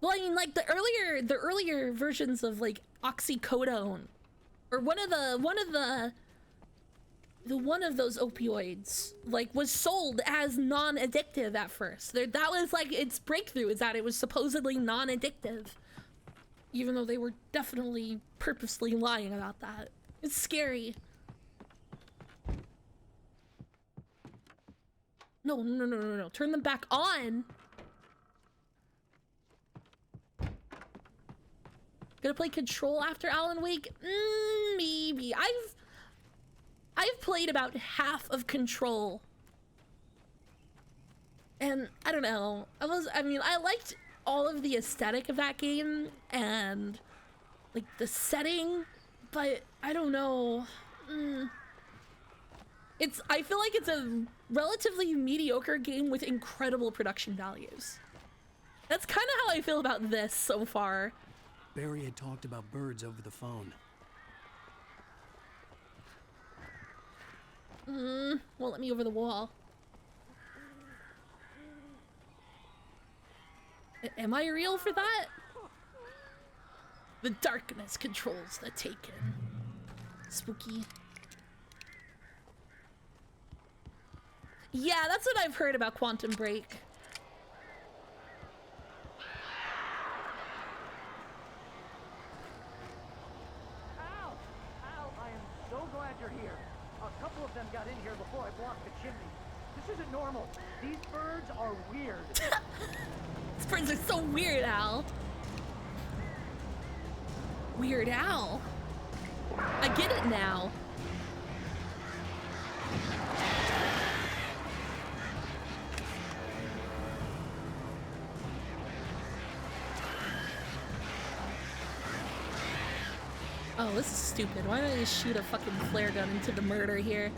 Well, I mean, like the earlier versions of like oxycodone, or one of the one of those opioids like was sold as non-addictive at first. That was like its breakthrough, is that it was supposedly non-addictive, even though they were definitely purposely lying about that. It's scary. No. Turn them back on. Gonna play Control after Alan Wake? Maybe. I've played about half of Control. And I don't know. I liked all of the aesthetic of that game and like the setting, but I don't know. I feel like it's a relatively mediocre game with incredible production values. That's kind of how I feel about this so far. Barry had talked about birds over the phone. Won't let me over the wall. Am I real for that? The darkness controls the Taken. Spooky. Yeah, that's what I've heard about Quantum Break. Al, I am so glad you're here. A couple of them got in here before I blocked the chimney. This isn't normal. These birds are weird. These birds are so weird, Al. Weird Al. I get it now. Oh, this is stupid. Why don't I just shoot a fucking flare gun into the murder here?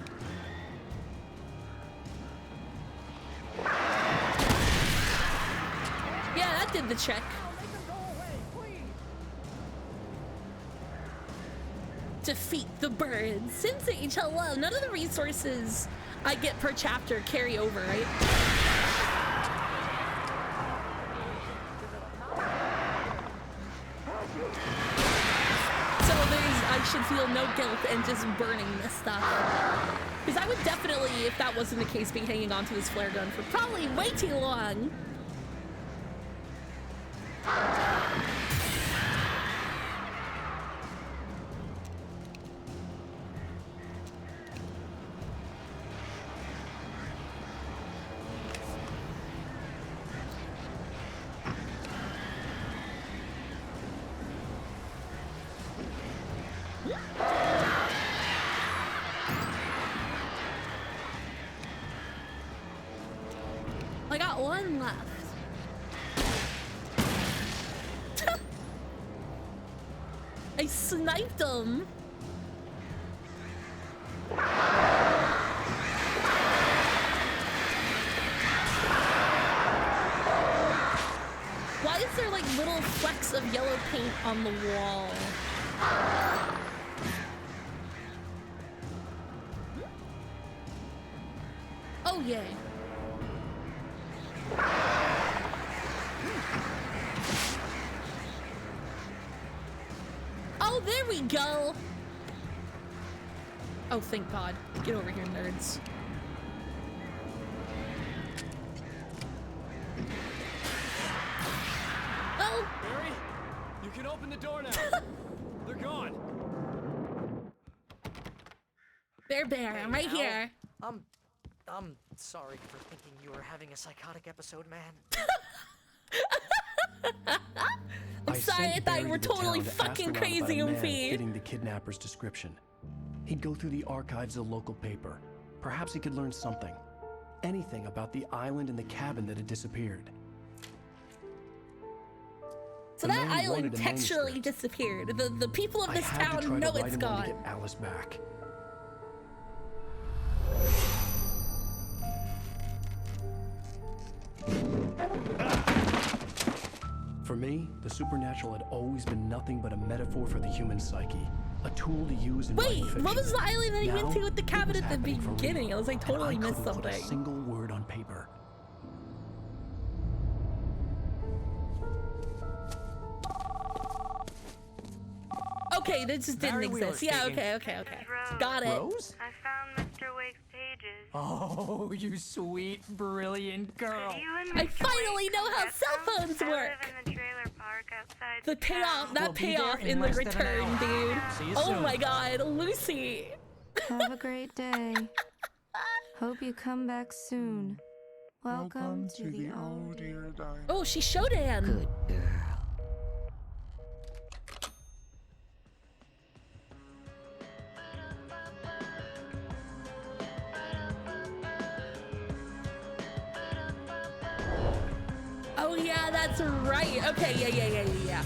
Yeah, that did the trick. Defeat the birds. Since age, hello. None of the resources I get per chapter carry over, right? I should feel no guilt and just burning this stuff. Because I would definitely, if that wasn't the case, be hanging on to this flare gun for probably way too long. I got one left. I sniped him. Why is there like little flecks of yellow paint on the wall? Oh, yay. Oh, there we go. Oh, thank God. Get over here, nerds. Oh. Barry, you can open the door now. They're gone. Bear, I'm right here. I'm sorry for thinking you were having a psychotic episode, man. I'm sorry, I thought you were totally fucking crazy, Oofy. Fitting the kidnapper's description. He'd go through the archives of the local paper. Perhaps he could learn something. Anything about the island and the cabin that had disappeared. So that island textually disappeared. The people of this town know it's gone. To get Alice back. For me, the supernatural had always been nothing but a metaphor for the human psyche. A tool to use in writing fiction. What was the island that he went to with the cabin at the beginning? I was like, totally missed something. Put a single word on paper. Okay, this just didn't exist. Yeah, okay. Got it. Rose? I found Mr. Oh, you sweet, brilliant girl. I finally know how cell phones work. The payoff, that payoff in the return, dude. Oh my god, Lucy. Have a great day. Hope you come back soon. Welcome to the Oh Dear Diner. Oh, she Shodan. Good girl. Oh yeah, that's right. Okay, yeah.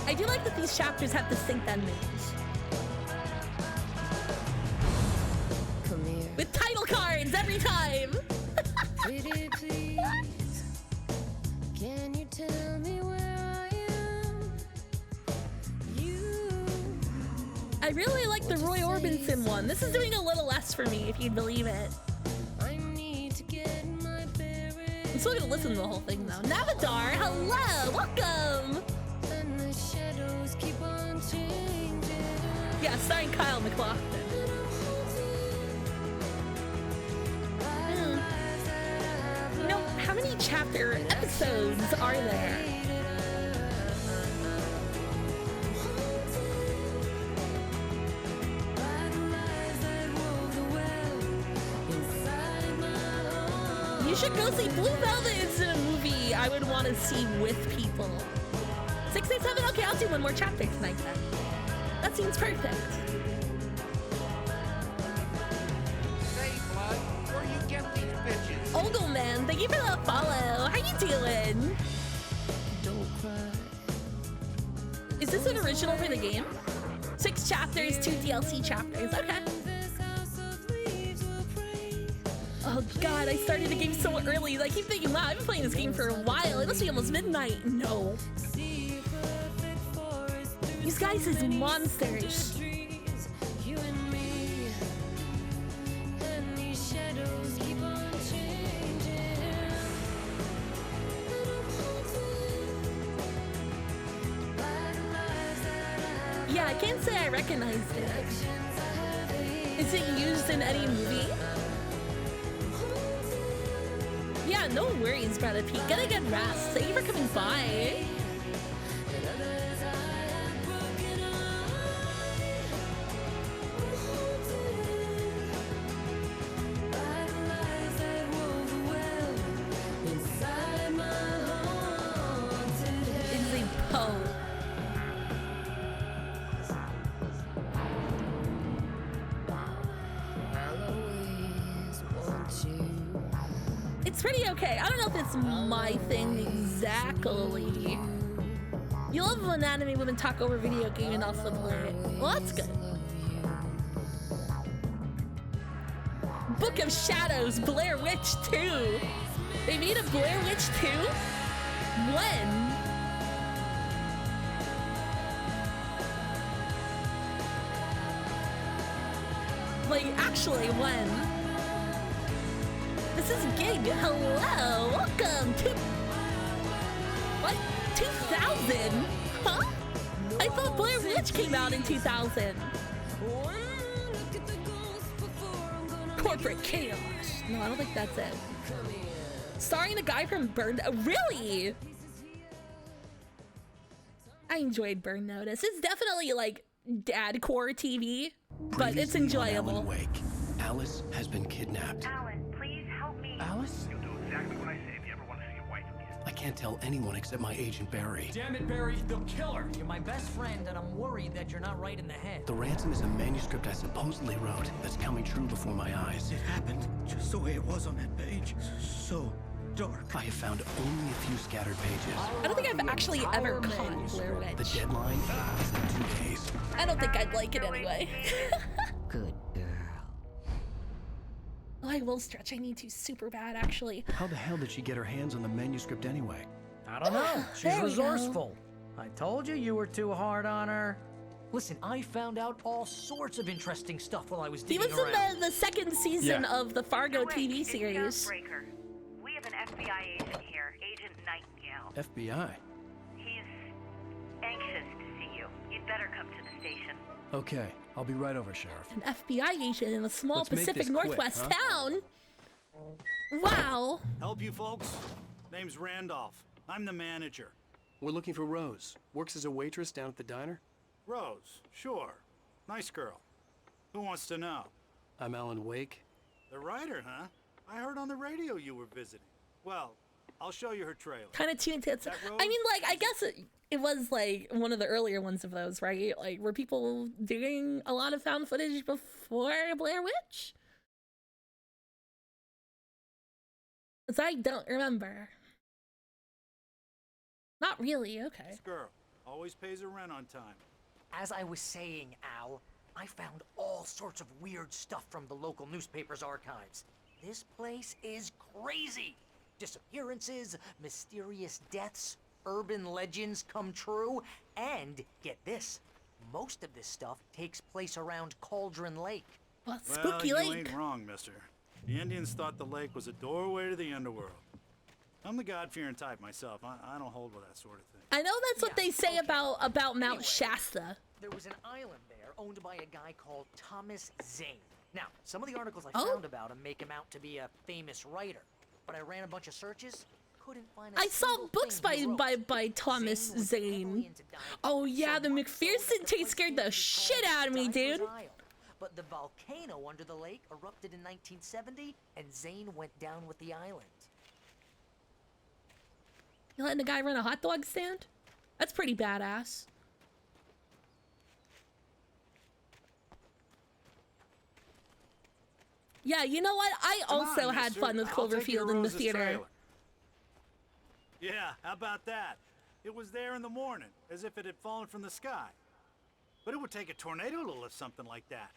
I do like that these chapters have distinct endings. Come here. With title cards every time. Pretty please, can you tell me where I am? I really like the Roy Orbison one. This is doing a little less for me, if you'd believe it. I need to get my bearings. I'm still gonna listen to the whole thing though. Navadar, hello, welcome. And the shadows keep on changing. Yeah, starring Kyle MacLachlan. You know, how many chapter episodes are there? You should go see Blue Velvet. It's a movie I would want to see with people. 687? Okay, I'll do one more chapter tonight then. That seems perfect. Say, Blood, where you get these bitches? Ogelman, thank you for the follow. How you doing? Don't cry. Is this an original for the game? 6 chapters, 2 DLC chapters. Okay. Oh god, I started the game so early. I keep thinking, wow, I've been playing this game for a while. It must be almost midnight. No. These guys is monsters. You and me, and these shadows keep on changing. Yeah, I can't say I recognized it. Is it used in any movie? Yeah, no worries, Brother Pete. Get a good rest. Thank you for coming by. It's a Poe. It's pretty okay. I don't know if it's my thing exactly. You love when anime women talk over video game and also play it. Well, that's good. Book of Shadows, Blair Witch 2. They made a Blair Witch 2? When? Like, actually, when? This is Gig. Hello. Welcome to... What? 2000? Huh? I thought Blair Witch came out in 2000. Corporate Chaos. No, I don't think that's it. Starring the guy from Burn... Really? I enjoyed Burn Notice. It's definitely like dad-core TV, but it's enjoyable. Alan Wake. Alice has been kidnapped. Alan, please help me. Alice? You'll do exactly what I say if you ever want to see your wife again. I can't tell anyone except my agent Barry. Damn it, Barry, they'll kill her. You're my best friend, and I'm worried that you're not right in the head. The ransom is a manuscript I supposedly wrote that's coming true before my eyes. It happened just the way it was on that page. So dark. I have found only a few scattered pages. I don't think I've actually ever caught Blair Witch. The deadline is in 2 days. I don't think I'd like it anyway. Good girl. Oh, I will stretch. I need to super bad, actually. How the hell did she get her hands on the manuscript anyway? I don't know. She's There we resourceful. I told you were too hard on her. Listen, I found out all sorts of interesting stuff while I was He digging was around. in the second season of the Fargo TV series. We have an FBI agent here, Agent Nightingale. FBI? He's anxious to see you. You'd better come to the station. Okay, I'll be right over, Sheriff. An FBI agent in a small Let's make Pacific this quick, Northwest huh? town? Wow. Help you folks? Name's Randolph. I'm the manager. We're looking for Rose. Works as a waitress down at the diner. Rose, sure. Nice girl. Who wants to know? I'm Alan Wake. The writer, huh? I heard on the radio you were visiting. Well, I'll show you her trailer. Kind of tuned to it. That Rose? I mean, like, I guess it was like one of the earlier ones of those, right? Like, were people doing a lot of found footage before Blair Witch? Because I don't remember. Not really, okay. This girl always pays her rent on time. As I was saying, Al, I found all sorts of weird stuff from the local newspaper's archives. This place is crazy. Disappearances, mysterious deaths, urban legends come true, and get this, most of this stuff takes place around Cauldron Lake. Well, Spooky Lake. You ain't wrong, mister. The Indians thought the lake was a doorway to the underworld. I'm the God-fearing type myself. I don't hold with that sort of thing. I know that's what they say about Mount Shasta. There was an island there owned by a guy called Thomas Zane. Now, some of the articles I found about him make him out to be a famous writer, but I ran a bunch of searches, couldn't find a I saw books by Thomas Zane. Oh yeah, the McPherson tape scared the shit out of me, dude. But the volcano under the lake erupted in 1970, and Zane went down with the island. You letting a guy run a hot dog stand? That's pretty badass. Yeah, you know what? I also had fun with Cloverfield in the theater. Yeah, how about that? It was there in the morning, as if it had fallen from the sky. But it would take a tornado to lift something like that.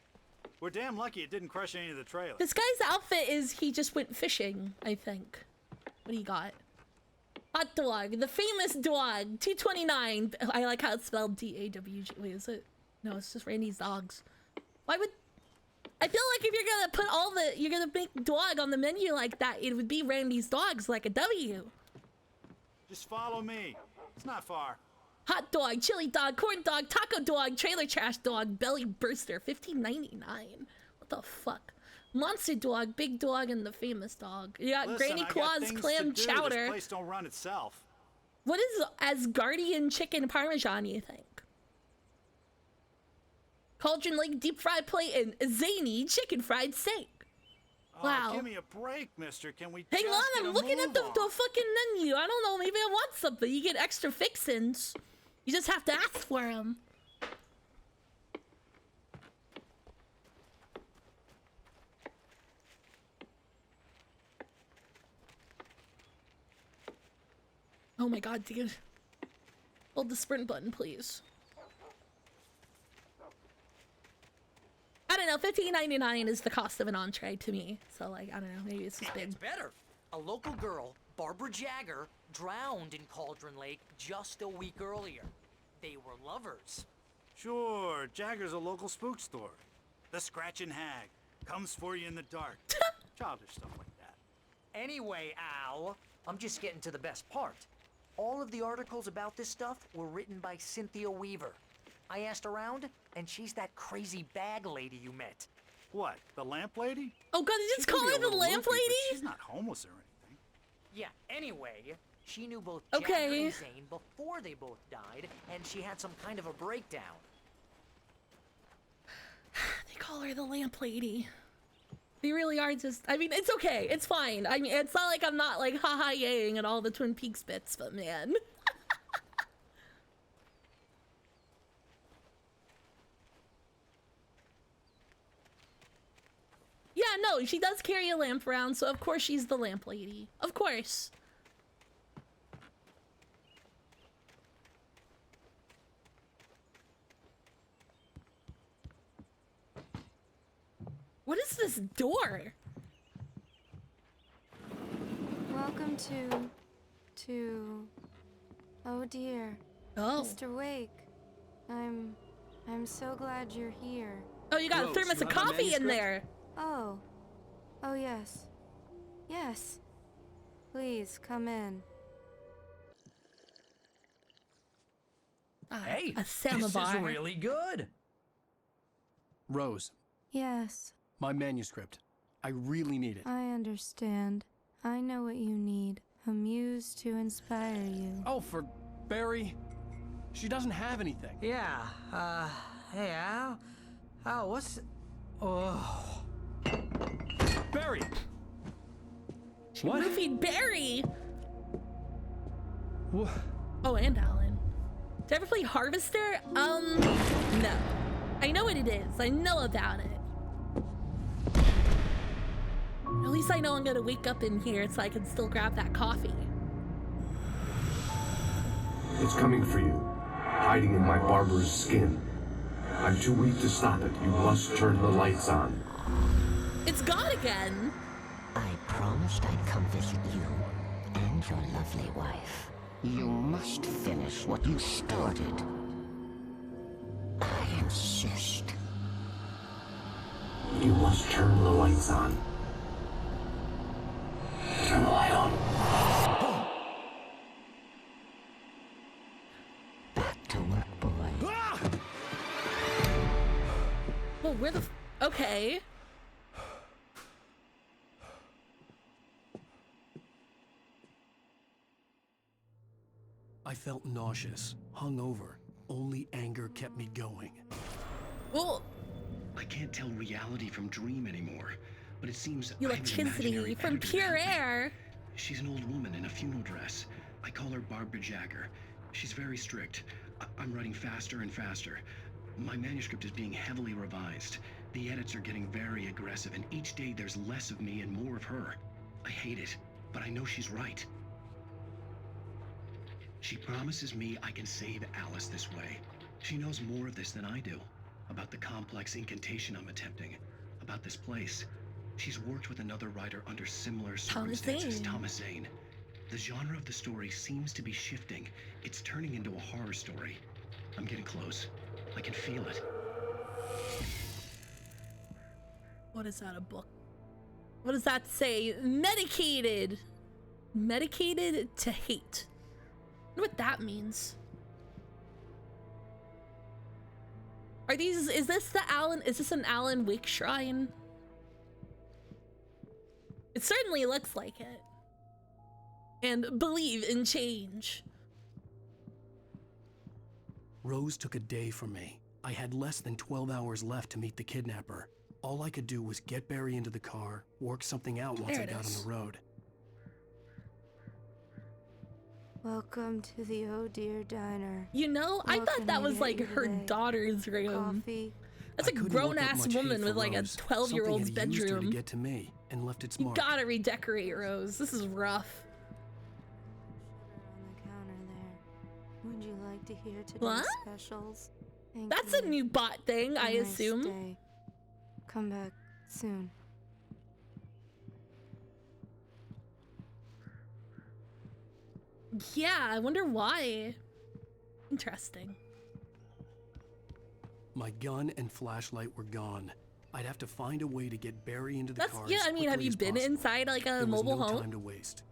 We're damn lucky it didn't crush any of the trailers. This guy's outfit is he just went fishing, I think. What do you got? Hot dog, the famous dog, 229. I like how it's spelled D-A-W-G. Wait, is it? No, it's just Randy's dogs. Why would... I feel like if you're gonna put you're gonna make dog on the menu like that, it would be Randy's dogs, like a W. Just follow me. It's not far. Hot dog, chili dog, corn dog, taco dog, trailer trash dog, belly burster, $15.99. What the fuck? Monster dog, big dog, and the famous dog. You got Granny Claus clam chowder. This place don't run itself. What is Asgardian chicken parmesan, you think? Cauldron Lake deep fried plate and zany chicken fried steak. Wow. Give me a break, mister. Can we Hang just on, get I'm a looking at move the on? fucking menu. I don't know, maybe I want something. You get extra fixins. You just have to ask for them. Oh my god, dude. Hold the sprint button, please. I don't know, $15.99 is the cost of an entree to me. So, like, I don't know, maybe it's just big. It's better. A local girl, Barbara Jagger, drowned in Cauldron Lake just a week earlier. They were lovers. Sure, Jagger's a local spook store. The Scratching Hag comes for you in the dark. Childish stuff like that. Anyway, Al, I'm just getting to the best part. All of the articles about this stuff were written by Cynthia Weaver. I asked around, and she's that crazy bag lady you met. What, the lamp lady? Oh god, did you just call her the lamp lady? She's not homeless or anything. Yeah, anyway, she knew both Okay. Jagger and Zane before they both died, and she had some kind of a breakdown. They call her the lamp lady. They really are just, I mean, it's okay, it's fine. I mean, it's not like I'm not like ha-ha-yang at all the Twin Peaks bits, but man. Yeah, no, she does carry a lamp around, so of course she's the lamp lady. Of course. What is this door? Welcome to... Oh dear. Oh. Mr. Wake. I'm so glad you're here. Oh, you got a thermos of coffee in there. Oh. Oh, yes. Yes. Please, come in. Hey, a this is samovar. really good. Rose, Yes, my manuscript. I really need it. I understand. I know what you need. A muse to inspire you. Oh, for Barry? She doesn't have anything. Yeah, hey, Al? Al, what's... Oh... Barry! She roofied Barry! What? Oh, and Alan. Did I ever play Harvester? No. I know what it is. I know about it. At least I know I'm gonna wake up in here so I can still grab that coffee. It's coming for you, hiding in my barber's skin. I'm too weak to stop it. You must turn the lights on. It's gone again. I promised I'd come visit you and your lovely wife. You must finish what you started. I insist. You must turn the lights on. Turn the light on. Back to work, boy. Well, where the okay. I felt nauseous, hungover. Only anger kept me going. Well, I can't tell reality from dream anymore, but it seems electricity from pure air. She's an old woman in a funeral dress. I call her Barbara Jagger. She's very strict. I'm writing faster and faster. My manuscript is being heavily revised. The edits are getting very aggressive, and each day there's less of me and more of her. I hate it, but I know she's right. She promises me I can save Alice this way. She knows more of this than I do. About the complex incantation I'm attempting. About this place. She's worked with another writer under similar circumstances, Thomas Zane. The genre of the story seems to be shifting. It's turning into a horror story. I'm getting close. I can feel it. What is that, a book? What does that say? Medicated. Medicated to hate. I wonder what that means. Are these, is this an Alan Wake shrine? It certainly looks like it. And believe in change. Rose took a day from me. I had less than 12 hours left to meet the kidnapper. All I could do was get Barry into the car, work something out once I got on the road. Welcome to the Oh Dear Diner. You know, I thought that was like her daughter's room. Coffee. That's a grown-ass woman with like a 12-year-old's bedroom. To get to me and left its You mark. gotta redecorate, Rose. This is rough. On the counter there. Would you like to hear today's What? specials? Thank That's you. a new bot thing, I Have a nice assume. day. Come back soon. Yeah, I wonder why. Interesting. My gun and flashlight were gone. I'd have to find a way to get Barry into the That's car. yeah. as I mean, have quickly you as been possible. inside like a There was mobile no home? time to waste.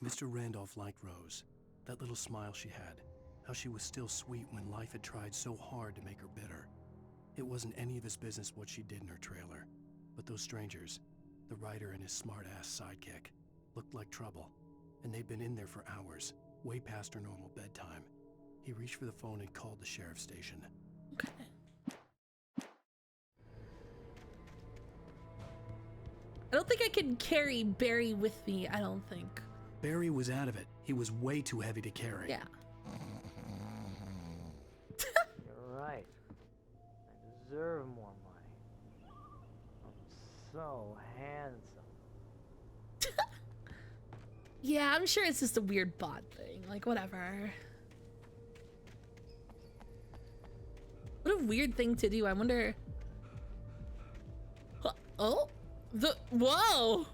Mr. Randolph liked Rose. That little smile she had. How she was still sweet when life had tried so hard to make her bitter. It wasn't any of his business what she did in her trailer. But those strangers, the writer and his smart-ass sidekick, looked like trouble. And they'd been in there for hours, way past her normal bedtime. He reached for the phone and called the sheriff's station. Okay. I don't think I can carry Barry with me. I don't think. Barry was out of it. He was way too heavy to carry. Yeah. You're right. I deserve more money. I'm so handsome. Yeah, I'm sure it's just a weird bot thing. Like, whatever. What a weird thing to do. I wonder. Oh, whoa!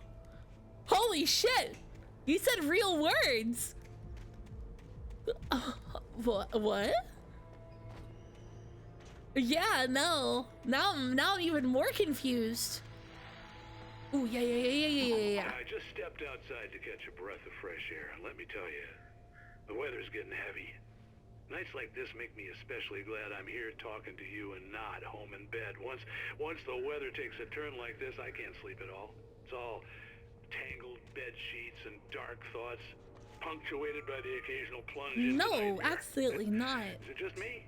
Holy shit! You said real words. What? Yeah, no. Now I'm even more confused. Ooh, yeah. I just stepped outside to catch a breath of fresh air, and let me tell you, the weather's getting heavy. Nights like this make me especially glad I'm here talking to you and not home in bed. Once the weather takes a turn like this, I can't sleep at all. It's all tangled bed sheets and dark thoughts, punctuated by the occasional plunge into No, absolutely not. Is it just me?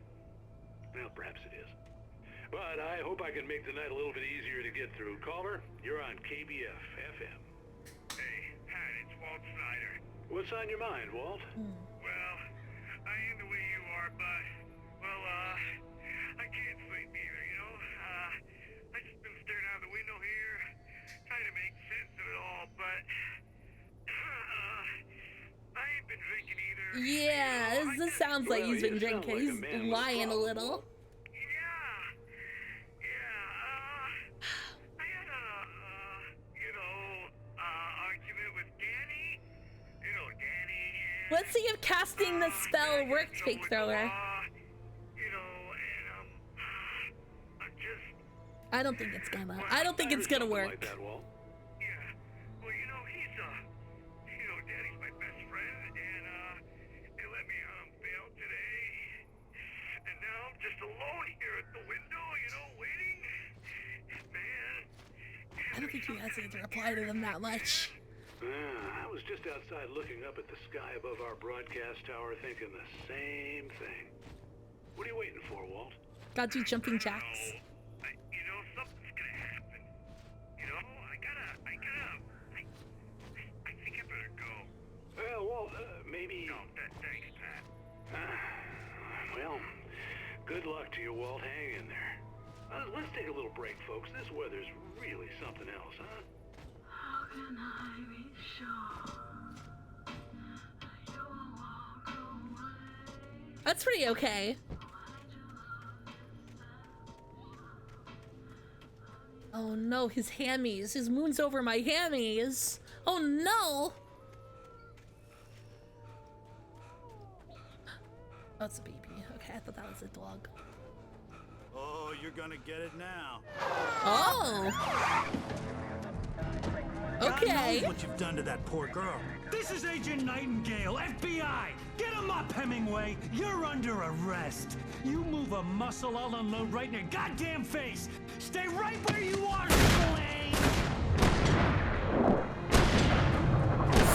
Well, perhaps it is. But I hope I can make the night a little bit easier to get through. Caller, you're on KBF FM. Hey, Pat, it's Walt Snyder. What's on your mind, Walt? Well, I am the way you are, but, well, I can't sleep either, you know? I just been staring out the window here, trying to make sense of it all, but, I ain't been drinking either. Yeah, this sounds like he's been drinking. He's lying a little. I had a, argument with Danny. You know, Danny, yeah. Let's see if casting the spell worked, fake thrower. I don't think it's gonna. I don't think it's gonna work. Well, you know, he's, Danny's my best friend, and, they let me, bail today. And now I'm just alone here at the window, you know, waiting. Man. I don't think he has to reply to them that much. I was just outside looking up at the sky above our broadcast tower thinking the same thing. What are you waiting for, Walt? Got you jumping jacks. You know, something's gonna happen. You know, I think I better go. Well, Walt, maybe... No, thanks, Pat. Well, good luck to you, Walt. Hang in there. Let's take a little break, folks. This weather's really something else, huh? How can I be sure you won't walk away? That's pretty okay. Oh no, his hammies. His moon's over my hammies. Oh no! Oh, it's a baby. Okay, I thought that was a dog. Oh, you're gonna get it now. Oh! Okay. God knows what you've done to that poor girl. This is Agent Nightingale, FBI! Get him up, Hemingway! You're under arrest! You move a muscle, I'll unload right in your goddamn face! Stay right where you are, Spillane!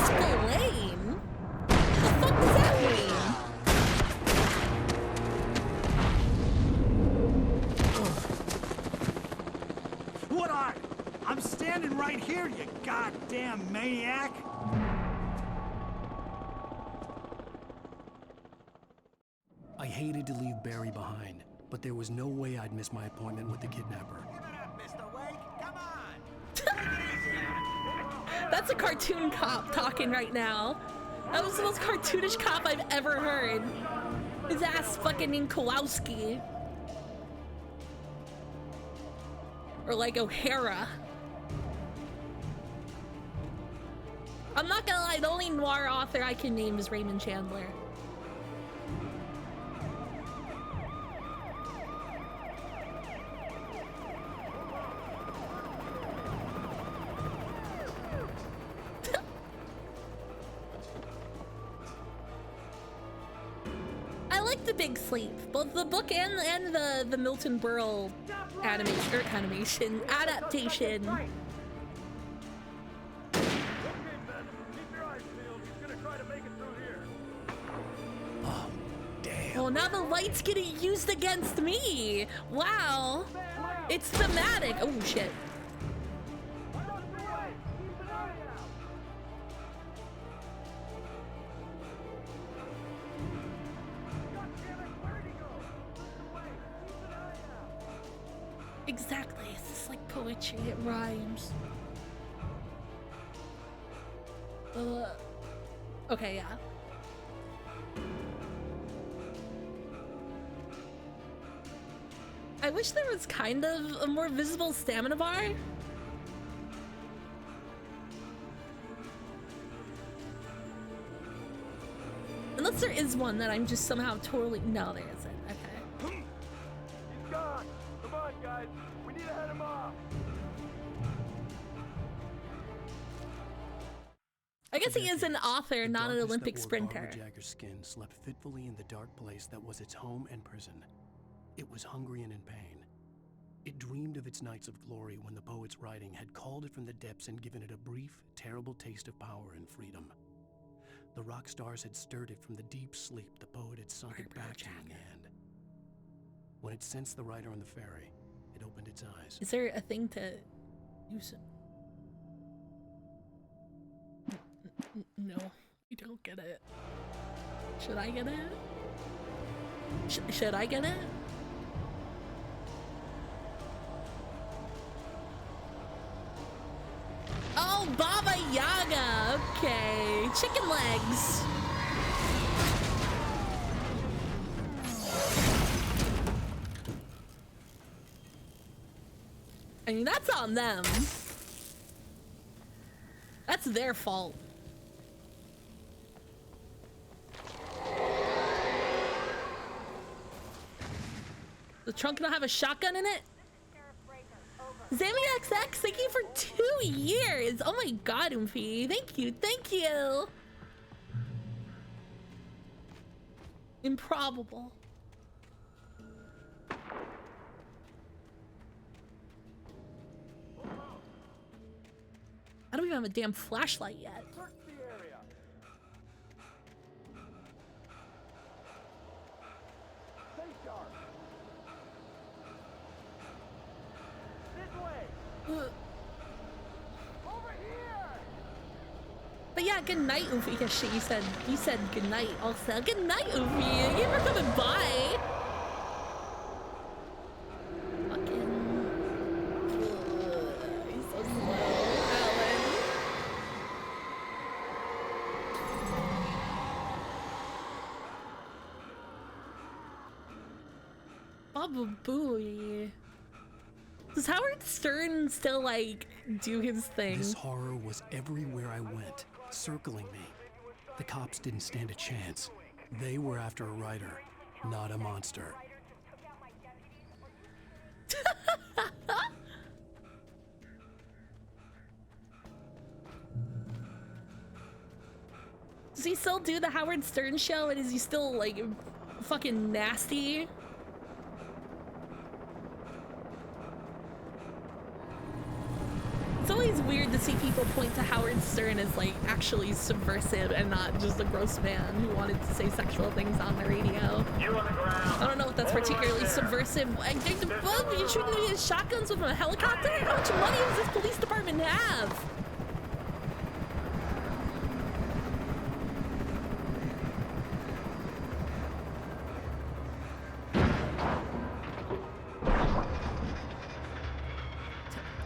Spillane? The fuck does that mean? What are? I'm standing right here, you goddamn maniac! I hated to leave Barry behind, but there was no way I'd miss my appointment with the kidnapper. That's a cartoon cop talking right now. That was the most cartoonish cop I've ever heard. His ass fucking named Kowalski. Or like O'Hara. I'm not gonna lie, the only noir author I can name is Raymond Chandler. I like The Big Sleep, both the book and the Milton Berle adaptation. Oh, damn. Well, now the light's getting used against me. Wow. It's thematic. Oh, shit. Exactly. It's just like poetry. It rhymes. Okay, yeah. I wish there was kind of a more visible stamina bar. Unless there is one that I'm just somehow totally... No, there isn't. Okay. He's gone. Come on, guys. We need to head him off. guess he is an author, the not an darkness Olympic that wore sprinter. Barbara Jagger's skin slept fitfully in the dark place that was its home and prison. It was hungry and in pain. It dreamed of its nights of glory when the poet's writing had called it from the depths and given it a brief, terrible taste of power and freedom. The rock stars had stirred it from the deep sleep the poet had sunk it back to in the end. When it sensed the writer on the ferry, it opened its eyes. Is there a thing to use it? No, I don't get it. Should I get it? Should I get it? Oh, Baba Yaga. Okay, chicken legs. I mean, that's on them. That's their fault. The trunk not have a shotgun in it? ZammyXX, thank you for 2 years. Oh my god, Oomphy. Thank you, thank you. Improbable. I don't even have a damn flashlight yet. Search the area. Stay sharp. This way. Over here. But yeah, good night, Oomphy. Yeah, shit, you said good night also. Good night, Oomphy. Thank you for coming by. He's so slow, Alan. Baba Booey. Does Howard Stern still, like, do his thing? This horror was everywhere I went, circling me. The cops didn't stand a chance. They were after a writer, not a monster. Does he still do the Howard Stern show, and is he still, like, fucking nasty? It's always weird to see people point to Howard Stern as, like, actually subversive and not just a gross man who wanted to say sexual things on the radio. I don't know if that's particularly subversive. Like, you shooting these shotguns with a helicopter? How much money does this police department have?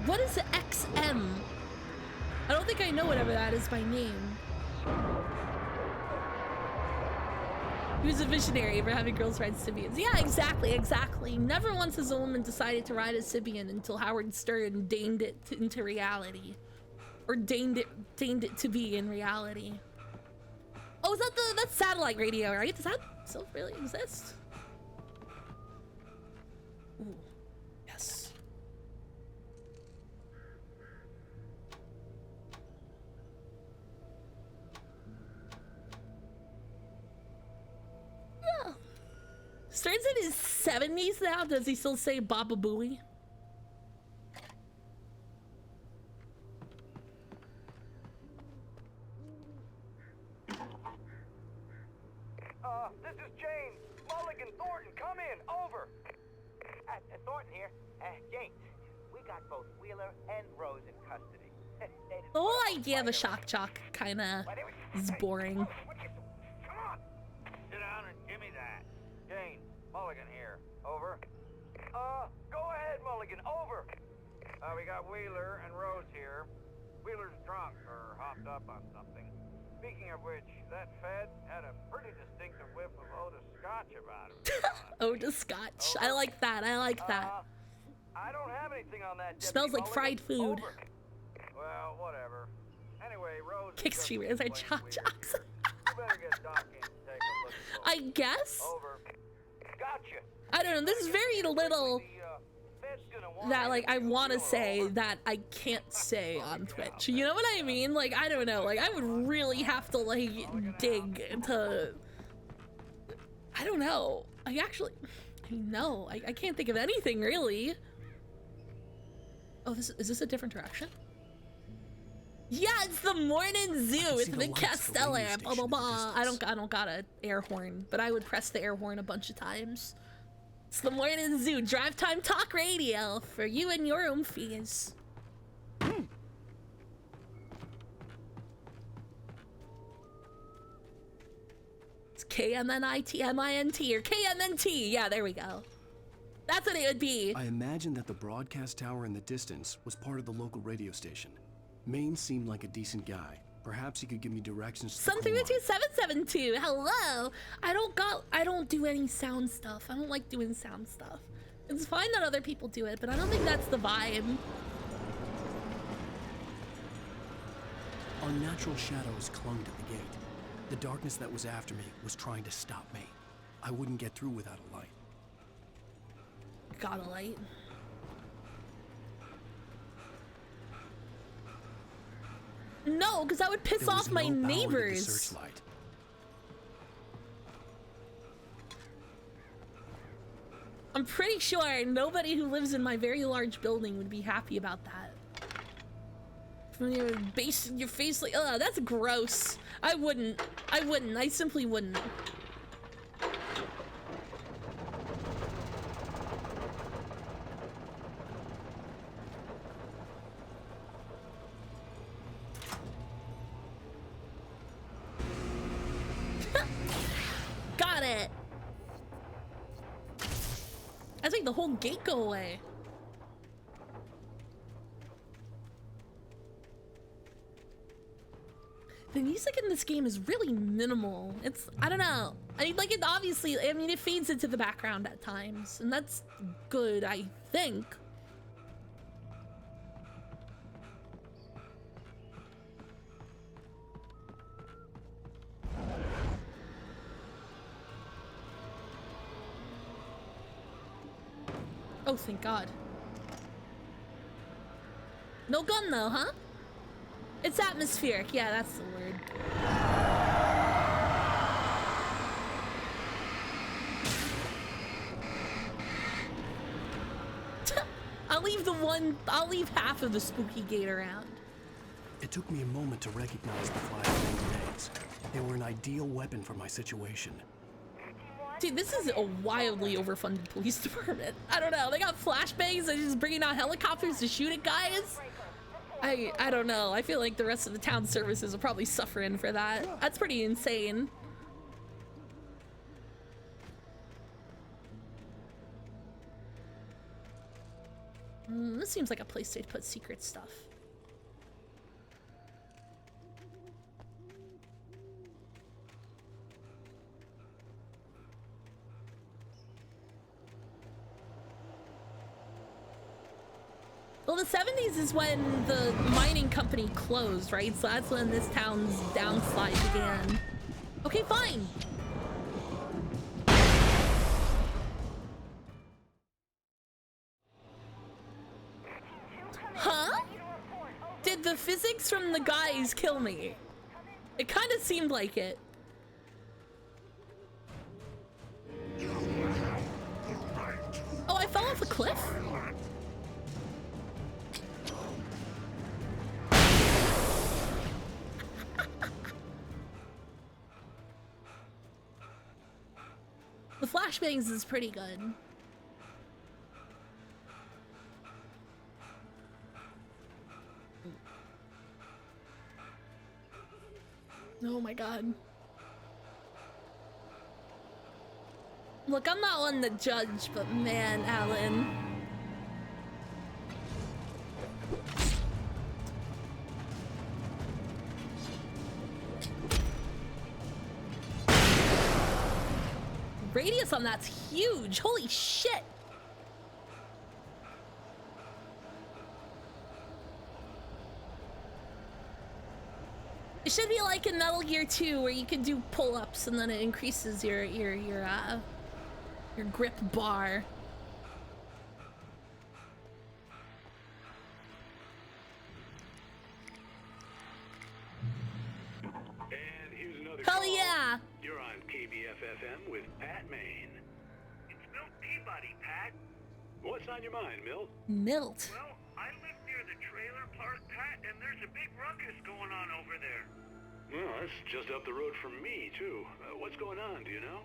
What is XM? I don't think I know whatever that is by name. He was a visionary for having girls ride Sibians. Yeah, exactly. Never once has a woman decided to ride a Sibian until Howard Stern deigned it into reality. Or deigned it to be in reality. Oh, is that that's satellite radio, right? Does that still really exist? Ooh, yes. Yeah. Stern's in his 70s now. Does he still say Baba Booey? This is James. Mulligan, Thornton, come in. Over. Thornton here. James, we got both Wheeler and Rose in custody. The whole idea of a shock jock kinda is boring. Come on. Sit down and give me that. James, Mulligan here. Over. Go ahead, Mulligan. Over. We got Wheeler and Rose here. Wheeler's drunk or hopped up on something. Speaking of which, that Fed had a pretty distinctive whiff of Otis Scotch about him. Otis Scotch. I like that. I like that. I don't have anything on that. Smells like fried food. Over. Well, whatever. Anyway, Rose. Kick streamers are shock jocks. You better get Doc in to take a look at I guess. Over. Gotcha. I don't know. This is very little. that like I want to say that I can't say on Twitch. You know what I mean? Like, I don't know. Like, I would really have to like dig into. I don't know. I can't think of anything really. Oh, is this a different direction? Yeah, it's the morning zoo. It's the Castella. Blah blah blah. I don't got an air horn, but I would press the air horn a bunch of times. It's the morning zoo. Drive time talk radio for you and your own fees. It's KMNITMINT or KMNT. Yeah, there we go. That's what it would be. I imagined that the broadcast tower in the distance was part of the local radio station. Maine seemed like a decent guy. Perhaps he could give me directions to the coal mine. 732-772. Hello. I don't do any sound stuff. I don't like doing sound stuff. It's fine that other people do it, but I don't think that's the vibe. Unnatural shadows clung to the gate. The darkness that was after me was trying to stop me. I wouldn't get through without a light. Got a light. No, because that would piss off my neighbors. I'm pretty sure nobody who lives in my very large building would be happy about that. From your base in your face, like, ugh, that's gross. I wouldn't. I simply wouldn't. Got it. Let's make the whole gate go away. The music in this game is really minimal. It's, I don't know. I mean, like, it obviously, I mean, it fades into the background at times, and that's good, I think. Oh, thank God. No gun though, huh? It's atmospheric. Yeah, that's the word. I'll leave half of the spooky gate around. It took me a moment to recognize the flashbang grenades. They were an ideal weapon for my situation. Dude, this is a wildly overfunded police department. I don't know. They got flashbangs and just bringing out helicopters to shoot at guys. I don't know. I feel like the rest of the town services are probably suffering for that. That's pretty insane. This seems like a place to put secret stuff. Well, the 70s is when the mining company closed, right? So that's when this town's downslide began. Okay, fine. Huh? Did the physics from the guys kill me? It kind of seemed like it. Oh, I fell off a cliff? The flashbangs is pretty good. Oh my God. Look, I'm not one to judge, but man, Alan. Radius on that's huge. Holy shit. It should be like in Metal Gear 2 where you can do pull-ups and then it increases your grip bar. the Hell call. yeah! You're on KBF-FM with Pat Maine. It's Milt Peabody, Pat. What's on your mind, Milt? Milt. Well, I live near the trailer park, Pat, and there's a big ruckus going on over there. Well, that's just up the road from me, too. What's going on, do you know?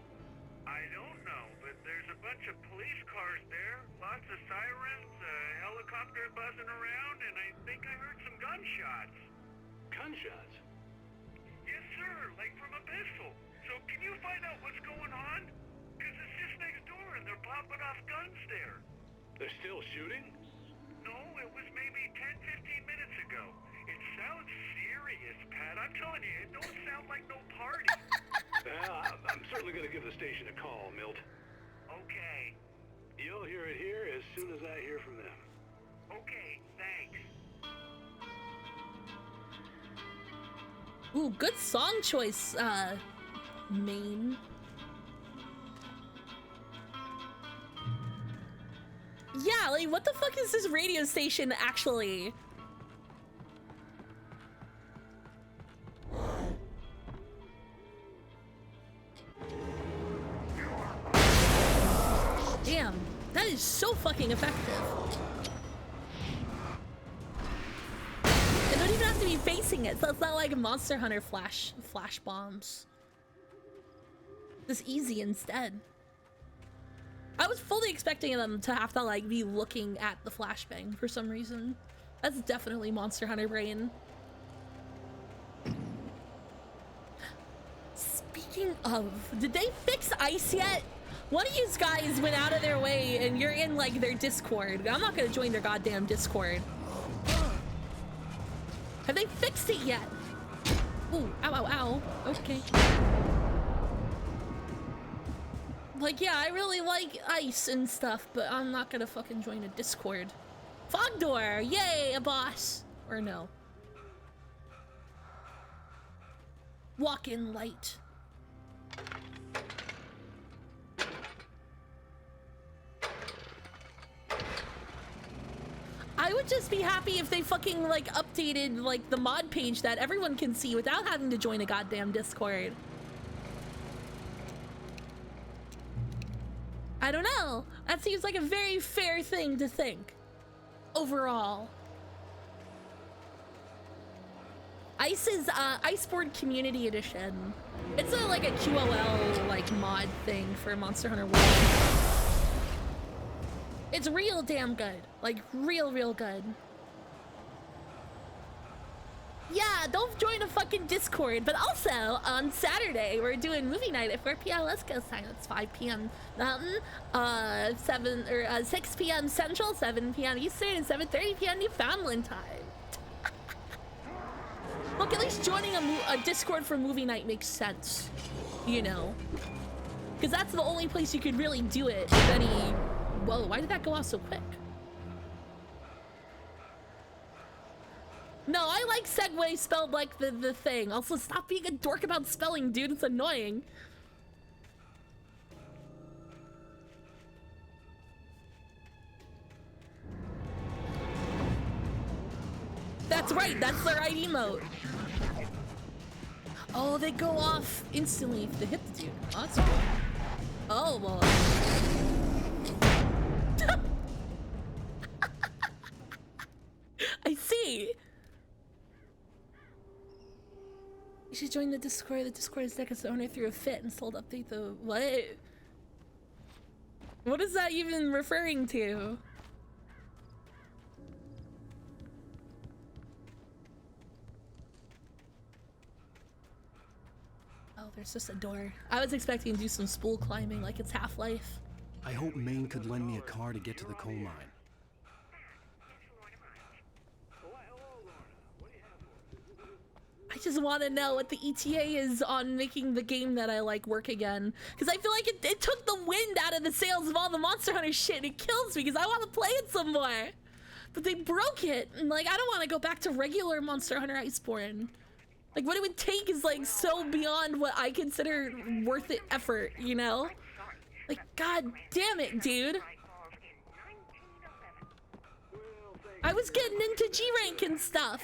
I don't know, but there's a bunch of police cars there, lots of sirens, a helicopter buzzing around, and I think I heard some gunshots. Gunshots? Yes, sir, like from a pistol. So can you find out what's going on? Because it's just next door and they're popping off guns there. They're still shooting? No, it was maybe 10, 15 minutes ago. It sounds serious, Pat. I'm telling you, it don't sound like no party. I'm certainly going to give the station a call, Milt. Okay. You'll hear it here as soon as I hear from them. Okay, thanks. Ooh, good song choice, Maine. Yeah, like, what the fuck is this radio station actually? Damn, that is so fucking effective. I don't even have to be facing it, so it's not like Monster Hunter flash bombs. It's easy instead. I was fully expecting them to have to like be looking at the flashbang for some reason. That's definitely Monster Hunter brain. Speaking of, did they fix ice yet? One of you guys went out of their way and you're in like their Discord. I'm not gonna join their goddamn Discord. Have they fixed it yet? Ooh, ow, ow, ow. Okay. Like, yeah, I really like ice and stuff, but I'm not gonna fucking join a Discord. Fog door! Yay, a boss! Or no. Walk-in light. I would just be happy if they fucking, like, updated, like, the mod page that everyone can see without having to join a goddamn Discord. I don't know. That seems like a very fair thing to think. Overall. Ice is, Iceboard Community Edition. It's like a QOL, like, mod thing for Monster Hunter World. It's real damn good. Like, real good. Yeah, don't join a fucking Discord. But also, on Saturday, we're doing movie night at 4 p.m. West Coast time. It's 5 p.m. Mountain, 6 p.m. Central, 7 p.m. Eastern, and 7:30 p.m. Newfoundland time. Look, at least joining a Discord for movie night makes sense. You know? Because that's the only place you could really do it with any... Whoa, why did that go off so quick? No, I like segue spelled like the thing. Also, stop being a dork about spelling, dude. It's annoying. That's right. That's the right emote. Oh, they go off instantly if they hit the dude. Oh, that's cool. Oh, well. I see. You should join the Discord. The Discord is there because the owner threw a fit and sold update the what? What is that even referring to? Oh, there's just a door. I was expecting to do some spool climbing like it's Half-Life. I hope Maine could lend me a car to get to the coal mine. I just want to know what the ETA is on making the game that I like work again. Because I feel like it took the wind out of the sails of all the Monster Hunter shit. It kills me because I want to play it some more. But they broke it. And like, I don't want to go back to regular Monster Hunter Iceborne. Like, what it would take is like so beyond what I consider worth it effort, you know? Like, god damn it, dude. I was getting into G rank and stuff.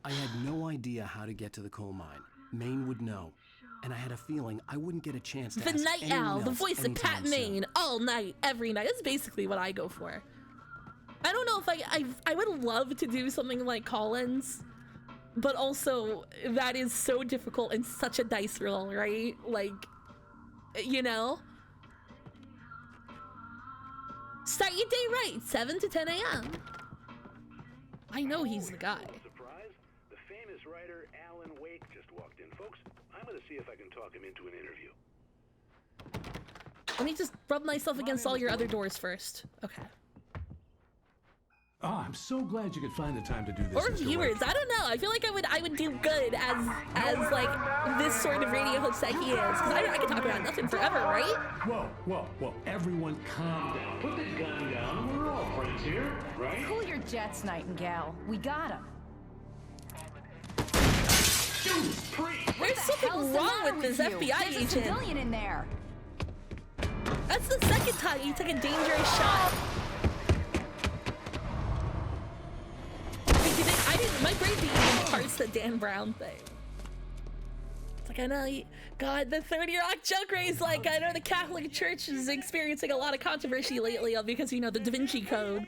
I had no idea how to get to the coal mine. Maine would know, and I had a feeling I wouldn't get a chance to The ask Night anyone Owl, the else voice of anytime Pat soon. Maine, all night, every night. That's basically what I go for. I don't know if I would love to do something like Collins, but also that is so difficult and such a dice roll, right? Like, you know? Start your day right, 7 to 10 a.m. I know he's the guy. Surprise! The famous writer Alan Wake just walked in. Folks, I'm gonna see if I can talk him into an interview. Let me just rub myself against all your other doors first. Okay. Oh, I'm so glad you could find the time to do this. Or Mr. viewers, Wake. I don't know. I feel like I would do good as like this sort of radio host that he is. Because I can talk about nothing forever, right? Whoa, everyone calm down. Put the gun down. We're all friends here, right? Cool your jets, Nightingale. We got him. There's something wrong with this FBI There's agent. a civilian in there. That's the second time he took a dangerous shot. My brain didn't even parse the Dan Brown thing. It's like, I know, God, the 30 Rock joke raise, like, I know the Catholic Church is experiencing a lot of controversy lately because, you know, the Da Vinci Code.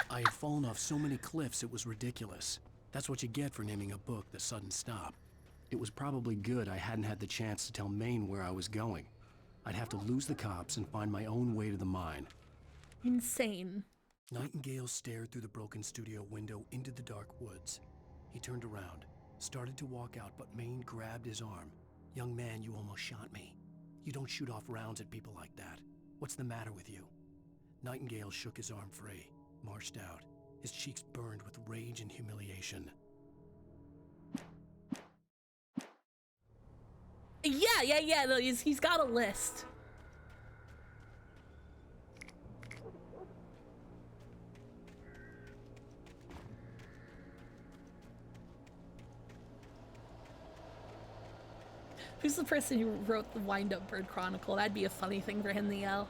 I had fallen off so many cliffs it was ridiculous. That's what you get for naming a book The Sudden Stop. It was probably good I hadn't had the chance to tell Maine where I was going. I'd have to lose the cops and find my own way to the mine. Insane. Nightingale stared through the broken studio window into the dark woods. He turned around, started to walk out, but Maine grabbed his arm. "Young man, you almost shot me. You don't shoot off rounds at people like that. What's the matter with you?" Nightingale shook his arm free, marched out. His cheeks burned with rage and humiliation. Yeah, no, he's got a list. Who's the person who wrote the Wind Up Bird Chronicle? That'd be a funny thing for him to yell.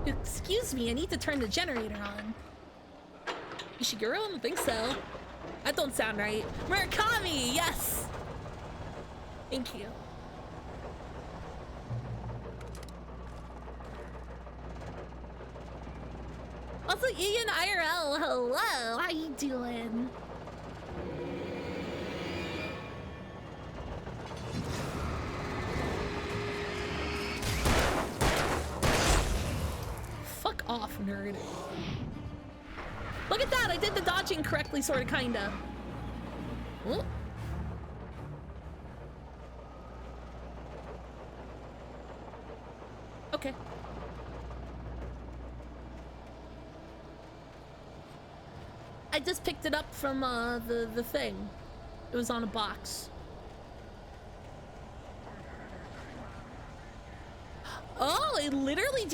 Excuse me, I need to turn the generator on. Ishiguro? I don't think so. That don't sound right. Murakami, yes! Thank you. Also, Ian IRL, hello, how you doing? Fuck off, nerd. Look at that, I did the dodging correctly, sorta, kinda. Ooh. Okay. I just picked it up from the thing. It was on a box. Oh, it literally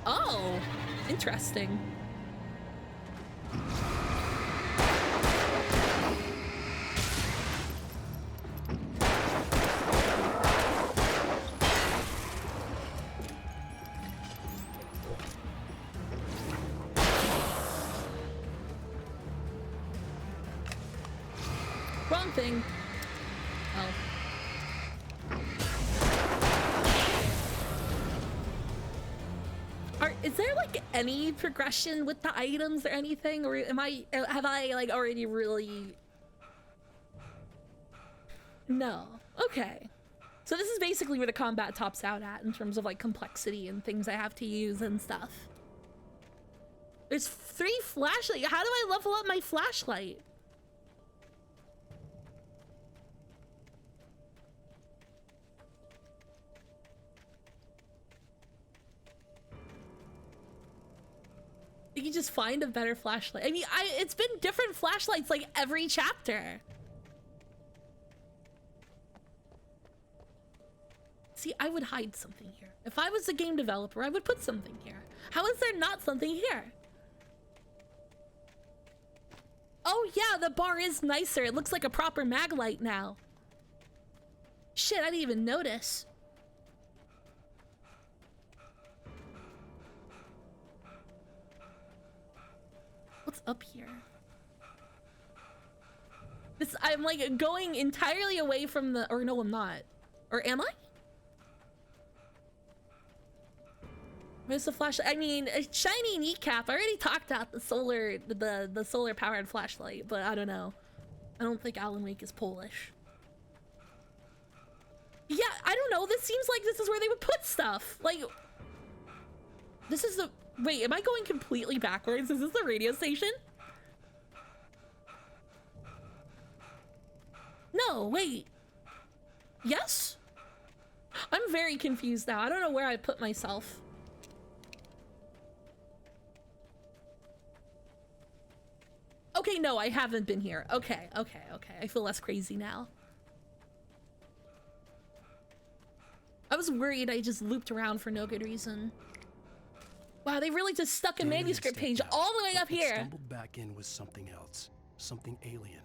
oh, interesting. Wrong thing. Oh. Is there like any progression with the items or anything, or have I like already really? No. Okay. So this is basically where the combat tops out at in terms of like complexity and things I have to use and stuff. There's 3 flashlights. How do I level up my flashlight? You can just find a better flashlight. I mean, it's been different flashlights like every chapter. See, I would hide something here. If I was a game developer, I would put something here. How is there not something here? Oh yeah, the bar is nicer. It looks like a proper mag light now. Shit, I didn't even notice. up here? This, I'm like going entirely away from the, or no, I'm not. Or am I? Where's the flashlight? I mean, a shiny kneecap. I already talked about the solar powered flashlight, but I don't know. I don't think Alan Wake is Polish. Yeah, I don't know. This seems like this is where they would put stuff. Like, this is the, wait, am I going completely backwards? Is this the radio station? No, wait. Yes? I'm very confused now. I don't know where I put myself. Okay, no, I haven't been here. Okay. I feel less crazy now. I was worried I just looped around for no good reason. Wow, they really just stuck a manuscript page all the way up here. Stumbled back in with something else. Something alien.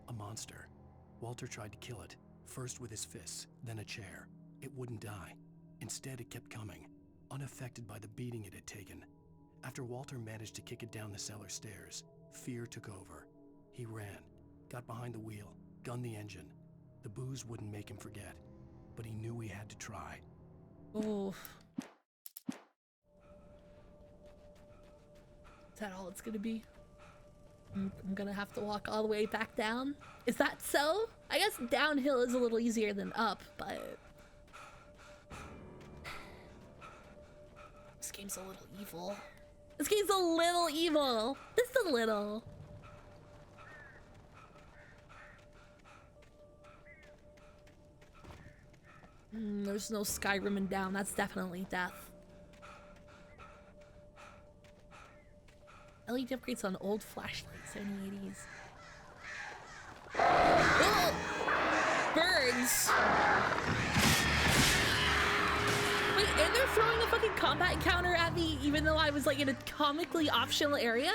A monster. Walter tried to kill it. First with his fists, then a chair. It wouldn't die. Instead, it kept coming. Unaffected by the beating it had taken. After Walter managed to kick it down the cellar stairs, fear took over. He ran, got behind the wheel, gunned the engine. The booze wouldn't make him forget, but he knew he had to try. Oof. Is that all it's gonna be? I'm gonna have to walk all the way back down? Is that so? I guess downhill is a little easier than up, but... This game's a little evil. This game's a little evil. Just a little. There's no Skyrimming down. That's definitely death. LED upgrades on old flashlights in the 80s. Oh! Birds! Wait, and they're throwing a fucking combat encounter at me even though I was like in a comically optional area?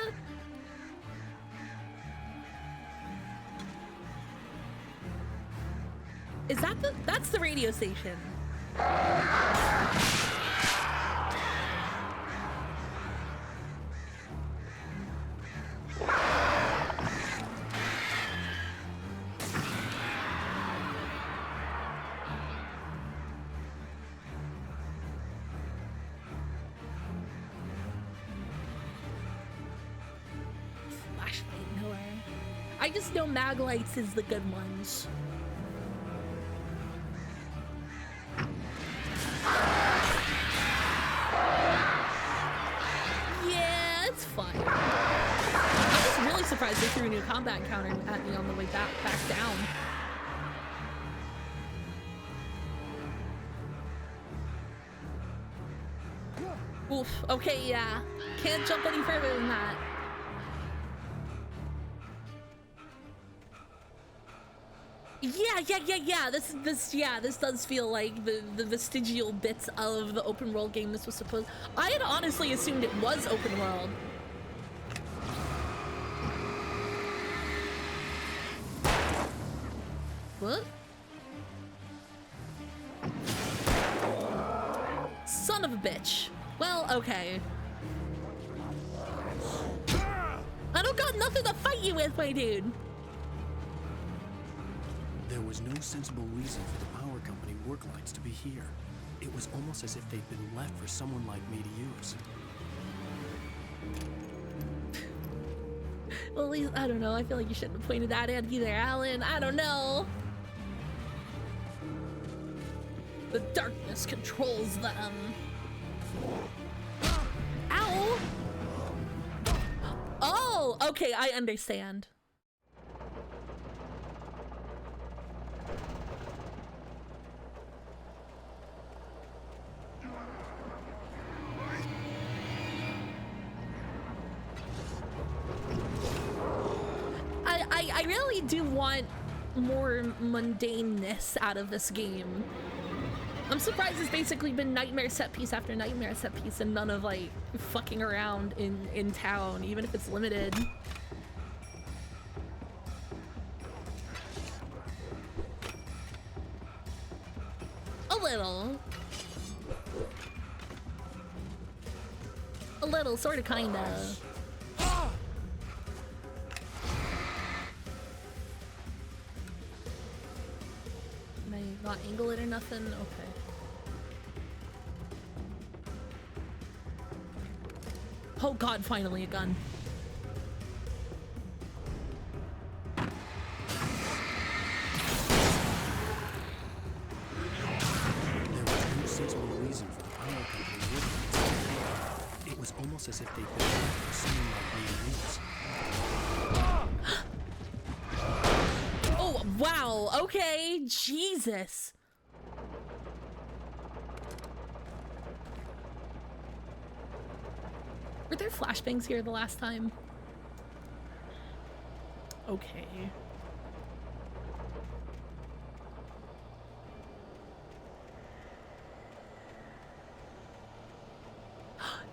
Is that that's the radio station. Flashlight nowhere. I just know mag lights is the good ones. Yeah, it's fine. I was really surprised they threw a new combat encounter at me on the way back down. Oof. Okay, yeah. Can't jump any further than that. Yeah. This does feel like the vestigial bits of the open world game this was supposed. I had honestly assumed it was open world. What? Son of a bitch. Well, okay. I don't got nothing to fight you with, my dude. There was no sensible reason for the power company work lights to be here. It was almost as if they'd been left for someone like me to use. Well, at least, I don't know. I feel like you shouldn't have pointed that at either, Alan. I don't know. The darkness controls them. Ow! Oh, okay, I understand. I really do want more mundaneness out of this game. I'm surprised it's basically been nightmare set piece after nightmare set piece and none of like fucking around in town, even if it's limited. A little, sorta, kinda. angle it or nothing? Okay. Oh god, finally a gun. There was no sensible reason for the power company working. It was almost as if they'd been left for someone like me to use. Oh, wow. Okay. Jesus. Were there flashbangs here the last time? Okay.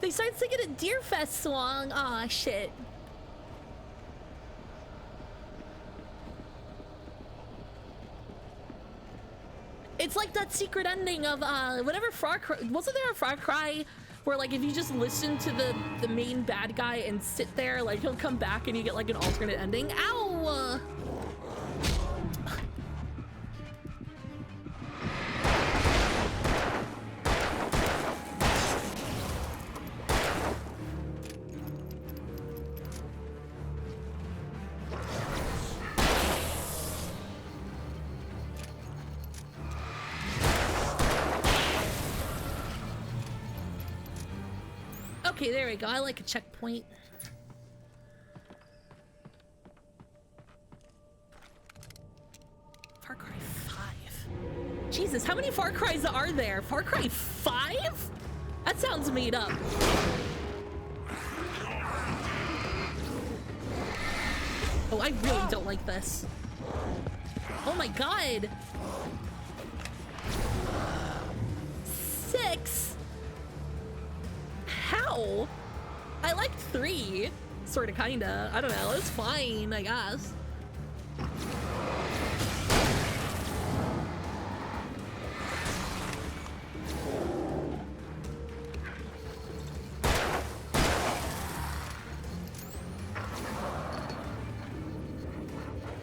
They started singing a Deerfest song. Aw, shit. It's like that secret ending of whatever Far Cry. Wasn't there a Far Cry where like if you just listen to the main bad guy and sit there, like he'll come back and you get like an alternate ending? Ow! Okay, there we go. I like a checkpoint. Far Cry 5. Jesus, how many Far Cries are there? Far Cry 5? That sounds made up. Oh, I really don't like this. Oh my god. 6? How? I liked 3. Sorta, kinda. I don't know. It's fine, I guess.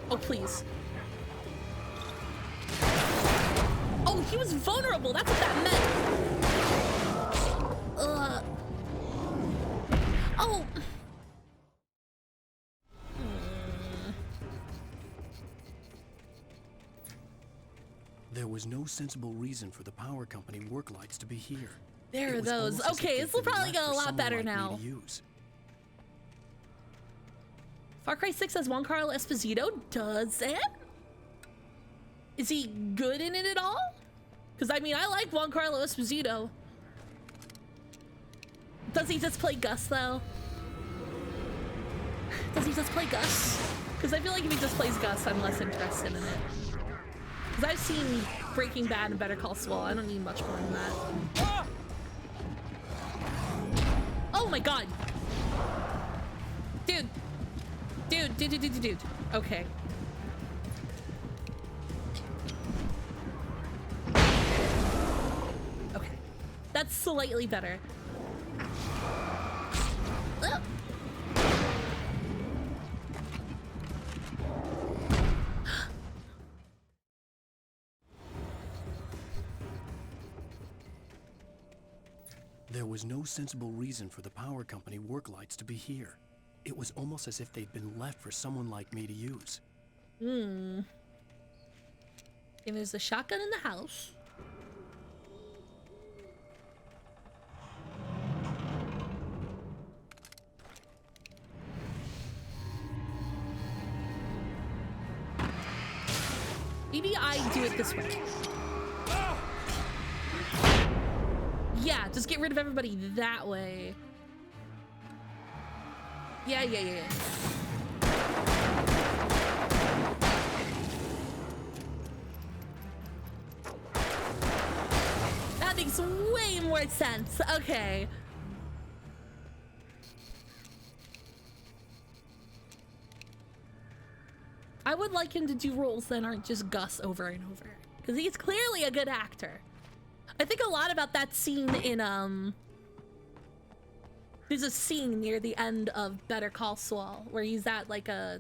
Oh, please. Oh, he was vulnerable. That's what that meant. Oh. There was no sensible reason for the power company work lights to be here. There It are was those. almost as if Okay, they'd this will been probably left go a for lot someone better like me now. to use. Far Cry 6 has Giancarlo Esposito. Does it? Is he good in it at all? Because I mean, I like Giancarlo Esposito. Does he just play Gus though? Does he just play Gus? Because I feel like if he just plays Gus, I'm less interested in it. Because I've seen Breaking Bad and Better Call Saul. I don't need much more than that. Oh my god! Dude! Dude. Okay. Okay. That's slightly better. Oh. There was no sensible reason for the power company work lights to be here. It was almost as if they'd been left for someone like me to use. And there's a shotgun in the house. Maybe I do it this way. Yeah, just get rid of everybody that way. Yeah. That makes way more sense. Okay. I would like him to do roles that aren't just Gus over and over. Because he's clearly a good actor. I think a lot about that scene in, there's a scene near the end of Better Call Saul where he's at like a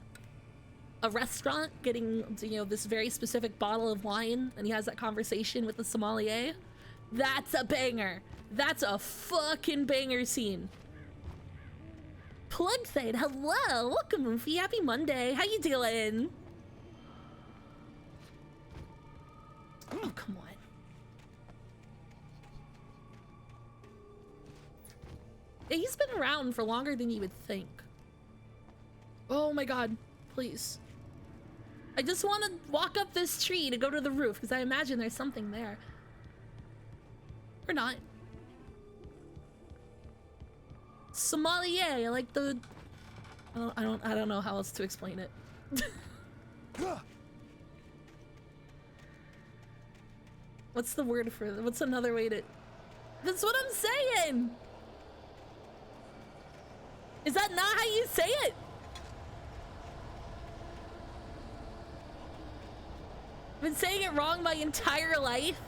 a restaurant getting, you know, this very specific bottle of wine, and he has that conversation with the sommelier. That's a banger. That's a fucking banger scene. Plug Fade, hello, welcome, Moofy. Happy Monday. How you doing? Oh, come on. Yeah, he's been around for longer than you would think. Oh my god, please. I just want to walk up this tree to go to the roof because I imagine there's something there. Or not. Sommelier, I like the... I don't know how else to explain it. What's the word for it? What's another way to... That's what I'm saying! Is that not how you say it? I've been saying it wrong my entire life.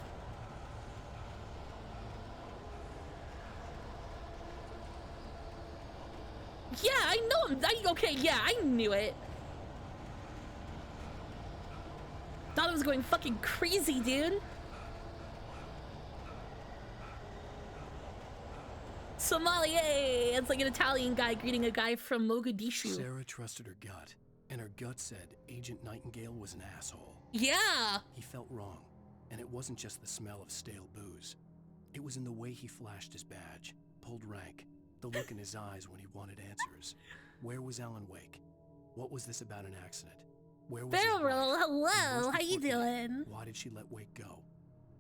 Yeah, I know him. Okay, yeah, I knew it. Thought I was going fucking crazy, dude. Sommelier! It's like an Italian guy greeting a guy from Mogadishu. Sarah trusted her gut, and her gut said Agent Nightingale was an asshole. Yeah! He felt wrong, and it wasn't just the smell of stale booze. It was in the way he flashed his badge, pulled rank, the look in his eyes when he wanted answers. Where was Alan Wake? What was this about an accident? Where was his wife? Hello, how you doing? Why did she let Wake go?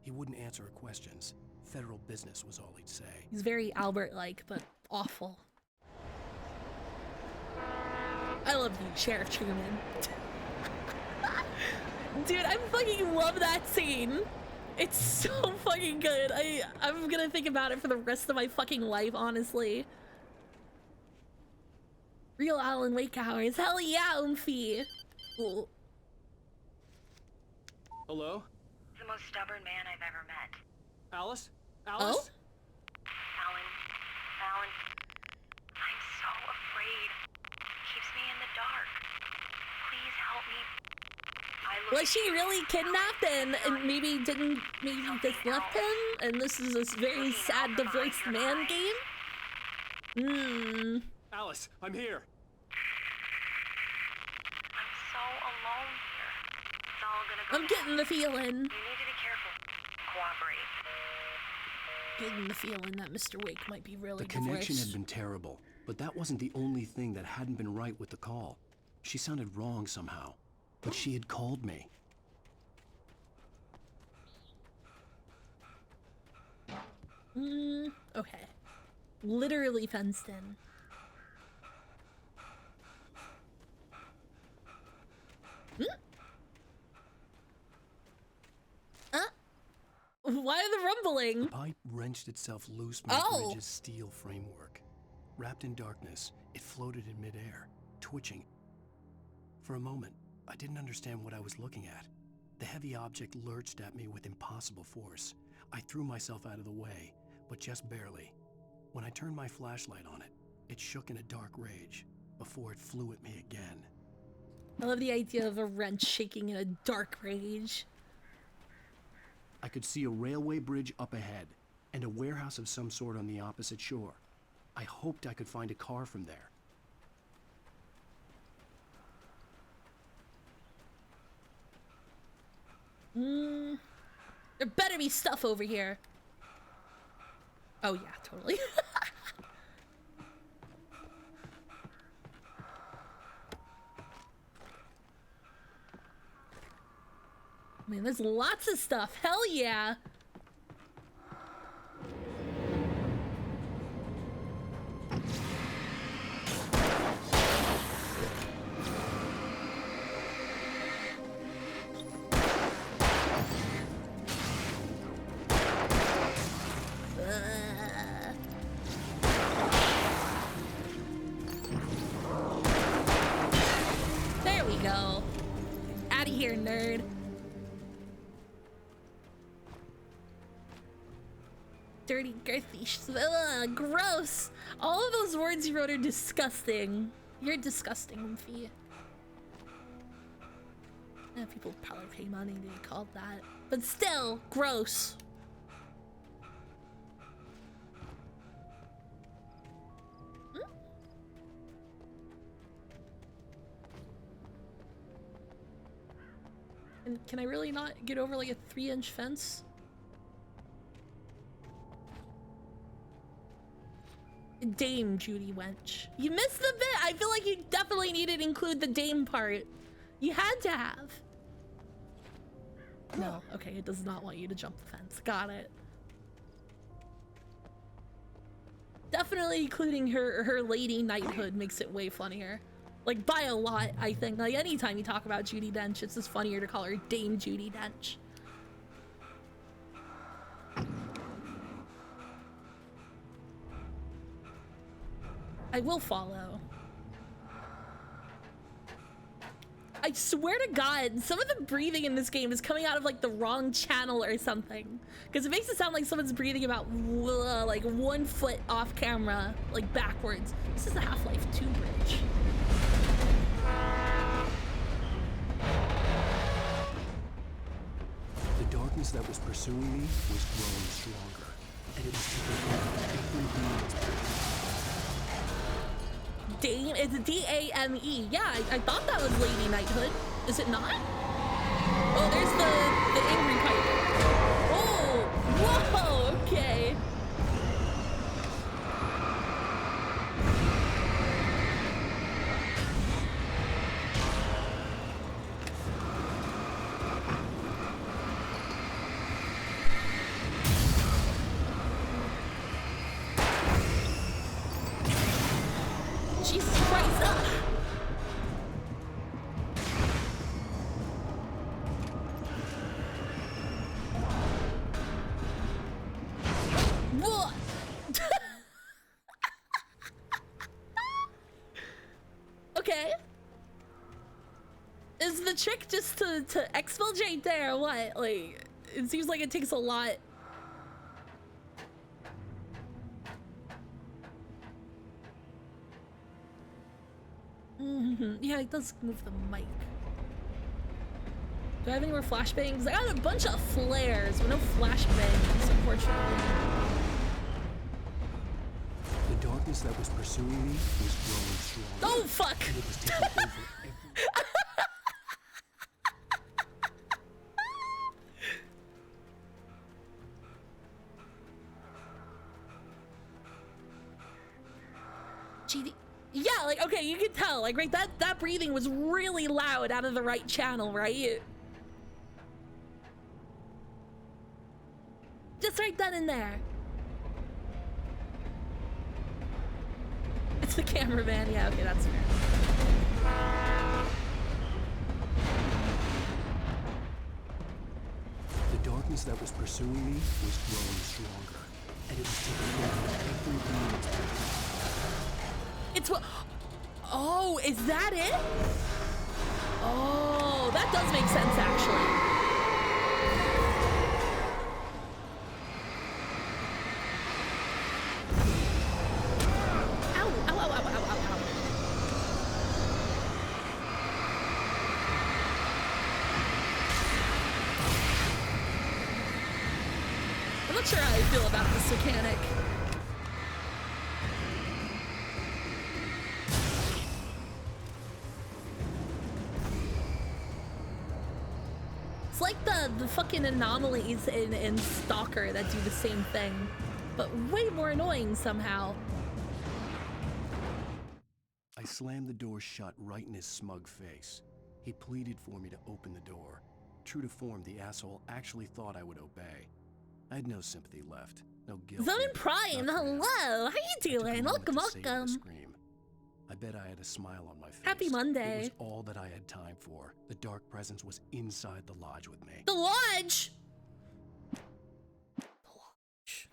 He wouldn't answer her questions. Federal business was all he'd say. He's very Albert-like, but awful. I love you, Sheriff Truman. Dude, I fucking love that scene. It's so fucking good. I'm gonna think about it for the rest of my fucking life, honestly. Real Alan Wake hours. Hell yeah, Oomphy. Cool. Hello? The most stubborn man I've ever met. Alice? Oh? Alice? Alan, I'm so afraid. Keeps me in the dark. Please help me. Was she really kidnapped and maybe just left him? And this is this very sad divorced man game? Hmm. Alice, I'm here. I'm so alone here. It's all gonna go I'm getting the feeling. You need to be careful. Cooperate. Getting the feeling that Mr. Wake might be really The connection divorced. had been terrible, but that wasn't the only thing that hadn't been right with the call. She sounded wrong somehow, but she had called me. Okay. Literally fenced in. Why are the rumbling? The pipe wrenched itself loose from the bridge's steel framework. Wrapped in darkness, it floated in midair, twitching. For a moment, I didn't understand what I was looking at. The heavy object lurched at me with impossible force. I threw myself out of the way, but just barely. When I turned my flashlight on it, it shook in a dark rage before it flew at me again. I love the idea of a wrench shaking in a dark rage. I could see a railway bridge up ahead, and a warehouse of some sort on the opposite shore. I hoped I could find a car from there. There better be stuff over here. Oh yeah, totally. I mean, there's lots of stuff. Hell yeah. There we go. Out of here, nerd. Dirty, girthy, ugh, gross. All of those words you wrote are disgusting. You're disgusting, Oomphy. Yeah, people probably pay money to be called that. But still, gross. And can I really not get over like a 3-inch fence? Dame Judy Wench. You missed the bit! I feel like you definitely needed to include the dame part. You had to have. No, okay, it does not want you to jump the fence. Got it. Definitely including her lady knighthood makes it way funnier. Like, by a lot, I think. Like, anytime you talk about Judi Dench, it's just funnier to call her Dame Judi Dench. I will follow. I swear to God, some of the breathing in this game is coming out of like the wrong channel or something. Because it makes it sound like someone's breathing about like 1 foot off camera, like backwards. This is the Half-Life 2 bridge. The darkness that was pursuing me was growing stronger, and it was taking over every being its path. Dame? It's D-A-M-E. Yeah, I thought that was Lady Knighthood. Is it not? Oh, there's the angry pipe. Oh, whoa, okay. Jesus Christ! What? Okay. Is the trick just to exfiltrate there or what? Like, it seems like it takes a lot. Yeah, it does move the mic. Do I have any more flashbangs? I got a bunch of flares, but no flashbangs, unfortunately. The darkness that was pursuing me was growing stronger. Oh, fuck! And it was taking over every... GD. Yeah, like, okay, you can tell, like, right, that breathing was really loud out of the right channel, right? Just right then and there. It's the cameraman, yeah, okay, that's fair. The darkness that was pursuing me was growing stronger, and it was taking over every being its path. It's what? Oh, is that it? Oh, that does make sense, actually. Ow, ow, ow, ow, ow, ow, ow. I'm not sure how I feel about this mechanic. It's like the fucking anomalies in Stalker that do the same thing, but way more annoying somehow. I slammed the door shut right in his smug face. He pleaded for me to open the door. True to form, the asshole actually thought I would obey. I had no sympathy left, no guilt. Zonin Prime, hello! How you doing? Welcome, welcome. I bet I had a smile on my face. Happy Monday. It was all that I had time for. The dark presence was inside the lodge with me. The lodge? The lodge.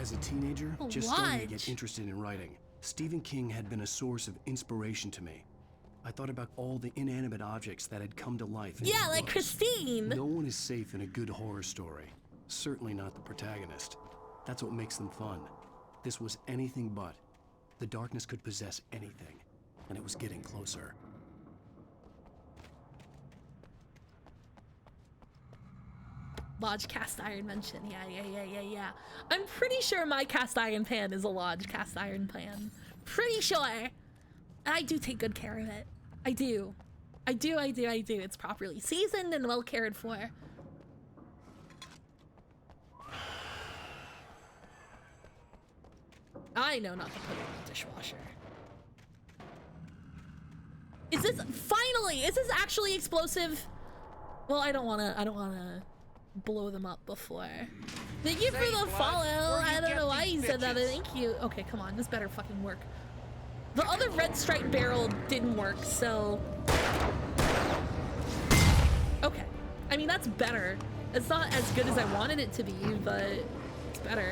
As a teenager, just starting to get interested in writing, Stephen King had been a source of inspiration to me. I thought about all the inanimate objects that had come to life. Yeah, like Christine. No one is safe in a good horror story. certainly not the protagonist. That's what makes them fun. This was anything but. The darkness could possess anything, and it was getting closer. Lodge cast iron mention. Yeah. I'm pretty sure my cast iron pan is a Lodge cast iron pan. Pretty sure. And I do take good care of it. I do. It's properly seasoned and well cared for. I know not to put it in the dishwasher. Is this finally? Is this actually explosive? Well, I don't wanna blow them up before. Thank you for the follow. I don't know why you said that, but thank you. Okay, come on, this better fucking work. The other red stripe barrel didn't work, so okay. I mean, that's better. It's not as good as I wanted it to be, but it's better.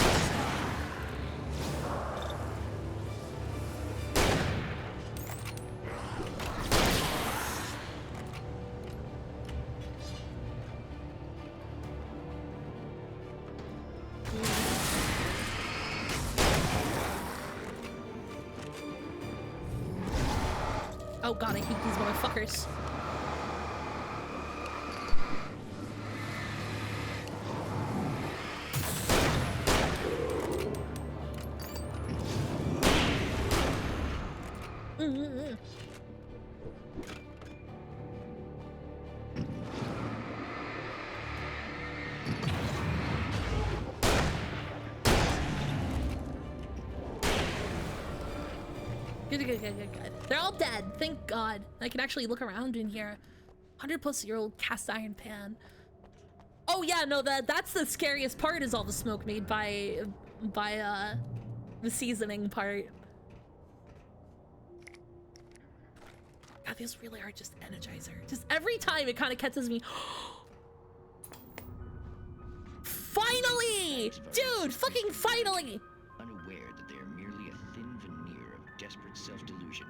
Oh god, I hate these motherfuckers. Good. They're all dead, thank god. I can actually look around in here. 100+ cast iron pan. Oh yeah, no, that's the scariest part, is all the smoke made by the seasoning part. God, these really are just Energizer. Just every time it kind of catches me. Finally! Dude, fucking finally! Unaware that they are merely a thin veneer of desperate self-delusion,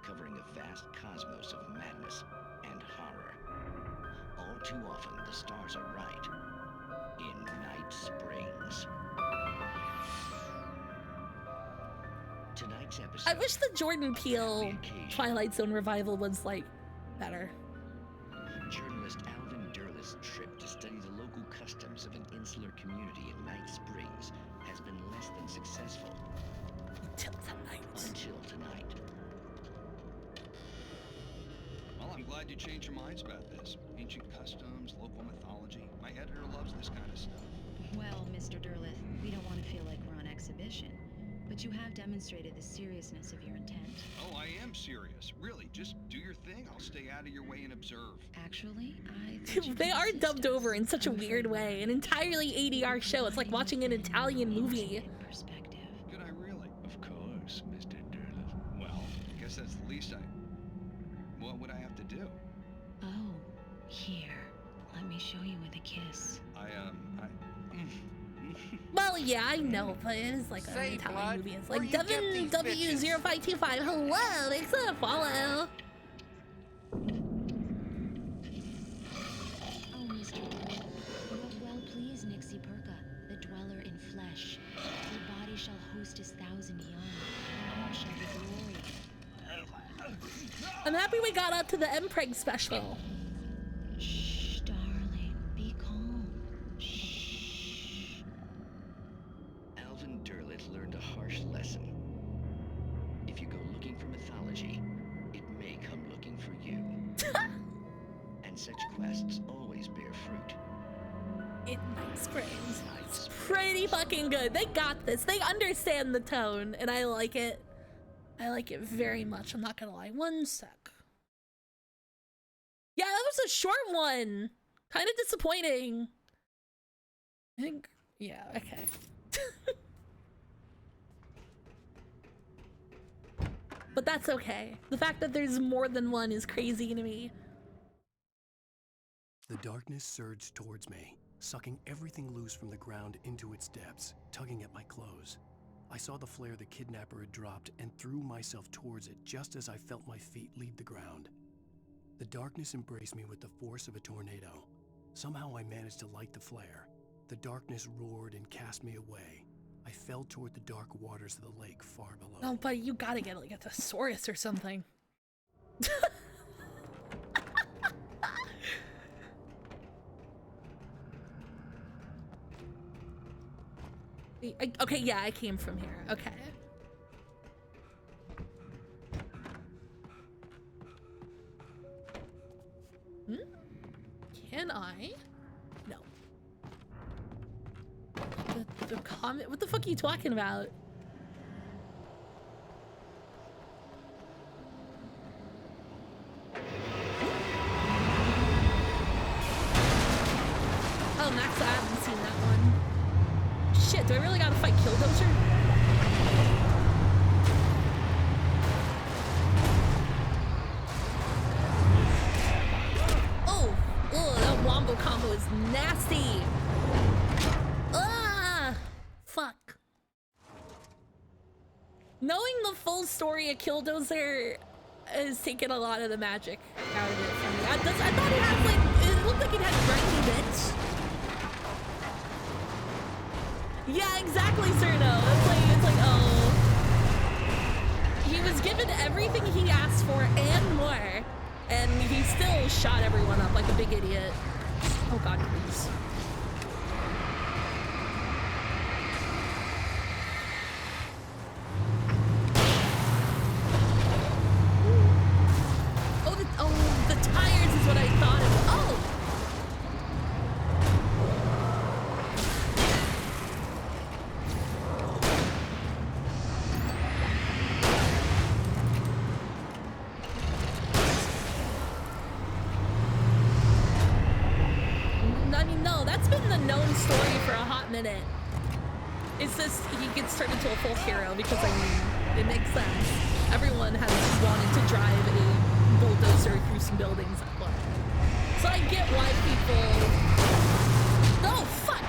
covering a vast cosmos of madness and horror. All too often, the stars are right. In Night Springs. Tonight's episode. I wish the Jordan Peele Twilight Zone revival was, like, better. Journalist Alvin Derlis' trip to study the local customs of an insular community in Night Springs has been less than successful. Until tonight. Well, I'm glad you changed your minds about this. Ancient customs, local mythology. My editor loves this kind of stuff. Well, Mr. Derlith, we don't want to feel like we're on exhibition, but you have demonstrated the seriousness of your intent. Oh, I am serious. Really, just do your thing. I'll stay out of your way and observe. Actually, They are dubbed over in such a weird way. An entirely ADR show. It's like watching an Italian movie. Could I really? Of course, Mr. Derlith. Well, I guess that's the least what would I have to do? Oh, here. Let me show you with a kiss. Well, yeah, I know, but it is like an Italian movie. It's like Devin W0525. Hello, thanks for the follow. Oh, Mr. Derlith, you have well pleased Nixie Perka, the dweller in flesh. Your body shall host his 1,000 young, and all shall be glory. I'm happy we got out to the Mpreg special. Shh, darling, be calm. Shh. Alvin Derlith learned a harsh lesson. If you go looking for mythology, it may come looking for you. And such quests always bear fruit. In Night Springs. It's pretty fucking good. They got this. They understand the tone, and I like it. I like it very much. I'm not gonna lie. One sec. Yeah, that was a short one. Kind of disappointing. I think, yeah, okay. But that's okay. The fact that there's more than one is crazy to me. The darkness surged towards me, sucking everything loose from the ground into its depths, tugging at my clothes. I saw the flare the kidnapper had dropped and threw myself towards it just as I felt my feet leave the ground. The darkness embraced me with the force of a tornado. Somehow I managed to light the flare. The darkness roared and cast me away. I fell toward the dark waters of the lake far below. Oh, buddy, you gotta get like a thesaurus or something. Okay, yeah, I came from here. Okay. Can I? No. The comment? What the fuck are you talking about? Oh, Max, I haven't seen that one. Shit, do I really gotta fight Killdozer? Oh, that wombo combo is nasty. Ah, fuck. Knowing the full story of Killdozer has taken a lot of the magic out of it for me. I thought it had like, it looked like it had grindy bits. Yeah, exactly, Zerno. It's like, oh. He was given everything he asked for and more, and he still shot everyone up like a big idiot. Oh god, please. Oh, the tires is what I thought it was. Oh! That's been the known story for a hot minute. It's just he gets turned into a folk hero because, I mean, it makes sense. Everyone has wanted to drive a bulldozer through some buildings at once. So I get why people... Oh, fuck!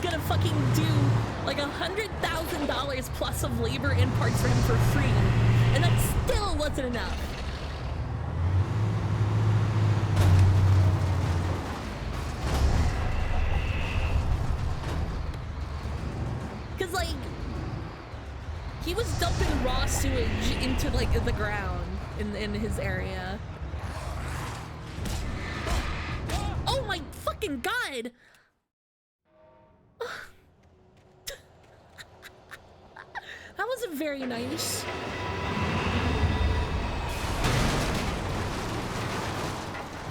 Gonna fucking do like $100,000 plus of labor and parts for him for free, and that still wasn't enough. Cause like he was dumping raw sewage into like the ground in his area. Oh my fucking god! That wasn't very nice.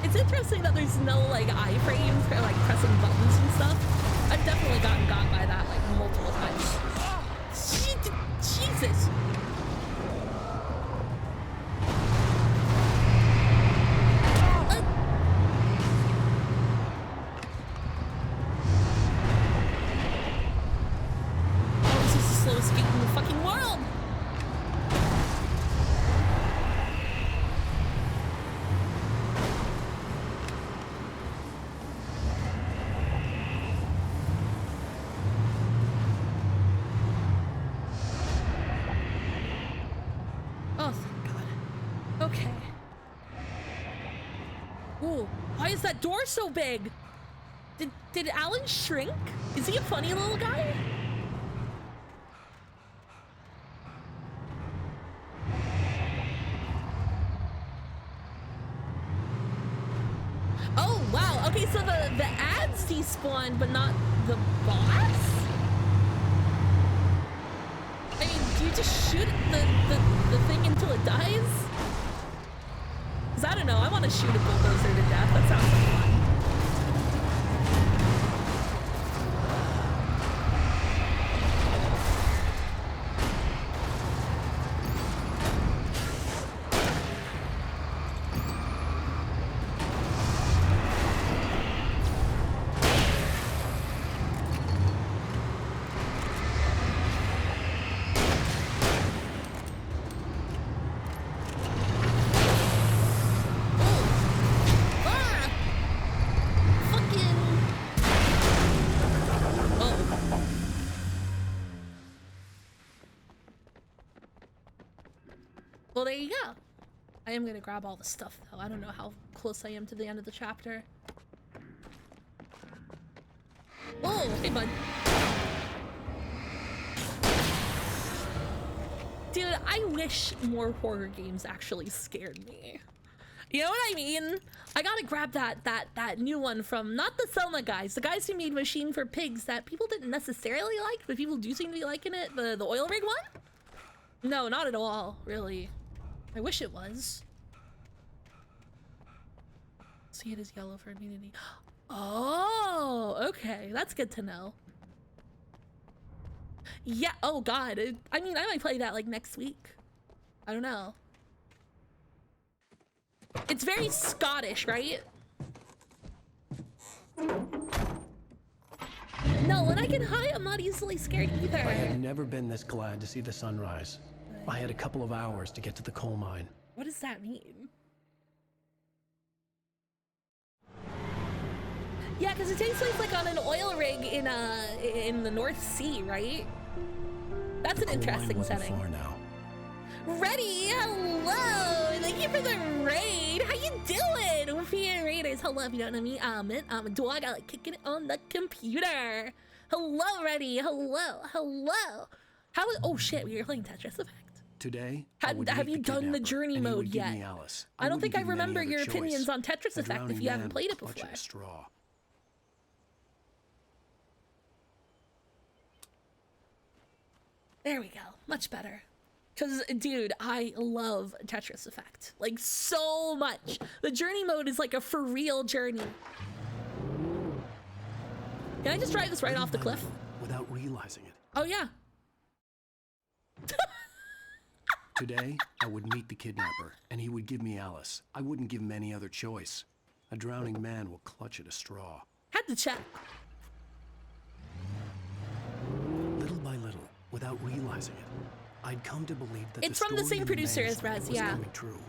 It's interesting that there's no like iframes for like pressing buttons and stuff. I've definitely gotten got by that like multiple times. Jesus. That door so big. Did Alan shrink? Is he a funny little guy? Oh wow. Okay, so the ads despawned, but not the boss? I mean, do you just shoot the thing until it dies? I don't know, I want to shoot a bulldozer to death. That sounds like fun. Well, there you go. I am gonna grab all the stuff though. I don't know how close I am to the end of the chapter. Oh, hey bud. Dude, I wish more horror games actually scared me. You know what I mean? I gotta grab that new one from, not the Selma guys, the guys who made Machine for Pigs that people didn't necessarily like, but people do seem to be liking it. The oil rig one? No, not at all, really. I wish it was. See, it is yellow for immunity. Oh, okay, that's good to know. Yeah, oh god, I mean, I might play that like next week. I don't know. It's very Scottish, right? No, when I get high, I'm not easily scared either. I have never been this glad to see the sunrise. I had a couple of hours to get to the coal mine. What does that mean? Yeah, because it takes place like on an oil rig in the North Sea, right? That's an interesting setting. Far now. Reddy, hello! Thank you for the raid. How you doing? Wolfie Raiders, hello. If you don't know me, I'm a dog. I like kicking it on the computer. Hello, Reddy. Hello, hello. How is? Oh shit, we were playing Tetris Effect. Today, Have you done the journey mode yet? I don't think I remember your opinions on Tetris Effect if you haven't played it before. Straw. There we go. Much better. Because, dude, I love Tetris Effect. Like, so much. The journey mode is like a for real journey. Can I just drive this right off the cliff? Without realizing it. Oh, yeah. Today, I would meet the kidnapper, and he would give me Alice. I wouldn't give him any other choice. A drowning man will clutch at a straw. Had to check. Little by little, without realizing it, I'd come to believe that it's from the same producer as Rez, yeah. True.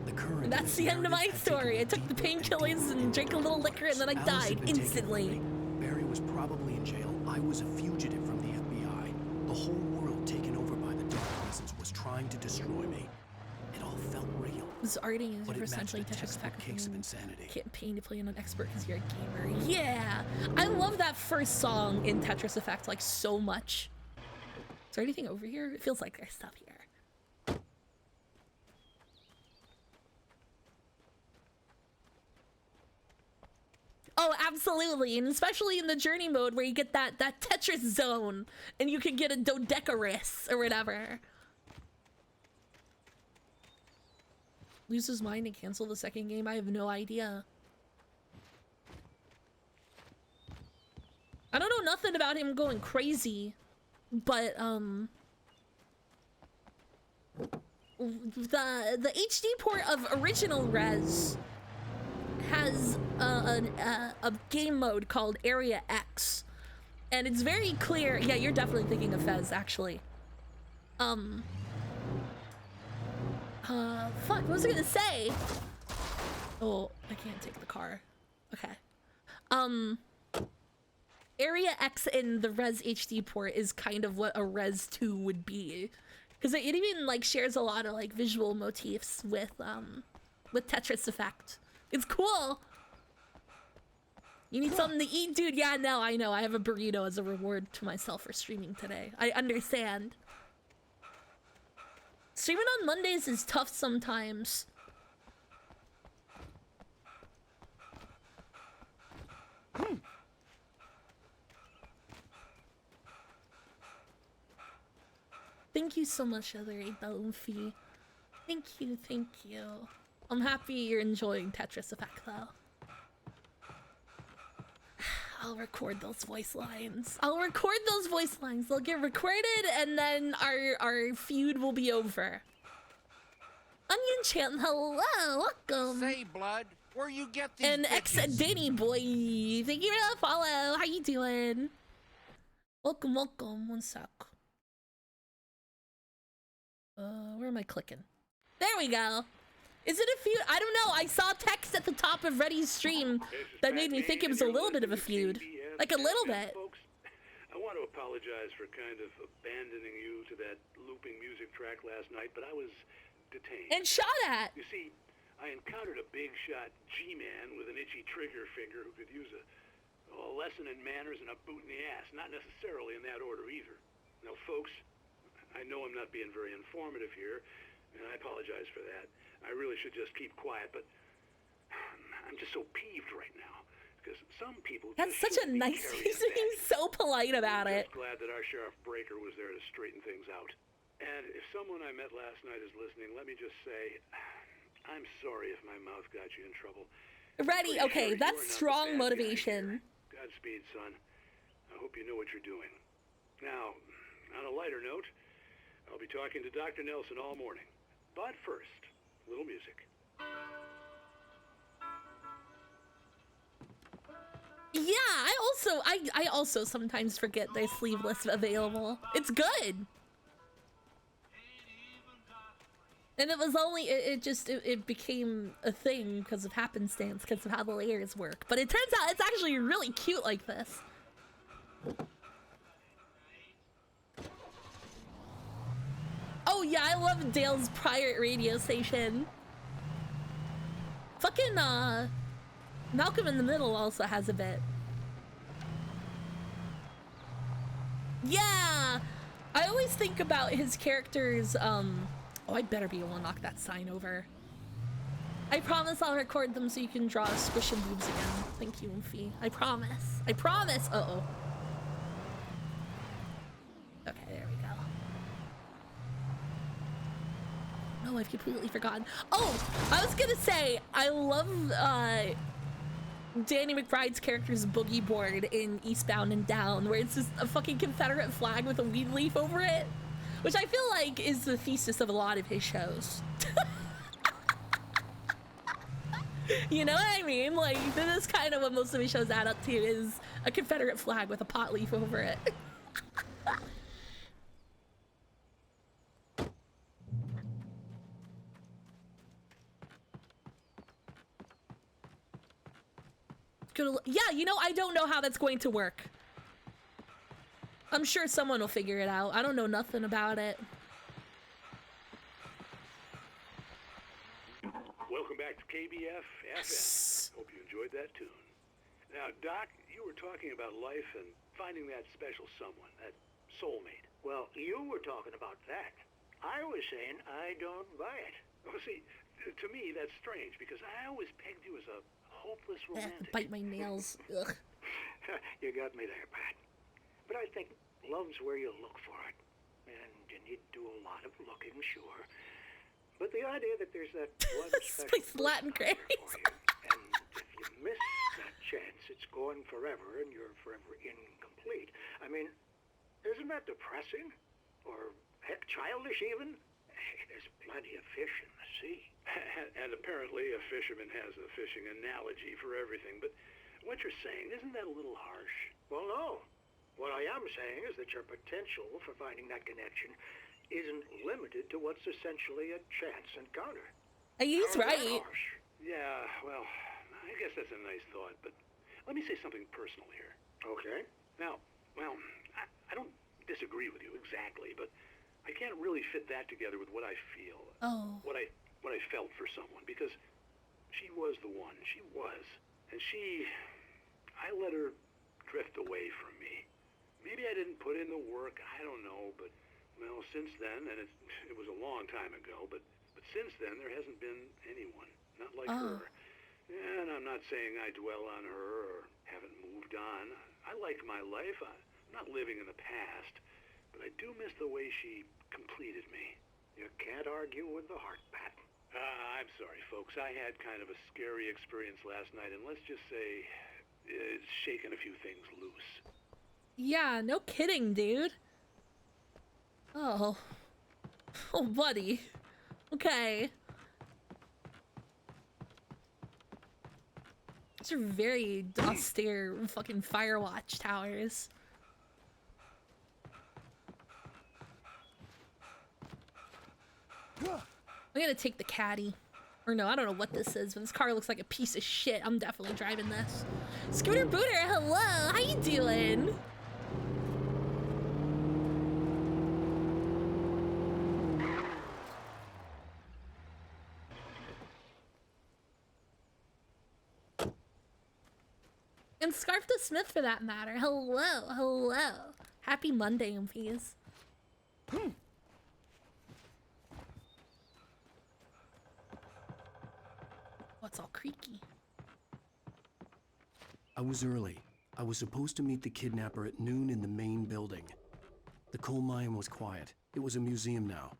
The current That's the end of my story. I took the painkillers and drank a little liquor and then I died instantly. Barry was probably in jail. I was a fugitive from the FBI. The whole world taken over by the dark presence was trying to destroy me. It all felt real. Was already used for essentially Tetris Effect campaign to play an expert because you're a gamer. Yeah! I love that first song in Tetris Effect like so much. Is there anything over here? It feels like there's stuff here. Oh, absolutely, and especially in the journey mode where you get that Tetris zone, and you can get a dodecaris or whatever. Lose his mind and cancel the second game? I have no idea. I don't know nothing about him going crazy, but the HD port of original Rez has a game mode called Area X, and it's very clear. Yeah, you're definitely thinking of Fez, actually. Fuck, what was I gonna say? Oh, I can't take the car. Okay. Area X in the Rez HD port is kind of what a Rez 2 would be, because it even like shares a lot of like visual motifs with Tetris Effect. It's cool. You need something to eat, dude? Yeah, no, I know. I have a burrito as a reward to myself for streaming today. I understand. Streaming on Mondays is tough sometimes. Thank you so much, Other Luffy. Thank you, thank you. I'm happy you're enjoying Tetris Effect, though. I'll record those voice lines. They'll get recorded, and then our feud will be over. Onion Champ, hello, welcome. Say, Blood, where you get these And Danny boy, thank you for the follow. How you doing? Welcome. One sec. Where am I clicking? There we go. Is it a feud? I don't know. I saw text at the top of Reddy's stream that made me think it was a little bit of a feud. Like a little bit. Folks, I want to apologize for kind of abandoning you to that looping music track last night, but I was detained. And shot at. You see, I encountered a big shot G-man with an itchy trigger finger who could use a lesson in manners and a boot in the ass. Not necessarily in that order either. Now, folks, I know I'm not being very informative here, and I apologize for that. I really should just keep quiet, but I'm just so peeved right now. Because some people That's such a nice. He's so polite about it. I'm glad that our Sheriff Breaker was there to straighten things out. And if someone I met last night is listening, let me just say, I'm sorry if my mouth got you in trouble. Ready? Okay, that's strong motivation. Godspeed, son. I hope you know what you're doing. Now, on a lighter note, I'll be talking to Dr. Nelson all morning. But first, a little music. Yeah, I also sometimes forget there's sleeveless available. It's good. And it was only, it became a thing because of happenstance, because of how the layers work. But it turns out it's actually really cute like this. Oh yeah, I love Dale's pirate radio station. Fucking, Malcolm in the Middle also has a bit. Yeah! I always think about his characters, oh, I better be able to knock that sign over. I promise I'll record them so you can draw Squish and Boobs again. Thank you, Umfi. I promise. I promise! Uh-oh. Okay, there we go. No, I've completely forgotten. Oh! I was gonna say, I love, Danny McBride's character's boogie board in Eastbound and Down, where it's just a fucking Confederate flag with a weed leaf over it, which I feel like is the thesis of a lot of his shows. You know what I mean? Like, this is kind of what most of his shows add up to, is a Confederate flag with a pot leaf over it. Yeah, you know, I don't know how that's going to work. I'm sure someone will figure it out. I don't know nothing about it. Welcome back to KBF FM. Hope you enjoyed that tune. Now, Doc, you were talking about life and finding that special someone, that soulmate. Well, you were talking about that. I was saying I don't buy it. Well, see, to me, that's strange, because I always pegged you as a hopeless romantic. Bite my nails. Ugh. You got me there, Pat. But I think love's where you look for it. And you need to do a lot of looking, sure. But the idea that there's that one special Latin craze. for you, and if you miss that chance, it's gone forever, and you're forever incomplete. I mean, isn't that depressing? Or, heck, childish even? Hey, there's plenty of fish in the sea. And apparently a fisherman has a fishing analogy for everything, but what you're saying, isn't that a little harsh? Well, no. What I am saying is that your potential for finding that connection isn't limited to what's essentially a chance encounter. He's right. Yeah, well, I guess that's a nice thought, but let me say something personal here. Okay. Now, well, I don't disagree with you exactly, but I can't really fit that together with what I feel. Oh. What I felt for someone, because she was the one. She was. And I let her drift away from me. Maybe I didn't put in the work, I don't know, but, well, since then, and it was a long time ago, but since then, there hasn't been anyone. Not like her. And I'm not saying I dwell on her or haven't moved on. I like my life. I'm not living in the past, but I do miss the way she completed me. You can't argue with the heart, Pat. I'm sorry, folks. I had kind of a scary experience last night, and let's just say it's shaken a few things loose. Yeah, no kidding, dude. Oh. Oh, buddy. Okay. These are very austere fucking Firewatch towers. I'm gonna take the caddy. Or no, I don't know what this is, but this car looks like a piece of shit. I'm definitely driving this. Scooter Booter, hello! How you doing? And Scarf the Smith for that matter. Hello, hello. Happy Monday, MPs. What's all creaky? I was early. I was supposed to meet the kidnapper at noon in the main building. The coal mine was quiet. It was a museum now.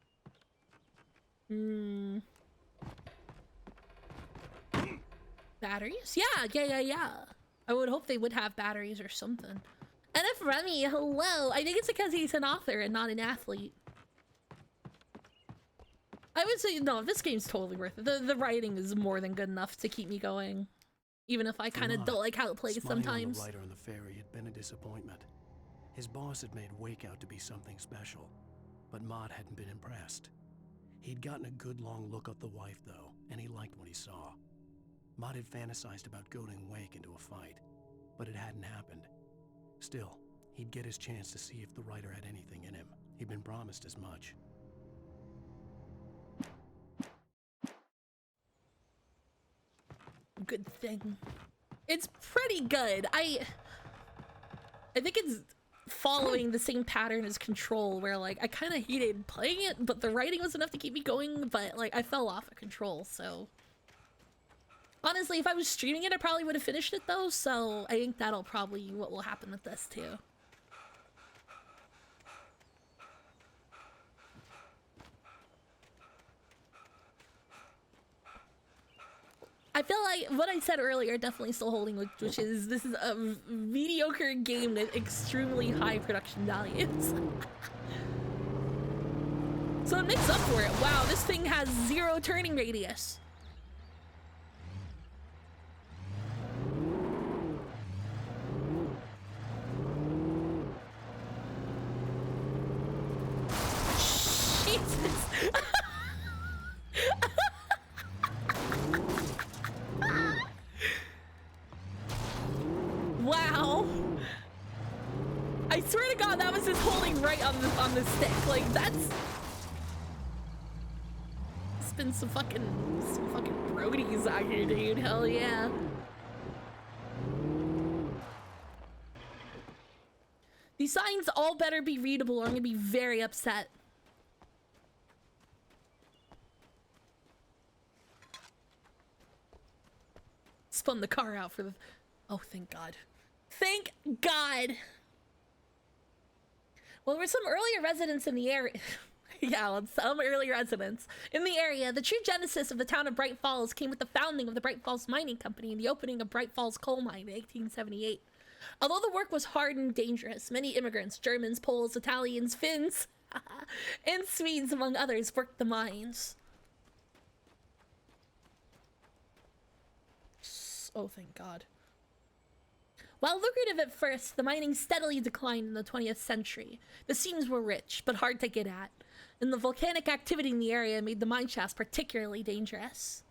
Batteries? Yeah. I would hope they would have batteries or something. NF Remy, hello. I think it's because he's an author and not an athlete. I would say, no, this game's totally worth it. The writing is more than good enough to keep me going. Even if I kind of don't like how it plays sometimes. The writer on the ferry had been a disappointment. His boss had made Wake out to be something special, but Mott hadn't been impressed. He'd gotten a good long look at the wife, though, and he liked what he saw. Mott had fantasized about goading Wake into a fight, but it hadn't happened. Still, he'd get his chance to see if the writer had anything in him. He'd been promised as much. Good thing. It's pretty good. I think it's following the same pattern as Control, where like I kind of hated playing it, but the writing was enough to keep me going, but like I fell off of Control, so honestly, if I was streaming it, I probably would have finished it though, so I think that'll probably what will happen with this too. I feel like what I said earlier definitely still holding, which is this is a mediocre game with extremely high production values. So it makes up for it. Wow, this thing has 0 turning radius. Jesus. Wow. I swear to God, that was just holding right on the stick. Like that's it's been some fucking roadies out here, dude. Hell yeah. These signs all better be readable or I'm gonna be very upset. Spun the car out for the... Oh, thank God. Thank God! Well, there were some earlier residents in the area... yeah, well, some earlier residents in the area. The true genesis of the town of Bright Falls came with the founding of the Bright Falls Mining Company and the opening of Bright Falls Coal Mine in 1878. Although the work was hard and dangerous, many immigrants, Germans, Poles, Italians, Finns, and Swedes, among others, worked the mines. Oh, thank God. While lucrative at first, the mining steadily declined in the 20th century. The seams were rich, but hard to get at, and the volcanic activity in the area made the mine shafts particularly dangerous.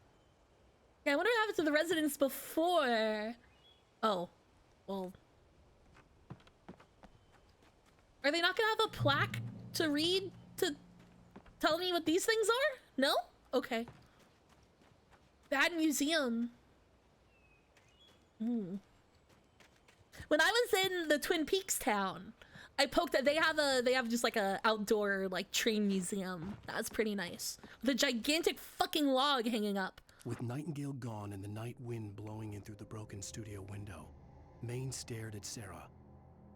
Yeah, I wonder what happened to the residents before... Oh, well... Are they not gonna have a plaque to read to tell me what these things are? No? Okay. Bad museum. When I was in the Twin Peaks town, I poked at they have just like a outdoor like train museum. That's pretty nice. With a gigantic fucking log hanging up. With Nightingale gone and the night wind blowing in through the broken studio window, Maine stared at Sarah.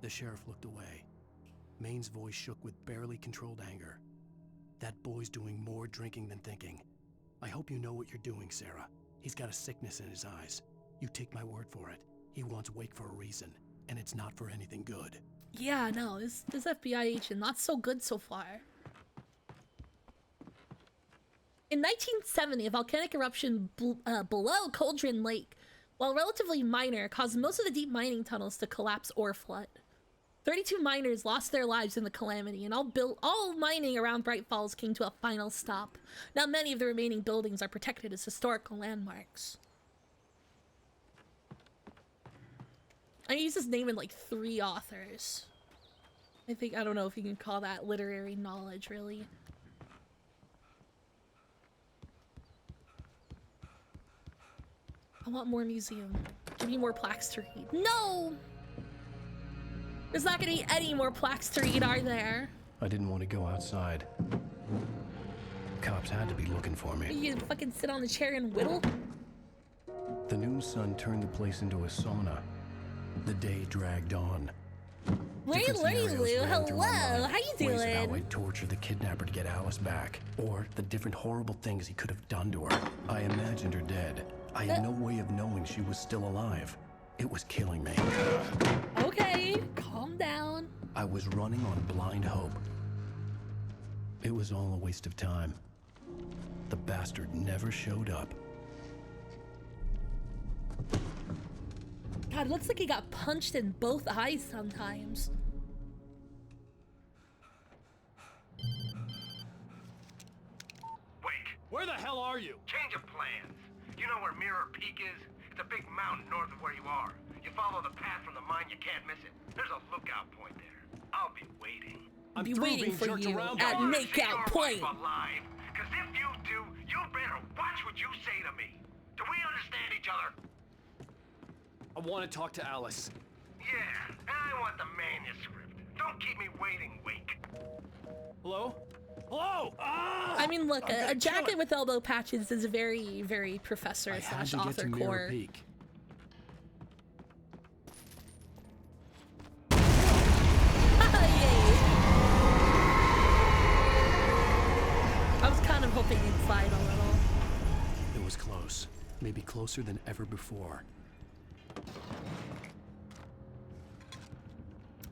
The sheriff looked away. Maine's voice shook with barely controlled anger. That boy's doing more drinking than thinking. I hope you know what you're doing, Sarah. He's got a sickness in his eyes. You take my word for it. He wants Wake for a reason, and it's not for anything good. Yeah, no, this FBI agent, not so good so far. In 1970, a volcanic eruption below Cauldron Lake, while relatively minor, caused most of the deep mining tunnels to collapse or flood. 32 miners lost their lives in the calamity, and all mining around Bright Falls came to a final stop. Now many of the remaining buildings are protected as historical landmarks. I use this name in like 3 authors. I don't know if you can call that literary knowledge, really. I want more museum. Give be more plaques to read. No! There's not gonna be any more plaques to read, are there? I didn't want to go outside. Cops had to be looking for me. You fucking sit on the chair and whittle? The noon sun turned the place into a sauna. The day dragged on. Ray Different Lou, scenarios ran through my hello, mind. how you Ways of how doing? I'd torture the kidnapper to get Alice back, or the different horrible things he could have done to her. I imagined her dead. I had no way of knowing she was still alive. It was killing me. Okay, calm down. I was running on blind hope. It was all a waste of time. The bastard never showed up. God, it looks like he got punched in both eyes sometimes. Wait. Where the hell are you? Change of plans. You know where Mirror Peak is? It's a big mountain north of where you are. You follow the path from the mine, you can't miss it. There's a lookout point there. I'll be waiting. I'll be waiting for you at Makeout Point. Alive, because if you do, you better watch what you say to me. Do we understand each other? I want to talk to Alice. Yeah, and I want the manuscript. Don't keep me waiting, Wake. Hello? Hello? Ah! I mean, look, a jacket with elbow patches is a very, very professor I had slash to get author to Mirror core. Peak. I was kind of hoping he'd slide a little. It was close. Maybe closer than ever before.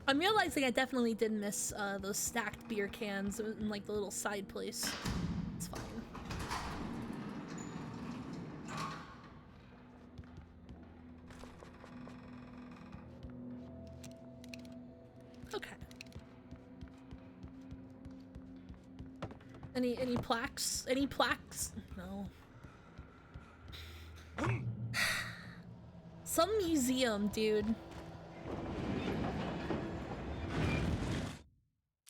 I'm realizing I definitely did miss those stacked beer cans in like the little side place. It's fine. Okay. Any plaques? Any plaques? No. Some museum, dude.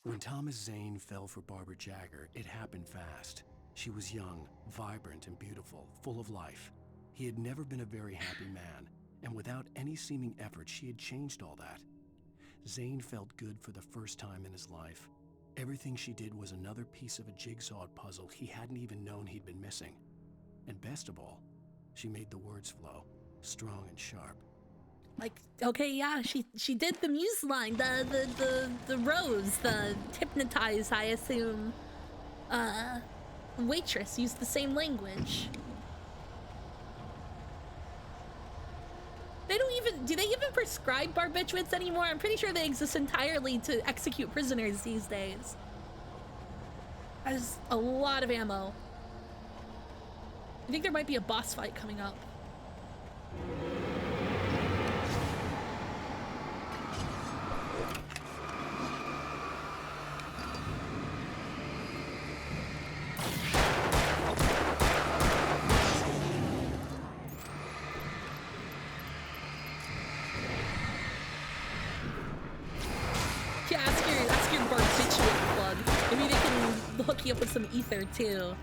When Thomas Zane fell for Barbara Jagger, it happened fast. She was young, vibrant, and beautiful, full of life. He had never been a very happy man, and without any seeming effort, she had changed all that. Zane felt good for the first time in his life. Everything she did was another piece of a jigsaw puzzle he hadn't even known he'd been missing. And best of all, she made the words flow, strong and sharp. Like, okay, yeah, she did the muse line, the rose, the hypnotize, I assume. Waitress used the same language. They don't even, do they even prescribe barbiturates anymore? I'm pretty sure they exist entirely to execute prisoners these days. There's a lot of ammo. I think there might be a boss fight coming up. Yeah, ask your barbiturate plug. Maybe they can hook you up with some ether too.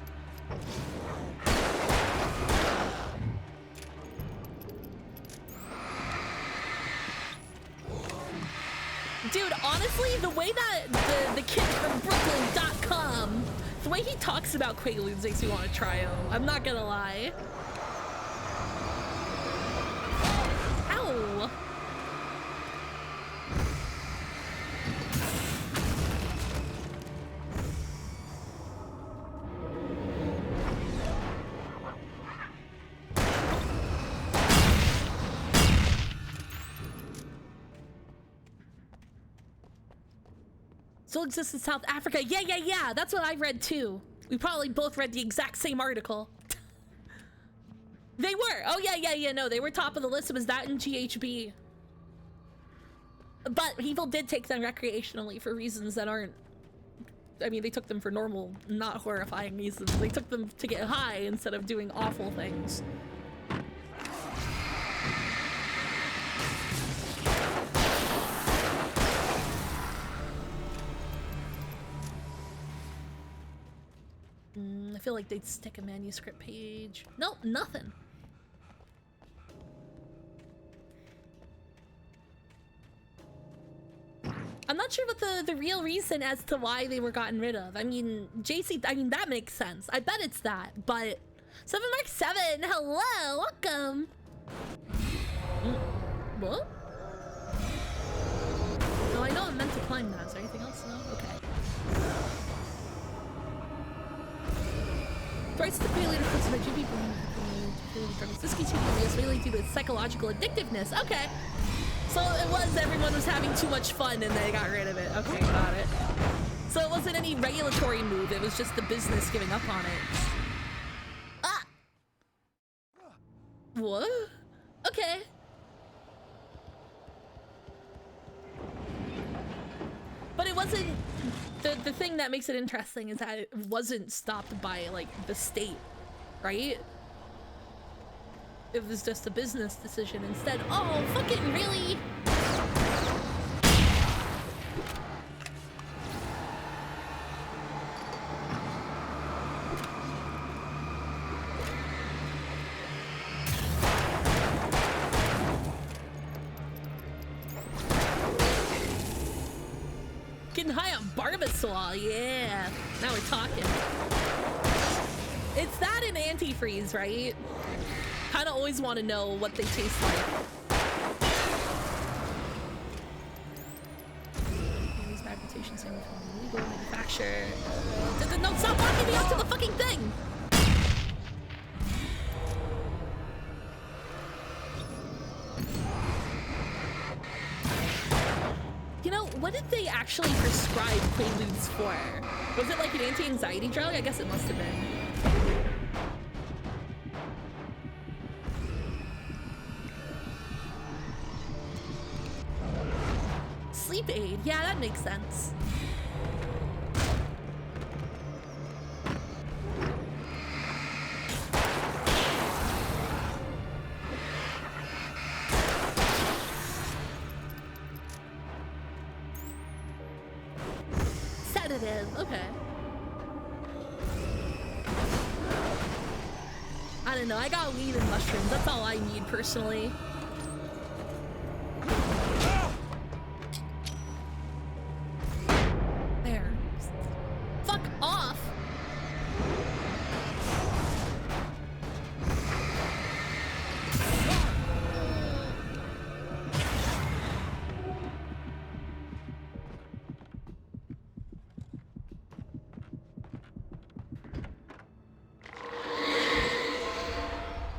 Dude, honestly, the way that the kid from Brooklyn.com, the way he talks about Quaaludes makes me want to try him. I'm not gonna lie. Ow! Still exists in South Africa. Yeah. That's what I read too. We probably both read the exact same article. They were. Oh yeah. No, they were top of the list. It was that in GHB. But people did take them recreationally for reasons that aren't. I mean, they took them for normal, not horrifying reasons. They took them to get high instead of doing awful things. I feel like they'd stick a manuscript page. Nope, nothing. I'm not sure what the real reason as to why they were gotten rid of. I mean, JC, I mean, that makes sense. I bet it's that, but 7 Mark 7, hello, welcome. What? No, I know I'm meant to climb that. Is there anything else? No? Okay. Thrice the prelude of course by GB. This continues really due to its psychological addictiveness. Okay. So it was everyone was having too much fun and they got rid of it. Okay, got it. So it wasn't any regulatory move, it was just the business giving up on it. Ah! What? Okay. But it wasn't, the thing that makes it interesting is that it wasn't stopped by like the state, right? It was just a business decision instead. Oh, fucking really? Getting high on Barbasol, yeah. Now we're talking. It's that and antifreeze, right? Kind of always want to know what they taste like. These magnetation saying from legal manufacturer. No, stop walking me onto the fucking thing! You know, what did they actually prescribe Quaaludes for? Was it like an anti-anxiety drug? I guess it must have been. Sleep aid. Yeah, that makes sense. Sedative. Okay. I don't know. I got weed and mushrooms. That's all I need personally. There. Fuck off.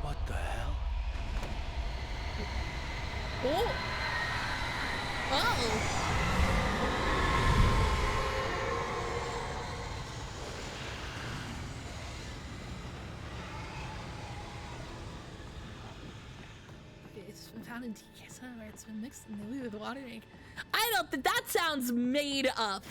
What the hell? Oh. Oh. It's been found in TKSA where it's been mixed in the with watering. I don't think that sounds made up.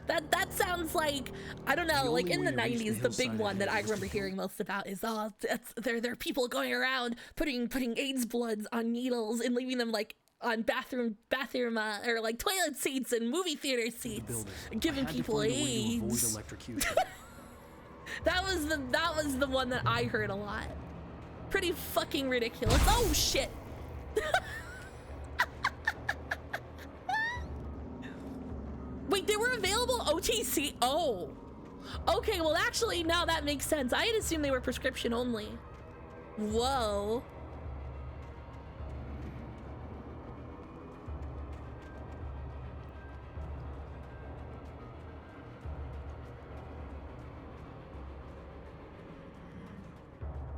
That sounds like, I don't know, like in the 90s, the big one that I remember hearing most about is there are people going around putting AIDS bloods on needles and leaving them like on bathroom or like toilet seats and movie theater seats, giving people AIDS. That was the one that I heard a lot. Pretty fucking ridiculous. Oh shit. Wait, they were available OTC? Oh. Okay, well actually now that makes sense. I had assumed they were prescription only. Whoa.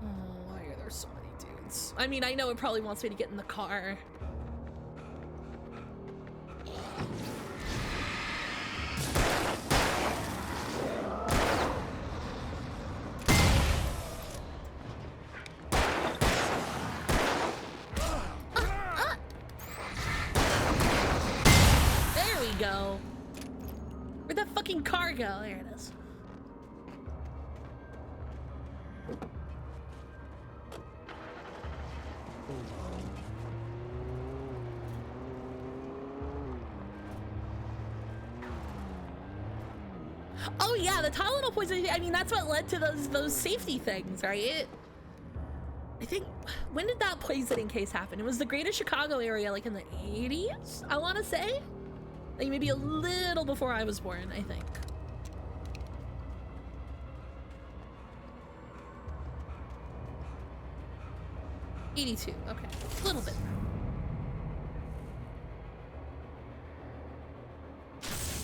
Oh, why are there so many dudes? I mean, I know it probably wants me to get in the car. There we go. Where'd that fucking car go? There it is. Oh yeah, the Tylenol poisoning. I mean, that's what led to those safety things, right? I think, when did that poisoning case happen? It was the greater Chicago area, like in the 80s, I want to say? Like maybe a little before I was born, I think. '82. Okay, a little bit.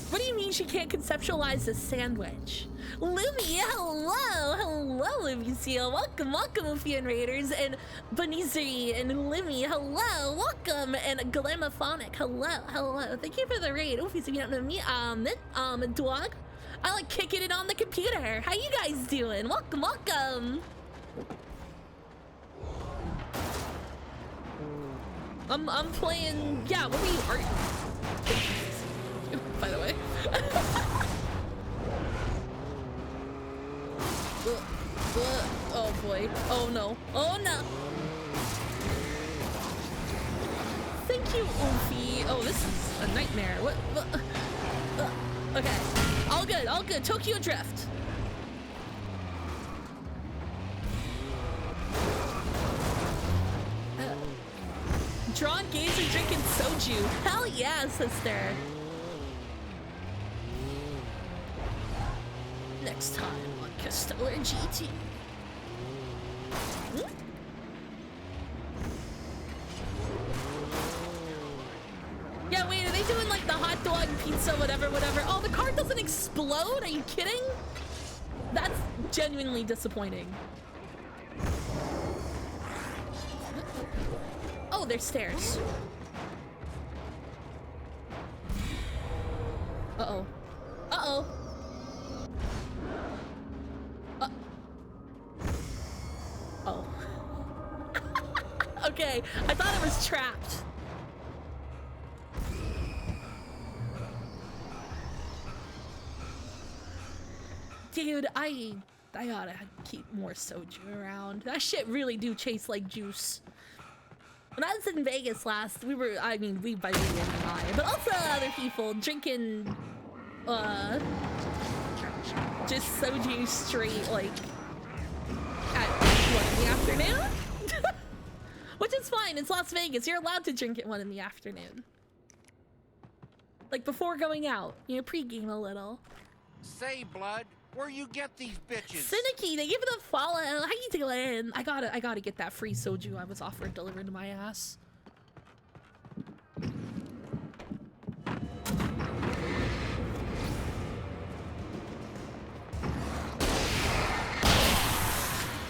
What do you mean she can't conceptualize a sandwich? Lumi, hello! Hello, Lucia. Welcome, welcome, Ophian Raiders, and Banizri, and Lumi, hello! Welcome, and Glamaphonic, hello, hello. Thank you for the raid. Ophi, if you don't know me, Dog. I like kicking it on the computer. How you guys doing? Welcome, welcome! I'm playing, yeah, what were you arguing? By the way. Oh boy. Oh no. Oh no. Thank you, Ophi. Oh, this is a nightmare. What? Okay. All good, all good. Tokyo Drift. Drawn gaze and drinking soju. Hell yeah, sister. Next time on Castella GT. Hmm? Yeah, wait, are they doing like the hot dog, pizza, whatever, whatever? Oh, the car doesn't explode? Are you kidding? That's genuinely disappointing. Oh, there's stairs. Uh-oh. Uh-oh. Oh. Okay, I thought I was trapped. Dude, I gotta keep more soju around. That shit really do taste like juice. When I was in Vegas last, we by me and I, but also other people drinking, just soju straight, like, at 1 in the afternoon? Which is fine, it's Las Vegas, you're allowed to drink at 1 in the afternoon. Like, before going out, you know, pre-game a little. Say, Blood, where you get these bitches? Finicky, they give it a follow. How you doing? I gotta get that free soju I was offered delivered to my ass.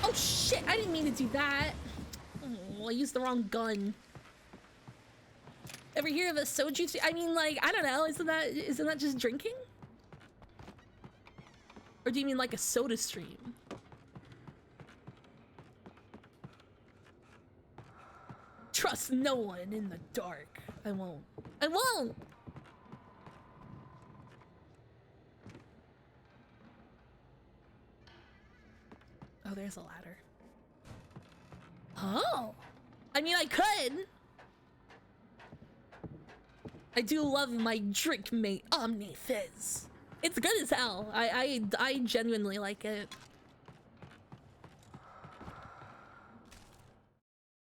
Oh shit, I didn't mean to do that. Oh, I used the wrong gun. Ever hear of a soju? I mean, like, I don't know, isn't that just drinking? Or do you mean like a soda stream? Trust no one in the dark. I won't. I won't! Oh, there's a ladder. Oh! I mean, I could! I do love my drink mate, Omni Fizz. It's good as hell. I genuinely like it.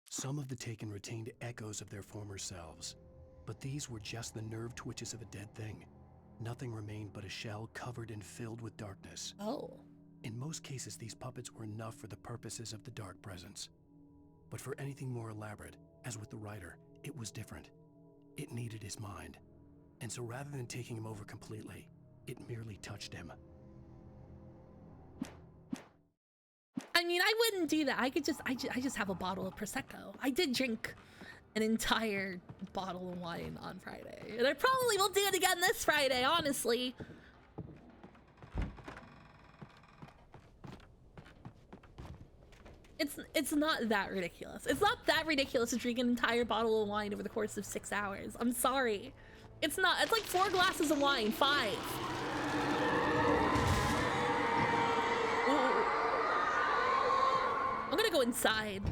Some of the Taken retained echoes of their former selves, but these were just the nerve twitches of a dead thing. Nothing remained but a shell covered and filled with darkness. Oh. In most cases, these puppets were enough for the purposes of the Dark Presence. But for anything more elaborate, as with the writer, it was different. It needed his mind. And so rather than taking him over completely, it merely touched him. I mean, I wouldn't do that. I just have a bottle of Prosecco. I did drink an entire bottle of wine on Friday. And I probably will do it again this Friday, honestly. It's not that ridiculous. It's not that ridiculous to drink an entire bottle of wine over the course of 6 hours. I'm sorry. It's not. It's like 4 glasses of wine. 5. Ooh. I'm gonna go inside.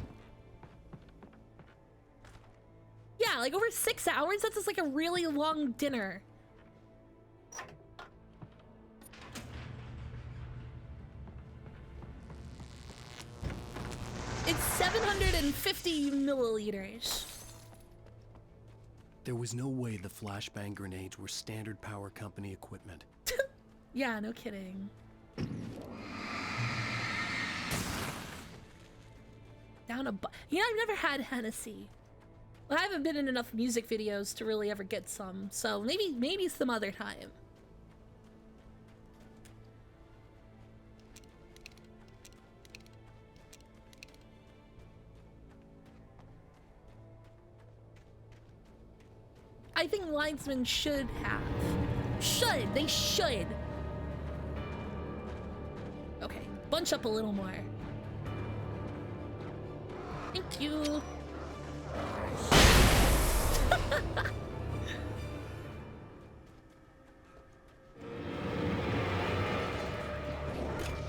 Yeah, like over 6 hours? That's just like a really long dinner. It's 750 milliliters. There was no way the flashbang grenades were standard power company equipment. Yeah, no kidding. Down a yeah, I've never had Hennessy. Well, I haven't been in enough music videos to really ever get some, so maybe some other time. I think linesmen should have. They should. Okay, bunch up a little more. Thank you.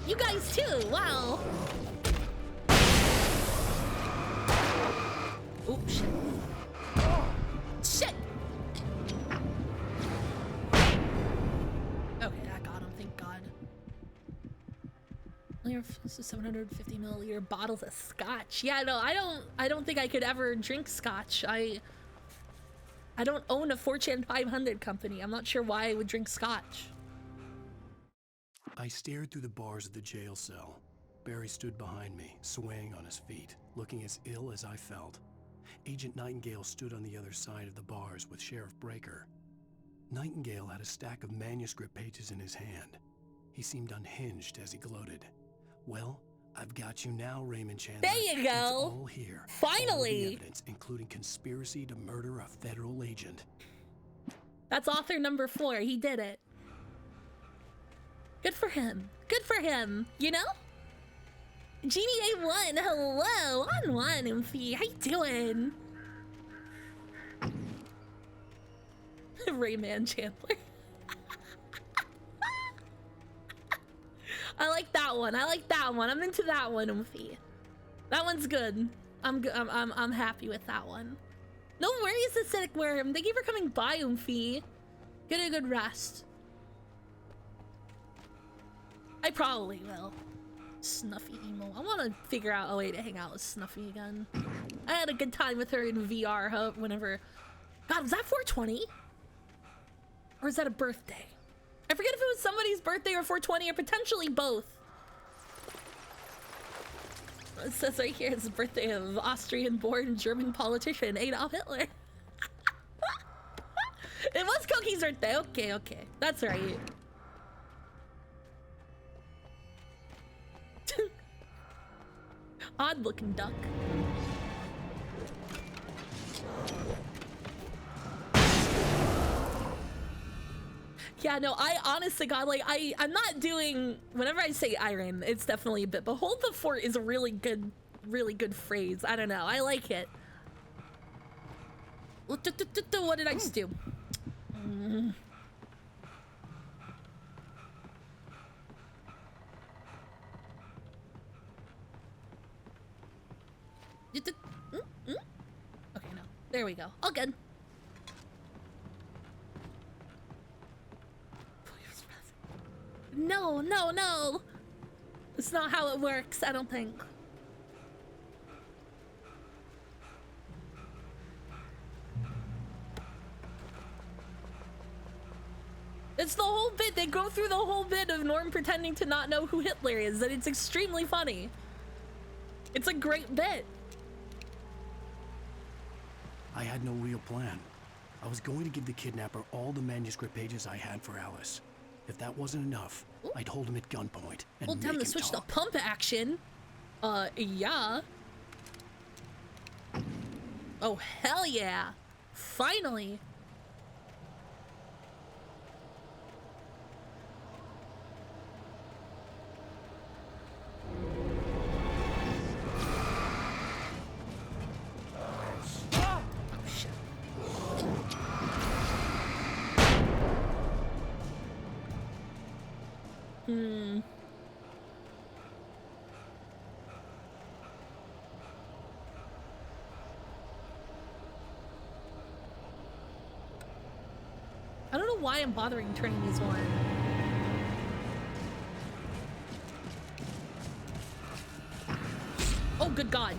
You guys too, wow. Oh, shit. Shit! Okay, I got him, thank God. This is 750 milliliter bottles of scotch. Yeah, no, I don't think I could ever drink scotch. I don't own a Fortune 500 company. I'm not sure why I would drink scotch. I stared through the bars of the jail cell. Barry stood behind me, swaying on his feet, looking as ill as I felt. Agent Nightingale stood on the other side of the bars with Sheriff Breaker. Nightingale had a stack of manuscript pages in his hand. He seemed unhinged as he gloated. Well, I've got you now, Raymond Chandler. There you go. It's all here. Finally. All the evidence, including conspiracy to murder a federal agent. That's author number 4. He did it. Good for him. Good for him. You know? Genie A1, hello. On one, Oomphy. How you doing? Rayman Chandler. I like that one. I like that one. I'm into that one, Oomphy. That one's good. I'm happy with that one. No worries, Acidic Worm. Thank you for coming by, Oomphy. Get a good rest. I probably will. Snuffy emo. I want to figure out a way to hang out with Snuffy again. I had a good time with her in VR, whenever... God, was that 420? Or is that a birthday? I forget if it was somebody's birthday or 420 or potentially both. It says right here it's the birthday of Austrian-born German politician Adolf Hitler. It was Cookie's birthday. Okay, okay. That's right. Odd looking duck. Yeah, no, I honestly God, like I'm not doing, whenever I say iron, it's definitely a bit, but hold the fort is a really good phrase. I don't know, I like it. What did I just do? Okay, no. There we go. All good. No, no, no! That's not how it works, I don't think. It's the whole bit. They go through the whole bit of Norm pretending to not know who Hitler is, and it's extremely funny. It's a great bit. I had no real plan. I was going to give the kidnapper all the manuscript pages I had for Alice. If that wasn't enough, I'd hold him at gunpoint and Hold down make the him switch talk. to pump action. Yeah. Oh, hell yeah. Finally. I don't know why I'm bothering turning these on. Oh, good God.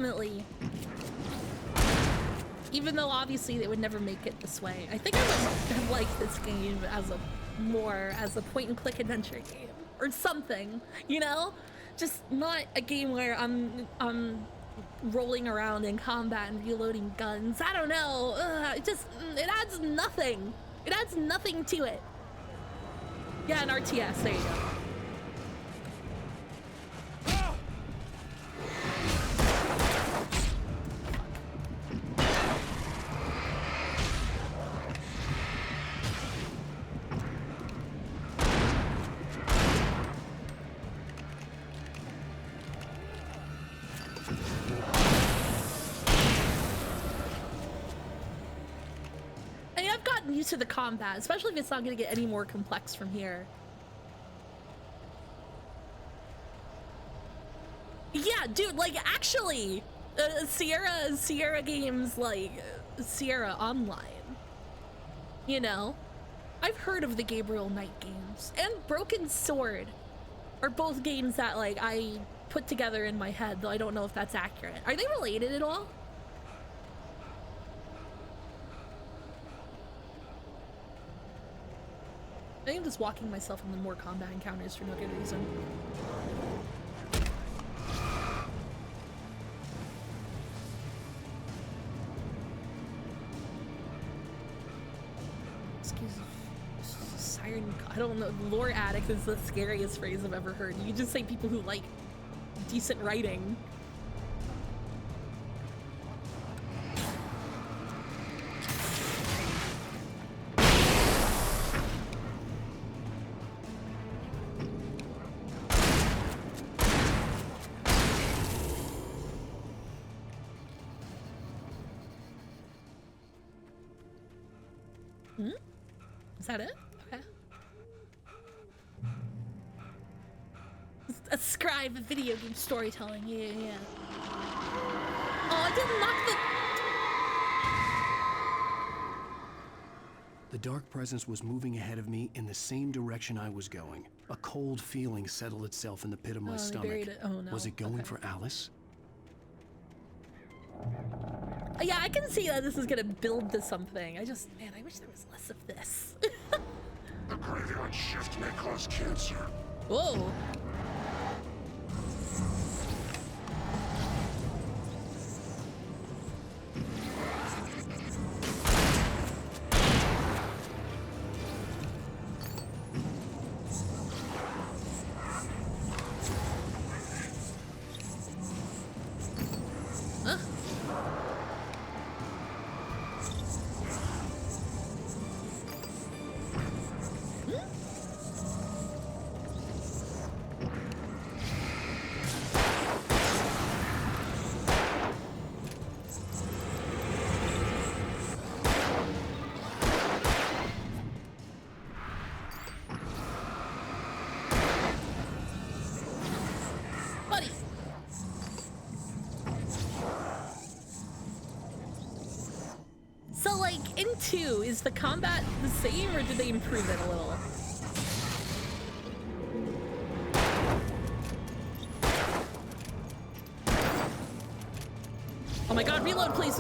definitely. Even though obviously they would never make it this way. I think I would have liked this game as a point and click adventure game or something, you know? Just not a game where I'm rolling around in combat and reloading guns. I don't know. It adds nothing. It adds nothing to it. Yeah, an RTS, there you go. Used to the combat, especially if it's not going to get any more complex from here. Yeah, dude, like actually, Sierra games like Sierra Online. You know, I've heard of the Gabriel Knight games and Broken Sword are both games that like I put together in my head, though I don't know if that's accurate. Are they related at all? I think I'm just walking myself into more combat encounters for no good reason. Excuse me. Siren, I don't know. Lore addict is the scariest phrase I've ever heard. You just say people who like decent writing. Is that it? Okay. Ascribe video game storytelling. Yeah. Oh, I didn't knock The dark presence was moving ahead of me in the same direction I was going. A cold feeling settled itself in the pit of my stomach. Buried it. Oh, no. Was it going for Alice? Yeah, I can see that this is gonna build to something. Man, I wish there was less of this. The graveyard shift may cause cancer. Whoa. In 2, is the combat the same or did they improve it a little? Oh my god, reload, please.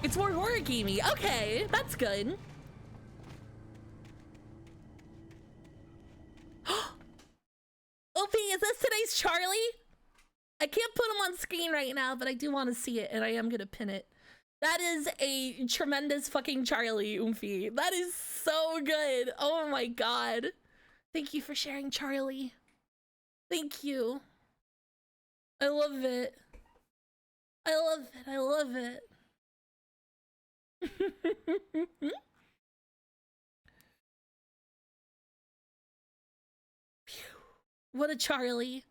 It's more horror gamey. Okay, that's good. Opie, is this today's Charlie? I can't put him on screen right now, but I do want to see it, and I am gonna pin it. That is a tremendous fucking Charlie, Oomphy. That is so good. Oh my god. Thank you for sharing, Charlie. Thank you. I love it. I love it. What a Charlie.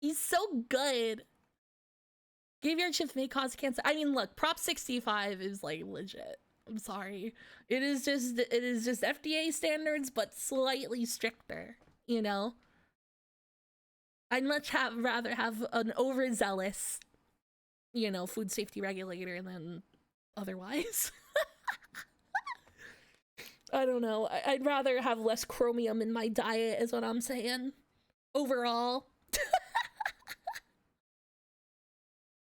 He's so good. Graveyard shift may cause cancer. I mean, look, Prop 65 is like legit. I'm sorry. It is just FDA standards, but slightly stricter, you know? I'd much rather have an overzealous, you know, food safety regulator than otherwise. I don't know. I'd rather have less chromium in my diet is what I'm saying. Overall.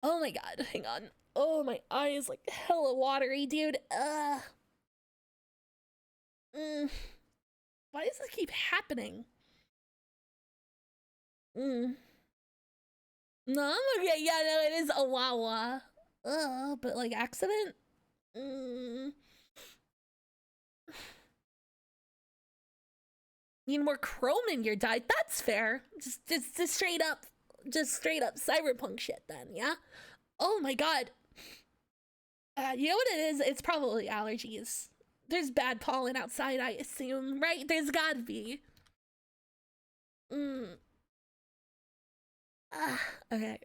Oh my god, hang on. Oh, my eye is like hella watery, dude. Why does this keep happening? No, I'm okay. Yeah, no, it is a wawa. But like accident? Need more chrome in your diet. That's fair. Just straight up cyberpunk shit then, yeah? Oh my god. You know what it is? It's probably allergies. There's bad pollen outside, I assume, right? There's gotta be. Okay.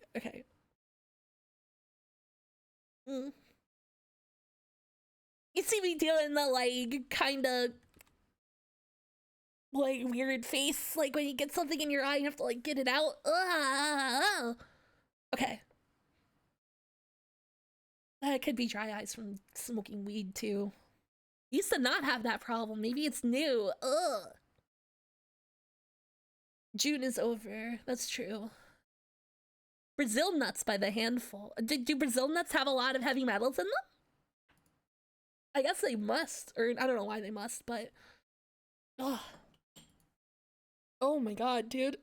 You see me doing the, like, kinda, like, weird face, like, when you get something in your eye, you have to, like, get it out. Okay. That could be dry eyes from smoking weed, too. Used to not have that problem. Maybe it's new. Ugh. June is over. That's true. Brazil nuts by the handful. Do Brazil nuts have a lot of heavy metals in them? I guess they must. Or I don't know why they must, but... Oh my god, dude.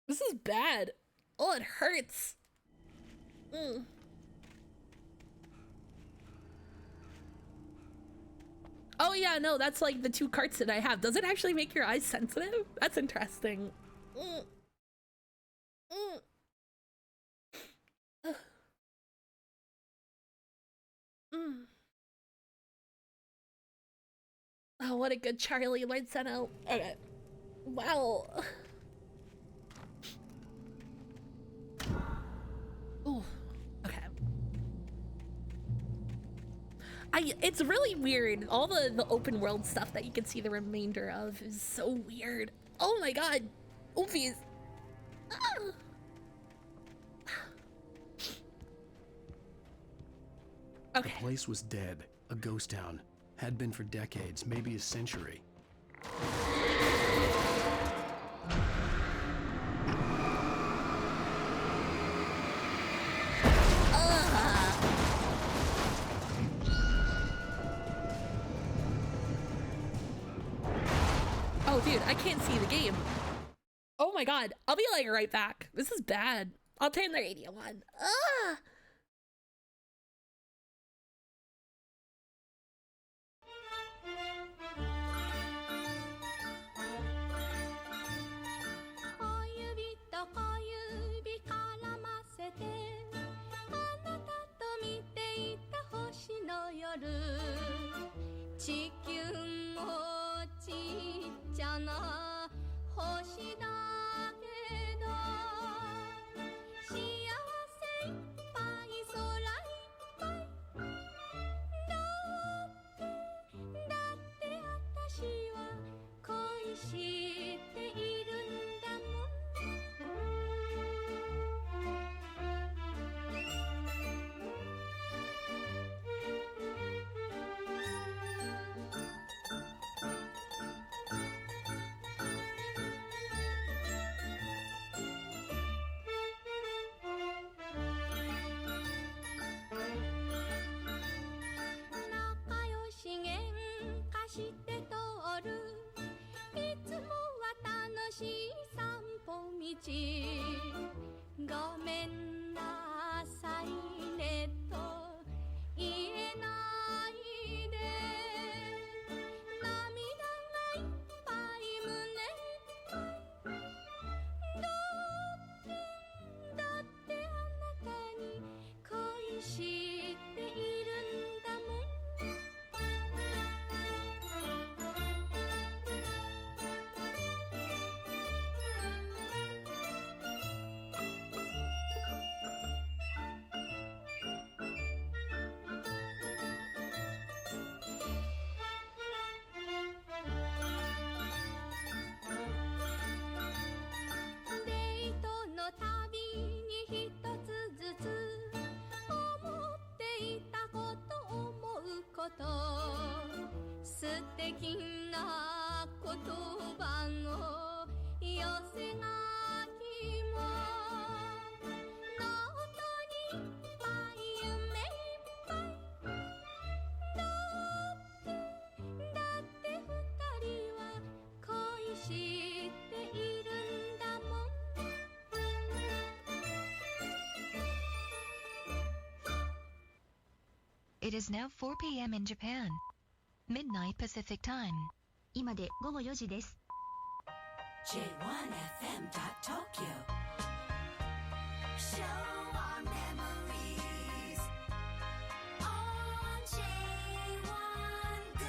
This is bad. Oh, it hurts. Oh yeah, no, that's like the 2 carts that I have. Does it actually make your eyes sensitive? That's interesting. Oh, what a good Charlie light sent out. Okay. Wow. Ooh. Okay. It's really weird. All the open world stuff that you can see the remainder of is so weird. Oh my god. Oofies. Okay. The place was dead. A ghost town. Had been for decades, maybe a century. Oh, dude, I can't see the game. Oh my god. I'll be like right back. This is bad. I'll turn the radio on. Ah! It is now 4 p.m. in Japan. Midnight Pacific Time. 今で午後4時です。J1FM.Tokyo. Show our memories on J1 Gold.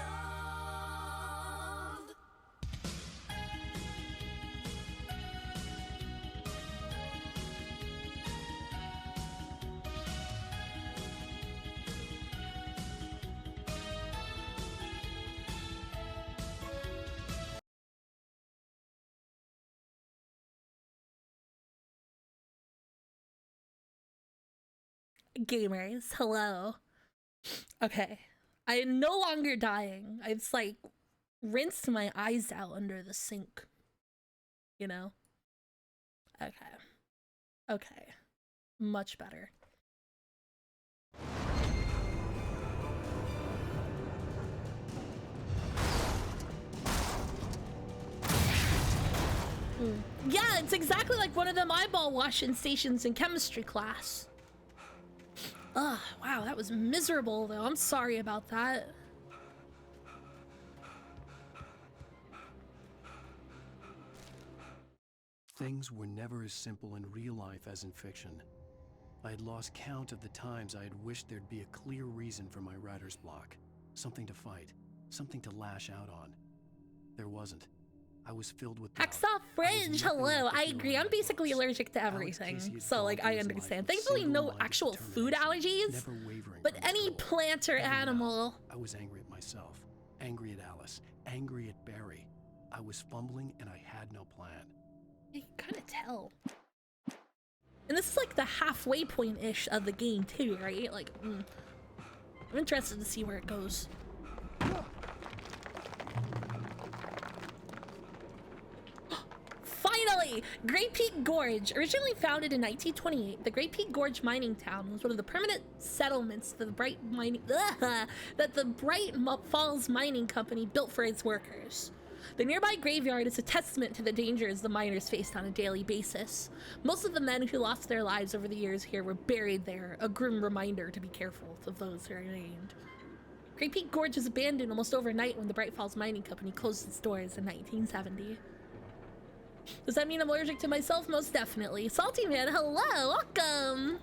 Gamers, hello. Okay, I am no longer dying. I've like rinsed my eyes out under the sink, you know. Okay, much better. Yeah, it's exactly like one of them eyeball washing stations in chemistry class. Ugh, wow, that was miserable though. I'm sorry about that. Things were never as simple in real life as in fiction. I had lost count of the times I had wished there'd be a clear reason for my writer's block. Something to fight, something to lash out on. There wasn't. I was filled with Hacksaw Fringe, hello. I agree. I'm basically allergic to everything, so like I understand. Thankfully, no actual food allergies, but any plant or animal. I was angry at myself, angry at Alice, angry at Barry. I was fumbling and I had no plan. You can kind of tell. And this is like the halfway point-ish of the game too, right? Like, I'm interested to see where it goes. Finally! Great Peak Gorge. Originally founded in 1928, the Great Peak Gorge mining town was one of the permanent settlements that the Bright Falls Mining Company built for its workers. The nearby graveyard is a testament to the dangers the miners faced on a daily basis. Most of the men who lost their lives over the years here were buried there, a grim reminder to be careful of those who remained. Great Peak Gorge was abandoned almost overnight when the Bright Falls Mining Company closed its doors in 1970. Does that mean I'm allergic to myself? Most definitely. Salty Man, hello, welcome.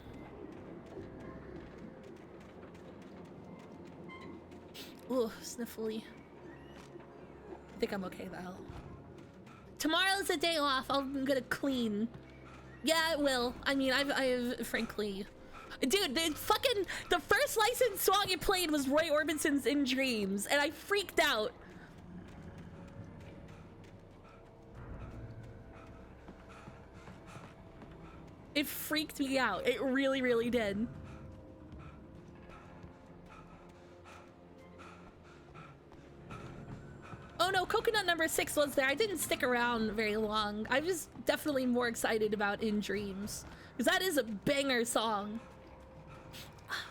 Ooh, sniffly. I think I'm okay though. Tomorrow's a day off. I'm gonna clean. Yeah, it will. I mean, I've frankly, dude, the first licensed song it played was Roy Orbison's "In Dreams," and I freaked out. It freaked me out. It really, really did. Oh no, Coconut number 6 was there. I didn't stick around very long. I was definitely more excited about In Dreams, because that is a banger song.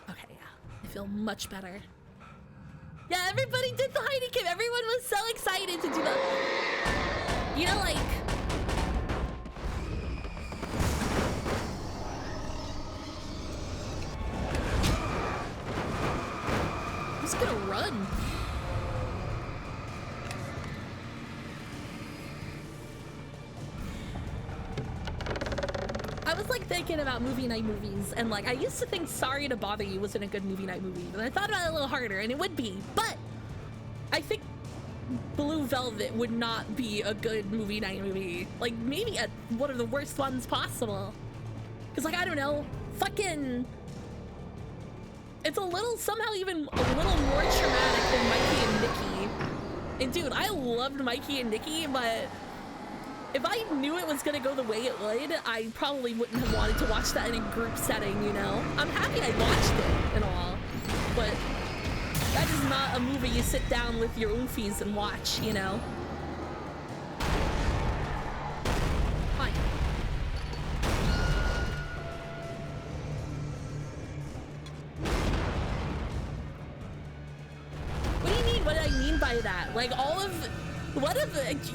Okay, yeah. I feel much better. Yeah, everybody did the hidey cam. Everyone was so excited to do that. You know, like... I'm just gonna run. I was like thinking about movie night movies, and like I used to think Sorry to Bother You wasn't a good movie night movie, but I thought about it a little harder, and it would be. But I think Blue Velvet would not be a good movie night movie. Like maybe one of the worst ones possible. Cause like I don't know, fucking. It's a little, somehow even a little more traumatic than Mikey and Nikki. And dude, I loved Mikey and Nikki, but if I knew it was gonna go the way it would, I probably wouldn't have wanted to watch that in a group setting, you know? I'm happy I watched it and all, but that is not a movie you sit down with your oofies and watch, you know? Fine. What do you mean? What do I mean by that? Like all of...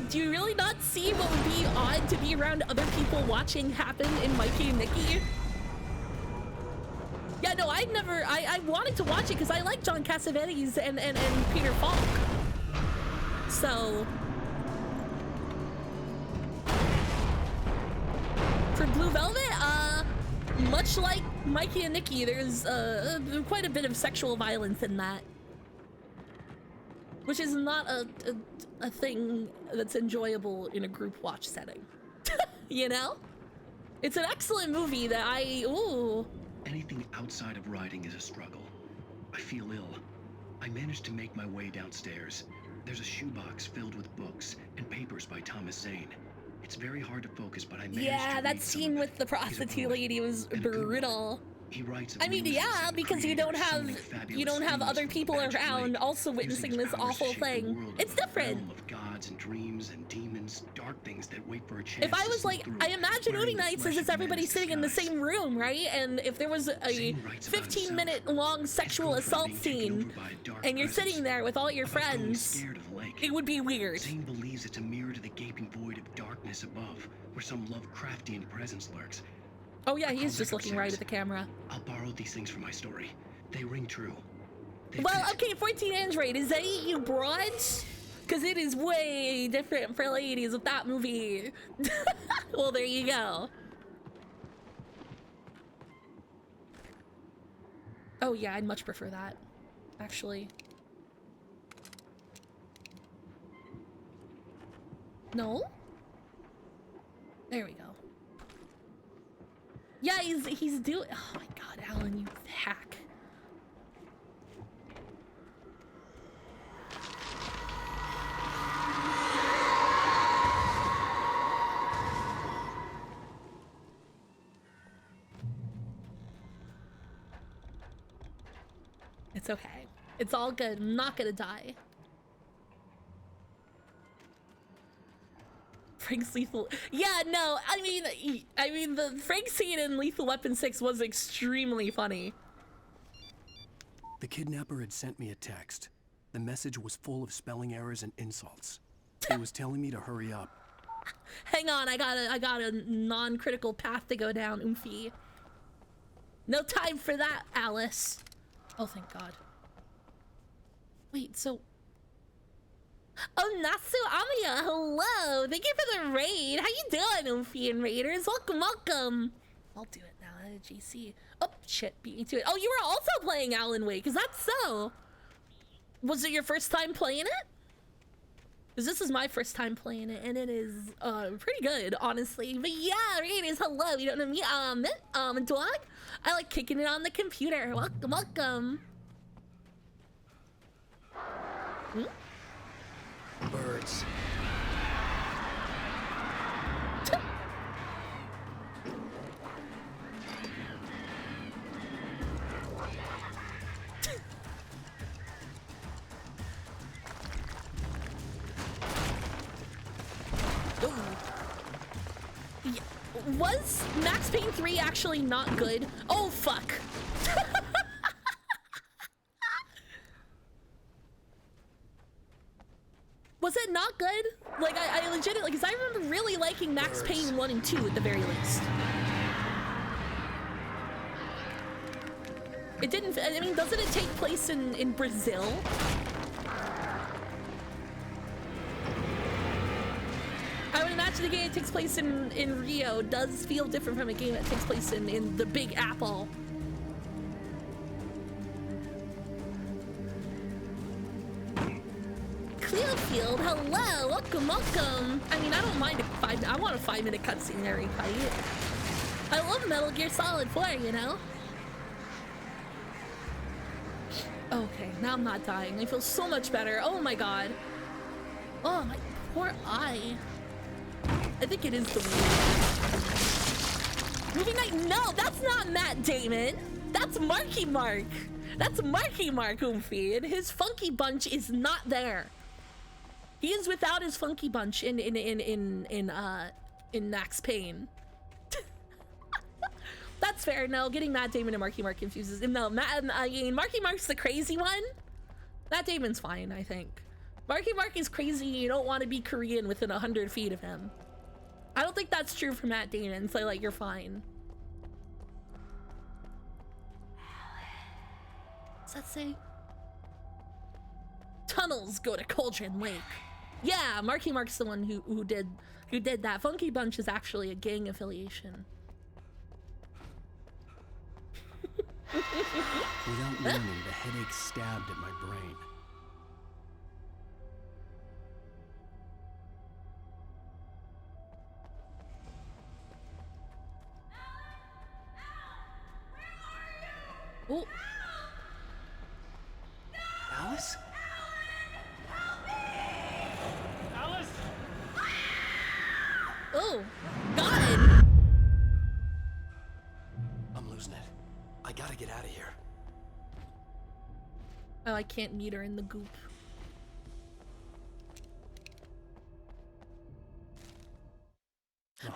do you really not see what would be odd to be around other people watching happen in Mikey and Nikki? Yeah, no, I I wanted to watch it because I like John Cassavetes and Peter Falk. So for Blue Velvet, much like Mikey and Nikki, there's quite a bit of sexual violence in that, which is not a thing that's enjoyable in a group watch setting. You know? It's an excellent movie that Anything outside of riding is a struggle. I feel ill. I managed to make my way downstairs. There's a shoebox filled with books and papers by Thomas Zane. It's very hard to focus, but I managed to that read some scene of with it. the prostitute lady was brutal. He writes of I mean, losers yeah, and because you don't creators have summoning other fabulous people things from the magic around lake, also using witnessing his this powers to awful shape the thing. world It's of a different. realm of gods and dreams and demons, dark things that wait for a chance If I to was slip like, through, I imagine wearing Movie the Nights flesh is just of everybody men's sitting in the disguise. same room, right? And if there was a 15-minute long sexual assault scene and you're sitting there with all your friends, it would be weird. Zane believes it's a mirror to the gaping void of darkness above, where some Lovecraftian presence lurks. Oh yeah, he's just looking right at the camera. I'll borrow these things for my story. They ring true. Well, okay, 14 Android, is that you broads? Because it is way different for ladies with that movie. Well, there you go. Oh yeah, I'd much prefer that, actually. No? There we go. Yeah, he's doing. Oh my God, Alan, you hack. It's okay. It's all good. I'm not gonna die. Frank's lethal. Yeah, no, I mean the Frank scene in Lethal Weapon 6 was extremely funny. The kidnapper had sent me a text. The message was full of spelling errors and insults. He was telling me to hurry up. Hang on, I got a non-critical path to go down, Oomphy. No time for that, Alice. Oh, thank God. Wait, so... Oh, Natsu Amiya, hello! Thank you for the raid! How you doing, Oomphy and Raiders? Welcome, welcome! I'll do it now, GC. Oh, shit, beat me to it. Oh, you were also playing Alan Wake, is that so? Was it your first time playing it? Because this is my first time playing it, and it is, pretty good, honestly. But yeah, Raiders, hello! You don't know me, dog? I like kicking it on the computer. Welcome, welcome! Hmm? Birds. Yeah. Was Max Payne 3 actually not good? Oh, fuck. Was it not good? Like, I legitimately, because I remember really liking Max Payne 1 and 2 at the very least. It didn't, I mean, doesn't it take place in Brazil? I would imagine the game that takes place in Rio does feel different from a game that takes place in the Big Apple. Clearfield, hello, welcome, welcome. I mean, I don't mind I want a 5-minute cutscene every fight. I love Metal Gear Solid 4, you know? Okay, now I'm not dying. I feel so much better. Oh my God. Oh, my poor eye. I think it is the weird. Movie night, no, that's not Matt Damon. That's Marky Mark. That's Marky Mark, Oomphy, and his Funky Bunch is not there. He is without his Funky Bunch in Max Payne. That's fair. No, getting Matt Damon and Marky Mark confuses. No, Marky Mark's the crazy one. Matt Damon's fine, I think. Marky Mark is crazy. You don't want to be Korean within 100 feet of him. I don't think that's true for Matt Damon. So like, you're fine. What's that say? Tunnels go to Cauldron Lake. Yeah, Marky Mark's the one who did that. Funky Bunch is actually a gang affiliation. Without warning, the headache stabbed at my brain. Oh. Alice? Alice! Oh, God! I'm losing it. I gotta get out of here. Oh, I can't meet her in the goop.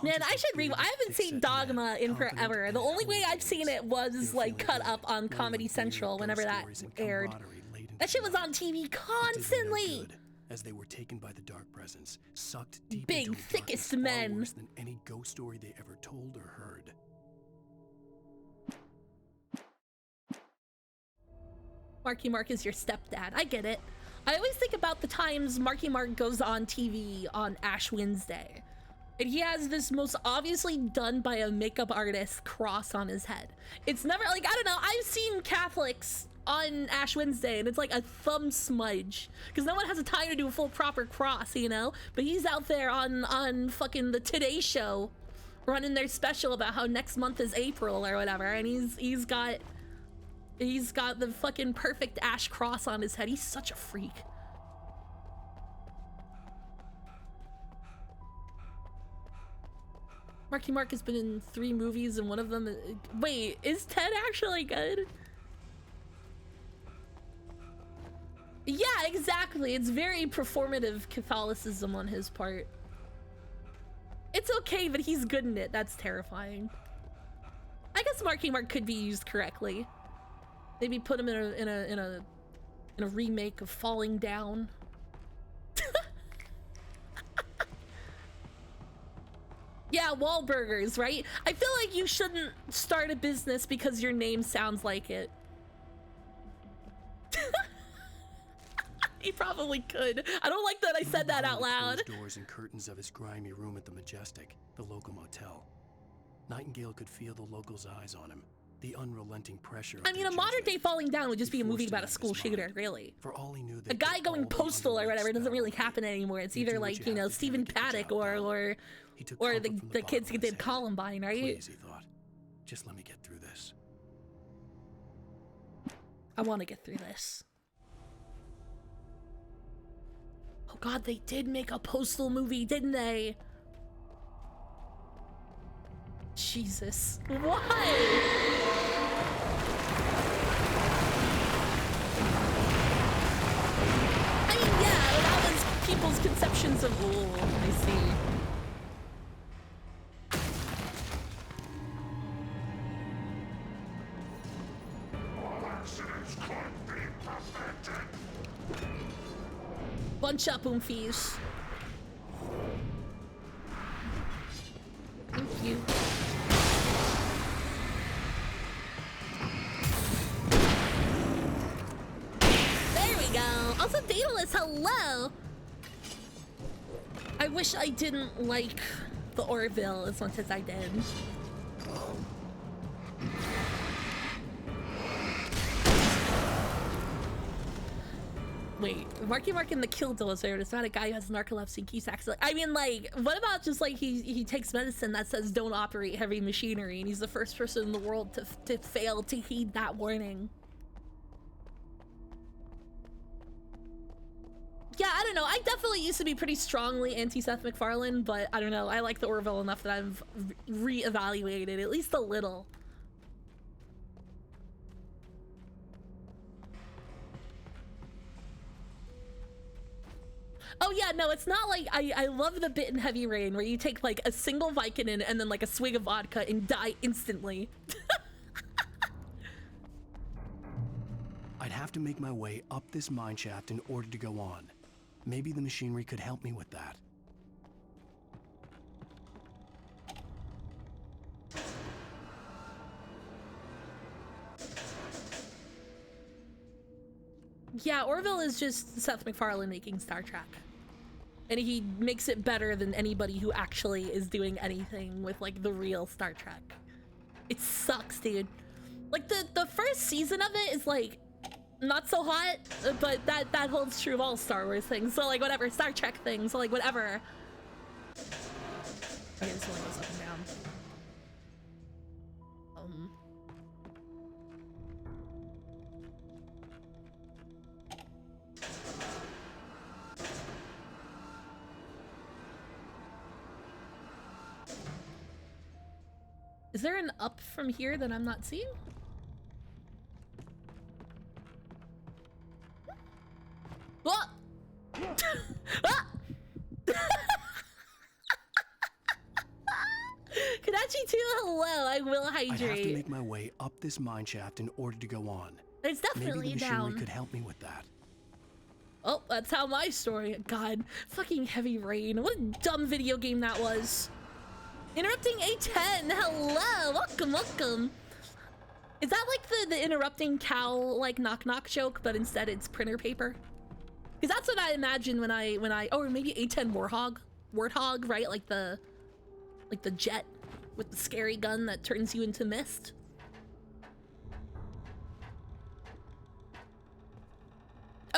Man, I should I haven't seen Dogma in forever. The only way I've seen it was like cut up on Comedy Central whenever that aired. That shit was on TV constantly. As they were taken by the dark presence, sucked deep Big, into a thickest darkness far men. worse than any ghost story they ever told or heard. Marky Mark is your stepdad. I get it. I always think about the times Marky Mark goes on TV on Ash Wednesday. And he has this most obviously done by a makeup artist cross on his head. It's never like, I don't know, I've seen Catholics on Ash Wednesday and it's like a thumb smudge because no one has the time to do a full proper cross, you know? But he's out there on fucking the Today Show running their special about how next month is April or whatever, and he's got the fucking perfect Ash cross on his head. He's such a freak. Marky Mark has been in 3 movies and one of them... Wait, is Ted actually good? Yeah, exactly. It's very performative Catholicism on his part. It's okay, but he's good in it. That's terrifying. I guess Marky Mark could be used correctly. Maybe put him in a remake of Falling Down. Yeah, Wahlburgers, right? I feel like you shouldn't start a business because your name sounds like it. He probably could. I don't like that I said that out loud. The doors and curtains of his grimy room at the Majestic, the local motel. Nightingale could feel the locals' eyes on him. The unrelenting pressure. I mean, a modern day Falling Down would just be a movie about a school shooter, really. For all he knew, A guy going postal or whatever doesn't really happen anymore. It's either like, you know, Stephen Paddock or the kids who did Columbine, right? Please, he thought. Just let me get through this. I want to get through this. Oh God, they did make a postal movie, didn't they? Jesus. Why? I mean, yeah, that was people's conceptions of... Oh, I see. Bunch up, Oomfies. Thank you. There we go. Also, Daedalus, hello. I wish I didn't like the Orville as much as I did. Wait, Marky Mark in the Kill Deliverer is not a guy who has narcolepsy and keeps acting like... I mean, like, what about just, like, he takes medicine that says don't operate heavy machinery, and he's the first person in the world to fail to heed that warning? Yeah, I don't know. I definitely used to be pretty strongly anti-Seth MacFarlane, but I don't know. I like the Orville enough that I've re-evaluated, at least a little. Oh yeah, no, it's not like I love the bit in Heavy Rain where you take like a single Vicodin and then like a swig of vodka and die instantly. I'd have to make my way up this mine shaft in order to go on. Maybe the machinery could help me with that. Yeah, Orville is just Seth MacFarlane making Star Trek. And he makes it better than anybody who actually is doing anything with like the real Star Trek. It sucks, dude. Like the first season of it is like not so hot, but that holds true of all Star Wars things. So like whatever, Star Trek things, so like whatever. Okay, this one goes up and down. Is there an up from here that I'm not seeing? What? Ah! Kadachi 2, hello, I will hydrate. I have to make my way up this mine shaft in order to go on. It's definitely Maybe the machinery down. could help me with that. Oh, that's how my story. God, fucking Heavy Rain. What a dumb video game that was. Interrupting A10, hello, welcome, welcome. Is that like the interrupting cow like knock knock joke, but instead it's printer paper? Because that's what I imagine when I or maybe A10 warthog, right? Like the jet with the scary gun that turns you into mist.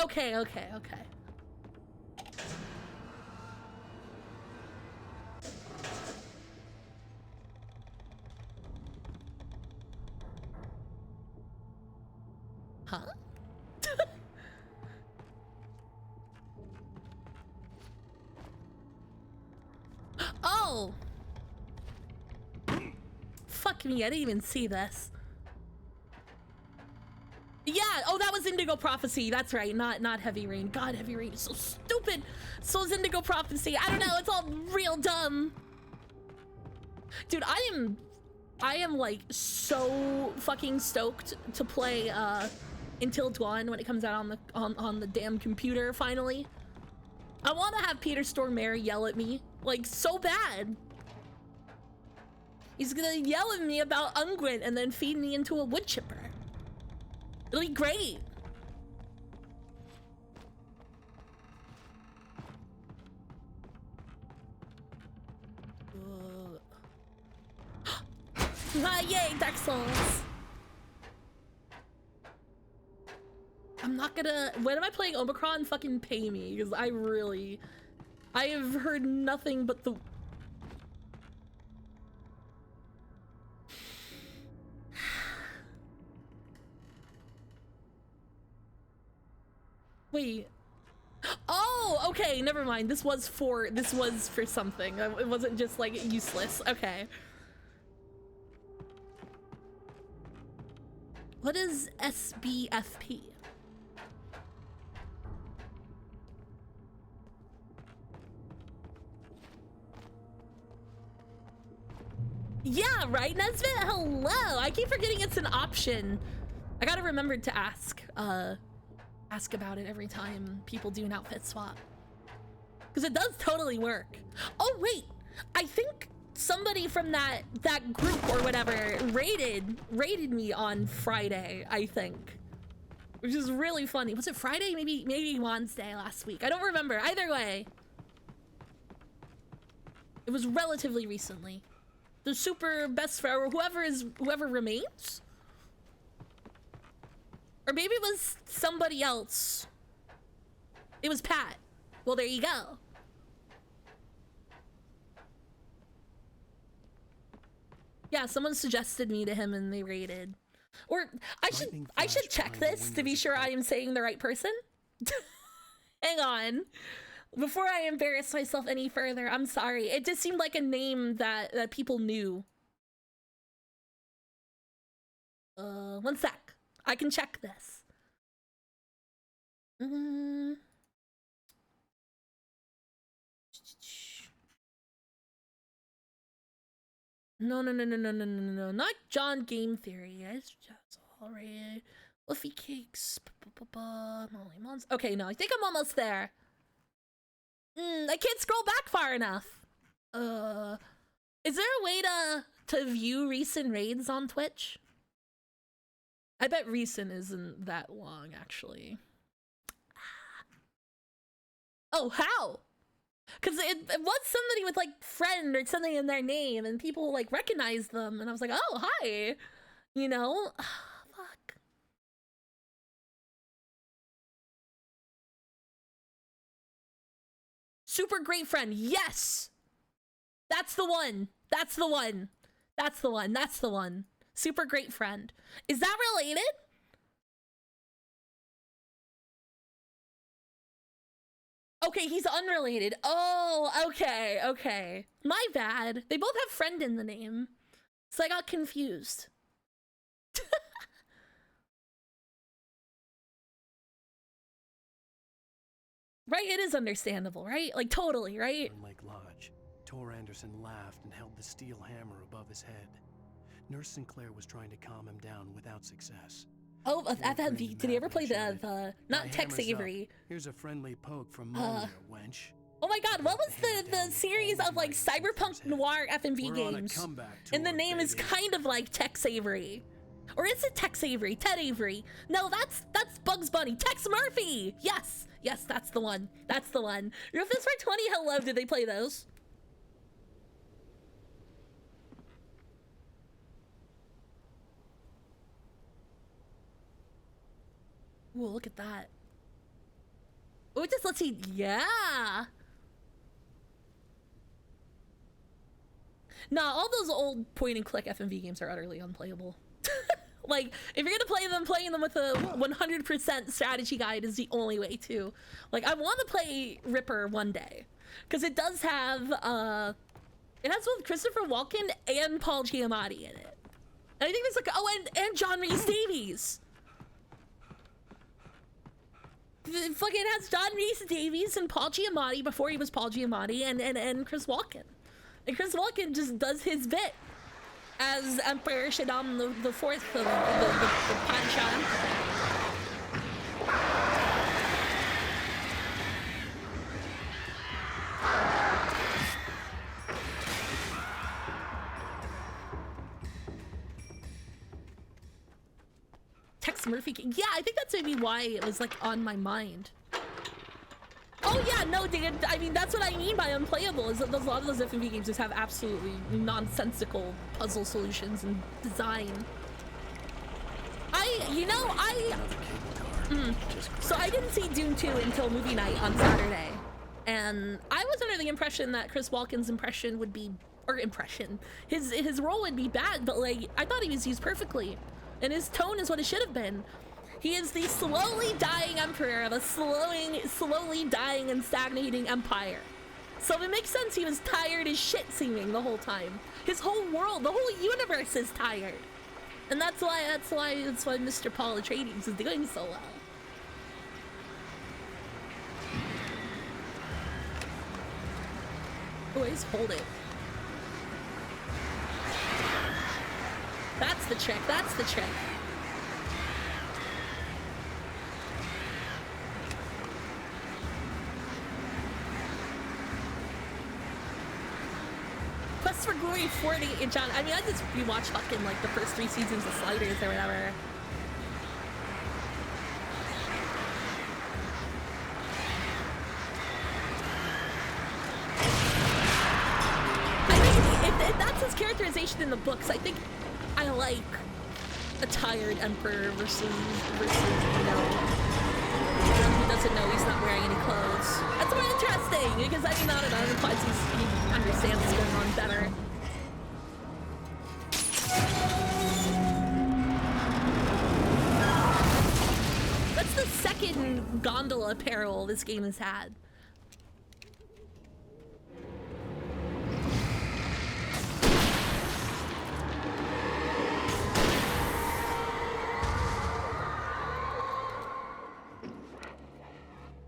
Okay. Huh? Oh! Fuck me, I didn't even see this. Yeah, oh, that was Indigo Prophecy. That's right, not Heavy Rain. God, Heavy Rain is so stupid. So is Indigo Prophecy. I don't know, it's all real dumb. Dude, I am like so fucking stoked to play Until Dawn when it comes out on the damn computer finally. I want to have Peter Stormare yell at me like so bad. He's gonna yell at me about Ungwent and then feed me into a wood chipper. It'll be great. Yay, Dark Souls. I'm not gonna. When am I playing Omicron? Fucking pay me, because I have heard nothing but the. Wait. Oh, okay, never mind. This was for something. It wasn't just like useless. Okay. What is SBFP? Yeah, right, Nesbit? Hello! I keep forgetting it's an option. I gotta remember to ask about it every time people do an outfit swap. Because it does totally work. Oh, wait! I think somebody from that group or whatever raided me on Friday, I think. Which is really funny. Was it Friday? Maybe Wednesday last week. I don't remember. Either way. It was relatively recently. The super best friend, or whoever remains? Or maybe it was somebody else. It was Pat. Well, there you go. Yeah, someone suggested me to him and they raided. Or I should check this to be sure I am saying the right person. Hang on. Before I embarrass myself any further, I'm sorry. It just seemed like a name that people knew. One sec. I can check this. No, not John Game Theory. It's just already. Fluffy Cakes. Molly Mons. Okay, no, I think I'm almost there. I can't scroll back far enough. Is there a way to view recent raids on Twitch? I bet recent isn't that long, actually. Oh, how? Because it was somebody with like friend or something in their name, and people like recognized them, and I was like, oh, hi, you know. Fuck. Super great friend. Yes, that's the one. That's the one. That's the one. That's the one. Super great friend. Is that related? Okay, he's unrelated. Oh, okay, okay. My bad. They both have friend in the name. So I got confused. Right? It is understandable, right? Like, totally, right? Lake Lodge, Tor Anderson laughed and held the steel hammer above his head. Nurse Sinclair was trying to calm him down without success. Oh, FFV. Did he ever play the not Tex Avery? Here's a friendly poke from Monia, wench. Oh my god, what was the series of like cyberpunk noir FMV games? And the name is kind of like Tex Avery. Or is it Tex Avery? Ted Avery. No, that's Bugs Bunny. Tex Murphy! Yes! Yes, that's the one. That's the one. Rufus for 20, hello, did they play those? Ooh, look at that. Oh, let's see. Yeah. Nah, all those old point and click FMV games are utterly unplayable. Like, if you're gonna play them, playing them with a 100% strategy guide is the only way to. Like, I want to play Ripper one day, because it does have, it has both Christopher Walken and Paul Giamatti in it. And I think there's like, oh, and John Rhys Davies. It fucking has John Rhys Davies and Paul Giamatti before he was Paul Giamatti, and Chris Walken. And Chris Walken just does his bit as Emperor Shaddam the Fourth of the Pasha Empire. Tex Murphy. Yeah, I think that's maybe why it was like on my mind. Oh yeah, no, Dan, I mean, that's what I mean by unplayable, is that a lot of those FMV games just have absolutely nonsensical puzzle solutions and design. So I didn't see Dune 2 until movie night on Saturday. And I was under the impression that Chris Walken's impression would be, his role would be bad, but like, I thought he was used perfectly. And his tone is what it should have been. He is the slowly dying emperor of a slowly dying and stagnating empire. So it makes sense he was tired as shit seeming the whole time. His whole world, the whole universe is tired. And that's why Mr. Paul Atreides is doing so well. Always hold it. That's the trick, that's the trick. Quest for Glory 40 and John. I mean, I just rewatched fucking like the first 3 seasons of Sliders or whatever. I mean, if that's his characterization in the books, I think I like a tired emperor versus you know, who doesn't know he's not wearing any clothes. That's more interesting, because I mean, not at all implies he understands what's going on better. That's the second gondola peril this game has had.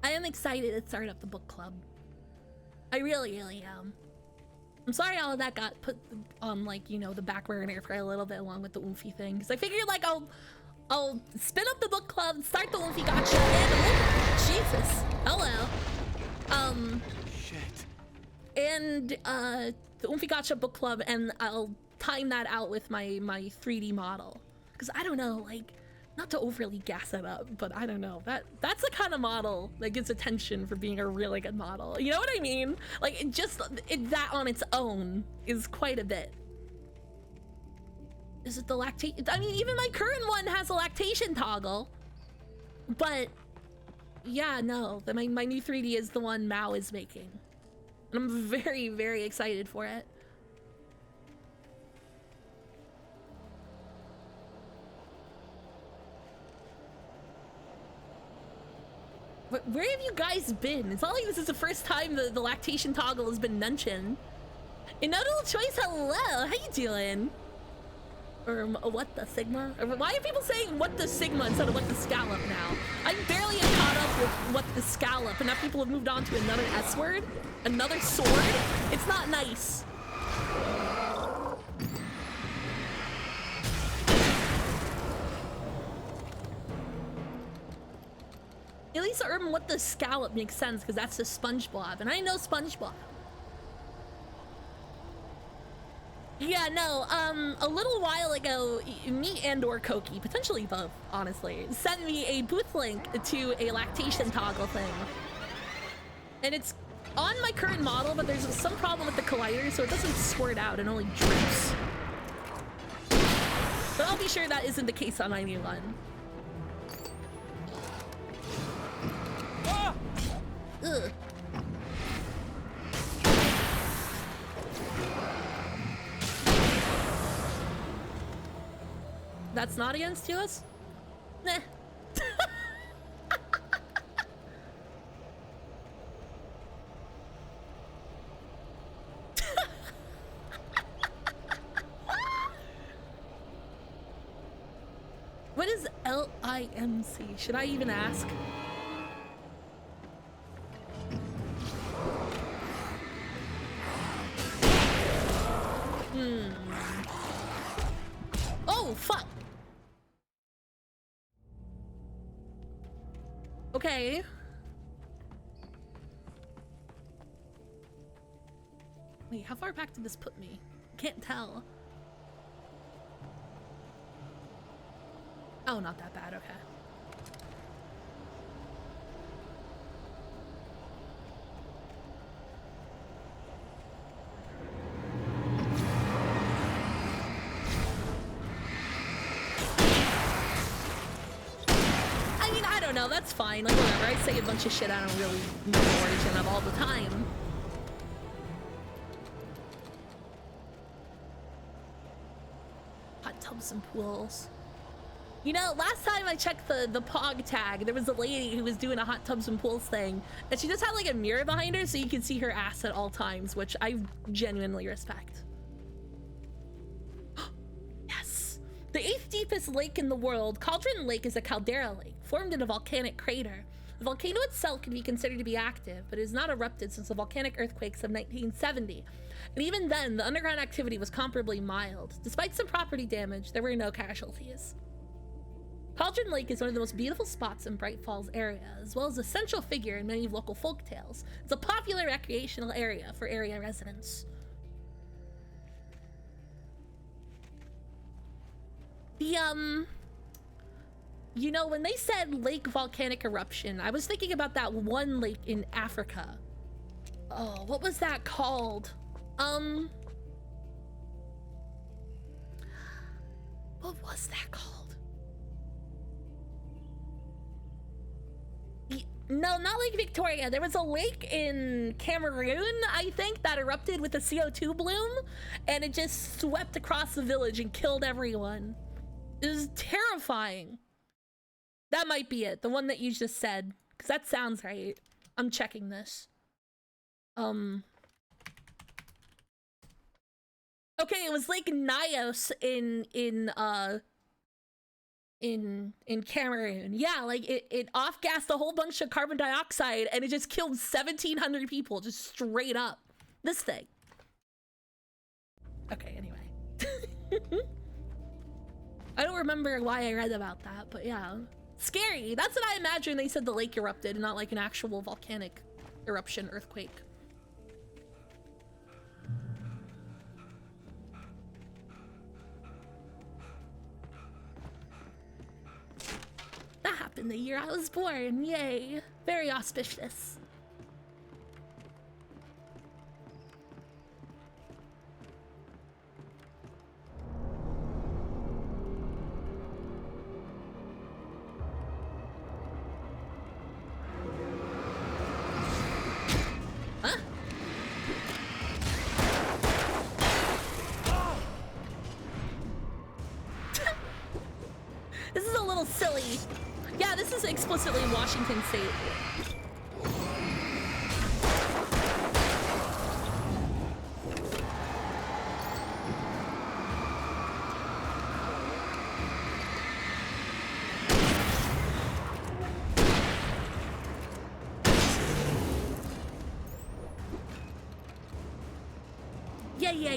I am excited to start up the book club. I really, really am. I'm sorry all of that got put on, like, you know, the back burner for a little bit along with the Oomfy thing. Because I figured, like, I'll spin up the book club, start the Oomfy Gotcha, and Jesus, hello. Shit. And the Oomfy Gotcha book club, and I'll time that out with my 3D model. Because I don't know, like, Not to overly gas it up, but I don't know. That's the kind of model that gets attention for being a really good model. You know what I mean? Like, that on its own is quite a bit. Is it the lactation? I mean, even my current one has a lactation toggle. But, yeah, no. My new 3D is the one Mao is making. And I'm very, very excited for it. Where have you guys been? It's not like this is the first time the lactation toggle has been mentioned. Inaudible Choice, hello! How you doing? Or what the Sigma? Or why are people saying what the Sigma instead of what the Scallop now? I'm barely caught up with what the Scallop, and now people have moved on to another S word? Another sword? It's not nice. At least Urban, what the Scallop makes sense, because that's the SpongeBob, and I know SpongeBob. Yeah, no, a little while ago, me and or Koki, potentially both, honestly, sent me a booth link to a lactation toggle thing. And it's on my current model, but there's some problem with the collider, so it doesn't squirt out, it only drips. But I'll be sure that isn't the case on my new one. Ugh. That's not against us? Nah. What is LIMC? Should I even ask? Oh, fuck. Okay. Wait, how far back did this put me? Can't tell. Oh, not that bad, okay. I mean, I don't know, that's fine. Like, whatever, I say a bunch of shit I don't really know the origin of all the time. Hot tubs and pools. You know, last time I checked the Pog tag, there was a lady who was doing a hot tubs and pools thing, and she just had like a mirror behind her so you could see her ass at all times, which I genuinely respect. Yes! The 8th deepest lake in the world, Cauldron Lake, is a caldera lake, formed in a volcanic crater. The volcano itself can be considered to be active, but it has not erupted since the volcanic earthquakes of 1970. And even then, the underground activity was comparably mild. Despite some property damage, there were no casualties. Cauldron Lake is one of the most beautiful spots in Bright Falls area, as well as a central figure in many local folk tales. It's a popular recreational area for area residents. The, you know, when they said lake volcanic eruption, I was thinking about that one lake in Africa. Oh, what was that called? What was that called? No, not Lake Victoria. There was a lake in Cameroon, I think, that erupted with a CO2 bloom, and it just swept across the village and killed everyone. It was terrifying. That might be it, the one that you just said, because that sounds right. I'm checking this. Okay, it was Lake Nyos in Cameroon. Yeah, like it off-gassed a whole bunch of carbon dioxide and it just killed 1,700 people, just straight up. This thing. Okay, anyway. I don't remember why I read about that, but yeah. Scary. That's what I imagine they said the lake erupted and not like an actual volcanic eruption earthquake. in the year I was born. Yay. Very auspicious. Huh? This is a little silly. Yeah, this is explicitly Washington State.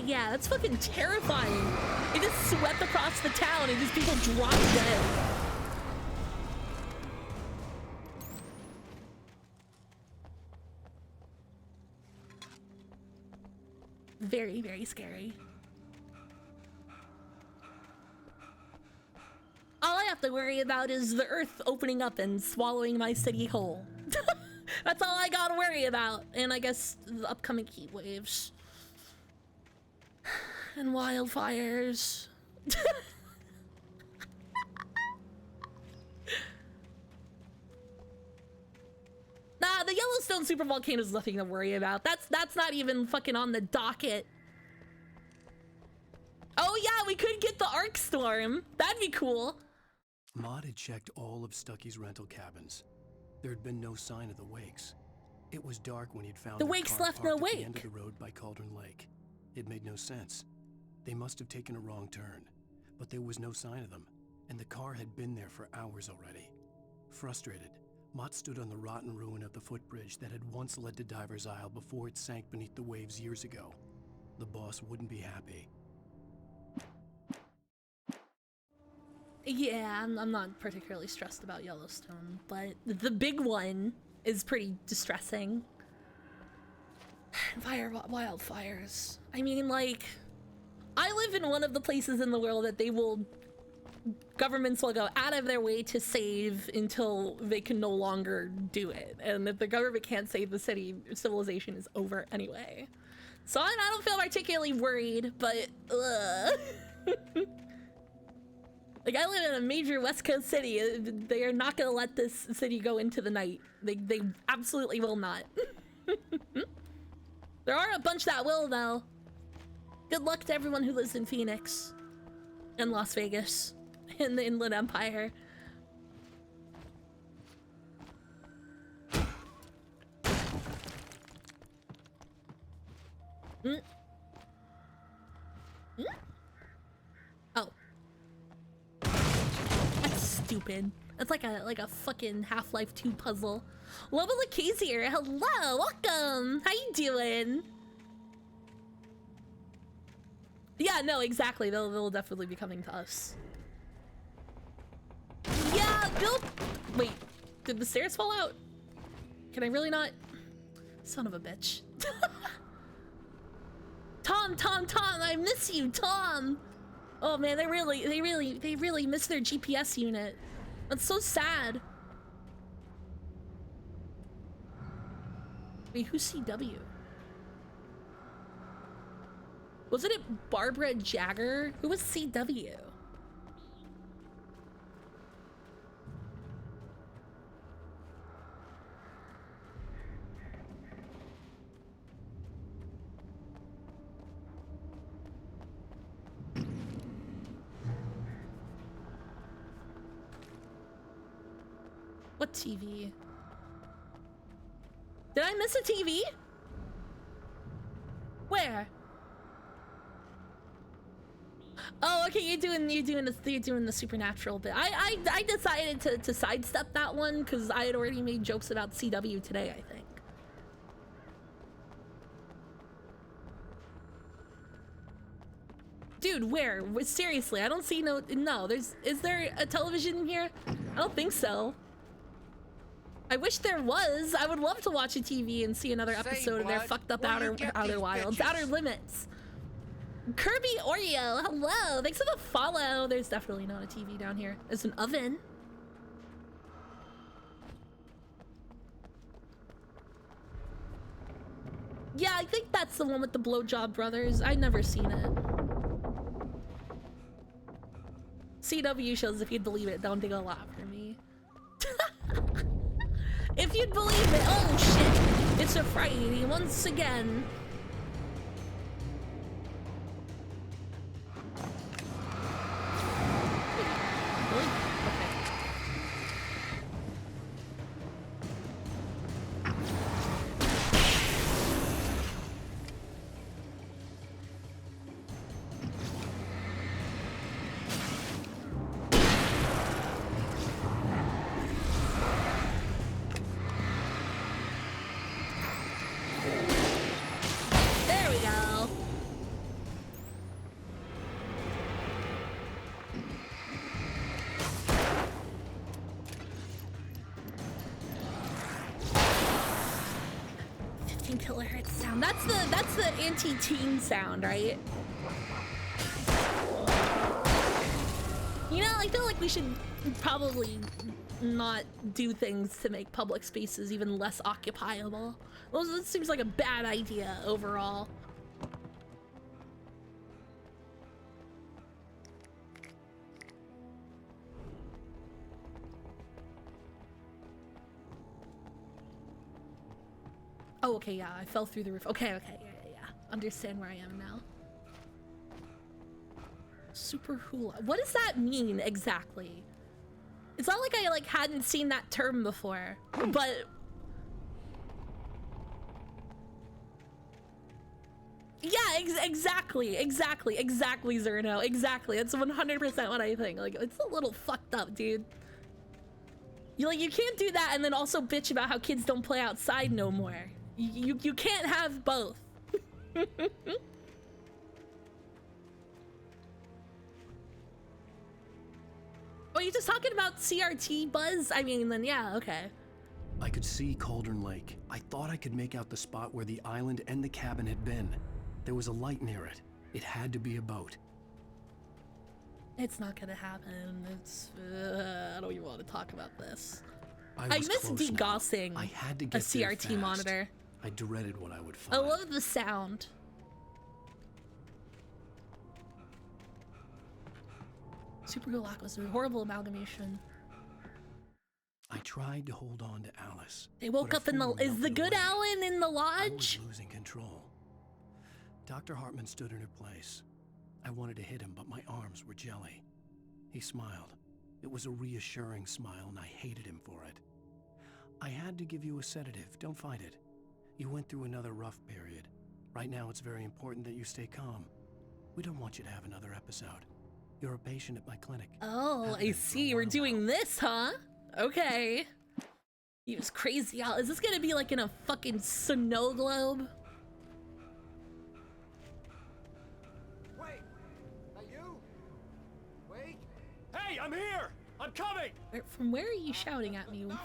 Yeah, that's fucking terrifying. It just swept across the town and just people dropped dead. Very, very scary. All I have to worry about is the earth opening up and swallowing my city whole. That's all I gotta worry about. And I guess the upcoming heat waves. And wildfires. Nah, the Yellowstone supervolcano is nothing to worry about. That's not even fucking on the docket. Oh yeah, we could get the arc storm. That'd be cool. Maud had checked all of Stucky's rental cabins. There had been no sign of the wakes. It was dark when he'd found The their wakes car left no parked at the end wake. of the road by Cauldron Lake. It made no sense. They must have taken a wrong turn, but there was no sign of them, and the car had been there for hours already. Frustrated, Mott stood on the rotten ruin of the footbridge that had once led to Diver's Isle before it sank beneath the waves years ago. The boss wouldn't be happy. Yeah, I'm not particularly stressed about Yellowstone, but the big one is pretty distressing. Wildfires. I mean, like, I live in one of the places in the world that governments will go out of their way to save until they can no longer do it. And if the government can't save the city, civilization is over anyway. So I don't feel particularly worried, but like, I live in a major West Coast city. They are not gonna let this city go into the night. They absolutely will not. There are a bunch that will, though. Good luck to everyone who lives in Phoenix and Las Vegas in the Inland Empire. Oh. That's stupid. That's like a fucking Half-Life 2 puzzle. Loba Lakee's here. Hello, welcome. How you doing? Yeah, no, exactly. They'll definitely be coming to us. Yeah, Bill. Wait, did the stairs fall out? Can I really not? Son of a bitch. Tom, I miss you, Tom. Oh man, they really miss their GPS unit. That's so sad. Wait, who's CW? Wasn't it Barbara Jagger? Who was CW? What TV? Did I miss a TV? Where? Oh, okay. You're doing the supernatural bit. I decided to sidestep that one because I had already made jokes about CW today, I think. Dude, where? Seriously, I don't see no. Is there a television in here? I don't think so. I wish there was. I would love to watch a TV and see another episode of their fucked up Outer Wilds, Outer Limits. Kirby Oreo, hello. Thanks for the follow. There's definitely not a TV down here. There's an oven. I think that's the one with the Blowjob Brothers. I've never seen it. CW shows, if you'd believe it, don't dig a lot for me. If you'd believe it. Oh shit! It's a Friday once again. There we go. Kilohertz sound. That's the anti-teen sound, right? You know, I feel like we should probably not do things to make public spaces even less occupiable. Well, that seems like a bad idea overall. Oh, okay, yeah, I fell through the roof. Okay, yeah. Understand where I am now. Super hula. What does that mean exactly? It's not like I hadn't seen that term before, but yeah, exactly, Zerno, exactly. That's 100% what I think. Like, it's a little fucked up, dude. You can't do that and then also bitch about how kids don't play outside no more. You can't have both. Oh, you just talking about CRT, Buzz? I mean, then yeah, okay. I could see Cauldron Lake. I thought I could make out the spot where the island and the cabin had been. There was a light near it. It had to be a boat. It's not gonna happen. It's I don't even want to talk about this. I miss degaussing I had to a get CRT there fast. monitor. I dreaded what I would find. I love the sound. Super Gulak was a horrible amalgamation. I tried to hold on to Alice. They woke up in the... Is the good Alan in the I was lodge? losing control. Dr. Hartman stood in her place. I wanted to hit him, but my arms were jelly. He smiled. It was a reassuring smile, and I hated him for it. I had to give you a sedative. Don't fight it. You went through another rough period. Right now, it's very important that you stay calm. We don't want you to have another episode. You're a patient at my clinic. Oh, I see. We're doing this, huh? Okay. He was crazy. Is this gonna be like in a fucking snow globe? Wait! Are you? Wait! Hey, I'm here! I'm coming! From where are you shouting at me? No!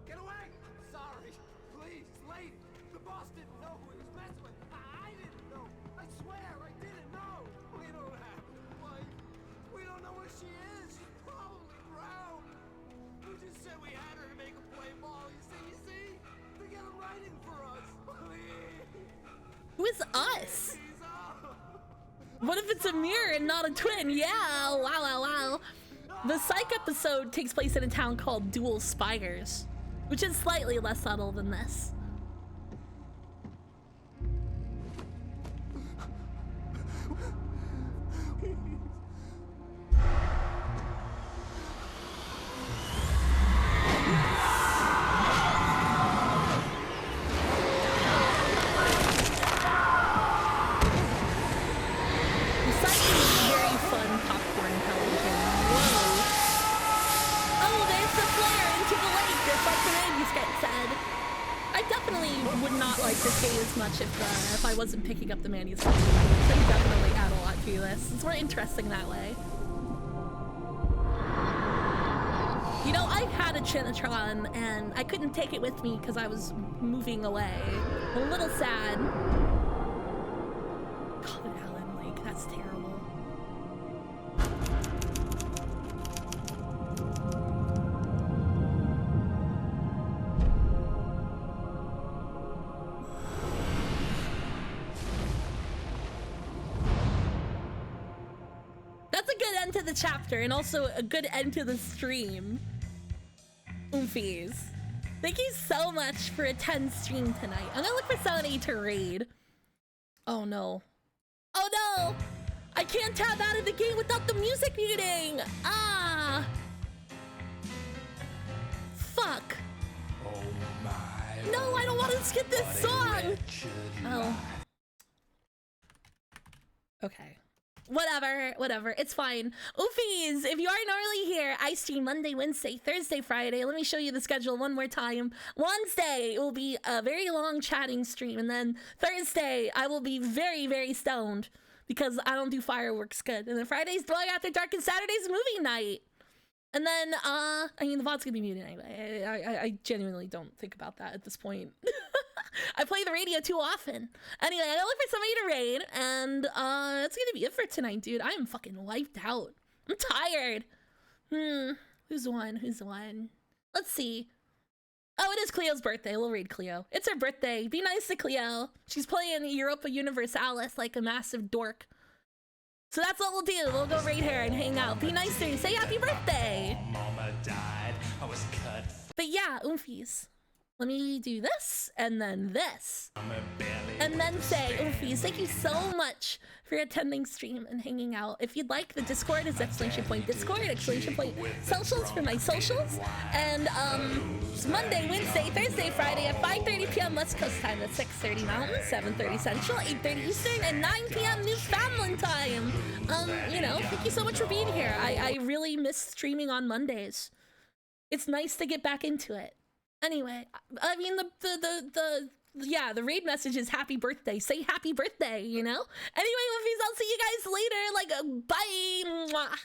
Get away! Sorry. Please, late. The boss didn't know who he was messing with. I didn't know. I swear, I didn't know. We don't have a wife. We don't know where she is. She's probably drowned. We just said we had her to make a play ball. You see? To get him writing for us. Please. Who is us? What if it's a mirror and not a twin? Yeah, wow. The Psych episode takes place in a town called Dual Spires, which is slightly less subtle than this. Would not like this game as much if I wasn't picking up the manuscript. So you definitely add a lot to this. It's more interesting that way. You know, I had a Chinatron and I couldn't take it with me because I was moving away. A little sad. God, Alan Lake, that's terrible. good end to the chapter and also a good end to the stream. Oomfies. Thank you so much for a 10 stream tonight. I'm gonna look for somebody to raid. Oh no. Oh no! I can't tab out of the game without the music muting! Ah! Fuck. Oh my. No, I don't want to skip this song! Oh. Okay. Whatever, it's fine. Oofies, if you aren't already here, I stream Monday, Wednesday, Thursday, Friday. Let me show you the schedule one more time. Wednesday, it will be a very long chatting stream, and then Thursday, I will be very, very stoned because I don't do fireworks good. And then Friday's Dwelling After Dark, and Saturday's movie night. And then, I mean, the VOD's gonna be muted anyway. I genuinely don't think about that at this point. I play the radio too often. Anyway, I gotta look for somebody to raid, and that's gonna be it for tonight, dude. I am fucking wiped out. I'm tired. Who's the one? Let's see. Oh, it is Cleo's birthday. We'll raid Cleo. It's her birthday. Be nice to Cleo. She's playing Europa Universalis like a massive dork. So that's what we'll do. We'll go raid her and hang out. Be nice to her. Say happy birthday. Mama died. I was cut. But yeah, oomfies. Let me do this, and then this. And then say, oomfies, thank you so much for attending stream and hanging out. If you'd like, the Discord is ! Discord, ! Socials for my socials. And it's Monday, Wednesday, Thursday, Friday at 5:30 p.m. West Coast time. That's 6:30 Mountain, 7:30 Central, 8:30 Eastern, and 9 p.m. Newfoundland time. You know, thank you so much for being here. I really miss streaming on Mondays. It's nice to get back into it. Anyway, I mean, the raid message is happy birthday. Say happy birthday, you know? Anyway, Woofies, I'll see you guys later. Like, bye. Mwah.